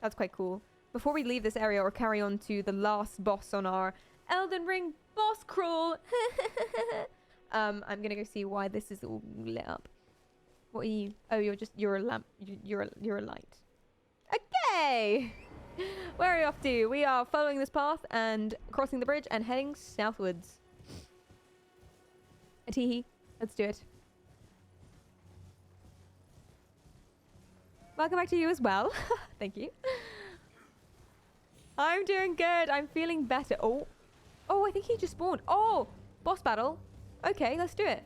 That's quite cool. Before we leave this area or carry on to the last boss on our Elden Ring boss crawl, I'm gonna go see why this is all lit up. What are you? Oh, you're a lamp. You're a light. Okay. Where are we off to? We are following this path and crossing the bridge and heading southwards. A teehee. Let's do it. Welcome back to you as well. Thank you. I'm doing good. I'm feeling better. Oh. Oh, I think he just spawned. Oh, boss battle. Okay, let's do it.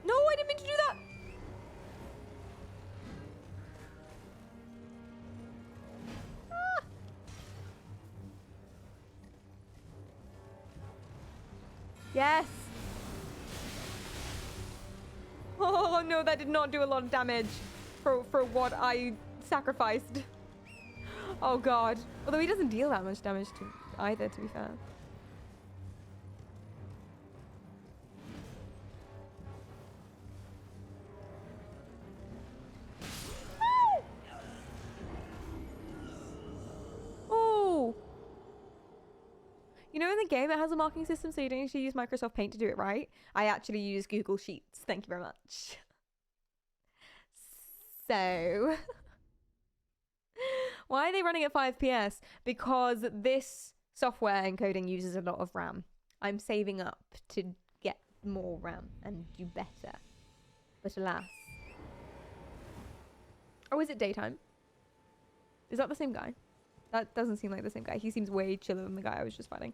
No, I didn't mean to do that. Ah. Yes. Oh no, that did not do a lot of damage for what I sacrificed. Oh god. Although he doesn't deal that much damage to either, to be fair. You know, in the game, it has a marking system, so you don't actually use Microsoft Paint to do it right. I actually use Google Sheets. Thank you very much. So, why are they running at 5 PS? Because this software encoding uses a lot of RAM. I'm saving up to get more RAM and do better. But alas. Oh, is it daytime? Is that the same guy? That doesn't seem like the same guy. He seems way chiller than the guy I was just fighting.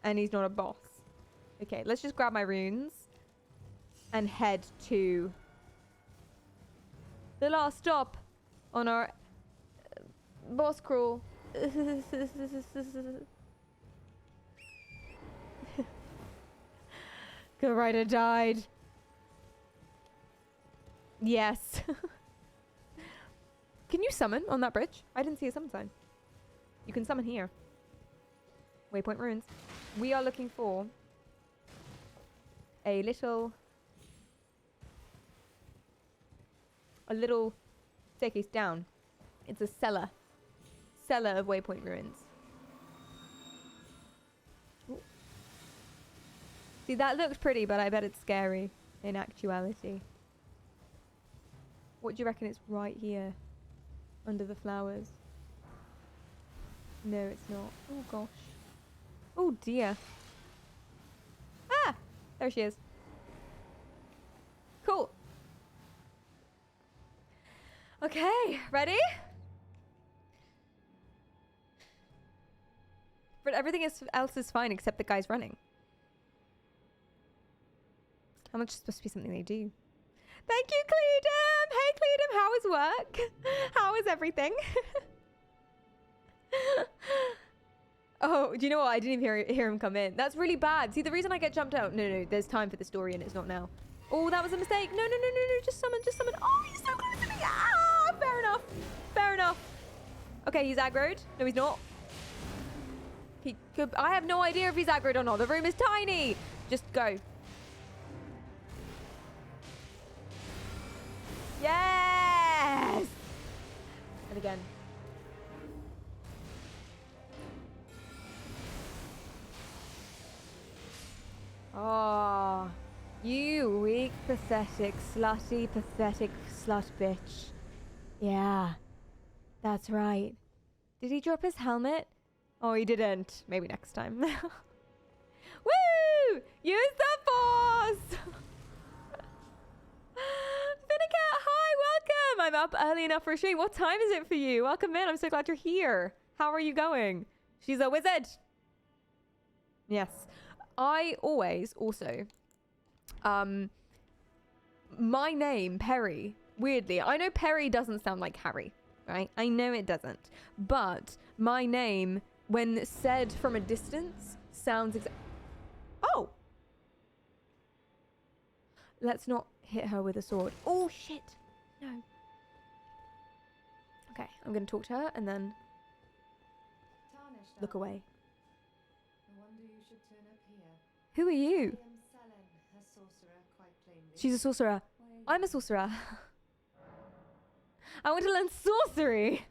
And he's not a boss. Okay, let's just grab my runes and head to the last stop on our boss crawl. Go Rider died. Yes. Can you summon on that bridge? I didn't see a summon sign. You can summon here. Waypoint runes. We are looking for a little staircase down. It's a cellar of waypoint ruins. Ooh. See, that looks pretty, but I bet it's scary in actuality. What do you reckon? It's right here under the flowers. No, it's not. Oh gosh. Oh dear. Ah! There she is. Cool. Okay, ready? But everything else is fine except the guy's running. How much is supposed to be something they do? Thank you, Cleedum! Hey, Cleedum, how is work? How is everything? Oh, do you know what? I didn't even hear him come in. That's really bad. See, the reason I get jumped out... No, there's time for the story and it's not now. Oh, that was a mistake. No. Just summon. Oh, he's so close to me. Ah, fair enough. Okay, he's aggroed. No, he's not. He could... I have no idea if he's aggroed or not. The room is tiny. Just go. Yes! And again. Oh, you weak, pathetic, slutty, pathetic slut bitch. Yeah, that's right. Did he drop his helmet? Oh, he didn't. Maybe next time. Woo! Use the force! Finnecat, hi, welcome! I'm up early enough for a stream. What time is it for you? Welcome in. I'm so glad you're here. How are you going? She's a wizard. Yes. I always also, my name, Perry, weirdly, I know Perry doesn't sound like Harry, right? I know it doesn't. But my name, when said from a distance, sounds Oh! Let's not hit her with a sword. Oh, shit. No. Okay, I'm going to talk to her and then look away. Who are you? She's a sorcerer. I'm a sorcerer. I want to learn sorcery.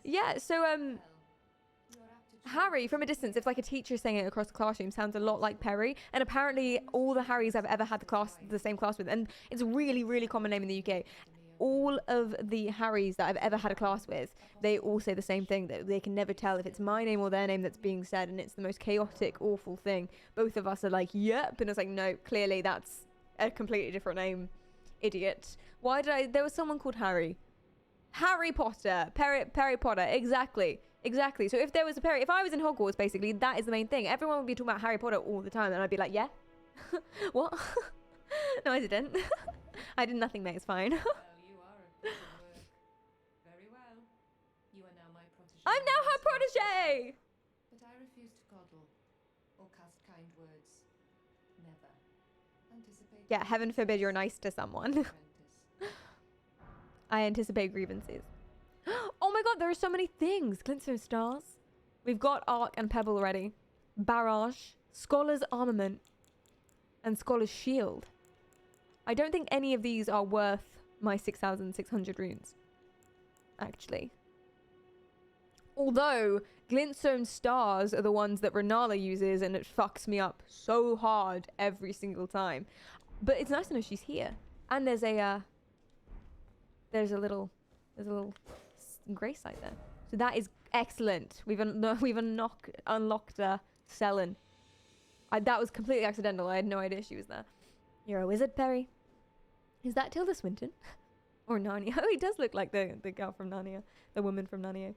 Yeah, so Harry, from a distance, if like a teacher saying it across the classroom, sounds a lot like Perry. And apparently all the Harrys I've ever had the same class with, and it's a really, really common name in the UK. All of the Harrys that I've ever had a class with, they all say the same thing, that they can never tell if it's my name or their name that's being said, and it's the most chaotic, awful thing. Both of us are like, yep, and it's like, no, clearly that's a completely different name, idiot. Why did I... There was someone called Harry. Harry Potter. Perry Potter. Exactly. So if there was a Perry... If I was in Hogwarts, basically, that is the main thing. Everyone would be talking about Harry Potter all the time, and I'd be like, yeah? What? No, I didn't. I did nothing, mate. It's fine. Very well. You are now my protege. I'm now her protege! But I refuse to coddle or cast kind words. Never. Anticipate. Yeah, heaven forbid you're nice to someone. I anticipate grievances. Oh my god, there are so many things. Glintstone stars. We've got Arc and Pebble already. Barrage. Scholar's armament. And Scholar's shield. I don't think any of these are worth my 6,600 runes. Actually. Although glintstone stars are the ones that Rennala uses, and it fucks me up so hard every single time. But it's nice to know she's here. And there's a little grey site there. So that is excellent. We've unlocked Selin. That was completely accidental. I had no idea she was there. You're a wizard, Perry. Is that Tilda Swinton? Or Narnia? Oh, he does look like the girl from Narnia. The woman from Narnia.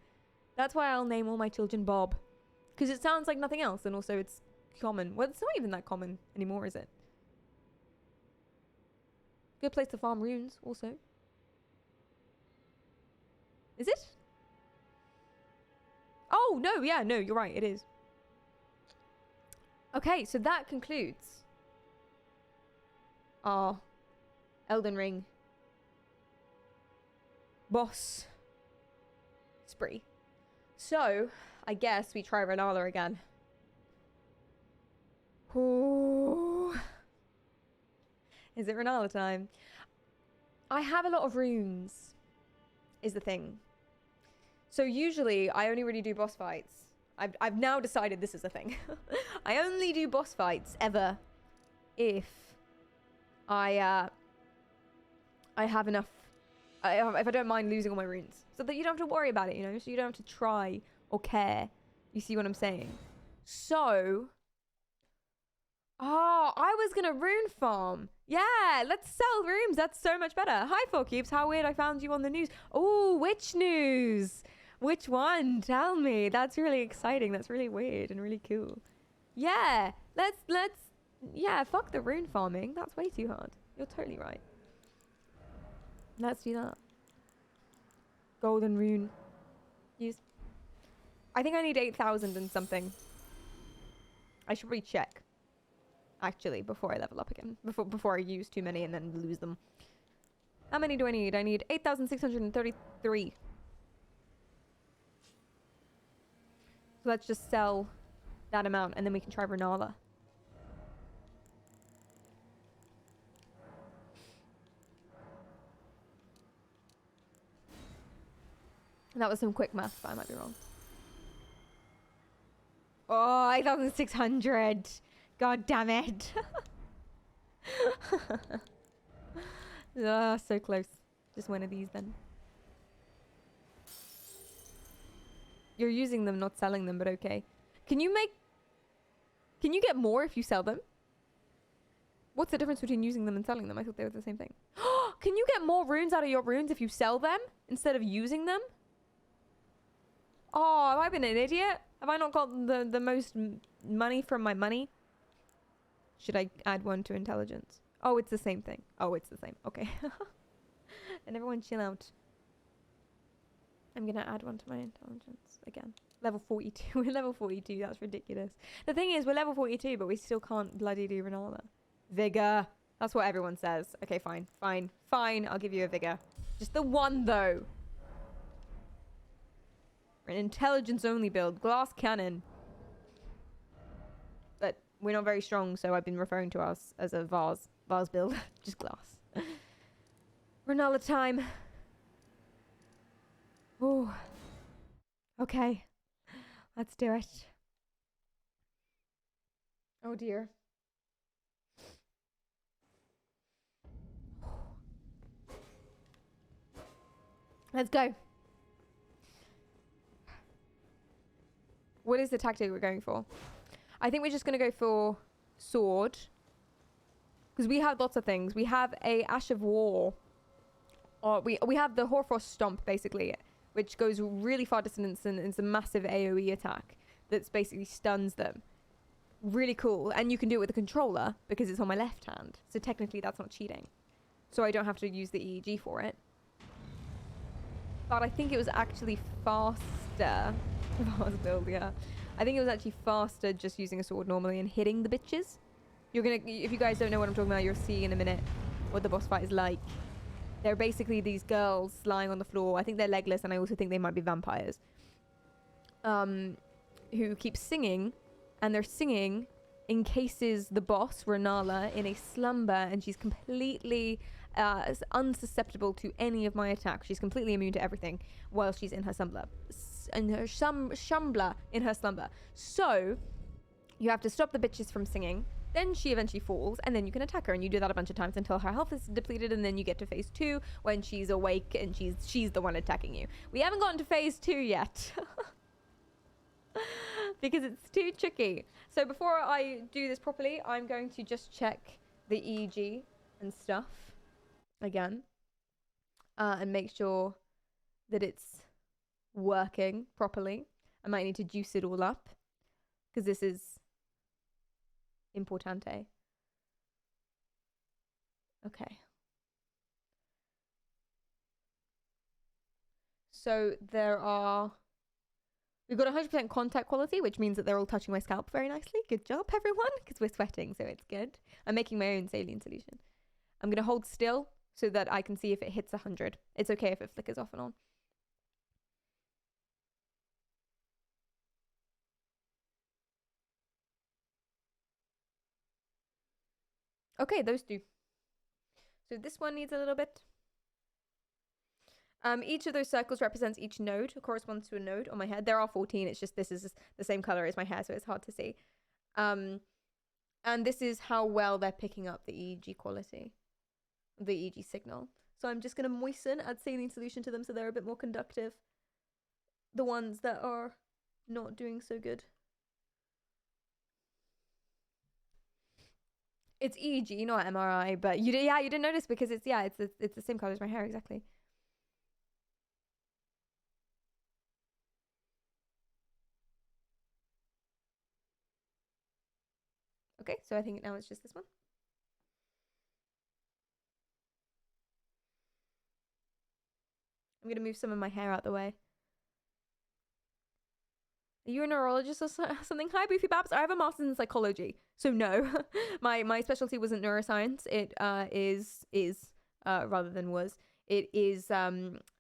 That's why I'll name all my children Bob. Because it sounds like nothing else, and also it's common. Well, it's not even that common anymore, is it? Good place to farm runes, also. Is it? Oh, no, yeah, no, you're right, it is. Okay, so that concludes our Elden Ring boss spree. So, I guess we try Rennala again. Ooh. Is it Rennala time? I have a lot of runes, is the thing. So usually, I only really do boss fights. I've now decided this is a thing. I only do boss fights ever if I have enough. If I don't mind losing all my runes, so that you don't have to worry about it, you know. So you don't have to try or care. You see what I'm saying? So, oh, I was gonna rune farm. Yeah, let's sell runes. That's so much better. Hi, 4Cubes. How weird I found you on the news. Oh, which news? Which one? Tell me. That's really exciting. That's really weird and really cool. Yeah, let's yeah, fuck the rune farming. That's way too hard. You're totally right. Let's do that. Golden rune. Use. I think I need 8,000 and something. I should recheck. Actually, before I level up again. Before I use too many and then lose them. How many do I need? I need 8,633. So let's just sell that amount and then we can try Rennala. That was some quick math, but I might be wrong. Oh, 8,600. God damn it. Ah, so close. Just one of these then. You're using them, not selling them, but okay. Can you get more if you sell them? What's the difference between using them and selling them? I thought they were the same thing. Can you get more runes out of your runes if you sell them instead of using them? Oh, have I been an idiot? Have I not got the most money from my money? Should I add one to intelligence? Oh, it's the same thing. Oh, it's the same. Okay. And everyone chill out. I'm gonna add one to my intelligence again. Level 42. We're level 42. That's ridiculous. The thing is, we're level 42, but we still can't bloody do Rennala. Vigor. That's what everyone says. Okay, fine. Fine. Fine. I'll give you a vigor. Just the one, though. An intelligence-only build. Glass cannon. But we're not very strong, so I've been referring to us as a vase. Vase build. Just glass. Rennala time. Oh. Okay. Let's do it. Oh dear. Let's go. What is the tactic we're going for? I think we're just going to go for sword. Because we have lots of things. We have a Ash of War. Or we have the Hoarfrost Stomp, basically, which goes really far distance and it's a massive AoE attack that's basically stuns them. Really cool. And you can do it with a controller because it's on my left hand. So technically that's not cheating. So I don't have to use the EEG for it. But I think it was actually faster. Build, yeah. I think it was actually faster just using a sword normally and hitting the bitches. You're gonna, if you guys don't know what I'm talking about, you'll see in a minute what the boss fight is like. They're basically these girls lying on the floor. I think they're legless, and I also think they might be vampires. Who keep singing, and they're singing encases the boss, Rennala, in a slumber, and she's completely unsusceptible to any of my attacks. She's completely immune to everything while she's in her slumber. shumbler in her slumber. So you have to stop the bitches from singing. Then she eventually falls, and then you can attack her, and you do that a bunch of times until her health is depleted, and then you get to phase 2 when she's awake and she's the one attacking you. We haven't gotten to phase 2 yet because it's too tricky. So before I do this properly, I'm going to just check the EEG and stuff again, and make sure that it's working properly. I might need to juice it all up because this is importante. Okay. So we've got 100% contact quality, which means that they're all touching my scalp very nicely. Good job, everyone, because we're sweating, so it's good. I'm making my own saline solution. I'm going to hold still so that I can see if it hits 100. It's okay if it flickers off and on. Okay, those two. So this one needs a little bit. Each of those circles represents each node. It corresponds to a node on my head. There are 14. It's just this is the same color as my hair, so it's hard to see. And this is how well they're picking up the EEG quality, the EEG signal. So I'm just going to moisten, add saline solution to them so they're a bit more conductive. The ones that are not doing so good. It's EEG, not MRI, but you didn't notice because it's the same color as my hair exactly. Okay, so I think now it's just this one. I'm gonna move some of my hair out the way. Are you a neurologist or something? Hi, Boofy Babs. I have a master's in psychology, so no. my specialty wasn't neuroscience. It is rather than was. It is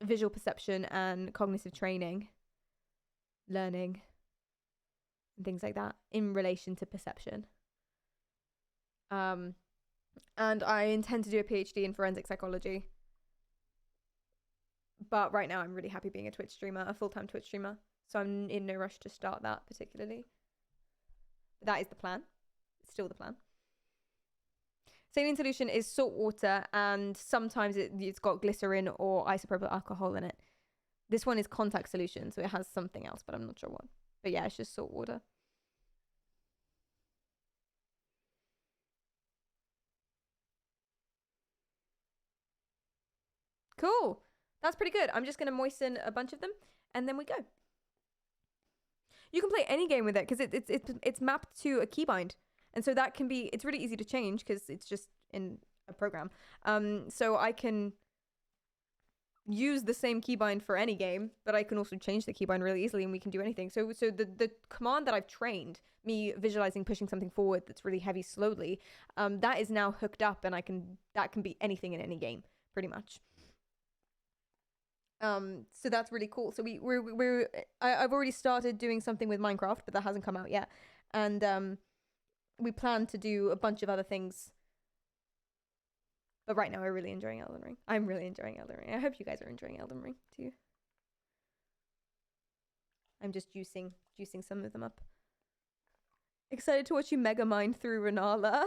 visual perception and cognitive training, learning, and things like that in relation to perception. And I intend to do a PhD in forensic psychology. But right now I'm really happy being a Twitch streamer, a full-time Twitch streamer. So I'm in no rush to start that particularly. But that is the plan. It's still the plan. Saline solution is salt water, and sometimes it's got glycerin or isopropyl alcohol in it. This one is contact solution, so it has something else, but I'm not sure what. But yeah, it's just salt water. Cool. That's pretty good. I'm just going to moisten a bunch of them, and then we go. You can play any game with it because it's mapped to a keybind, and so that can be, it's really easy to change because it's just in a program. So I can use the same keybind for any game, but I can also change the keybind really easily, and we can do anything. So the command that I've trained, me visualizing pushing something forward that's really heavy slowly, that is now hooked up, and that can be anything in any game pretty much. So that's really cool. So I've already started doing something with Minecraft, but that hasn't come out yet. And we plan to do a bunch of other things. But right now we're really enjoying Elden Ring. I'm really enjoying Elden Ring. I hope you guys are enjoying Elden Ring too. I'm just juicing some of them up. Excited to watch you mega mine through Rennala.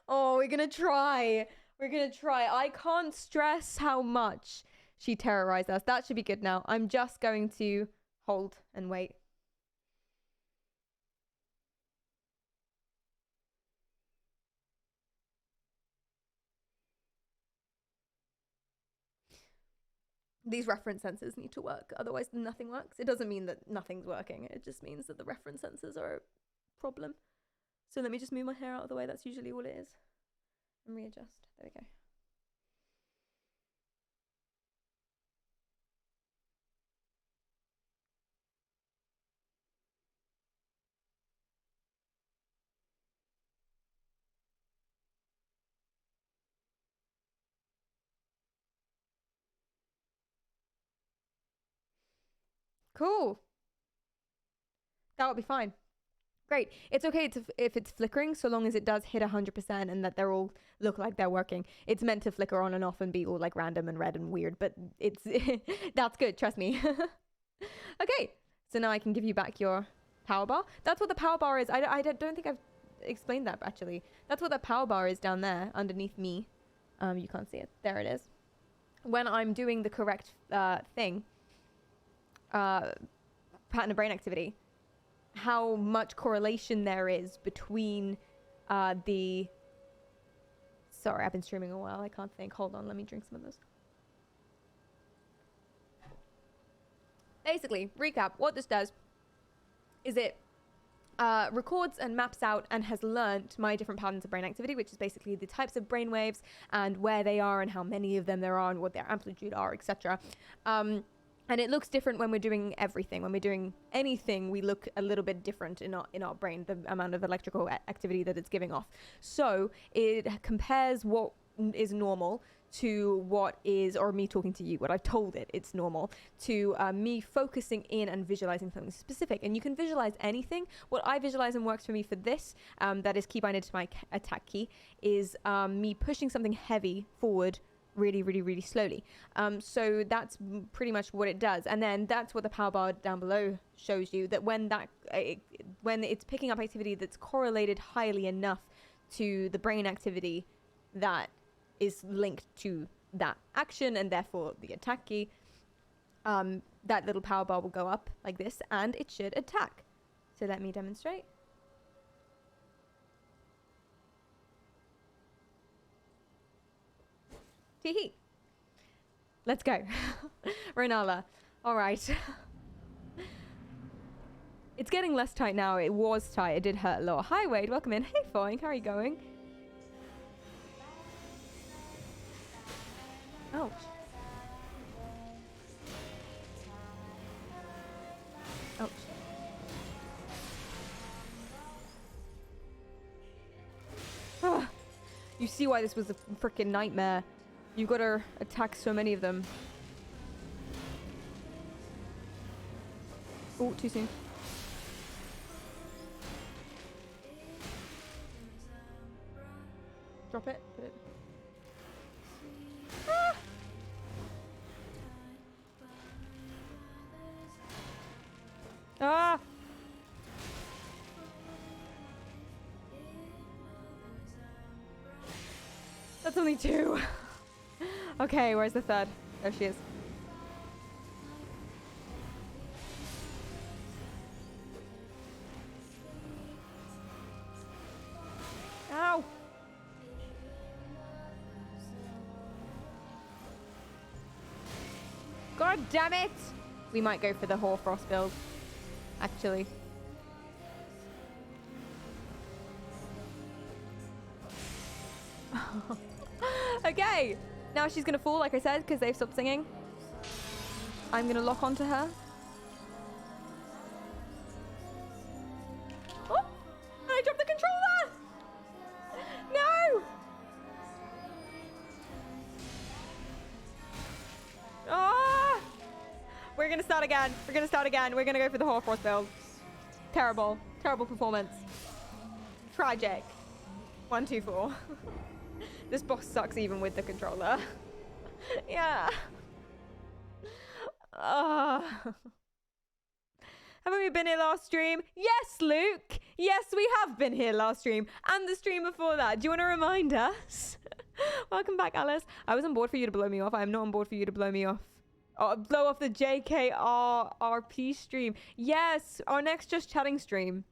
Oh, we're gonna try. I can't stress how much she terrorized us. That should be good now. I'm just going to hold and wait. These reference sensors need to work. Otherwise, nothing works. It doesn't mean that nothing's working. It just means that the reference sensors are a problem. So let me just move my hair out of the way. That's usually all it is. And readjust. There we go. Cool. That would be fine. Great. It's okay if it's flickering, so long as it does hit 100% and that they're all look like they're working. It's meant to flicker on and off and be all like random and red and weird, but it's that's good. Trust me. Okay, so now I can give you back your power bar. That's what the power bar is. I don't think I've explained that, actually. That's what the power bar is down there underneath me. You can't see it. There it is. When I'm doing the correct thing, pattern of brain activity, how much correlation there is between the... Sorry, I've been streaming a while. I can't think. Hold on, let me drink some of this. Basically, recap, what this does is it records and maps out and has learnt my different patterns of brain activity, which is basically the types of brain waves and where they are and how many of them there are and what their amplitude are, etc. And it looks different when we're doing everything. When we're doing anything, we look a little bit different in our brain, the amount of electrical activity that it's giving off. So it compares what is normal to what is, or me talking to you, what I've told it it's normal, to me focusing in and visualizing something specific. And you can visualize anything. What I visualize and works for me for this, that is key binded to my attack key, is me pushing something heavy forward really, really, really slowly. So that's pretty much what it does. And then that's what the power bar down below shows you, that when it's picking up activity that's correlated highly enough to the brain activity that is linked to that action and therefore the attack key, that little power bar will go up like this and it should attack. So let me demonstrate. Tee-hee. Let's go. Rennala. All right. It's getting less tight now. It was tight. It did hurt a lot. Hi, Wade. Welcome in. Hey, Foying. How are you going? Ouch. Ouch. Ah, you see why this was a freaking nightmare. You gotta attack so many of them. Oh, too soon. Drop it. Put it. Ah! Ah! That's only two. Okay, where's the third? There she is. Ow! God damn it! We might go for the Hoarfrost build, actually. Okay! Now she's gonna fall, like I said, because they've stopped singing. I'm gonna lock onto her. Oh! I dropped the controller! No! Ah! We're gonna start again. We're gonna start again. We're gonna go for the Hoarfrost build. Terrible. Terrible performance. Tragic. 1, 2, 4. This boss sucks even with the controller. Yeah. Haven't we been here last stream? Yes, Luke. Yes, we have been here last stream. And the stream before that. Do you want to remind us? Welcome back, Alice. I was on board for you to blow me off. I am not on board for you to blow me off. Oh, blow off the JKRRP stream. Yes, our next Just Chatting stream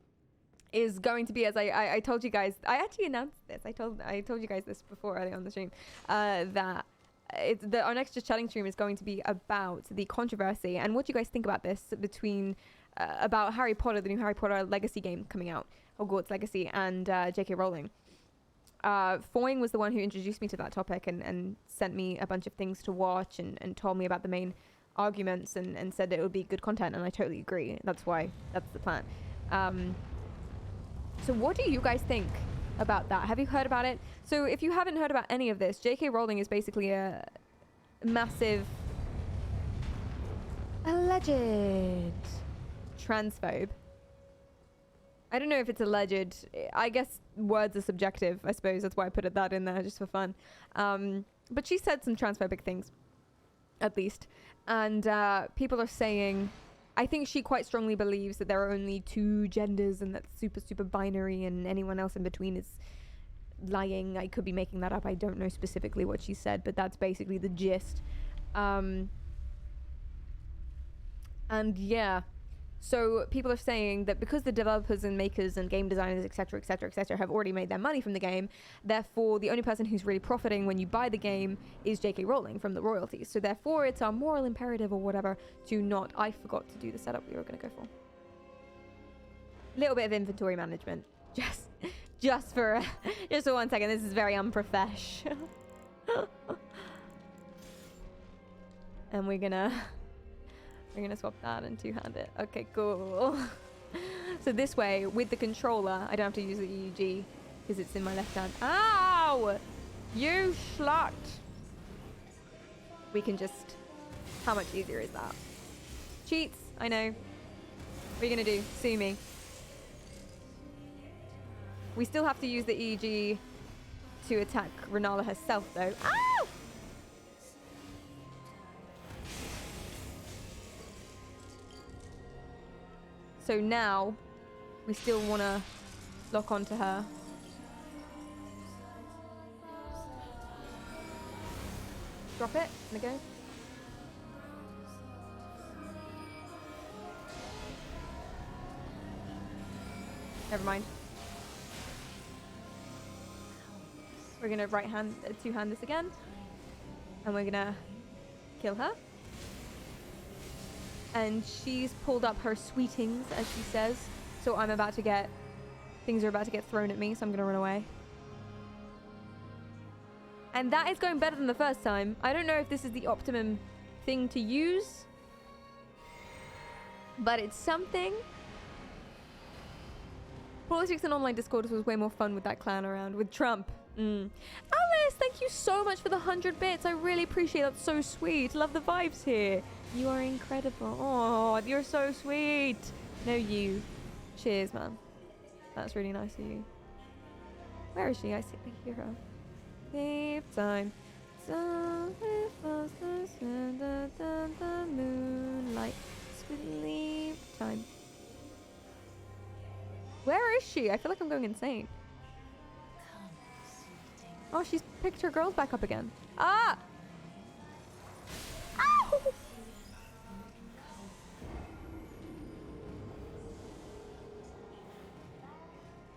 is going to be, as I told you guys, I actually announced this. I told you guys this before earlier on the stream, that our next Just Chatting stream is going to be about the controversy and what do you guys think about this between about Harry Potter, the new Harry Potter Legacy game coming out, Hogwarts Legacy, and J.K. Rowling. Foying was the one who introduced me to that topic and sent me a bunch of things to watch and told me about the main arguments and said that it would be good content, and I totally agree. That's the plan. So what do you guys think about that? Have you heard about it? So if you haven't heard about any of this, J.K. Rowling is basically a massive alleged transphobe. I don't know if it's alleged. I guess words are subjective, I suppose. That's why I put that in there, just for fun. But she said some transphobic things, at least. And people are saying I think she quite strongly believes that there are only two genders and that's super, super binary, and anyone else in between is lying. I could be making that up. I don't know specifically what she said, but that's basically the gist. And yeah, so people are saying that because the developers and makers and game designers, etc., etc., etc., have already made their money from the game, therefore the only person who's really profiting when you buy the game is J.K. Rowling from the royalties. So therefore it's our moral imperative or whatever to not... I forgot to do the setup we were going to go for. Little bit of inventory management. Just for 1 second. This is very unprofesh. And we're gonna swap that and two-hand it. Okay, cool. So this way, with the controller, I don't have to use the EEG because it's in my left hand. Ow! You slut! We can just... How much easier is that? Cheats, I know. What are you gonna do? Sue me. We still have to use the EEG to attack Rennala herself, though. Ow! So now, we still want to lock onto her. Drop it. Gonna go. Never mind. We're gonna two-hand this again. And we're gonna kill her. And she's pulled up her sweetings, as she says. So I'm about to get... Things are about to get thrown at me, so I'm gonna run away. And that is going better than the first time. I don't know if this is the optimum thing to use. But it's something. Politics and online discourse was way more fun with that clown around. With Trump. Alice, thank you so much for the 100 bits. I really appreciate that. So sweet. Love the vibes here. You are incredible. Oh, you're so sweet. No, you. Cheers, man. That's really nice of you. Where is she? I hear her. Sleep time. Moonlight. Sleep time. Where is she? I feel like I'm going insane. Oh, she's picked her girls back up again. Ah! Ow!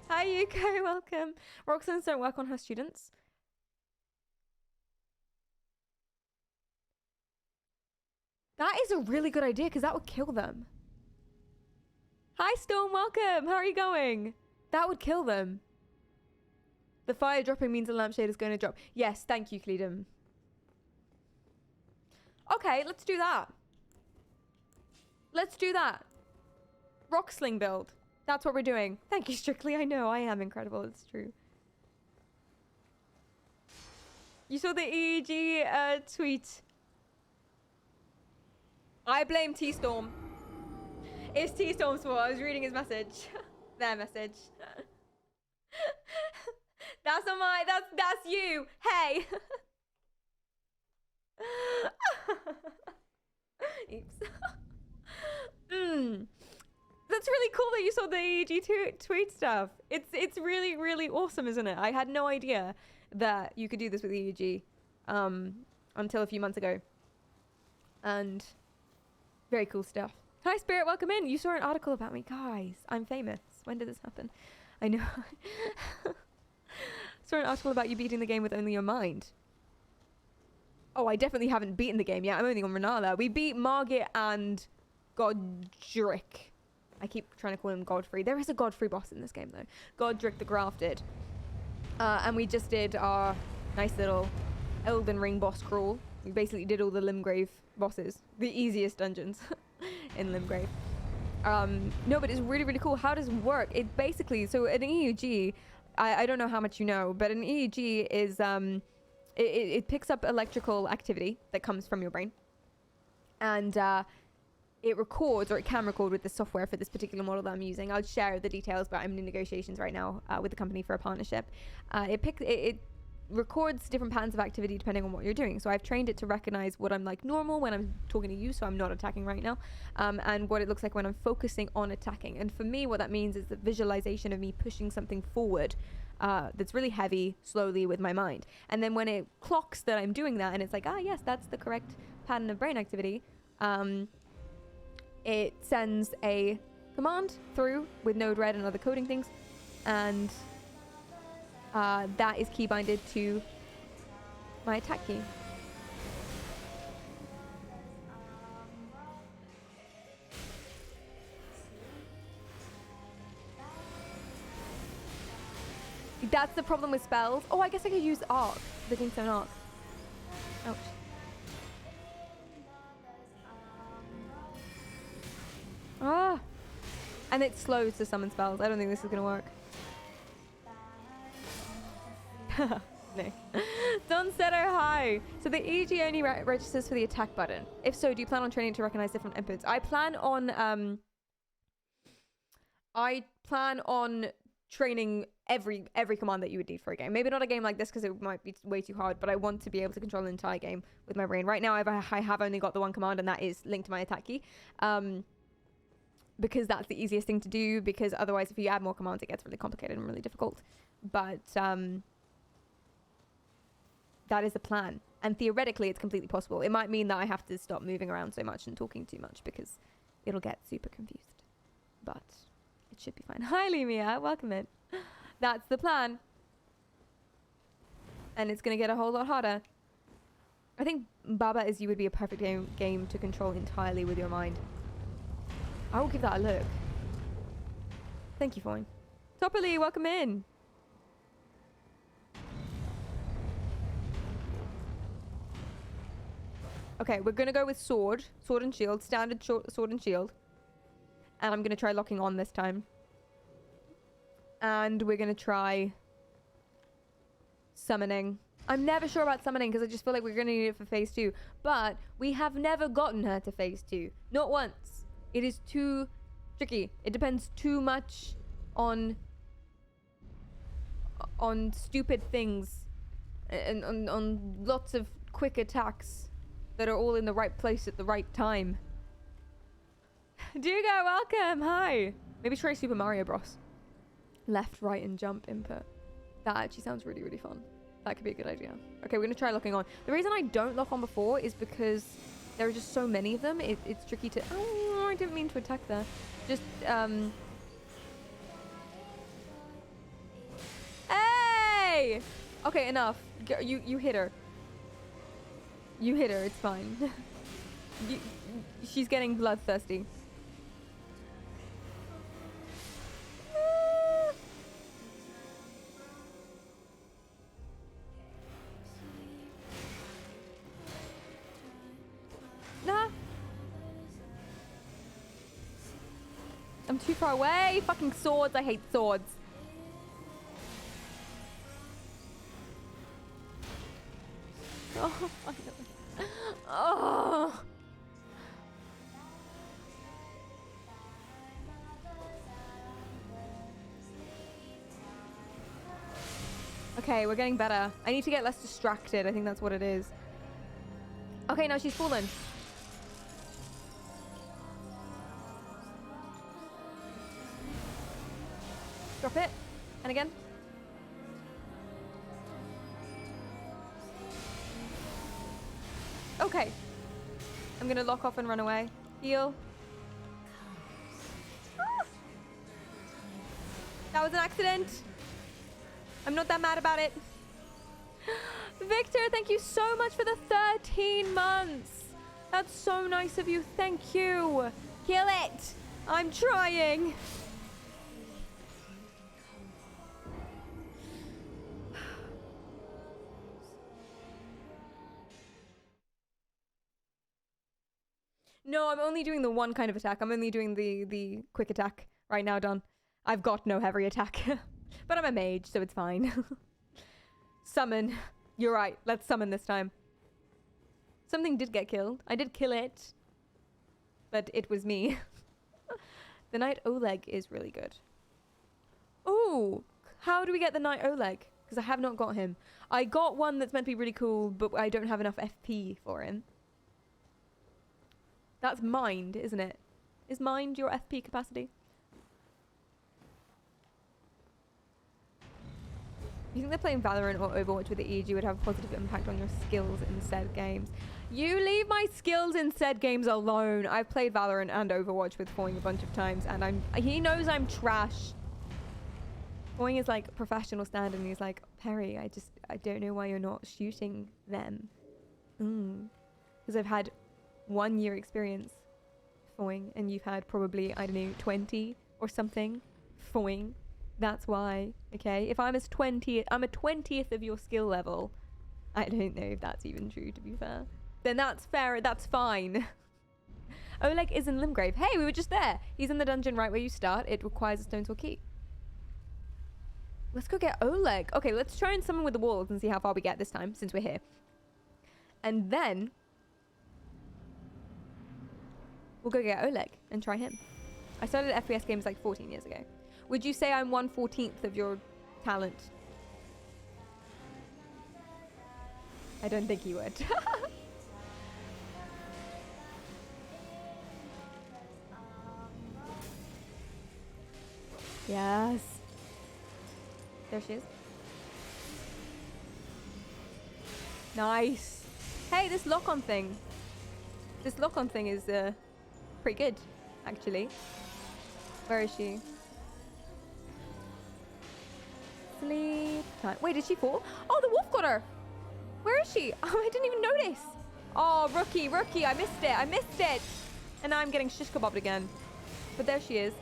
Hi, Yuko. Welcome. Roxanne don't work on her students. That is a really good idea because that would kill them. Hi, Storm. Welcome. How are you going? That would kill them. The fire dropping means the lampshade is going to drop. Yes, thank you, Cledum. Okay, let's do that. Let's do that. Rock sling build. That's what we're doing. Thank you, Strictly. I know, I am incredible. It's true. You saw the EEG tweet. I blame T-Storm. It's T-Storm's fault. I was reading his message. Their message. That's not my... That's you. Hey. Oops. That's really cool that you saw the EEG tweet stuff. It's really, really awesome, isn't it? I had no idea that you could do this with EEG until a few months ago. And very cool stuff. Hi, Spirit. Welcome in. You saw an article about me. Guys, I'm famous. When did this happen? I know. Saw an article about you beating the game with only your mind. Oh, I definitely haven't beaten the game yet. I'm only on Rennala. We beat Margit and Godric. I keep trying to call him Godfrey. There is a Godfrey boss in this game, though. Godric the Grafted. And we just did our nice little Elden Ring boss crawl. We basically did all the Limgrave bosses. The easiest dungeons in Limgrave. No, but it's really, really cool. How does it work? It basically... So an EEG... I don't know how much you know, but an EEG is... It picks up electrical activity that comes from your brain. And it records, or it can record with the software for this particular model that I'm using. I'll share the details, but I'm in negotiations right now with the company for a partnership. It records different patterns of activity depending on what you're doing. So I've trained it to recognize what I'm like normal when I'm talking to you, so I'm not attacking right now, and what it looks like when I'm focusing on attacking. And for me, what that means is the visualization of me pushing something forward that's really heavy slowly with my mind. And then when it clocks that I'm doing that and it's like, ah, yes, that's the correct pattern of brain activity, it sends a command through with node red and other coding things, and that is key binded to my attack key. That's the problem with spells. Oh, I guess I could use arc, the Glintstone arc. Ouch. Ah! And it slows to summon spells. I don't think this is gonna work. No. Don't set her high. So the EEG only registers for the attack button. If so, do you plan on training to recognize different inputs? I plan on training every command that you would need for a game. Maybe not a game like this because it might be way too hard, but I want to be able to control an entire game with my brain. Right now, I have only got the one command, and that is linked to my attack key. Because that's the easiest thing to do, because otherwise if you add more commands, it gets really complicated and really difficult. But that is the plan. And theoretically, it's completely possible. It might mean that I have to stop moving around so much and talking too much because it'll get super confused. But it should be fine. Hi, Lumia. Welcome in. That's the plan. And it's going to get a whole lot harder. I think Baba Is You would be a perfect game to control entirely with your mind. I will give that a look. Thank you, Foyne. Topperly, welcome in. Okay, we're gonna go with sword and shield, standard sword and shield. And I'm gonna try locking on this time. And we're gonna try summoning. I'm never sure about summoning because I just feel like we're gonna need it for phase 2. But we have never gotten her to phase 2. Not once. It is too tricky. It depends too much on stupid things and on lots of quick attacks that are all in the right place at the right time. Dugo, welcome. Hi. Maybe try Super Mario Bros. Left, right, and jump input. That actually sounds really, really fun. That could be a good idea. Okay, we're gonna try locking on. The reason I don't lock on before is because there are just so many of them. It's tricky to... Oh, I didn't mean to attack there. Just, Hey! Okay, enough. You hit her. You hit her, it's fine. She's getting bloodthirsty. Nah. I'm too far away. Fucking swords. I hate swords. Oh my god. Oh. Okay, we're getting better. I need to get less distracted. I think that's what it is. Okay, now she's fallen. Drop it. And again. Okay. I'm gonna lock off and run away. Heal. Ah! That was an accident. I'm not that mad about it. Victor, thank you so much for the 13 months. That's so nice of you. Thank you. Kill it. I'm trying. No, I'm only doing the one kind of attack. I'm only doing the quick attack right now, Don. I've got no heavy attack. But I'm a mage, so it's fine. Summon. You're right. Let's summon this time. Something did get killed. I did kill it. But it was me. The Knight Oleg is really good. Ooh. How do we get the Knight Oleg? Because I have not got him. I got one that's meant to be really cool, but I don't have enough FP for him. That's mind, isn't it? Is mind your FP capacity? You think that playing Valorant or Overwatch with the EEG would have a positive impact on your skills in said games? You leave my skills in said games alone. I've played Valorant and Overwatch with Foying a bunch of times, and he knows I'm trash. Foying is like professional standard, and he's like, Perry, I don't know why you're not shooting them. Because I've had 1 year experience Foying, and you've had probably, I don't know, 20 or something Foying. That's why, okay? If I'm I'm a 20th of your skill level. I don't know if that's even true, to be fair. Then that's fair, that's fine. Oleg is in Limgrave. Hey, we were just there. He's in the dungeon right where you start. It requires a stone tool key. Let's go get Oleg. Okay, let's try and summon with the walls and see how far we get this time, since we're here. And then we'll go get Oleg and try him. I started FPS games like 14 years ago. Would you say I'm 1/14 of your talent? I don't think you would. Yes. There she is. Nice. Hey, this lock-on thing. This lock-on thing is pretty good, actually. Where is she? Sleep time. Wait, did she fall? Oh, the wolf got her. Where is she? Oh, I didn't even notice. Oh, rookie. I missed it. And now I'm getting shish kebabbed again. But there she is.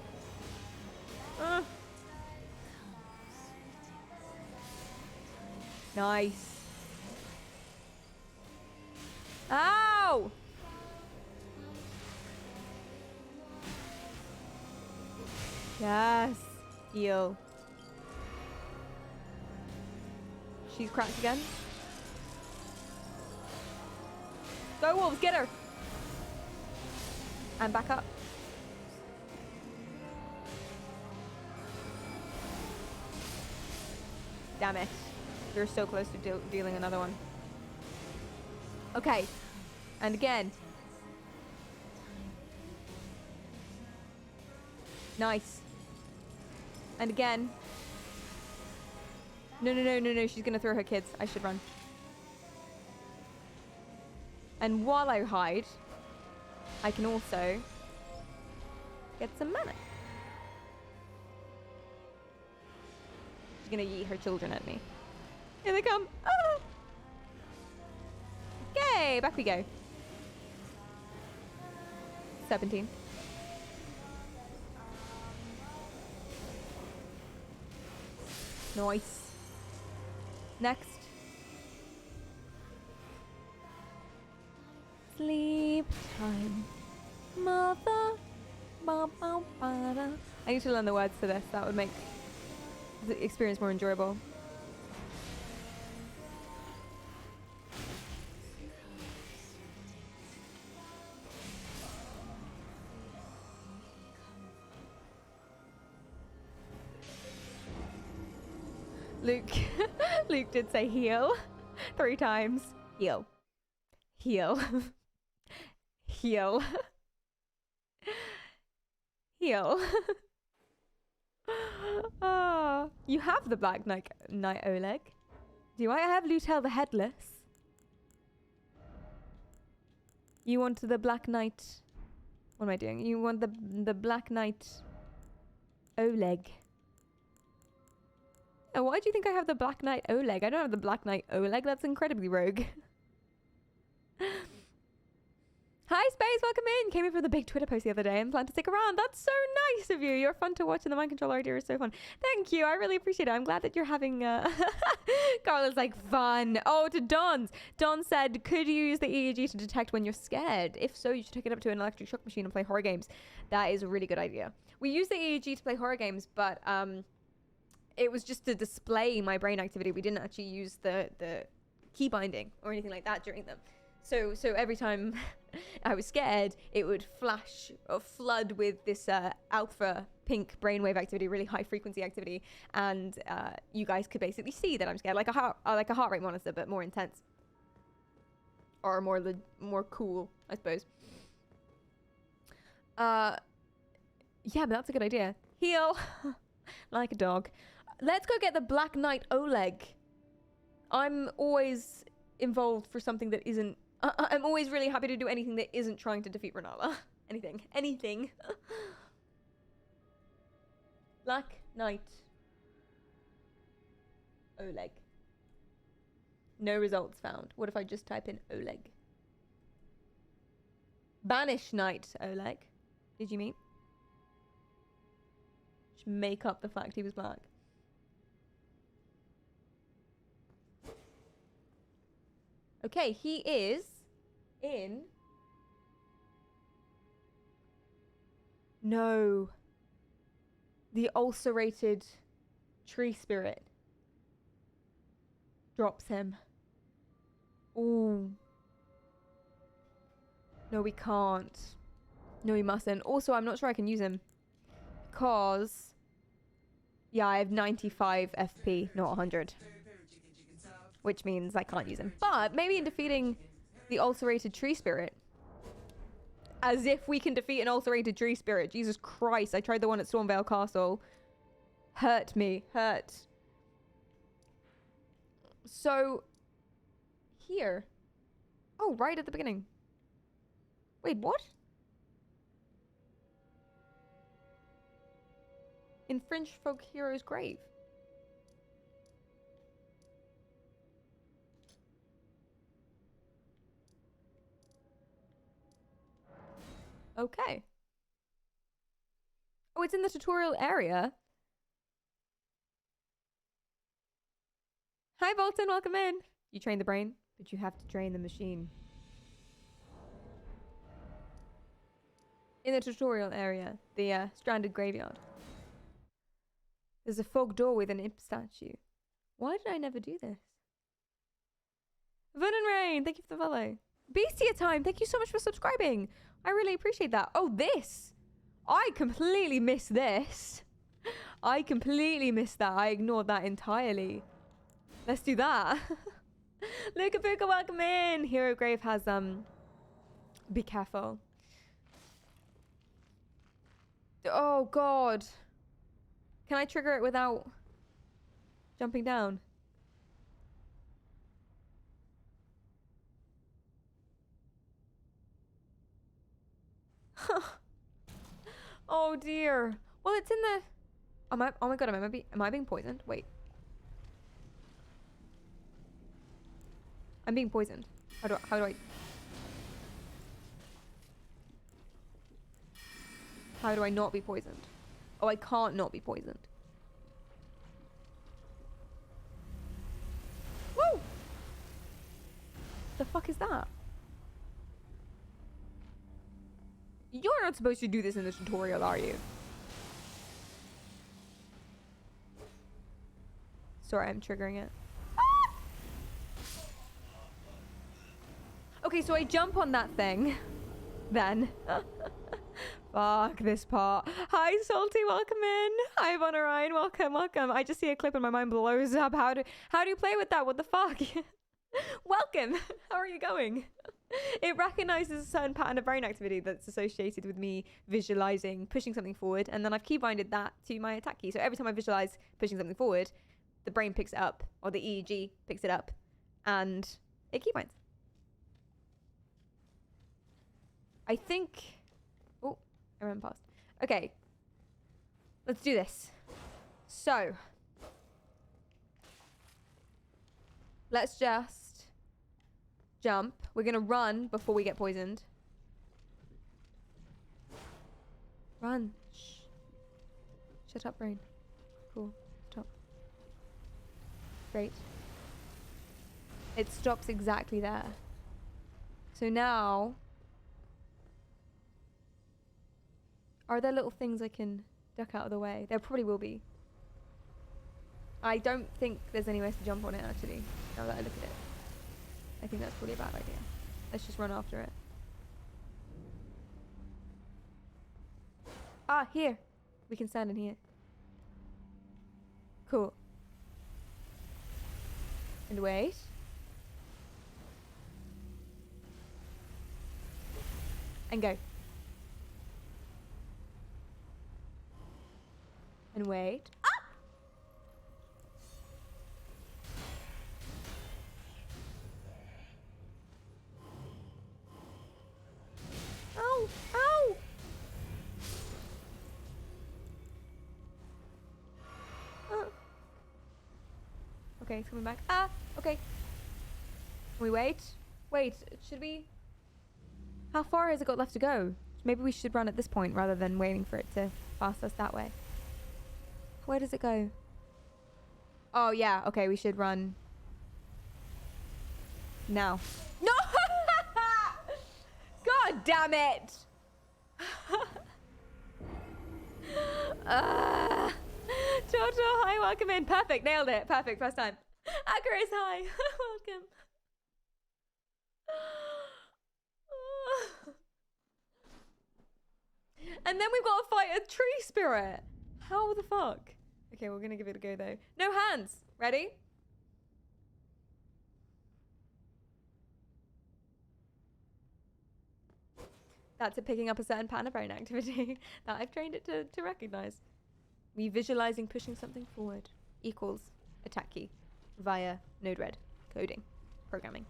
Nice. Ow! Yes. Heal. She's cracked again. Go wolves, get her! And back up. Damn it. You're so close to dealing another one. Okay. And again. Nice. And again. No. She's gonna throw her kids. I should run. And while I hide, I can also get some mana. She's gonna yeet her children at me. Here they come. Ah! Okay, back we go. 17. Nice. Next. Sleep time. Mother. I need to learn the words to this. That would make the experience more enjoyable. Luke did say heal 3 times. Heal. Heal. Heal. Heal. Oh, you have the Black Knight Oleg. Do I have Lutel the Headless? You want the Black Knight... What am I doing? You want the Black Knight Oleg. Oh, why do you think I have the Black Knight Oleg? I don't have the Black Knight Oleg. That's incredibly rogue. Hi, Space. Welcome in. Came in for the big Twitter post the other day and plan to stick around. That's so nice of you. You're fun to watch and the mind control idea is so fun. Thank you. I really appreciate it. I'm glad that you're having... Carla's like, fun. Oh, to Don's. Don said, could you use the EEG to detect when you're scared? If so, you should take it up to an electric shock machine and play horror games. That is a really good idea. We use the EEG to play horror games, but... it was just to display my brain activity. We didn't actually use the key binding or anything like that during them. So every time I was scared, it would flash or flood with this alpha pink brainwave activity, really high frequency activity, and you guys could basically see that I'm scared, like a heart rate monitor, but more intense, or more cool, I suppose. Yeah, but that's a good idea. Heal like a dog. Let's go get the Black Knight Oleg. I'm always involved for something that isn't. I'm always really happy to do anything that isn't trying to defeat Rennala. Anything. Black Knight Oleg. No results found. What if I just type in Oleg? Banish Knight Oleg. Did you mean? Just make up the fact he was black. Okay, he is in... No. The ulcerated tree spirit drops him. Ooh. No, we can't. No, we mustn't. Also, I'm not sure I can use him. Because... Yeah, I have 95 FP, not 100. Which means I can't use him. But maybe in defeating the ulcerated tree spirit. As if we can defeat an ulcerated tree spirit. Jesus Christ, I tried the one at Stormvale Castle. Hurt me. Hurt. So, here. Oh, right at the beginning. Wait, what? In French folk hero's grave. Okay. Oh, it's in the tutorial area. Hi, Bolton. Welcome in. You train the brain, but you have to train the machine. In the tutorial area, the stranded graveyard. There's a fog door with an imp statue. Why did I never do this? Vun and Rain, thank you for the follow. Beastia Time, thank you so much for subscribing. I really appreciate that. Oh, this. I completely missed this. I completely missed that. I ignored that entirely. Let's do that. Luca Puka, welcome in. Hero Grave has, be careful. Oh, God. Can I trigger it without jumping down? Oh dear. Well, it's in the... oh my god, am I being poisoned? Wait. I'm being poisoned. How do I... How do I not be poisoned? Oh, I can't not be poisoned. Woo! The fuck is that? You're not supposed to do this in the tutorial, are you? Sorry, I'm triggering it. Ah! Okay, so I jump on that thing. Then. Fuck this part. Hi, Salty, welcome in. Hi, Vonarine, welcome. I just see a clip and my mind blows up. How do you play with that? What the fuck? Welcome. How are you going? It recognizes a certain pattern of brain activity that's associated with me visualizing pushing something forward, and then I've keybinded that to my attack key. So every time I visualize pushing something forward, the brain picks it up, or the EEG picks it up, and it keybinds. I think... oh, I ran past. Okay. Let's do this. So. Let's just jump. We're gonna run before we get poisoned. Run. Shh. Shut up, brain. Cool. Stop. Great. It stops exactly there. So now... are there little things I can duck out of the way? There probably will be. I don't think there's any ways to jump on it, actually, now that I look at it. I think that's probably a bad idea. Let's just run after it. Ah, here. We can stand in here. Cool. And wait. And go. And wait. Ah! Ow! Ow! Okay, it's coming back. Ah! Okay. We wait. Wait, should we? How far has it got left to go? Maybe we should run at this point rather than waiting for it to pass us that way. Where does it go? Oh, yeah. Okay, we should run. Now. No! God damn it! Toto, hi, welcome in. Perfect, nailed it. Perfect, first time. Akaris, hi. Welcome. And then we've got to fight a tree spirit. How the fuck? Okay, we're gonna give it a go though. No hands. Ready? That's it, picking up a certain pattern of brain activity that I've trained it to recognize. Me visualizing pushing something forward equals attack key via node red coding programming.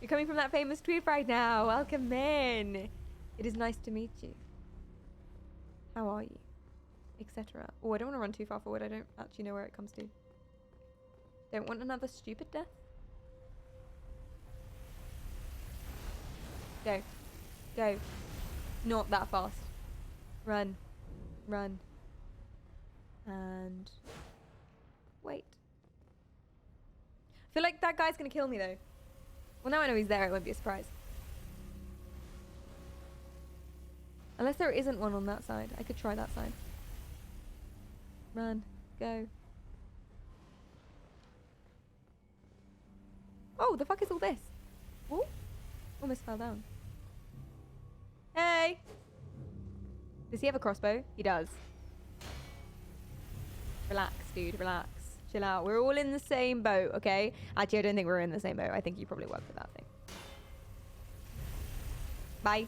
You're coming from that famous tweet right now. Welcome in. It is nice to meet you. How are you? Etc. Oh, I don't want to run too far forward. I don't actually know where it comes to. Don't want another stupid death. Go. Go. Not that fast. Run. Run. And wait. I feel like that guy's gonna kill me though. Well, now I know he's there, it won't be a surprise. Unless there isn't one on that side. I could try that side. Run. Go. Oh, the fuck is all this? Oh, almost fell down. Hey! Does he have a crossbow? He does. Relax, dude, relax. Chill out. We're all in the same boat, okay? Actually, I don't think we're in the same boat. I think you probably work with that thing. Bye.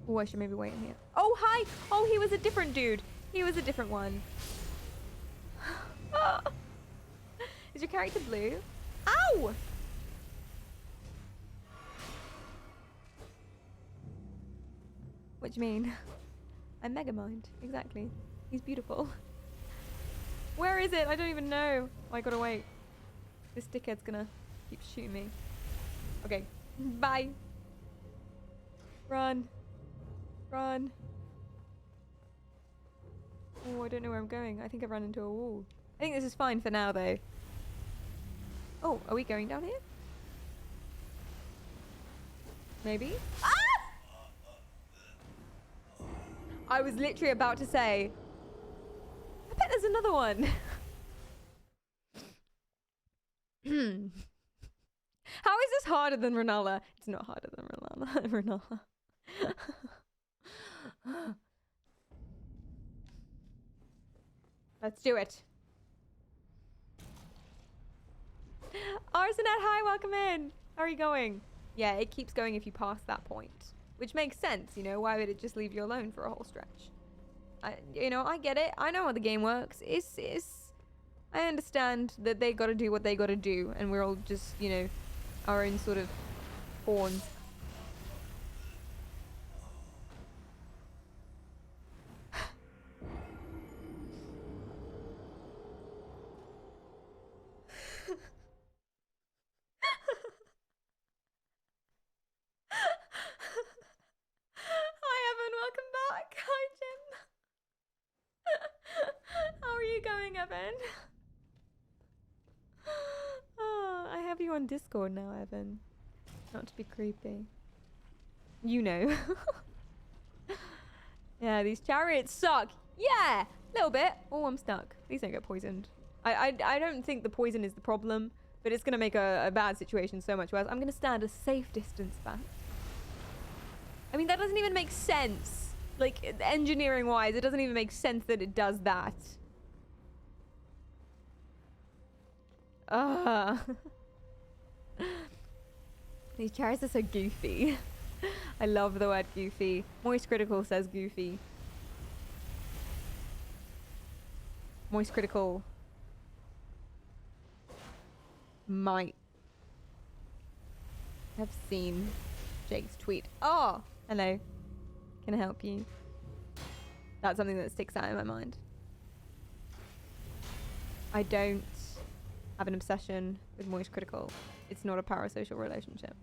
Oh, I should maybe wait in here. Oh, hi! Oh, he was a different dude. He was a different one. Is your character blue? Ow! What do you mean? I'm Megamind. Exactly. He's beautiful. Where is it? I don't even know. Oh, I gotta wait. This dickhead's gonna keep shooting me. Okay. Bye. Run. Run. Oh, I don't know where I'm going. I think I've run into a wall. I think this is fine for now, though. Oh, are we going down here? Maybe? Ah! I was literally about to say, I bet there's another one. How is this harder than Rennala? It's not harder than Rennala. Let's do it. Arsenet, hi, welcome in. How are you going? Yeah, it keeps going if you pass that point. Which makes sense, you know, why would it just leave you alone for a whole stretch? You know, I get it. I know how the game works. I understand that they gotta do what they gotta do, and we're all just, you know, our own sort of pawns. Hi Evan, welcome back. Hi Jim. How are you going, Evan? Oh, I have you on Discord now, Evan. Not to be creepy. You know. Yeah, these chariots suck. Yeah, a little bit. Oh, I'm stuck. Please don't get poisoned. I don't think the poison is the problem, but it's going to make a bad situation so much worse. I'm going to stand a safe distance back. I mean, that doesn't even make sense. Like, engineering-wise, it doesn't even make sense that it does that. These chairs are so goofy. I love the word goofy. Moist Critical says goofy. Moist Critical might have seen Jake's tweet. Oh, hello. Can I help you? That's something that sticks out in my mind. I don't have an obsession with Moist Critical. It's not a parasocial relationship.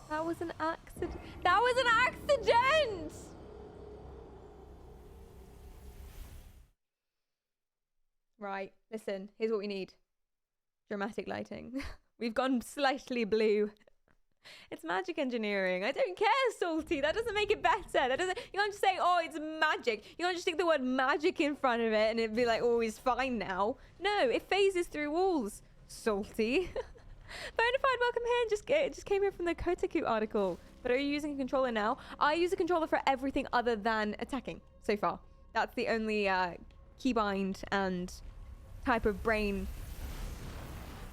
That was an accident. That was an accident! Right, listen, here's what we need. Dramatic lighting. We've gone slightly blue. It's magic engineering. I don't care, Salty. That doesn't make it better. That doesn't. You can't just say, "Oh, it's magic." You can't just stick the word "magic" in front of it and it'd be like, "Oh, it's fine now." No, it phases through walls. Salty. Bonafide, welcome here. Just came here from the Kotaku article. But are you using a controller now? I use a controller for everything other than attacking so far. That's the only keybind and type of brain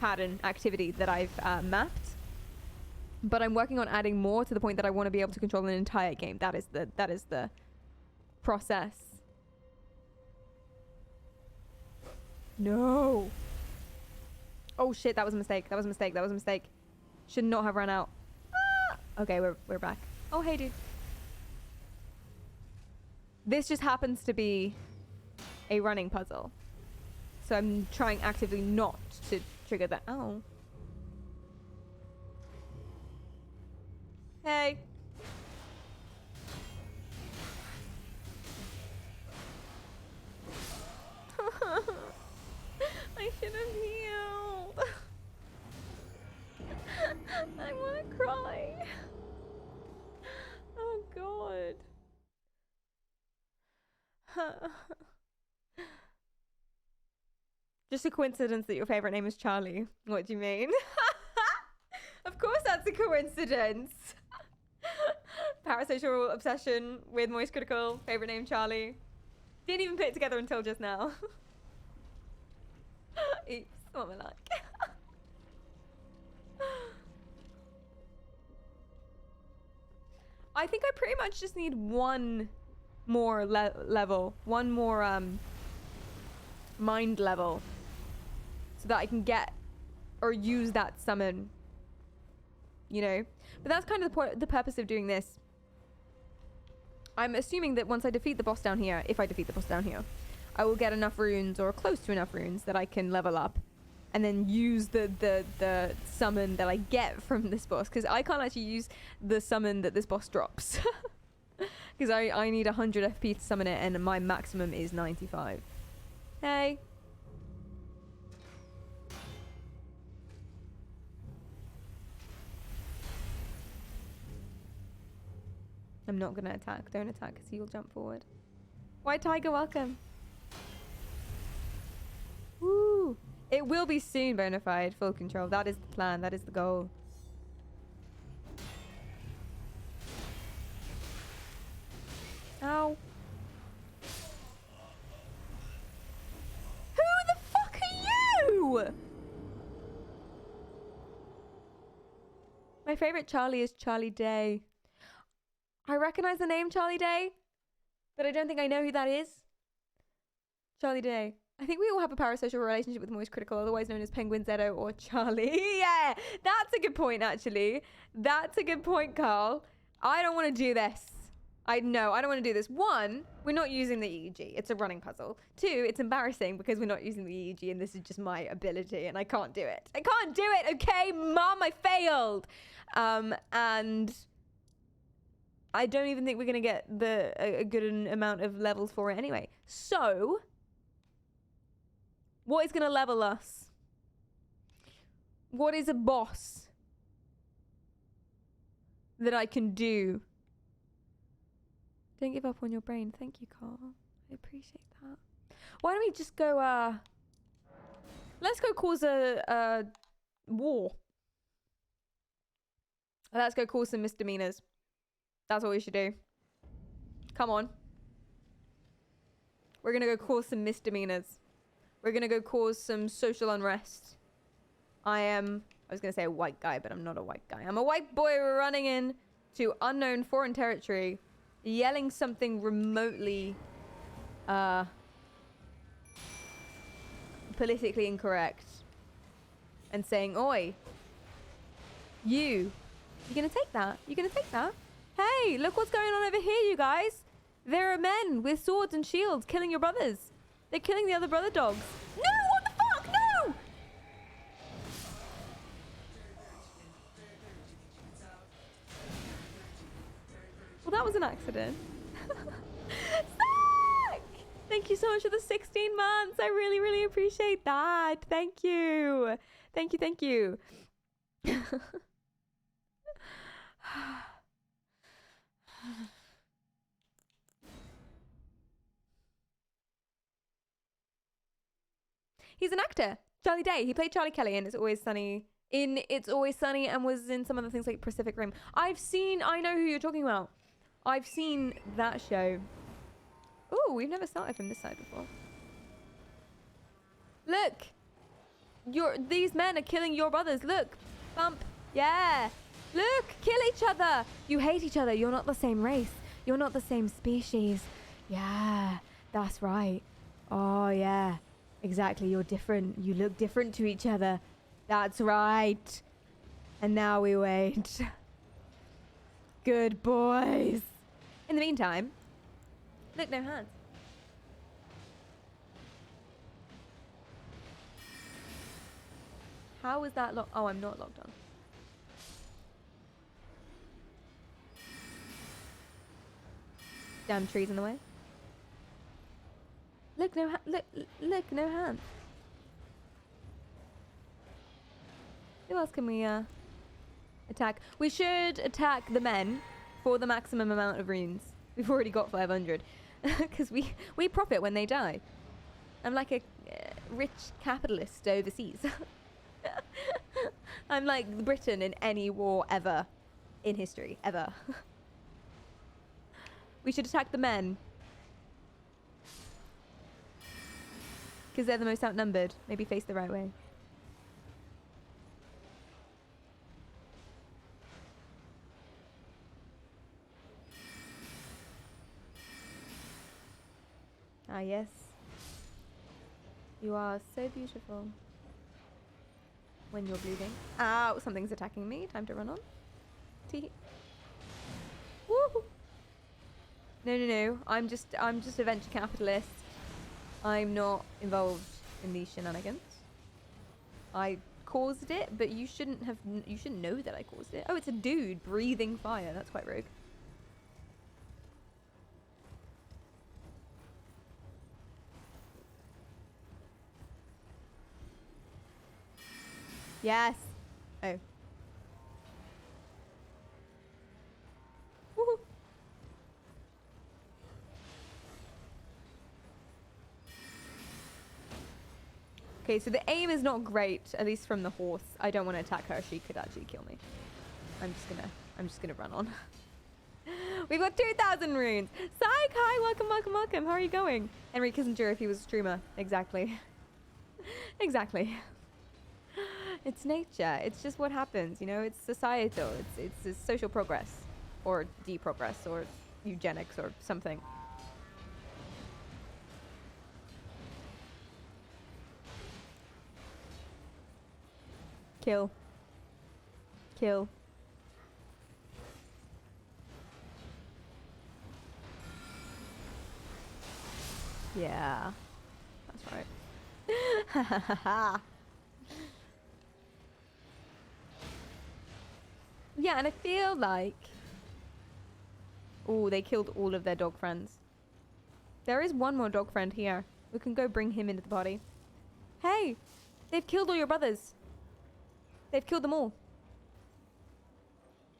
pattern activity that I've mapped. But I'm working on adding more to the point that I want to be able to control an entire game. That is the process. No. Oh shit, that was a mistake. That was a mistake. That was a mistake. Should not have run out. Ah! Okay, we're back. Oh, hey, dude. This just happens to be a running puzzle. So I'm trying actively not to trigger that. Oh. Hey. I should have healed. I want to cry. Oh god. Just a coincidence that your favorite name is Charlie. What do you mean? Of course that's a coincidence. Parasocial obsession with Moist Critical. Favorite name Charlie. Didn't even put it together until just now. Oops, what am I like? I think I pretty much just need one more level. One more mind level. So that I can get or use that summon. You know? But that's kind of the purpose of doing this. I'm assuming that once I defeat the boss down here, if I defeat the boss down here, I will get enough runes or close to enough runes that I can level up and then use the summon that I get from this boss, because I can't actually use the summon that this boss drops. Because I need 100 FP to summon it and my maximum is 95. Hey. I'm not gonna attack. Don't attack because you'll jump forward. White Tiger, welcome. Woo! It will be soon, Bonafide. Full control. That is the plan. That is the goal. Ow. Who the fuck are you? My favorite Charlie is Charlie Day. I recognize the name Charlie Day, but I don't think I know who that is. Charlie Day. I think we all have a parasocial relationship with Moist Critical, otherwise known as Penguin Zedo or Charlie. Yeah, that's a good point, actually. That's a good point, Carl. I don't want to do this. I don't want to do this. One, we're not using the EEG. It's a running puzzle. Two, it's embarrassing because we're not using the EEG and this is just my ability and I can't do it. I can't do it, okay? Mom, I failed. And I don't even think we're going to get a good amount of levels for it anyway. So, what is going to level us? What is a boss that I can do? Don't give up on your brain. Thank you, Carl. I appreciate that. Why don't we just go, let's go cause a war. Let's go cause some misdemeanors. That's what we should do. Come on. We're gonna go cause some misdemeanors. We're gonna go cause some social unrest. I was gonna say a white guy, but I'm not a white guy. I'm a white boy running in to unknown foreign territory, yelling something remotely, politically incorrect. And saying, oi, you gonna take that? You gonna take that? Hey, look what's going on over here, you guys. There are men with swords and shields killing your brothers. They're killing the other brother dogs. No, what the fuck? No! Well, that was an accident. Zach! Thank you so much for the 16 months. I really, really appreciate that. Thank you. Thank you, thank you. He's an actor. Charlie Day. He played Charlie Kelly in It's Always Sunny. It's Always Sunny, and was in some other things like Pacific Rim. I know who you're talking about. I've seen that show. Oh, we've never started from this side before. Look. These men are killing your brothers. Look. Bump. Yeah. Look. Kill each other. You hate each other. You're not the same race. You're not the same species. Yeah. That's right. Oh, yeah. Exactly. You're different. You look different to each other. That's right. And now we wait. Good boys. In the meantime, look, no hands. How is that locked? Oh, I'm not locked on. Damn trees in the way. Look, no look, no hands. Who else can we attack? We should attack the men for the maximum amount of runes. We've already got 500 because we profit when they die. I'm like a rich capitalist overseas. I'm like Britain in any war ever in history, ever. We should attack the men because they're the most outnumbered. Maybe face the right way. Ah, yes. You are so beautiful. When you're bleeding. Ow, something's attacking me. Time to run on. Tee. Woo! No. I'm just a venture capitalist. I'm not involved in these shenanigans. I caused it, but you shouldn't know that I caused it. Oh, it's a dude breathing fire. That's quite rogue. Yes. Oh. Woohoo. Okay, so the aim is not great, at least from the horse. I don't want to attack her. She could actually kill me. I'm just gonna run on. We've got 2,000 runes. Psych, hi, welcome. How are you going? Henry Kissinger if he was a streamer. Exactly. Exactly. It's nature. It's just what happens, you know? It's societal. It's social progress. Or deprogress. Or eugenics or something. Kill. Kill. Yeah. That's right. Yeah, and I feel like... Oh, they killed all of their dog friends. There is one more dog friend here. We can go bring him into the party. Hey! They've killed all your brothers. They've killed them all.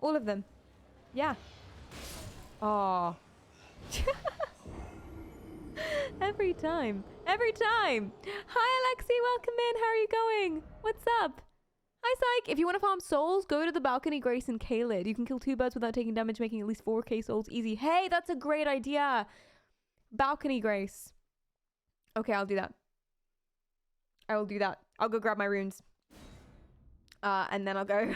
All of them. Yeah. Oh. Every time. Every time. Hi, Alexi. Welcome in. How are you going? What's up? Hi, Psych. If you want to farm souls, go to the balcony Grace and Kaled. You can kill 2 birds without taking damage, making at least 4k souls easy. Hey, that's a great idea. Balcony Grace. Okay, I'll do that. I will do that. I'll go grab my runes. And then I'll go...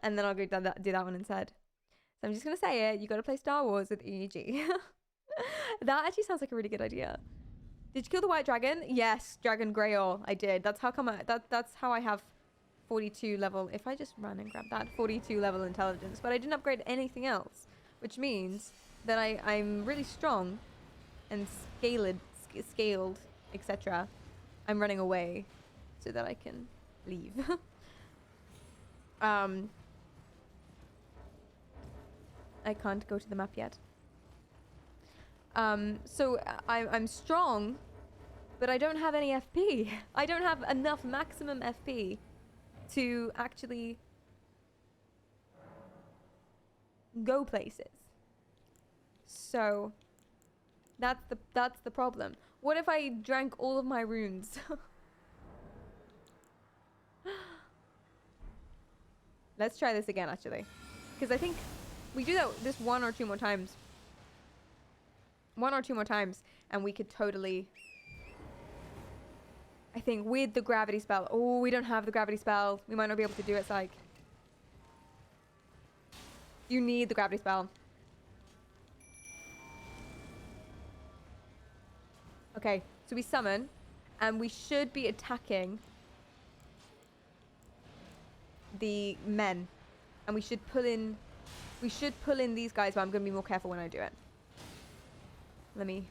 and then I'll go do that one instead. So I'm just going to say it. You got to play Star Wars with EEG. That actually sounds like a really good idea. Did you kill the white dragon? Yes, Dragon Greyor. I did. That's how come that's how I have 42 level. If I just run and grab that 42 level intelligence, but I didn't upgrade anything else, which means that I'm really strong and scaled, etc. I'm running away so that I can leave. I can't go to the map yet. So I'm strong, but I don't have any FP. I don't have enough maximum FP to actually go places. So that's the problem. What if I drank all of my runes? Let's try this again, actually, because I think we do that this 1 or 2 more times. 1 or 2 more times, and we could totally... I think with the gravity spell... Oh, we don't have the gravity spell. We might not be able to do it, Psych. You need the gravity spell. Okay, so we summon, and we should be attacking the men. And we should pull in... We should pull in these guys, but I'm going to be more careful when I do it. Let me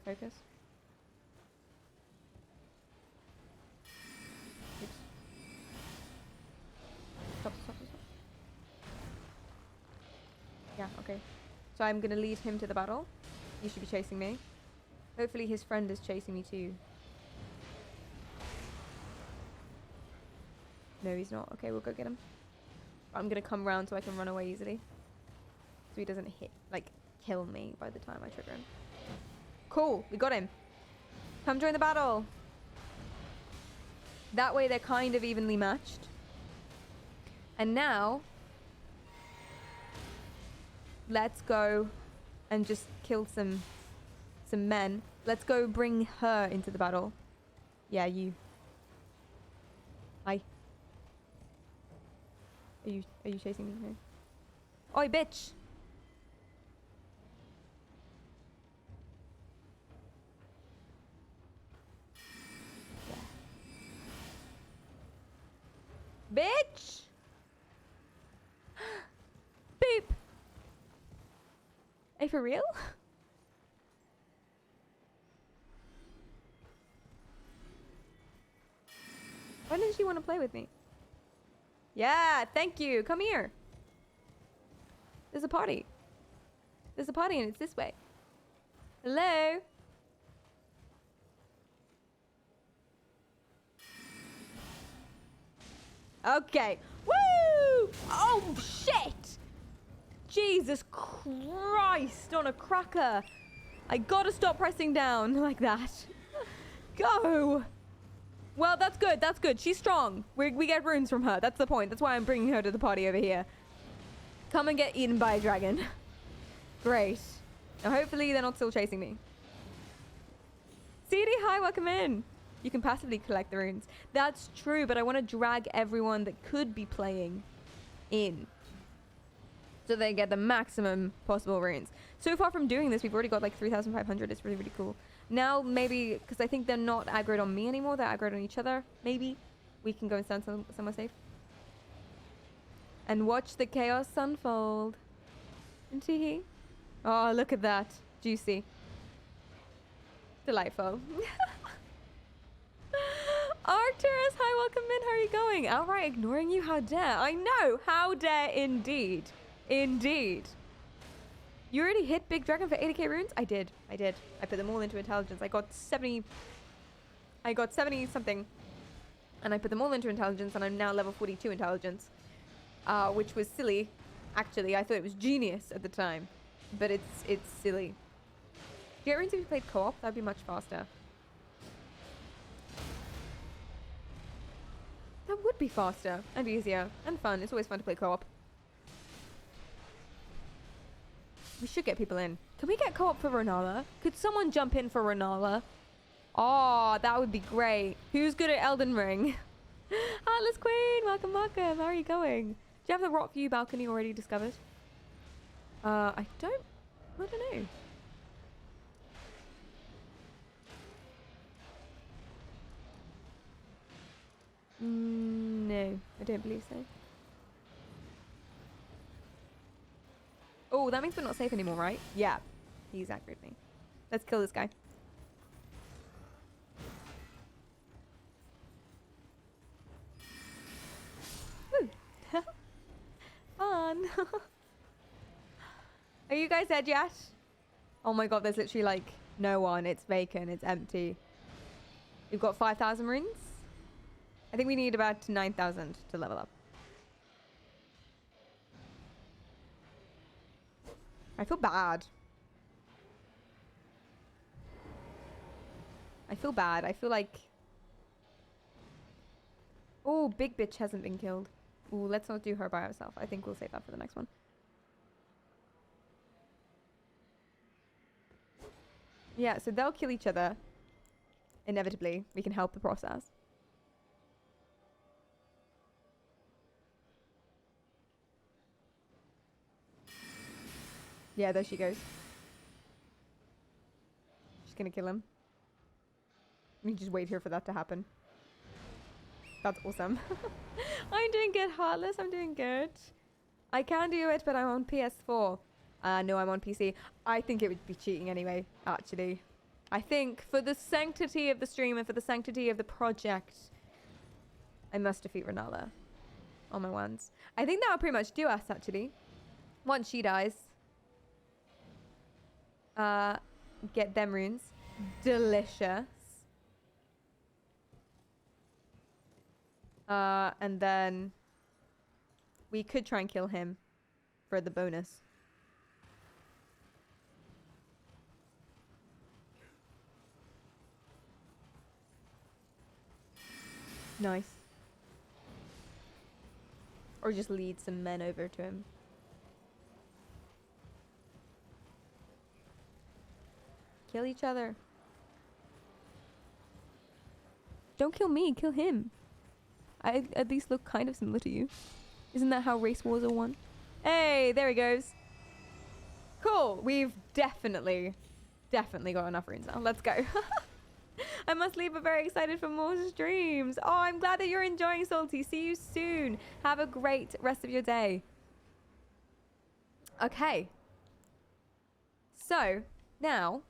focus. Oops. Stop. Yeah, okay. So I'm gonna lead him to the battle. You should be chasing me. Hopefully his friend is chasing me too. No, he's not. Okay, we'll go get him. I'm gonna come round so I can run away easily. So he doesn't kill me by the time I trigger him. Cool, we got him. Come join the battle. That way they're kind of evenly matched. And now, let's go and just kill some men. Let's go bring her into the battle. Yeah, you. Hi. Are you chasing me? No. Oi, bitch! Bitch! Boop! Hey, for real? Why didn't she want to play with me? Yeah, thank you. Come here. There's a party. There's a party and it's this way. Hello? Okay. Woo! Oh, shit! Jesus Christ on a cracker. I gotta stop pressing down like that. Go! Well, that's good. That's good. She's strong. We get runes from her. That's the point. That's why I'm bringing her to the party over here. Come and get eaten by a dragon. Great. Now, hopefully they're not still chasing me. CD, hi, welcome in. You can passively collect the runes. That's true, but I want to drag everyone that could be playing in, so they get the maximum possible runes. So far from doing this, we've already got like 3,500. It's really, really cool. Now, maybe, because I think they're not aggroed on me anymore. They're aggroed on each other. Maybe we can go and stand somewhere safe. And watch the chaos unfold. Isn't he? Oh, look at that. Juicy. Delightful. Arcturus, hi, welcome in. How are you going? Outright ignoring you? How dare. I know. How dare indeed. Indeed. You already hit Big Dragon for 80k runes? I did. I put them all into intelligence. I got 70 something. And I put them all into intelligence, and I'm now level 42 intelligence. Which was silly. Actually, I thought it was genius at the time. But it's silly. Get runes if you played co-op, that'd be much faster. That would be faster and easier and fun. It's always fun to play co-op. We should get people in. Can we get co-op for Rennala? Could someone jump in for Rennala? Oh, that would be great. Who's good at Elden Ring? Atlas Queen, welcome, welcome. How are you going? Do you have the rock view balcony already discovered? I don't know. No, I don't believe so. Oh, that means we're not safe anymore, right? Yeah, he's aggroed me. Let's kill this guy. Woo. Fun. Are you guys dead yet? Oh my god, there's literally like no one. It's vacant. It's empty. We've got 5,000 runes. I think we need about 9,000 to level up. I feel bad. I feel bad. I feel like... Oh, big bitch hasn't been killed. Ooh, let's not do her by herself. I think we'll save that for the next one. Yeah, so they'll kill each other. Inevitably. We can help the process. Yeah, there she goes. She's gonna kill him. We just wait here for that to happen. That's awesome. I'm doing good, Heartless. I'm doing good. I can do it, but I'm on PS4. No, I'm on PC. I think it would be cheating anyway, actually. I think for the sanctity of the stream and for the sanctity of the project, I must defeat Rennala on my ones. I think that will pretty much do us, actually. Once she dies. Get them runes. Delicious. And then we could try and kill him for the bonus. Nice. Or just lead some men over to him. Kill each other. Don't kill me, kill him. I at least look kind of similar to you. Isn't that how race wars are won? Hey, there he goes. Cool. We've definitely got enough runes now. Let's go. I must leave, but very excited for more streams. Oh, I'm glad that you're enjoying Salty. See you soon. Have a great rest of your day. Okay. So, now,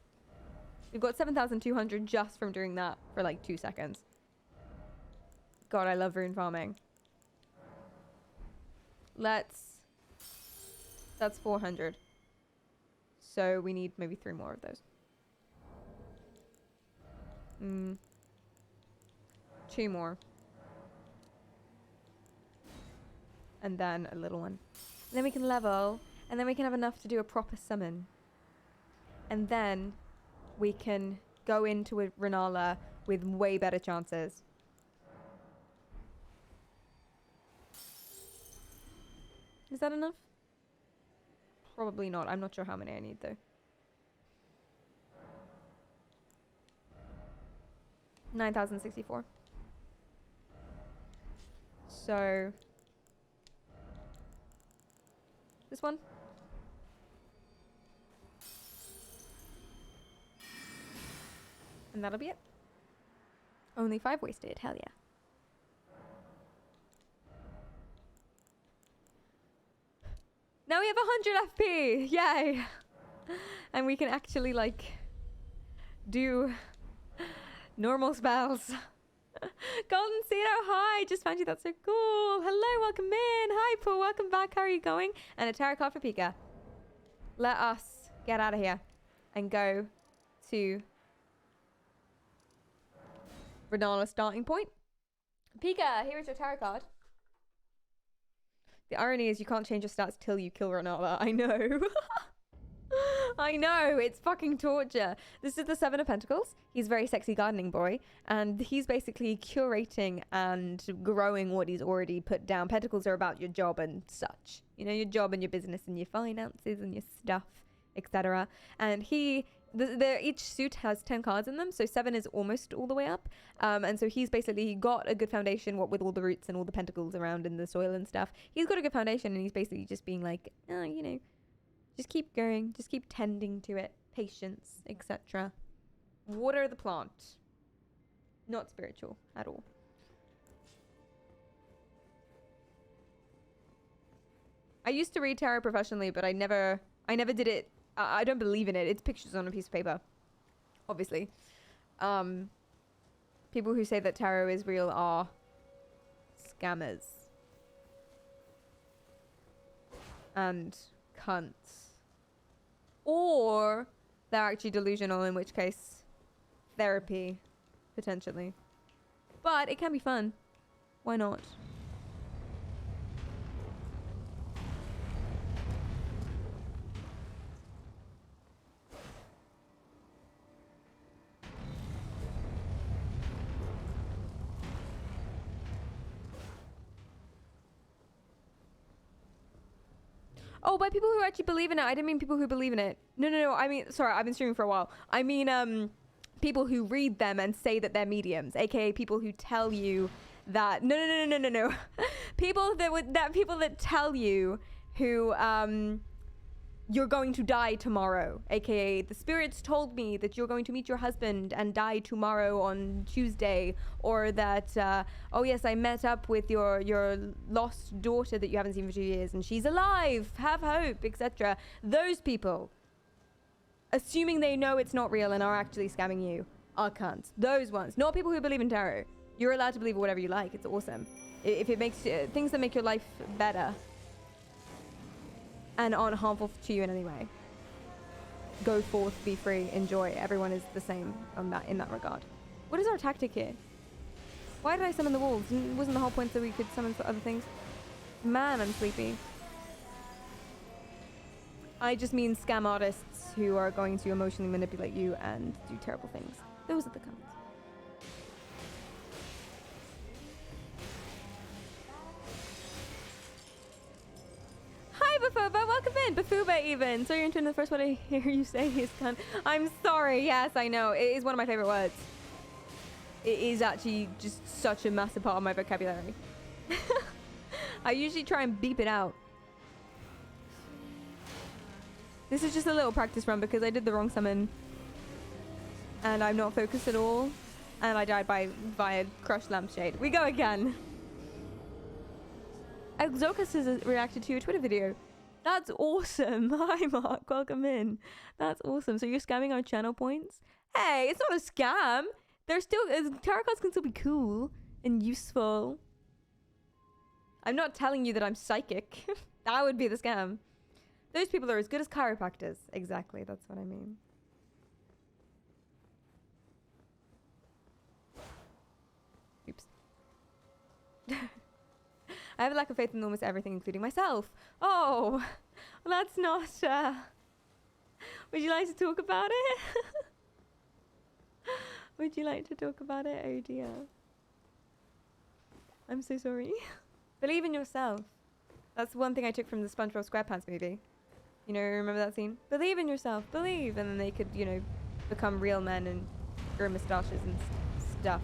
we've got 7,200 just from doing that for like 2 seconds. God, I love rune farming. That's 400. So we need maybe 3 more of those. 2 more. And then a little one. And then we can level. And then we can have enough to do a proper summon. And then we can go into a Rennala with way better chances. Is that enough? Probably not. I'm not sure how many I need though. 9,064. So this one. And that'll be it. Only 5 wasted. Hell yeah. Now we have 100 FP. Yay. And we can actually like do normal spells. Golden Cedar, hi. Just found you. That's so cool. Hello, welcome in. Hi, Paul. Welcome back. How are you going? And a tarot card for Pika. Let us get out of here and go to Rennala starting point. Pika, here is your tarot card. The irony is you can't change your stats till you kill Rennala. I know. I know, it's fucking torture. This is the Seven of Pentacles. He's a very sexy gardening boy, and he's basically curating and growing what he's already put down. Pentacles are about your job and such. You know, your job and your business and your finances and your stuff, etc. And each suit has 10 cards in them, so 7 is almost all the way up. And so he's basically got a good foundation, what with all the roots and all the pentacles around in the soil and stuff. He's got a good foundation, and he's basically just being like, you know, just keep going, just keep tending to it, patience, etc. Water the plant. Not spiritual at all. I used to read tarot professionally, but I never did it. I don't believe in it. It's pictures on a piece of paper, obviously. People who say that tarot is real are scammers and cunts. Or they're actually delusional, in which case therapy, potentially. But it can be fun. Why not? Oh, by people who actually believe in it. I didn't mean people who believe in it. No. I mean, sorry, I've been streaming for a while. I mean, people who read them and say that they're mediums, aka people who tell you that. No. People that tell you who you're going to die tomorrow, aka the spirits told me that you're going to meet your husband and die tomorrow on Tuesday, or that oh yes, I met up with your lost daughter that you haven't seen for 2 years and she's alive, have hope, etc. Those people, assuming they know it's not real and are actually scamming you, are cunts. Those ones, not people who believe in tarot. You're allowed to believe whatever you like. It's awesome if it makes things that make your life better and aren't harmful to you in any way. Go forth, be free, enjoy. Everyone is the same on that, in that regard. What is our tactic here? Why did I summon the wolves? Wasn't the whole point that we could summon for other things? Man, I'm sleepy. I just mean scam artists who are going to emotionally manipulate you and do terrible things. Those are the comments. Hi, Bafuba, welcome in. Bafuba even. So you're into the first one I hear you say is cunt. I'm sorry. Yes, I know. It is one of my favorite words. It is actually just such a massive part of my vocabulary. I usually try and beep it out. This is just a little practice run because I did the wrong summon. And I'm not focused at all. And I died via crushed lampshade. We go again. Exocus has reacted to your Twitter video. That's awesome. Hi, Mark. Welcome in. That's awesome. So you're scamming our channel points? Hey, it's not a scam. They're still... tarot cards can still be cool and useful. I'm not telling you that I'm psychic. That would be the scam. Those people are as good as chiropractors. Exactly. That's what I mean. Oops. I have a lack of faith in almost everything, including myself. Oh, well, that's not... Would you like to talk about it? Would you like to talk about it? Oh, dear. I'm so sorry. Believe in yourself. That's one thing I took from the SpongeBob SquarePants movie. You know, remember that scene? Believe in yourself. Believe. And then they could, you know, become real men and grow moustaches and stuff.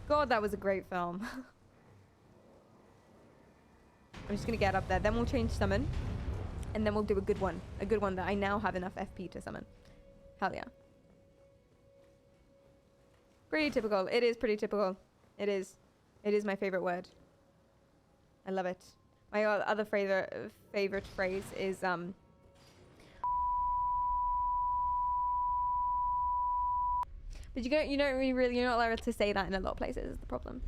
God, that was a great film. I'm just going to get up there. Then we'll change summon. And then we'll do a good one. A good one that I now have enough FP to summon. Hell yeah. Pretty typical. It is pretty typical. It is. It is my favorite word. I love it. My other favorite phrase is but you don't really you're not allowed to say that in a lot of places is the problem.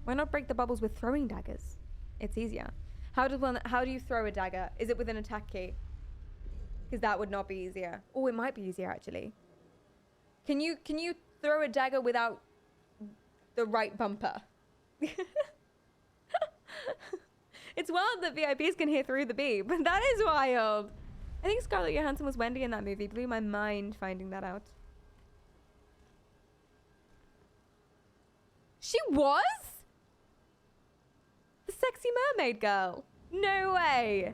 Why not break the bubbles with throwing daggers? It's easier. How do you throw a dagger? Is it with an attack key? Because that would not be easier. Oh, it might be easier actually. Can you throw a dagger without the right bumper? It's wild that VIPs can hear through the beep. That is wild. I think Scarlett Johansson was Wendy in that movie. Blew my mind finding that out. She was? The sexy mermaid girl. No way.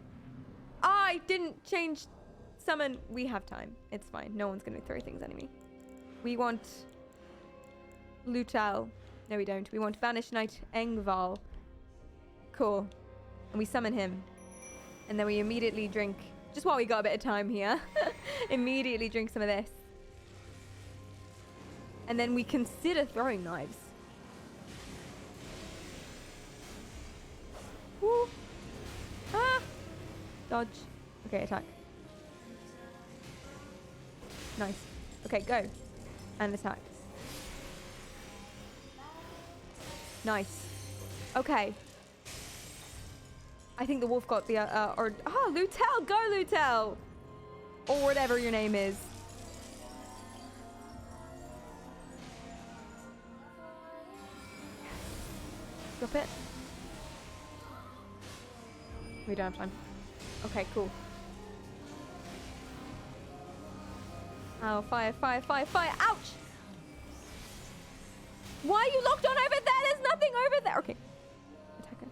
I didn't change summon. We have time. It's fine. No one's going to throw things at me. We want Lutal. No, we don't. We want Banished Knight Engval. Cool. And we summon him. And then we immediately drink, just while we got a bit of time here, immediately drink some of this. And then we consider throwing knives. Woo. Ah! Dodge. Okay, attack. Nice. Okay, go. And attack. Nice. Okay. I think the wolf got the, Lutel! Go, Lutel! Or whatever your name is. Drop it. We don't have time. Okay, cool. Oh, fire, fire, fire, fire. Ouch! Why are you locked on over there? There's nothing over there. Okay. Attack her.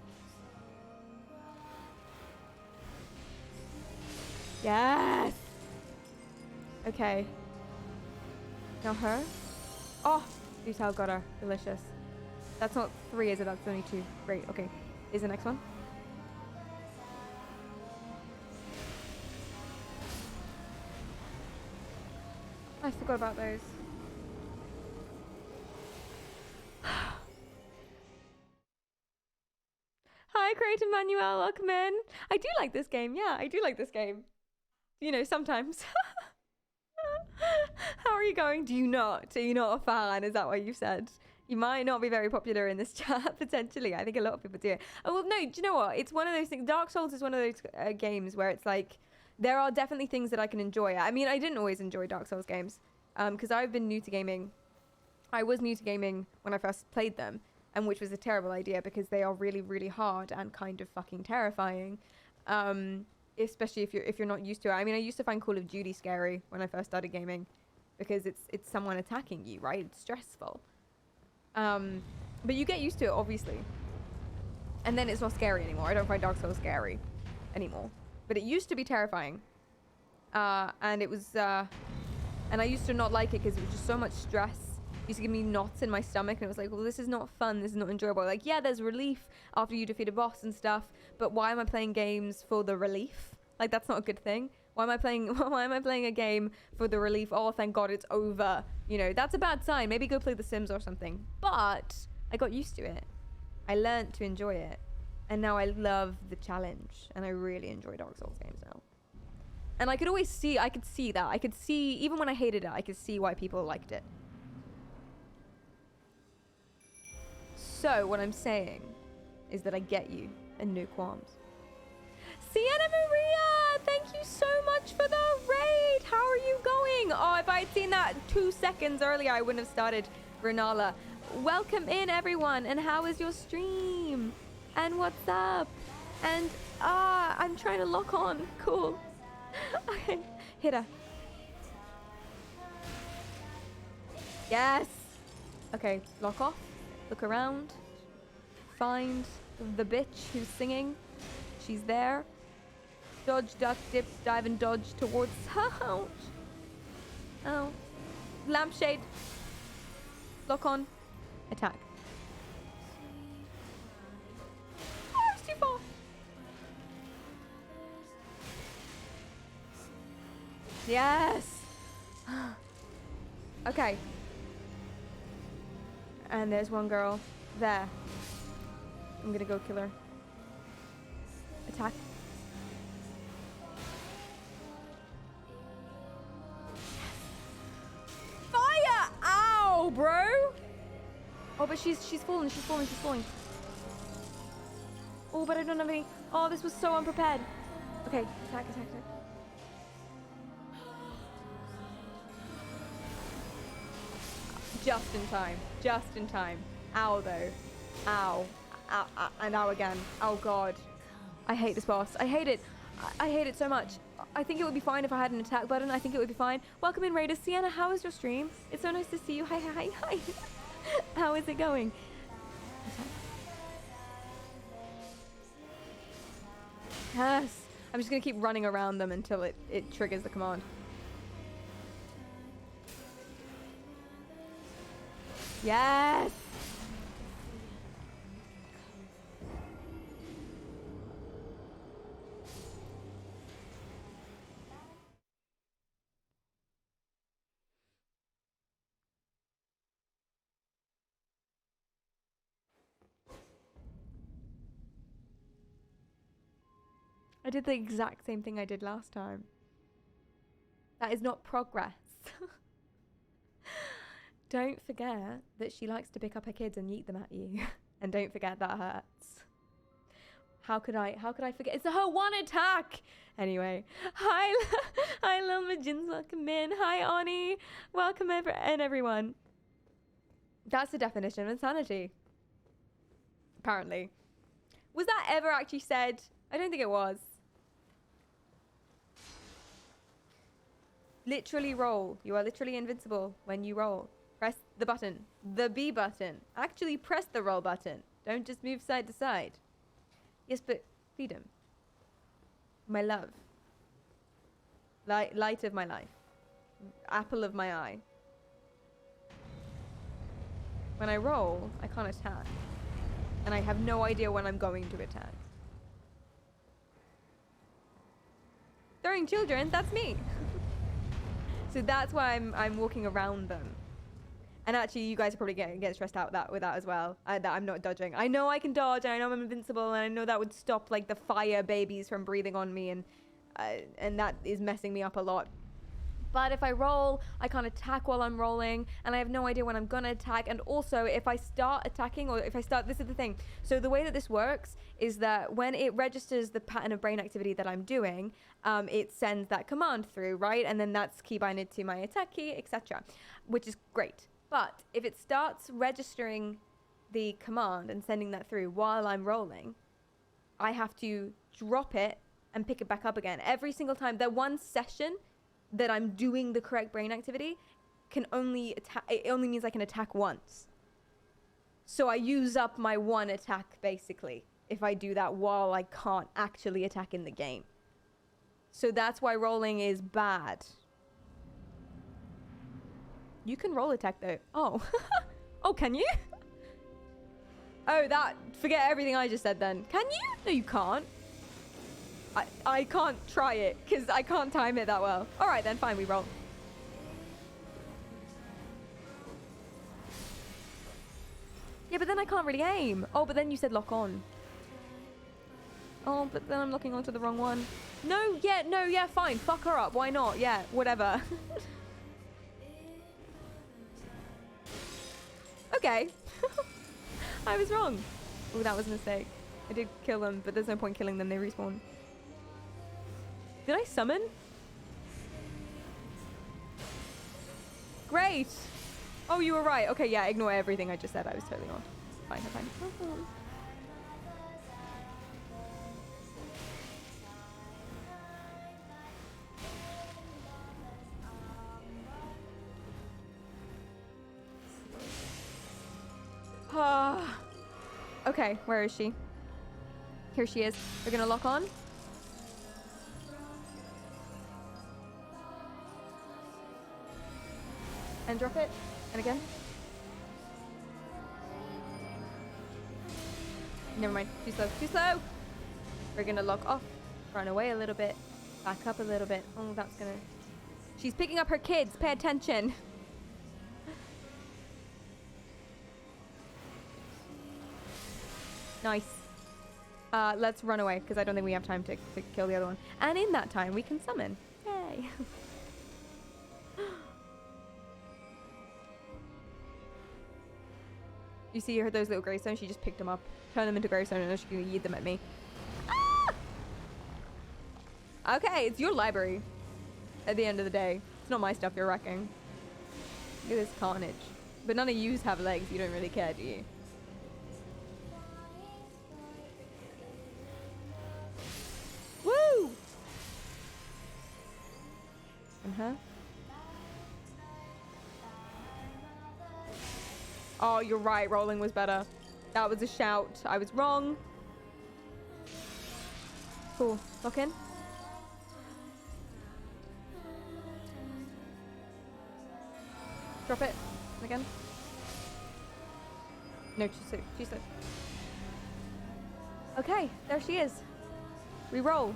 Yes! Okay. Now her. Oh! Detail got her. Delicious. That's not 3, is it? That's only 2. Great. Okay. Is the next one? I forgot about those. Hi, Creighton Manuel. Welcome in. I do like this game. Yeah, I do like this game. You know, sometimes. How are you going? Do you not? Are you not a fan? Is that what you said? You might not be very popular in this chat, potentially. I think a lot of people do it. Oh, well, no, do you know what? It's one of those things. Dark Souls is one of those games where it's like, there are definitely things that I can enjoy. I mean, I didn't always enjoy Dark Souls games because I've been new to gaming. I was new to gaming when I first played them, and which was a terrible idea because they are really, really hard and kind of fucking terrifying. Especially if you're not used to it. I mean, I used to find Call of Duty scary when I first started gaming because it's someone attacking you, right? It's stressful. But you get used to it, obviously. And then it's not scary anymore. I don't find Dark Souls scary anymore. But it used to be terrifying. And it was, and I used to not like it because it was just so much stress. It used to give me knots in my stomach, and it was like, well, this is not fun. This is not enjoyable. Like, yeah, there's relief after you defeat a boss and stuff, but why am I playing games for the relief? Like, that's not a good thing. Why am I playing a game for the relief? Oh, thank God it's over. You know, that's a bad sign. Maybe go play The Sims or something. But I got used to it. I learned to enjoy it. And now I love the challenge. And I really enjoy Dark Souls games now. And I could see that. I could see, even when I hated it, I could see why people liked it. So what I'm saying is that I get you and no qualms. Sienna Maria, thank you so much for the raid. How are you going? Oh, if I had seen that 2 seconds earlier, I wouldn't have started Rennala. Welcome in, everyone. And how is your stream? And what's up? And I'm trying to lock on. Cool. Okay, hit her. Yes. Okay, lock off. Look around. Find the bitch who's singing. She's there. Dodge, duck, dip, dive, and dodge towards. Ouch. Oh. Lampshade. Lock on. Attack. Oh, it's too far. Yes. Okay. And there's one girl there. I'm gonna go kill her. Attack. Fire! Ow, bro! Oh, but she's falling, she's falling, she's falling. Oh, but I don't have any. Oh, this was so unprepared. Okay, attack, attack, attack. Just in time. Just in time. Ow, though. Ow. Ow, ow. And ow again. Oh, God. I hate this boss. I hate it. I hate it so much. I think it would be fine if I had an attack button. I think it would be fine. Welcome in, Raiders. Sienna, how is your stream? It's so nice to see you. Hi, hi, hi, hi. How is it going? Yes. I'm just going to keep running around them until it triggers the command. Yes. I did the exact same thing I did last time. That is not progress. Don't forget that she likes to pick up her kids and yeet them at you. And don't forget that hurts. How could I forget? It's her one attack! Anyway. Hi, hi Lil Majins, welcome in. Hi Oni, welcome everyone. That's the definition of insanity. Apparently. Was that ever actually said? I don't think it was. Literally roll. You are literally invincible when you roll. Press the button. The B button. Actually press the roll button. Don't just move side to side. Yes, but freedom. My love. Light of my life. Apple of my eye. When I roll, I can't attack. And I have no idea when I'm going to attack. Throwing children, that's me. So that's why I'm walking around them. And actually, you guys are probably get stressed out with that as well. That I'm not dodging. I know I can dodge, and I know I'm invincible, and I know that would stop like the fire babies from breathing on me, and that is messing me up a lot. But if I roll, I can't attack while I'm rolling, and I have no idea when I'm gonna attack. And also, if I start attacking, or if I start, this is the thing. So the way that this works is that when it registers the pattern of brain activity that I'm doing, it sends that command through, right? And then that's keybinded to my attack key, etc., which is great. But if it starts registering the command and sending that through while I'm rolling, I have to drop it and pick it back up again. Every single time. That one session that I'm doing the correct brain activity can only attack, it only means I can attack once. So I use up my one attack, basically, if I do that while I can't actually attack in the game. So that's why rolling is bad. You can roll attack though. Oh. Oh, can you? Oh, forget everything I just said then. Can you? No, you can't. I can't try it because I can't time it that well. All right, then fine, we roll. Yeah, but then I can't really aim. Oh, but then you said lock on. Oh, but then I'm locking onto the wrong one. No, yeah, fine. Fuck her up. Why not? Yeah, whatever. Okay. I was wrong. Oh, that was a mistake. I did kill them, but there's no point killing them. They respawn. Did I summon? Great. Oh, you were right. Okay, yeah, ignore everything I just said. I was totally wrong. Fine, fine. Okay, where is she? Here she is. We're gonna lock on. And drop it. And again. Never mind. Too slow. Too slow! We're gonna lock off. Run away a little bit. Back up a little bit. Oh, that's gonna... She's picking up her kids. Pay attention. Nice. Let's run away, because I don't think we have time to kill the other one. And in that time, we can summon. Yay. You see her, those little greystones? She just picked them up, turned them into greystone, and now she's going to yeet them at me. Ah! Okay, it's your library. At the end of the day. It's not my stuff you're wrecking. Look at this carnage. But none of yous have legs. You don't really care, do you? Oh, you're right. Rolling was better. That was a shout. I was wrong. Cool. Lock in. Drop it. Again. No, she's safe. She's safe. Okay, there she is. Reroll.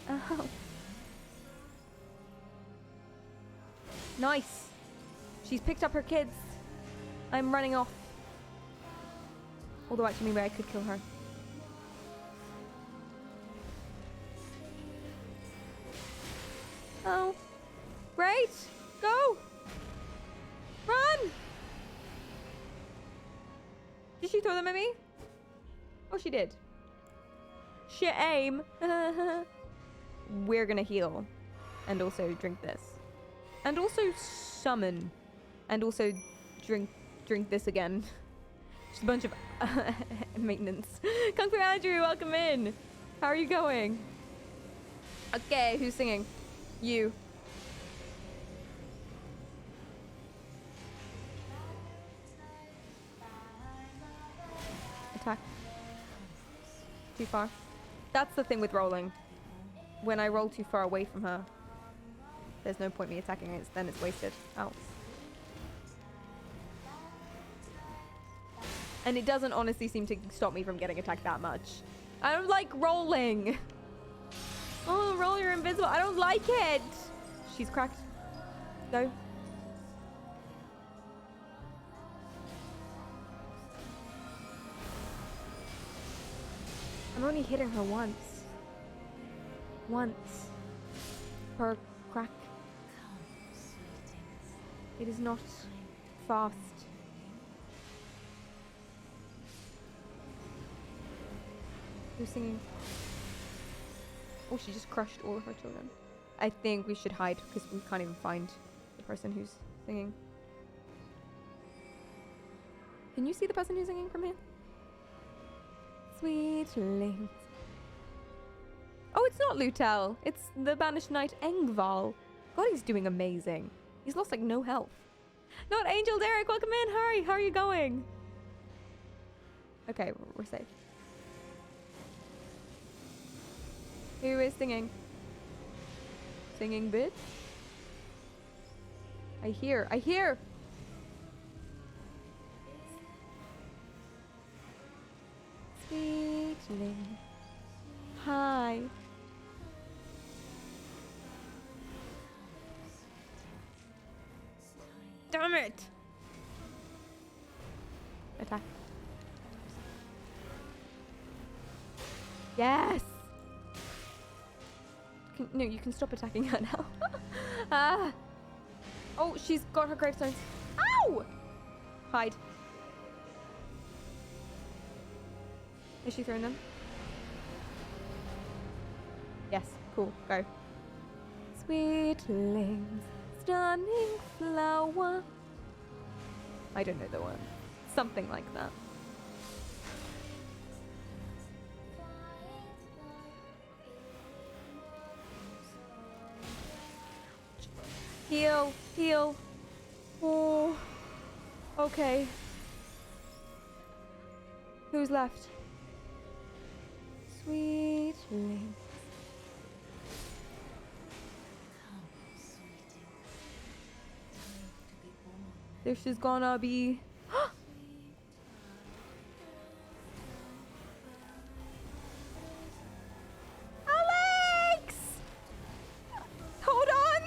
Oh. Nice. She's picked up her kids. I'm running off. Although actually maybe I could kill her. Oh. Great. Go. Run. Did she throw them at me? Oh, she did. Shit aim. We're gonna heal. And also drink this. And also summon. And also drink this again. Just a bunch of maintenance. Kung Fu Andrew, welcome in. How are you going? Okay, who's singing? You. Attack. Too far. That's the thing with rolling. When I roll too far away from her, there's no point me attacking it, then it's wasted. Ow. And it doesn't honestly seem to stop me from getting attacked that much. I don't like rolling. Oh, roll, you're invisible. I don't like it. She's cracked. Go. I'm only hitting her once. Once. Per crack. It is not fast. Who's singing? Oh, she just crushed all of her children. I think we should hide because we can't even find the person who's singing. Can you see the person who's singing from here? Sweetlings. Oh, it's not Lutel. It's the banished knight Engval. God, he's doing amazing. He's lost like no health. Not Angel Derek, welcome in. Hurry, how are you going? Okay, we're safe. Who is singing? Singing bitch? I hear. Sweetling. Hi. Damn it! Attack. Yes! No, you can stop attacking her now. Ah! Oh, she's got her gravestones. Ow! Hide. Is she throwing them? Yes, cool, go. Sweetlings, stunning flower. I don't know the one. Something like that. Heal, heal. Oh, okay. Who's left? Sweetling. This is gonna be... Alex! Hold on!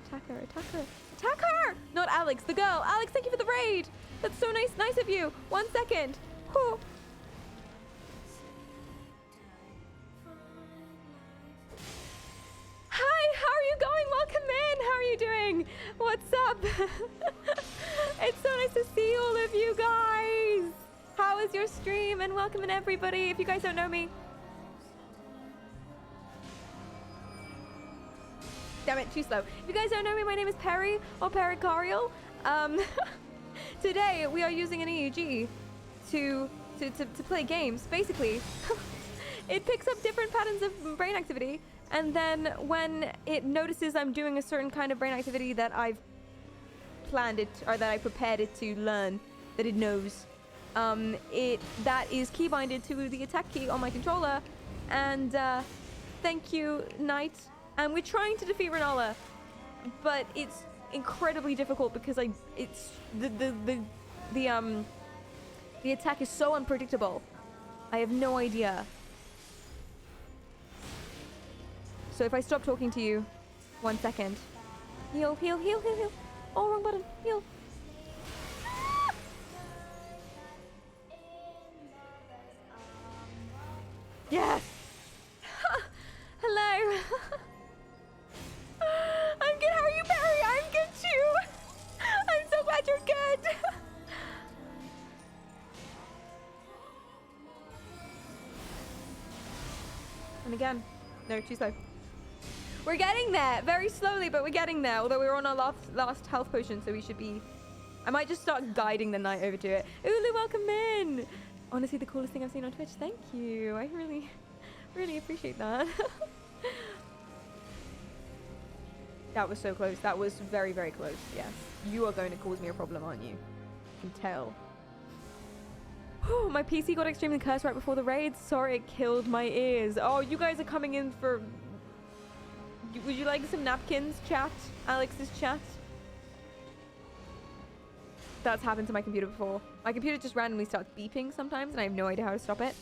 Attack her, attack her. Attack her! Not Alex, the girl. Alex, thank you for the raid. That's so nice of you. 1 second. Whew. Hi, how are you going? Welcome in. How are you doing? What's up? It's so nice to see all of you guys. How is your stream? And welcome in everybody. If you guys don't know me. Damn it, too slow. If you guys don't know me, my name is Perry or PerriKaryal. Today we are using an EEG to play games. Basically, it picks up different patterns of brain activity, and then when it notices I'm doing a certain kind of brain activity that I've planned it, or that I prepared it to learn, that it knows, that is keybinded to the attack key on my controller. And thank you, Knight. And we're trying to defeat Rennala, but it's incredibly difficult because it's the attack is so unpredictable. I have no idea. So if I stop talking to you, 1 second. Heal, heal, heal, heal, heal. Oh, wrong button. Heal. Ah! Yes. Hello. I'm good. How are you, Perry? I'm good too. I'm so glad you're good. And again, no, too slow. We're getting there, very slowly, but we're getting there. Although we're on our last health potion, so we should be. I might just start guiding the knight over to it. Ulu, welcome in. Honestly, the coolest thing I've seen on Twitch. Thank you. I really, really appreciate that. That was so close. That was very, very close. Yes, you are going to cause me a problem, aren't you? I can tell. My PC got extremely cursed right before the raid. Sorry, it killed my ears. Oh, you guys are coming in for... Would you like some napkins, chat? Alex's chat? That's happened to my computer before. My computer just randomly starts beeping sometimes, and I have no idea how to stop it.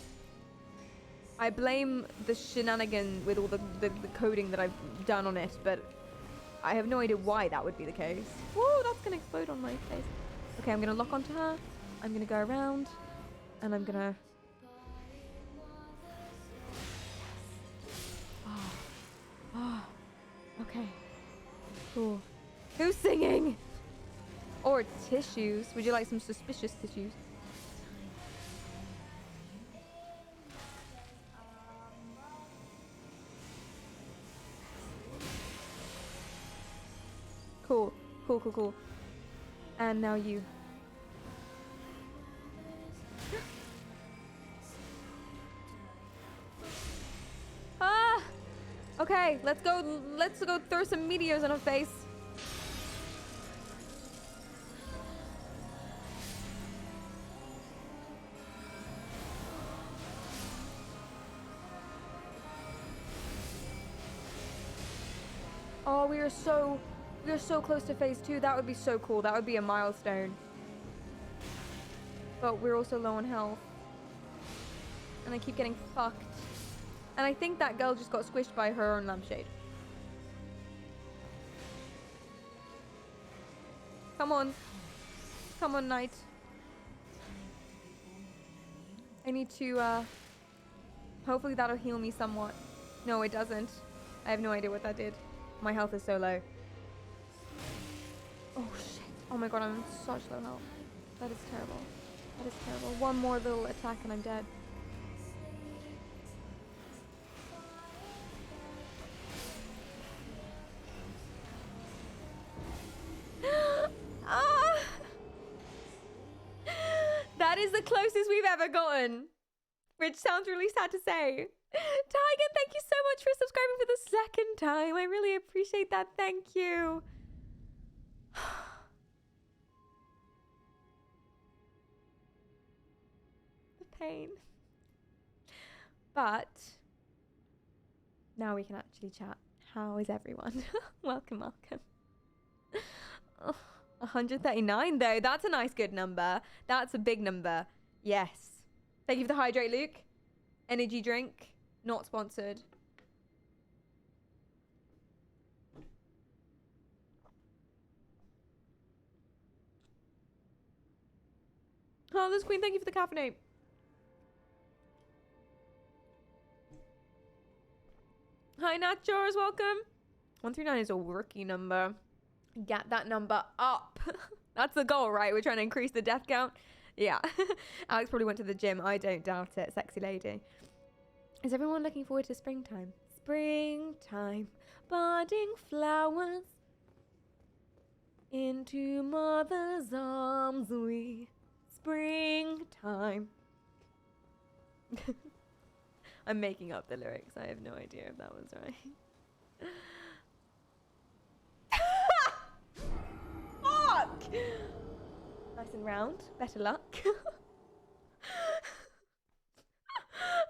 I blame the shenanigan with all the coding that I've done on it, but I have no idea why that would be the case. Whoa, that's gonna explode on my face. Okay, I'm gonna lock onto her. I'm gonna go around. And I'm gonna... Okay. Cool. Who's singing? Or tissues. Would you like some suspicious tissues? Cool. Cool, cool, cool. And now you. Ah! Okay, let's go throw some meteors on her face. Oh, we are so close to phase 2. That would be so cool. That would be a milestone. But we're also low on health. And I keep getting fucked. And I think that girl just got squished by her own lampshade. Come on. Come on, knight. I need to, hopefully that'll heal me somewhat. No, it doesn't. I have no idea what that did. My health is so low. Oh, shit. Oh my god, I'm in such low health. That is terrible. That is terrible. One more little attack and I'm dead. Ah! That is the closest we've ever gotten. Which sounds really sad to say. Tiger, thank you so much for subscribing for the second time. I really appreciate that. Thank you. The pain. But now we can actually chat. How is everyone? Welcome, welcome. Oh, 139 though. That's a nice good number. That's a big number. Yes. Thank you for the hydrate, Luke. Energy drink. Not sponsored. Oh, this Queen, thank you for the caffeinate. Hi, Nachos, welcome. 139 is a rookie number. Get that number up. That's the goal, right? We're trying to increase the death count. Yeah. Alex probably went to the gym. I don't doubt it. Sexy lady. Is everyone looking forward to springtime? Springtime, budding flowers. Into mother's arms we. Springtime. I'm making up the lyrics. I have no idea if that was right. Fuck! Nice and round. Better luck.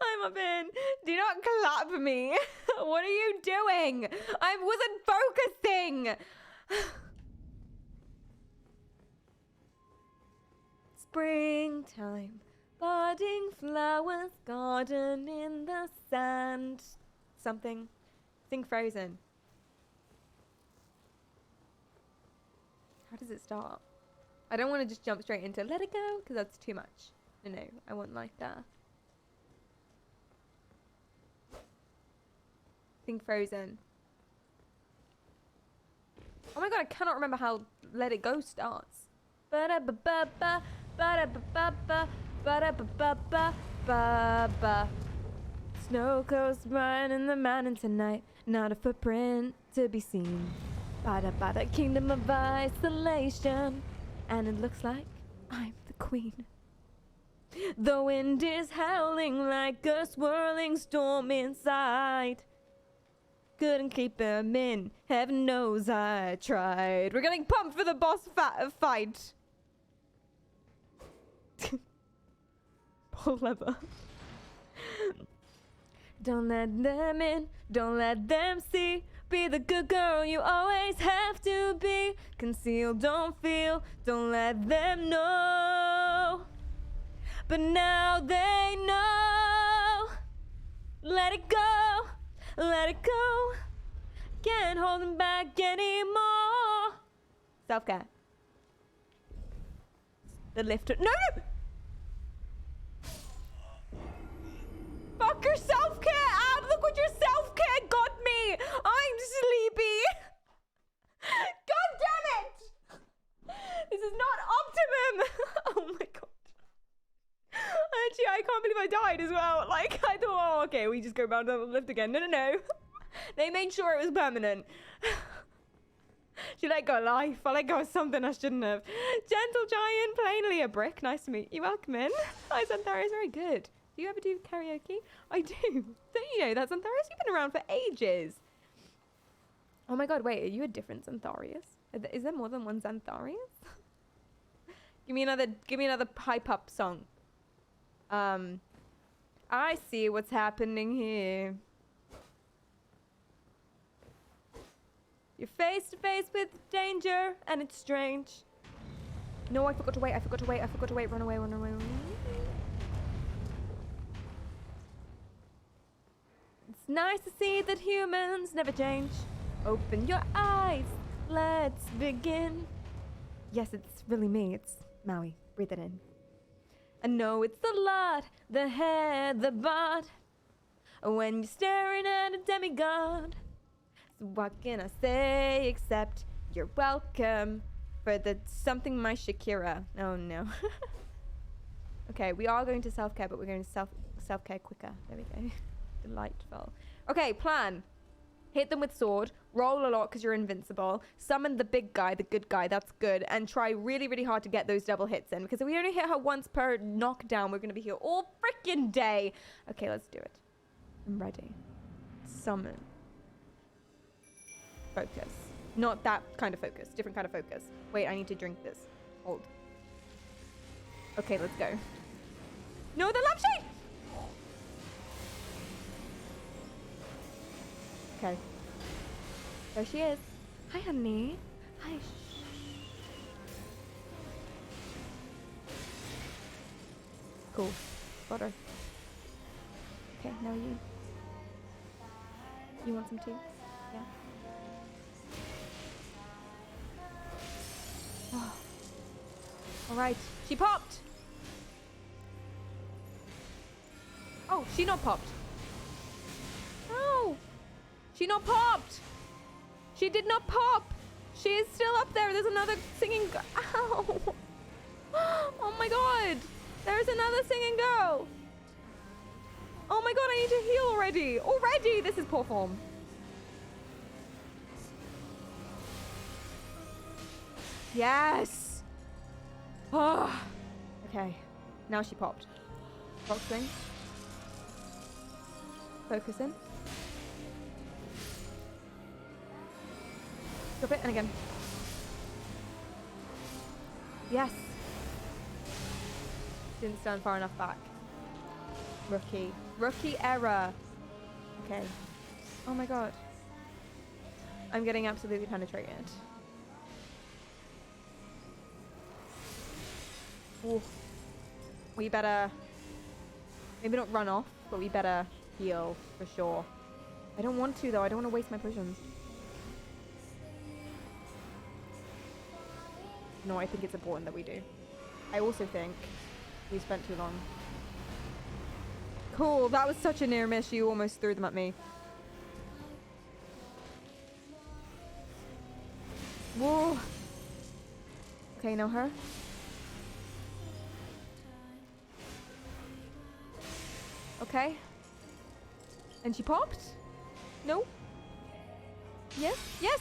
I'm up in. Do not clap me. What are you doing? I wasn't focusing. Springtime, budding flowers, garden in the sand. Something. Sing Frozen. How does it start? I don't want to just jump straight into Let It Go, because that's too much. No, I want like that. Sing Frozen. Oh my god, I cannot remember how Let It Go starts. Ba-da-ba-ba-ba, ba-da-ba-ba-ba, ba-da-ba-ba-ba, ba-ba. Snow goes blind in the mountain tonight, not a footprint to be seen. Bada-bada, kingdom of isolation, and it looks like I'm the queen. The wind is howling like a swirling storm inside. Couldn't keep him in. Heaven knows I tried. We're getting pumped for the boss fight. Pull lever. Don't let them in. Don't let them see. Be the good girl you always have to be. Conceal, don't feel. Don't let them know. But now they know. Let it go. Let it go. Can't hold him back anymore. Self-care. The lifter. No! Fuck your self-care, Ab. Look what your self-care got me. I'm sleepy. God damn it. This is not optimum. Oh my god. Actually, I can't believe I died as well. Like, I thought, oh, okay, we just go round the lift again. No, no, no. They made sure it was permanent. She let go of life. I let go of something I shouldn't have. Gentle giant, plainly a brick. Nice to meet you. Welcome in. Hi, Xantharius. Very good. Do you ever do karaoke? I do. Don't you know that, Xantharius? You've been around for ages. Oh my god, wait. Are you a different Xantharius? Is there more than one Xantharius? Give me another hype up song. I see what's happening here. You're face to face with danger, and it's strange. No, I forgot to wait. I forgot to wait. I forgot to wait. Run away, run away, run away. It's nice to see that humans never change. Open your eyes. Let's begin. Yes, it's really me. It's Maui. Breathe it in. I know it's a lot, the head, the bod, when you're staring at a demigod. So what can I say except you're welcome for the something my Shakira. Oh no. Okay, we are going to self-care, but we're going to self-care quicker. There we go. Delightful. Okay, plan. Hit them with sword, roll a lot because you're invincible, summon the big guy, the good guy, that's good, and try really, really hard to get those double hits in, because if we only hit her once per knockdown, we're going to be here all freaking day. Okay, let's do it. I'm ready. Summon. Focus. Not that kind of focus, different kind of focus. Wait, I need to drink this. Hold. Okay, let's go. No, the lampshade! Okay. There she is. Hi, honey. Hi. Cool. Got her. Okay, now you. You want some tea? Yeah. Oh. All right. She popped. Oh, she not popped. No. She not popped. She did not pop. She is still up there. There's another singing girl. Ow. Oh my god. There's another singing girl. Oh my god, I need to heal already. Already. This is poor form. Yes. Oh. Okay. Now she popped. Rock swing. Focus in. Drop it, and again. Yes. Didn't stand far enough back. Rookie. Rookie error. Okay. Oh my god. I'm getting absolutely penetrated. Ooh. We better... Maybe not run off, but we better heal for sure. I don't want to though. I don't want to waste my potions. No, I think it's important that we do. I also think we spent too long. Cool. That was such a near miss. You almost threw them at me. Whoa. Okay, now her. Okay. And she popped? No? Yes? Yes!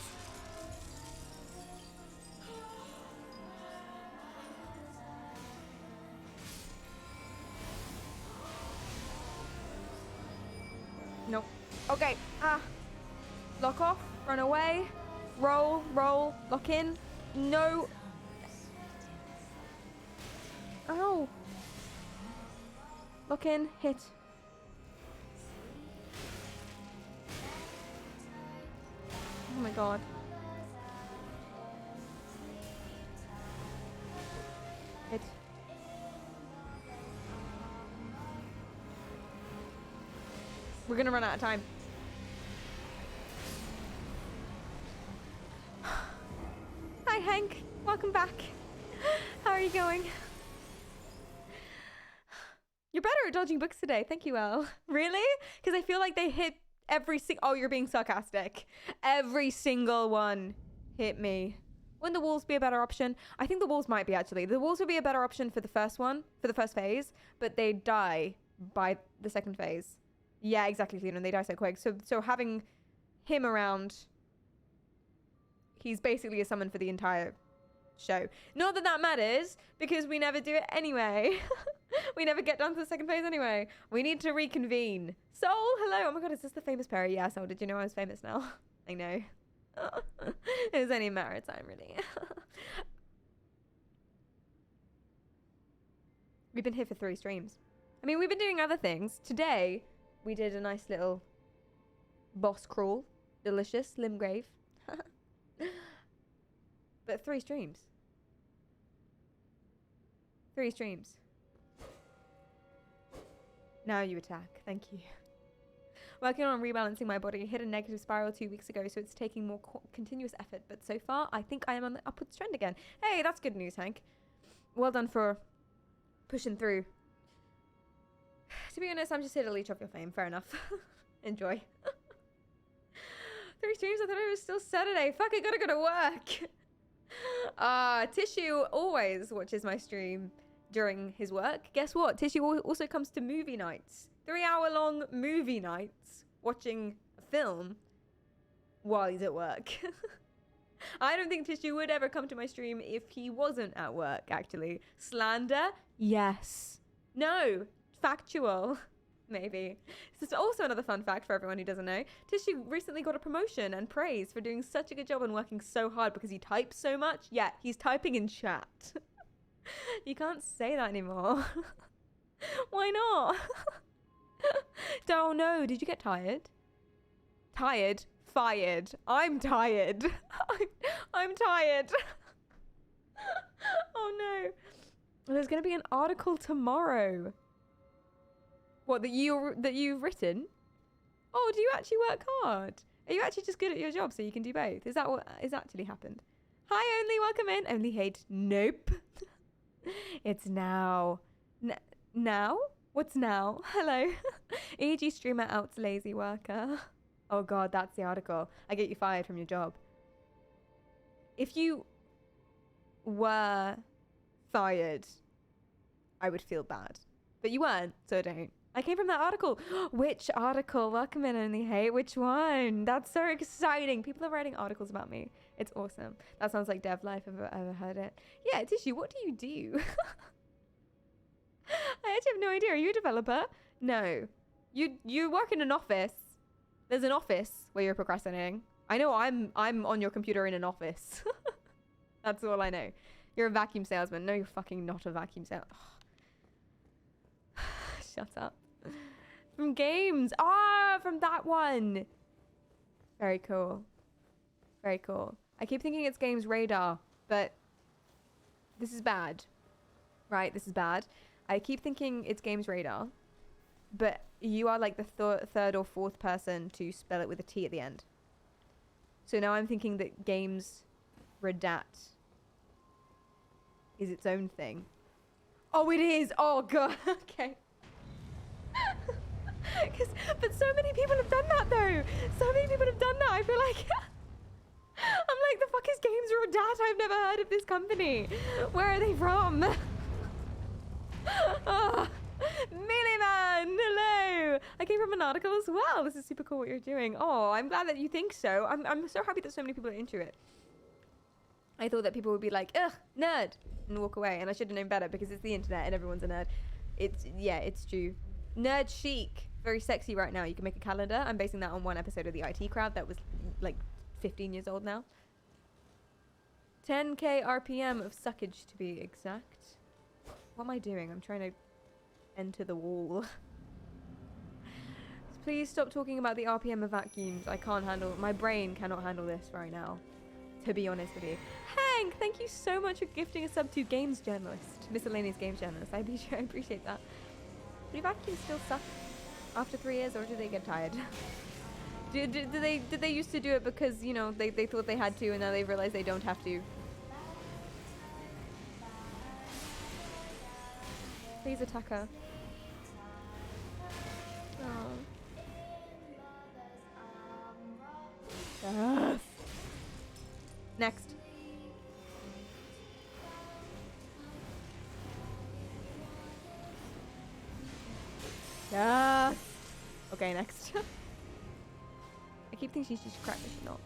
No. Okay. Lock off. Run away. Roll. Roll. Lock in. No. Ow. Lock in. Hit. Oh my god. Hit. We're gonna run out of time. Hi Hank, welcome back. How are you going? You're better at dodging books today, thank you, Elle. Really? Because I feel like they hit every oh, you're being sarcastic. Every single one hit me. Wouldn't the walls be a better option? I think the walls might be actually. The walls would be a better option for the first one, for the first phase, but they die by the second phase. Yeah, exactly, Fiona. They die so quick. So having him around, he's basically a summon for the entire show. Not that that matters, because we never do it anyway. We never get down to the second phase anyway. We need to reconvene. Soul, hello. Oh my god, is this the famous Perry? Yeah, Soul, did you know I was famous now? I know. It was only a matter of time, really. We've been here for 3 streams. I mean, we've been doing other things. Today, we did a nice little boss crawl. Delicious. Limgrave. But 3 streams. 3 streams. Now you attack. Thank you. Working on rebalancing my body. Hit a negative spiral 2 weeks ago, so it's taking more continuous effort. But so far, I think I am on the upwards trend again. Hey, that's good news, Hank. Well done for pushing through. To be honest, I'm just here to leech off your fame. Fair enough. Enjoy. 3 streams? I thought it was still Saturday. Fuck, I gotta go to work. Tissue always watches my stream during his work. Guess what? Tissue also comes to movie nights. 3-hour-long movie nights watching a film while he's at work. I don't think Tissue would ever come to my stream if he wasn't at work, actually. Slander? Yes. No. Factual. Maybe. This is also another fun fact for everyone who doesn't know. Tissue recently got a promotion and praise for doing such a good job and working so hard because he types so much. Yeah, he's typing in chat. You can't say that anymore. Why not? Oh no, did you get tired? Tired? Fired. I'm tired. I'm tired. Oh no. There's going to be an article tomorrow. What, that you've written? Oh, do you actually work hard? Are you actually just good at your job so you can do both? Is that what has actually happened? Hi, Only, welcome in. Only hate. Nope. It's now. Now? What's now? Hello. EEG streamer outs lazy worker. Oh god, that's the article. I get you fired from your job. If you were fired, I would feel bad. But you weren't, so don't. I came from that article. Which article? Welcome in, Only Hate. Which one? That's so exciting. People are writing articles about me. It's awesome. That sounds like dev life if I've ever heard it. Yeah, Tissue, what do you do? I actually have no idea. Are you a developer? No. You work in an office. There's an office where you're procrastinating. I know I'm on your computer in an office. That's all I know. You're a vacuum salesman. No, you're fucking not a vacuum salesman. Shut up. From games. Ah, from that one. Very cool. Very cool. I keep thinking it's Games Radar, but this is bad. Right, this is bad. I keep thinking it's Games Radar, but you are like the third or fourth person to spell it with a T at the end. So now I'm thinking that Games Radat is its own thing. Oh, it is. Oh, God. Okay. But so many people have done that, though. So many people have done that. I feel like... I'm like, the fuck is Games Radat? I've never heard of this company. Where are they from? Oh, Melee Man, hello. I came from an article as well. This is super cool what you're doing. Oh, I'm glad that you think so. I'm so happy that so many people are into it. I thought that people would be like, ugh, nerd, and walk away. And I should have known better because it's the internet and everyone's a nerd. It's true. Nerd chic. Very sexy right now. You can make a calendar. I'm basing that on one episode of the IT Crowd that was like 15 years old now. 10k RPM of suckage to be exact. What am I doing? I'm trying to enter the wall. Please stop talking about the RPM of vacuums. I can't handle... My brain cannot handle this right now. To be honest with you. Hank, thank you so much for gifting a sub to Games Journalist. Miscellaneous Games Journalist. I appreciate that. Do vacuums still suck after 3 years, or do they get tired? Did they used to do it because, you know, they thought they had to, and now they realize they don't have to? Please attack her. Oh. Yes. Next. Yes. Okay, next. I keep thinking she's cracked, but she's not.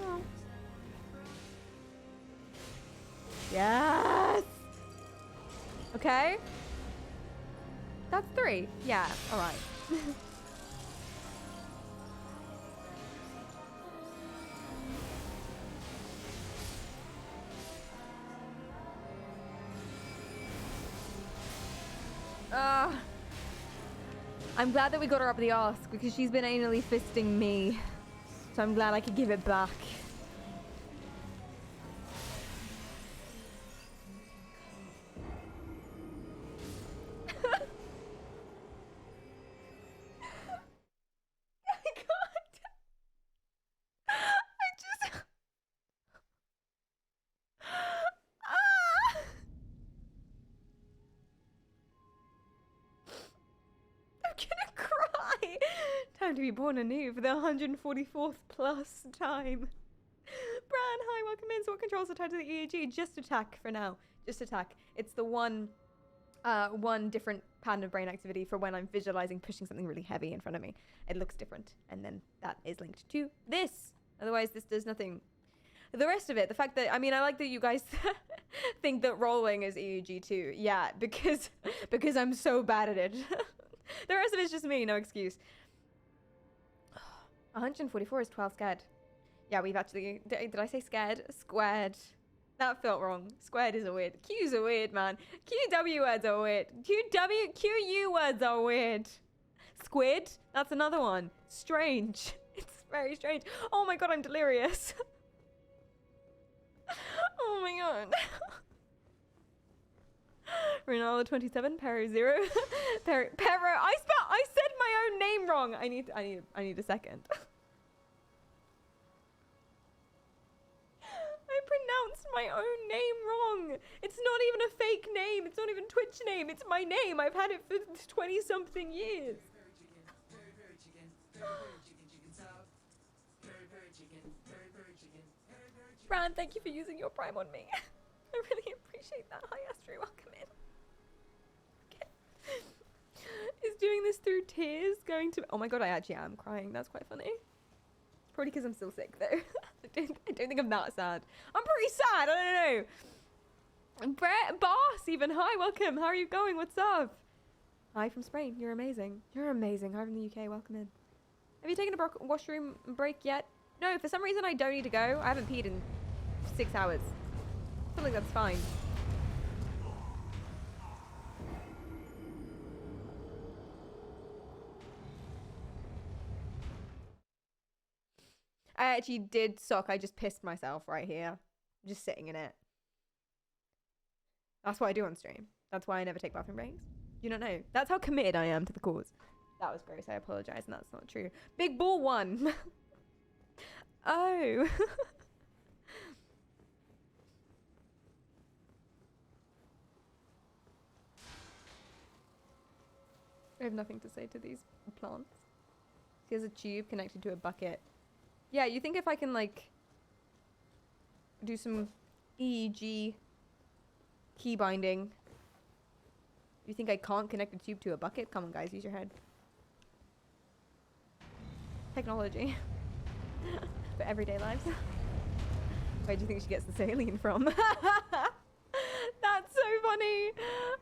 Oh. Yes. Okay. That's 3. Yeah. All right. I'm glad that we got her up the arse because she's been anally fisting me. So I'm glad I could give it back. Time to be born anew for the 144th plus time. Bran, hi, welcome in. So what controls are tied to the EEG? Just attack for now. Just attack. It's the one different pattern of brain activity for when I'm visualizing pushing something really heavy in front of me. It looks different. And then that is linked to this. Otherwise, this does nothing. The rest of it, the fact that, I mean, I like that you guys think that rolling is EEG too. Yeah, because I'm so bad at it. The rest of it's just me, no excuse. 144 is 12 scared. Yeah, we've actually... Did I say scared? Squared. That felt wrong. Squared is a weird. Q's are weird, man. QW words are weird. QU words are weird. Squid? That's another one. Strange. It's very strange. Oh my god, I'm delirious. Oh my god. Rennala 27, Perry 0. Perro. I said my own name wrong. I need a second. I pronounced my own name wrong. It's not even a fake name. It's not even Twitch name. It's my name. I've had it for 20 something years. Bran, thank you for using your Prime on me. I really appreciate that. Hi, Astrid, welcome in. Okay. Is doing this through tears going to... Oh my god, I actually am crying. That's quite funny. Probably because I'm still sick, though. I don't think I'm that sad. I'm pretty sad. I don't know. Brett, boss, even. Hi, welcome. How are you going? What's up? Hi from Spain. You're amazing. You're amazing. Hi from the UK. Welcome in. Have you taken a washroom break yet? No, for some reason I don't need to go. I haven't peed in 6 hours. I feel like that's fine. I actually did suck. I just pissed myself right here. Just sitting in it. That's what I do on stream. That's why I never take bathroom breaks. You don't know. That's how committed I am to the cause. That was gross. I apologize, and that's not true. Big ball won. Oh. I have nothing to say to these plants. He has a tube connected to a bucket. Yeah, you think if I can, like, do some EEG key binding, you think I can't connect a tube to a bucket? Come on, guys, use your head. Technology. For everyday lives. Where do you think she gets the saline from? That's so funny.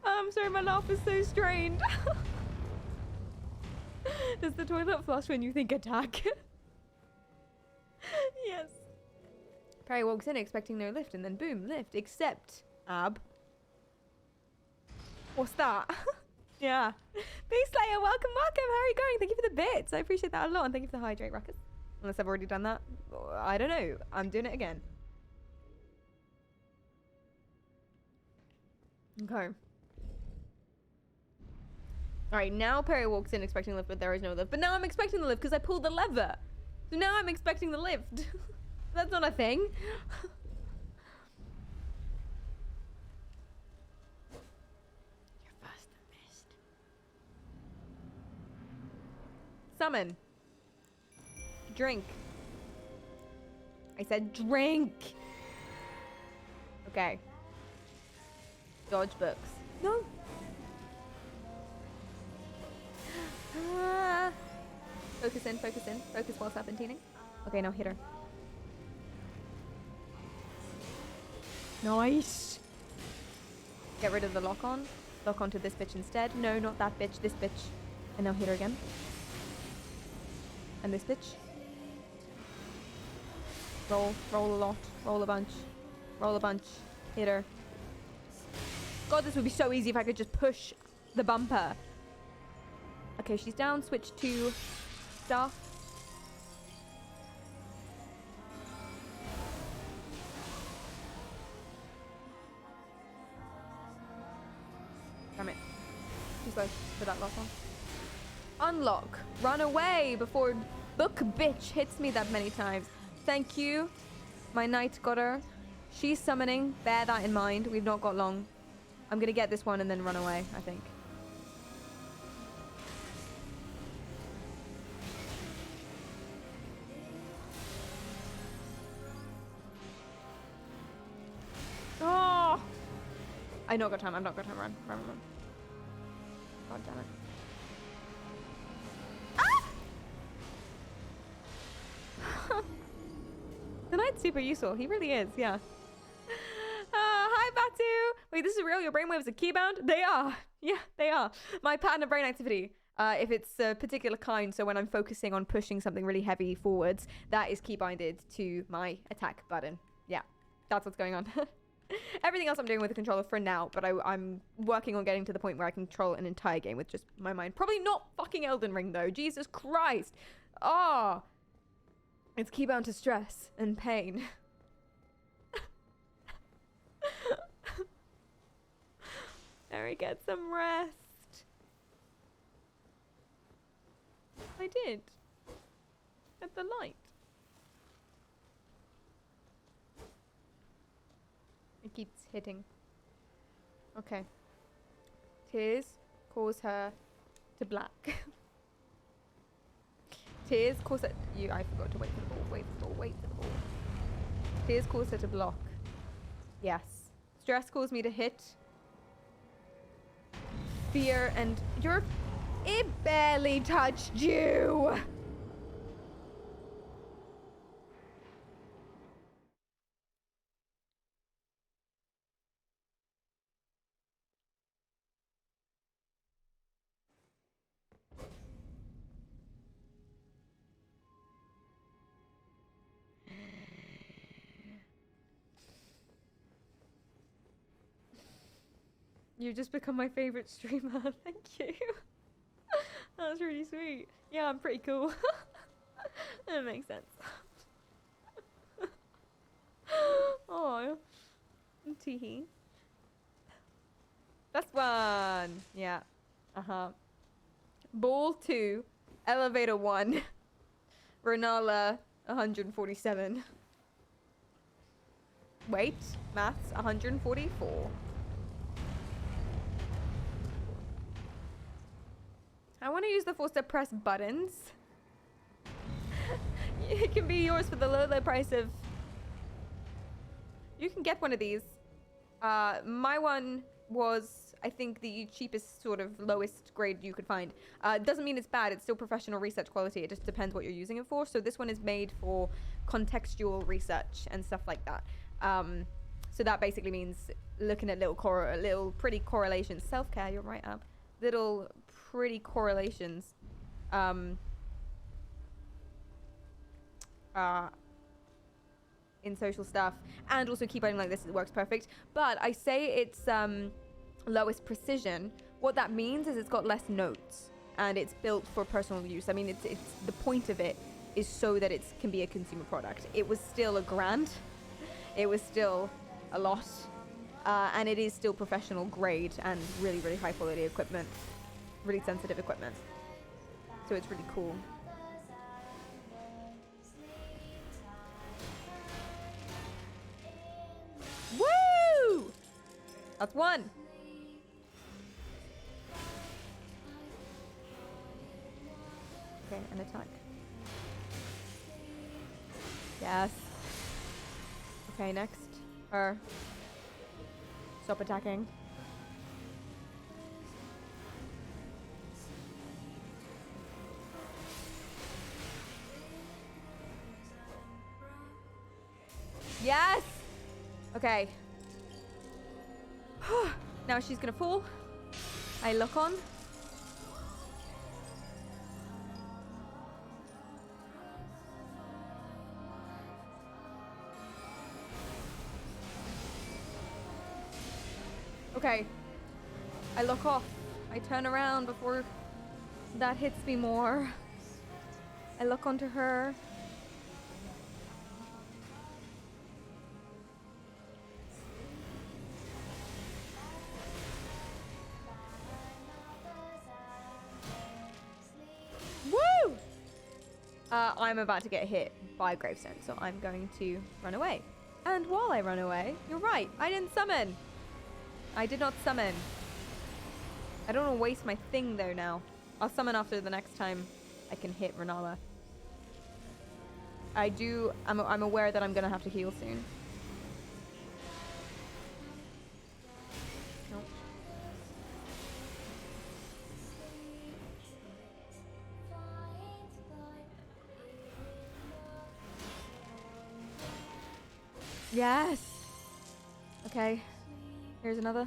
I'm sorry, my laugh is so strained. Does the toilet flush when you think attack? Yes. Perry walks in expecting no lift, and then boom, lift. Except Ab. What's that? Yeah. Beast Slayer, welcome, welcome. How are you going? Thank you for the bits. I appreciate that a lot, and thank you for the hydrate, Ruckus. Unless I've already done that. I don't know. I'm doing it again. Okay. Alright, now Perry walks in expecting the lift, but there is no lift. But now I'm expecting the lift because I pulled the lever. So now I'm expecting the lift. That's not a thing. You're first and best. Summon. Drink. I said drink. Okay. Dodge books. No. Focus in, focus in. Focus while serpentining. Okay, now hit her. Nice. Get rid of the lock on. Lock onto this bitch instead. No, not that bitch. This bitch. And now hit her again. And this bitch. Roll. Roll a lot. Roll a bunch. Roll a bunch. Hit her. God, this would be so easy if I could just push the bumper. Okay, she's down. Switch to stuff. Damn it. Too slow for that last one. Unlock. Run away before book bitch hits me that many times. Thank you. My knight got her. She's summoning. Bear that in mind. We've not got long. I'm gonna get this one and then run away, I think. Oh! I not got time. I've not got time. Run. Run, run, run. God damn it. Ah! The knight's super useful. He really is, yeah. Hi, Batu! Wait, this is real? Your brainwaves are keybound? They are! Yeah, they are. My pattern of brain activity, if it's a particular kind, so when I'm focusing on pushing something really heavy forwards, that is keybinded to my attack button. Yeah, that's what's going on. Everything else I'm doing with the controller for now, but I'm working on getting to the point where I can control an entire game with just my mind. Probably not fucking Elden Ring, though. Jesus Christ. Oh. It's keybound to stress and pain. Mary, get some rest. I did. At the light. It keeps hitting. Okay. Tears cause her to black. Tears cause her... I forgot to wait for the ball. Wait for the ball. Wait for the ball. Tears cause her to block. Yes. Stress caused me to hit. Fear and... It barely touched you! You've just become my favorite streamer. Thank you. That's really sweet. Yeah, I'm pretty cool. That makes sense. Oh, teehee. That's one. Yeah. Ball 2, elevator 1, Rennala 147. Wait, maths 144. I want to use the force to press buttons. It can be yours for the low price of... You can get one of these. My one was, I think, the cheapest sort of lowest grade you could find. Doesn't mean it's bad. It's still professional research quality. It just depends what you're using it for. So this one is made for contextual research and stuff like that. So that basically means looking at little pretty correlations. Self-care, you're right, Ab. Little pretty correlations. In social stuff, and also keyboarding like this, it works perfect. But I say it's lowest precision. What that means is it's got less notes and it's built for personal use. I mean, it's the point of it is so that it can be a consumer product. It was still $1,000. It was still a lot, and it is still professional grade and really, really high quality equipment, really sensitive equipment. So it's really cool. Woo! That's one. Okay, an attack. Yes. Okay, next. Stop attacking. Yes! Okay. Now she's gonna fall. I look on. Okay. I look off. I turn around before that hits me more. I look onto her. Woo! I'm about to get hit by a gravestone, so I'm going to run away. And while I run away, you're right, I didn't summon. I did not summon. I don't want to waste my thing though now. I'll summon after the next time I can hit Rennala. I'm aware that I'm gonna have to heal soon. Nope. Yes! Okay. Here's another.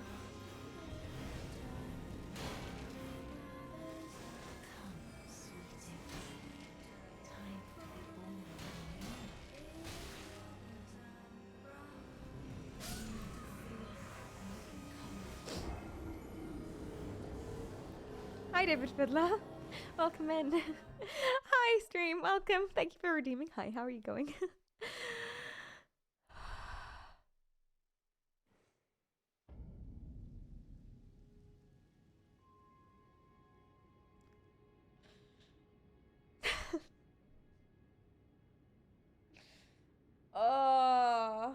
Hi, David Fiddler. Welcome in. Hi, stream. Welcome. Thank you for redeeming. Hi, how are you going? Oh.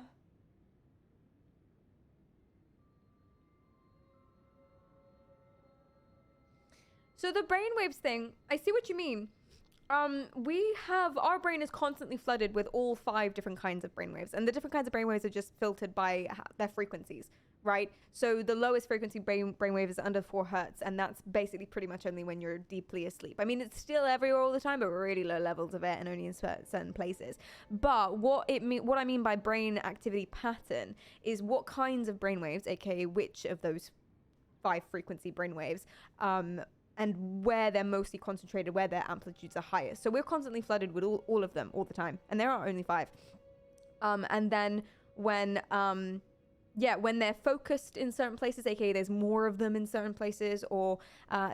So the brainwaves thing, I see what you mean. Our brain is constantly flooded with all 5 different kinds of brainwaves, and the different kinds of brainwaves are just filtered by their frequencies, right? So the lowest frequency brainwave is under 4 hertz, and that's basically pretty much only when you're deeply asleep. I mean, it's still everywhere all the time, but really low levels of it, and only in certain places. But what I mean by brain activity pattern is what kinds of brainwaves, aka which of those 5 frequency brainwaves, and where they're mostly concentrated, where their amplitudes are highest. So we're constantly flooded with all of them all the time, and there are only 5. And then when yeah, when they're focused in certain places, aka there's more of them in certain places, or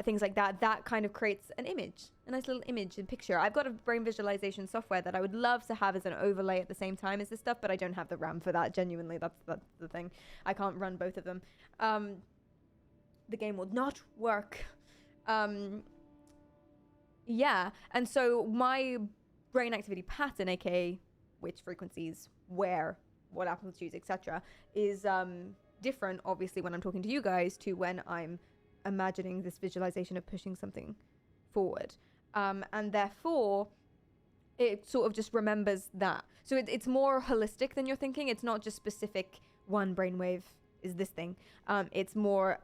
things like that, that kind of creates an image, a nice little image and picture. I've got a brain visualization software that I would love to have as an overlay at the same time as this stuff, but I don't have the RAM for that. Genuinely, that's the thing. I can't run both of them. The game will not work. Yeah, and so my brain activity pattern, aka which frequencies, where, what amplitudes, etc., is different, obviously, when I'm talking to you guys to when I'm imagining this visualization of pushing something forward. And therefore, it sort of just remembers that. So it's more holistic than you're thinking. It's not just specific one brainwave is this thing. It's more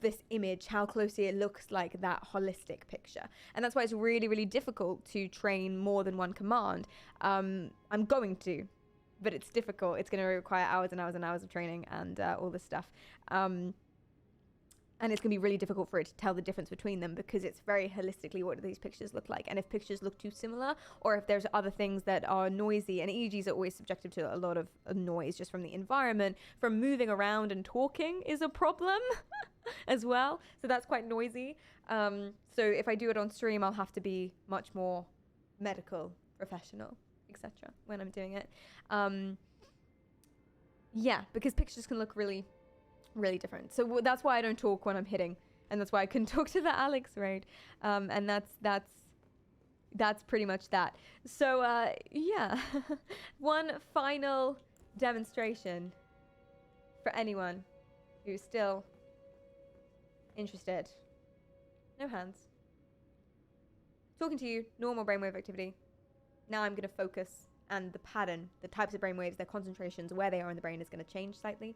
this image, how closely it looks like that holistic picture. And that's why it's really, really difficult to train more than one command. I'm going to, but it's difficult. It's going to require hours and hours and hours of training and all this stuff. And it's going to be really difficult for it to tell the difference between them, because it's very holistically what do these pictures look like. And if pictures look too similar, or if there's other things that are noisy, and EEGs are always subjected to a lot of noise just from the environment, from moving around and talking is a problem as well. So that's quite noisy. So if I do it on stream, I'll have to be much more medical, professional, etc. when I'm doing it. Yeah, because pictures can look really different. So that's why I don't talk when I'm hitting, and that's why I couldn't talk to the Alex raid. And that's pretty much that. So yeah, one final demonstration for anyone who's still interested. No hands. Talking to you, normal brainwave activity. Now I'm going to focus, and the pattern, the types of brainwaves, their concentrations, where they are in the brain is going to change slightly.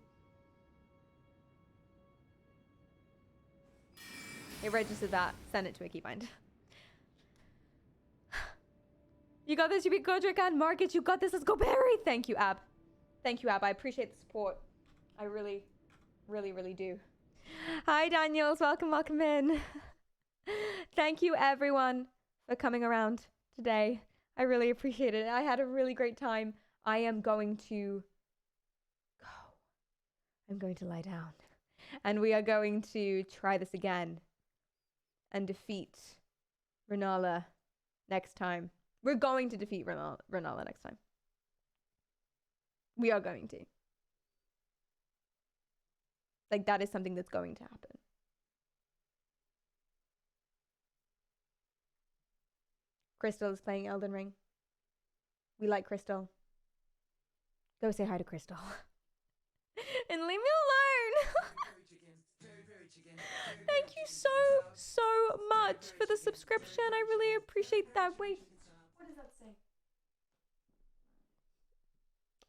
It registered that. Send it to a keybind. You got this. You beat Godric and Market. You got this. Let's go, Barry. Thank you, Ab. Thank you, Ab. I appreciate the support. I really, really, really do. Hi, Daniels. Welcome in. Thank you, everyone, for coming around today. I really appreciate it. I had a really great time. I am going to go. I'm going to lie down. And we are going to try this again and defeat Rennala next time. We're going to defeat Rennala next time. We are going to. Like, that is something that's going to happen. Crystal is playing Elden Ring. We like Crystal. Go say hi to Crystal. And leave me alone. Thank you so much for the subscription. I really appreciate that. Wait, what does that say?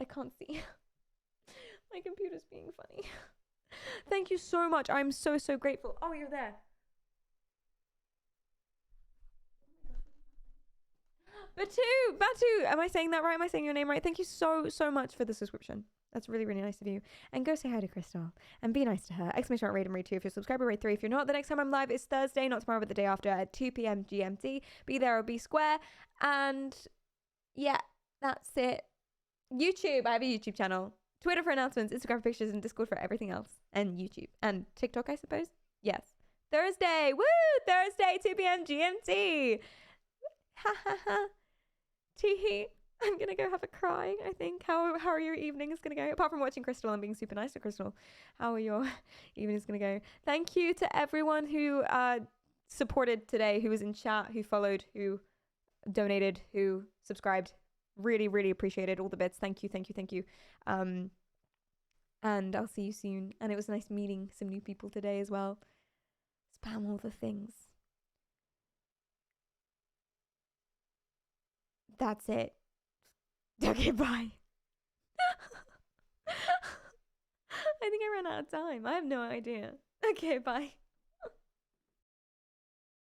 I can't see. My computer's being funny. Thank you so much. I'm so grateful. Oh, you're there. Batu, am I saying that right? Am I saying your name right? Thank you so much for the subscription. That's really, really nice of you. And go say hi to Crystal and be nice to her. Exclamation mark, raid and raid 2 if you're a subscriber, raid 3 if you're not. The next time I'm live is Thursday, not tomorrow, but the day after at 2 p.m. GMT. Be there or be square. And yeah, that's it. YouTube, I have a YouTube channel. Twitter for announcements, Instagram for pictures, and Discord for everything else. And YouTube. And TikTok, I suppose. Yes. Thursday. Woo! Thursday, 2 p.m. GMT. Ha ha ha. Teehee. I'm gonna go have a cry, I think. How are your evenings gonna go? Apart from watching Crystal and being super nice to Crystal, how are your evenings gonna go? Thank you to everyone who supported today, who was in chat, who followed, who donated, who subscribed. Really, really appreciated all the bits. Thank you. And I'll see you soon. And it was nice meeting some new people today as well. Spam all the things. That's it. Okay, bye. I think I ran out of time. I have no idea. Okay, bye.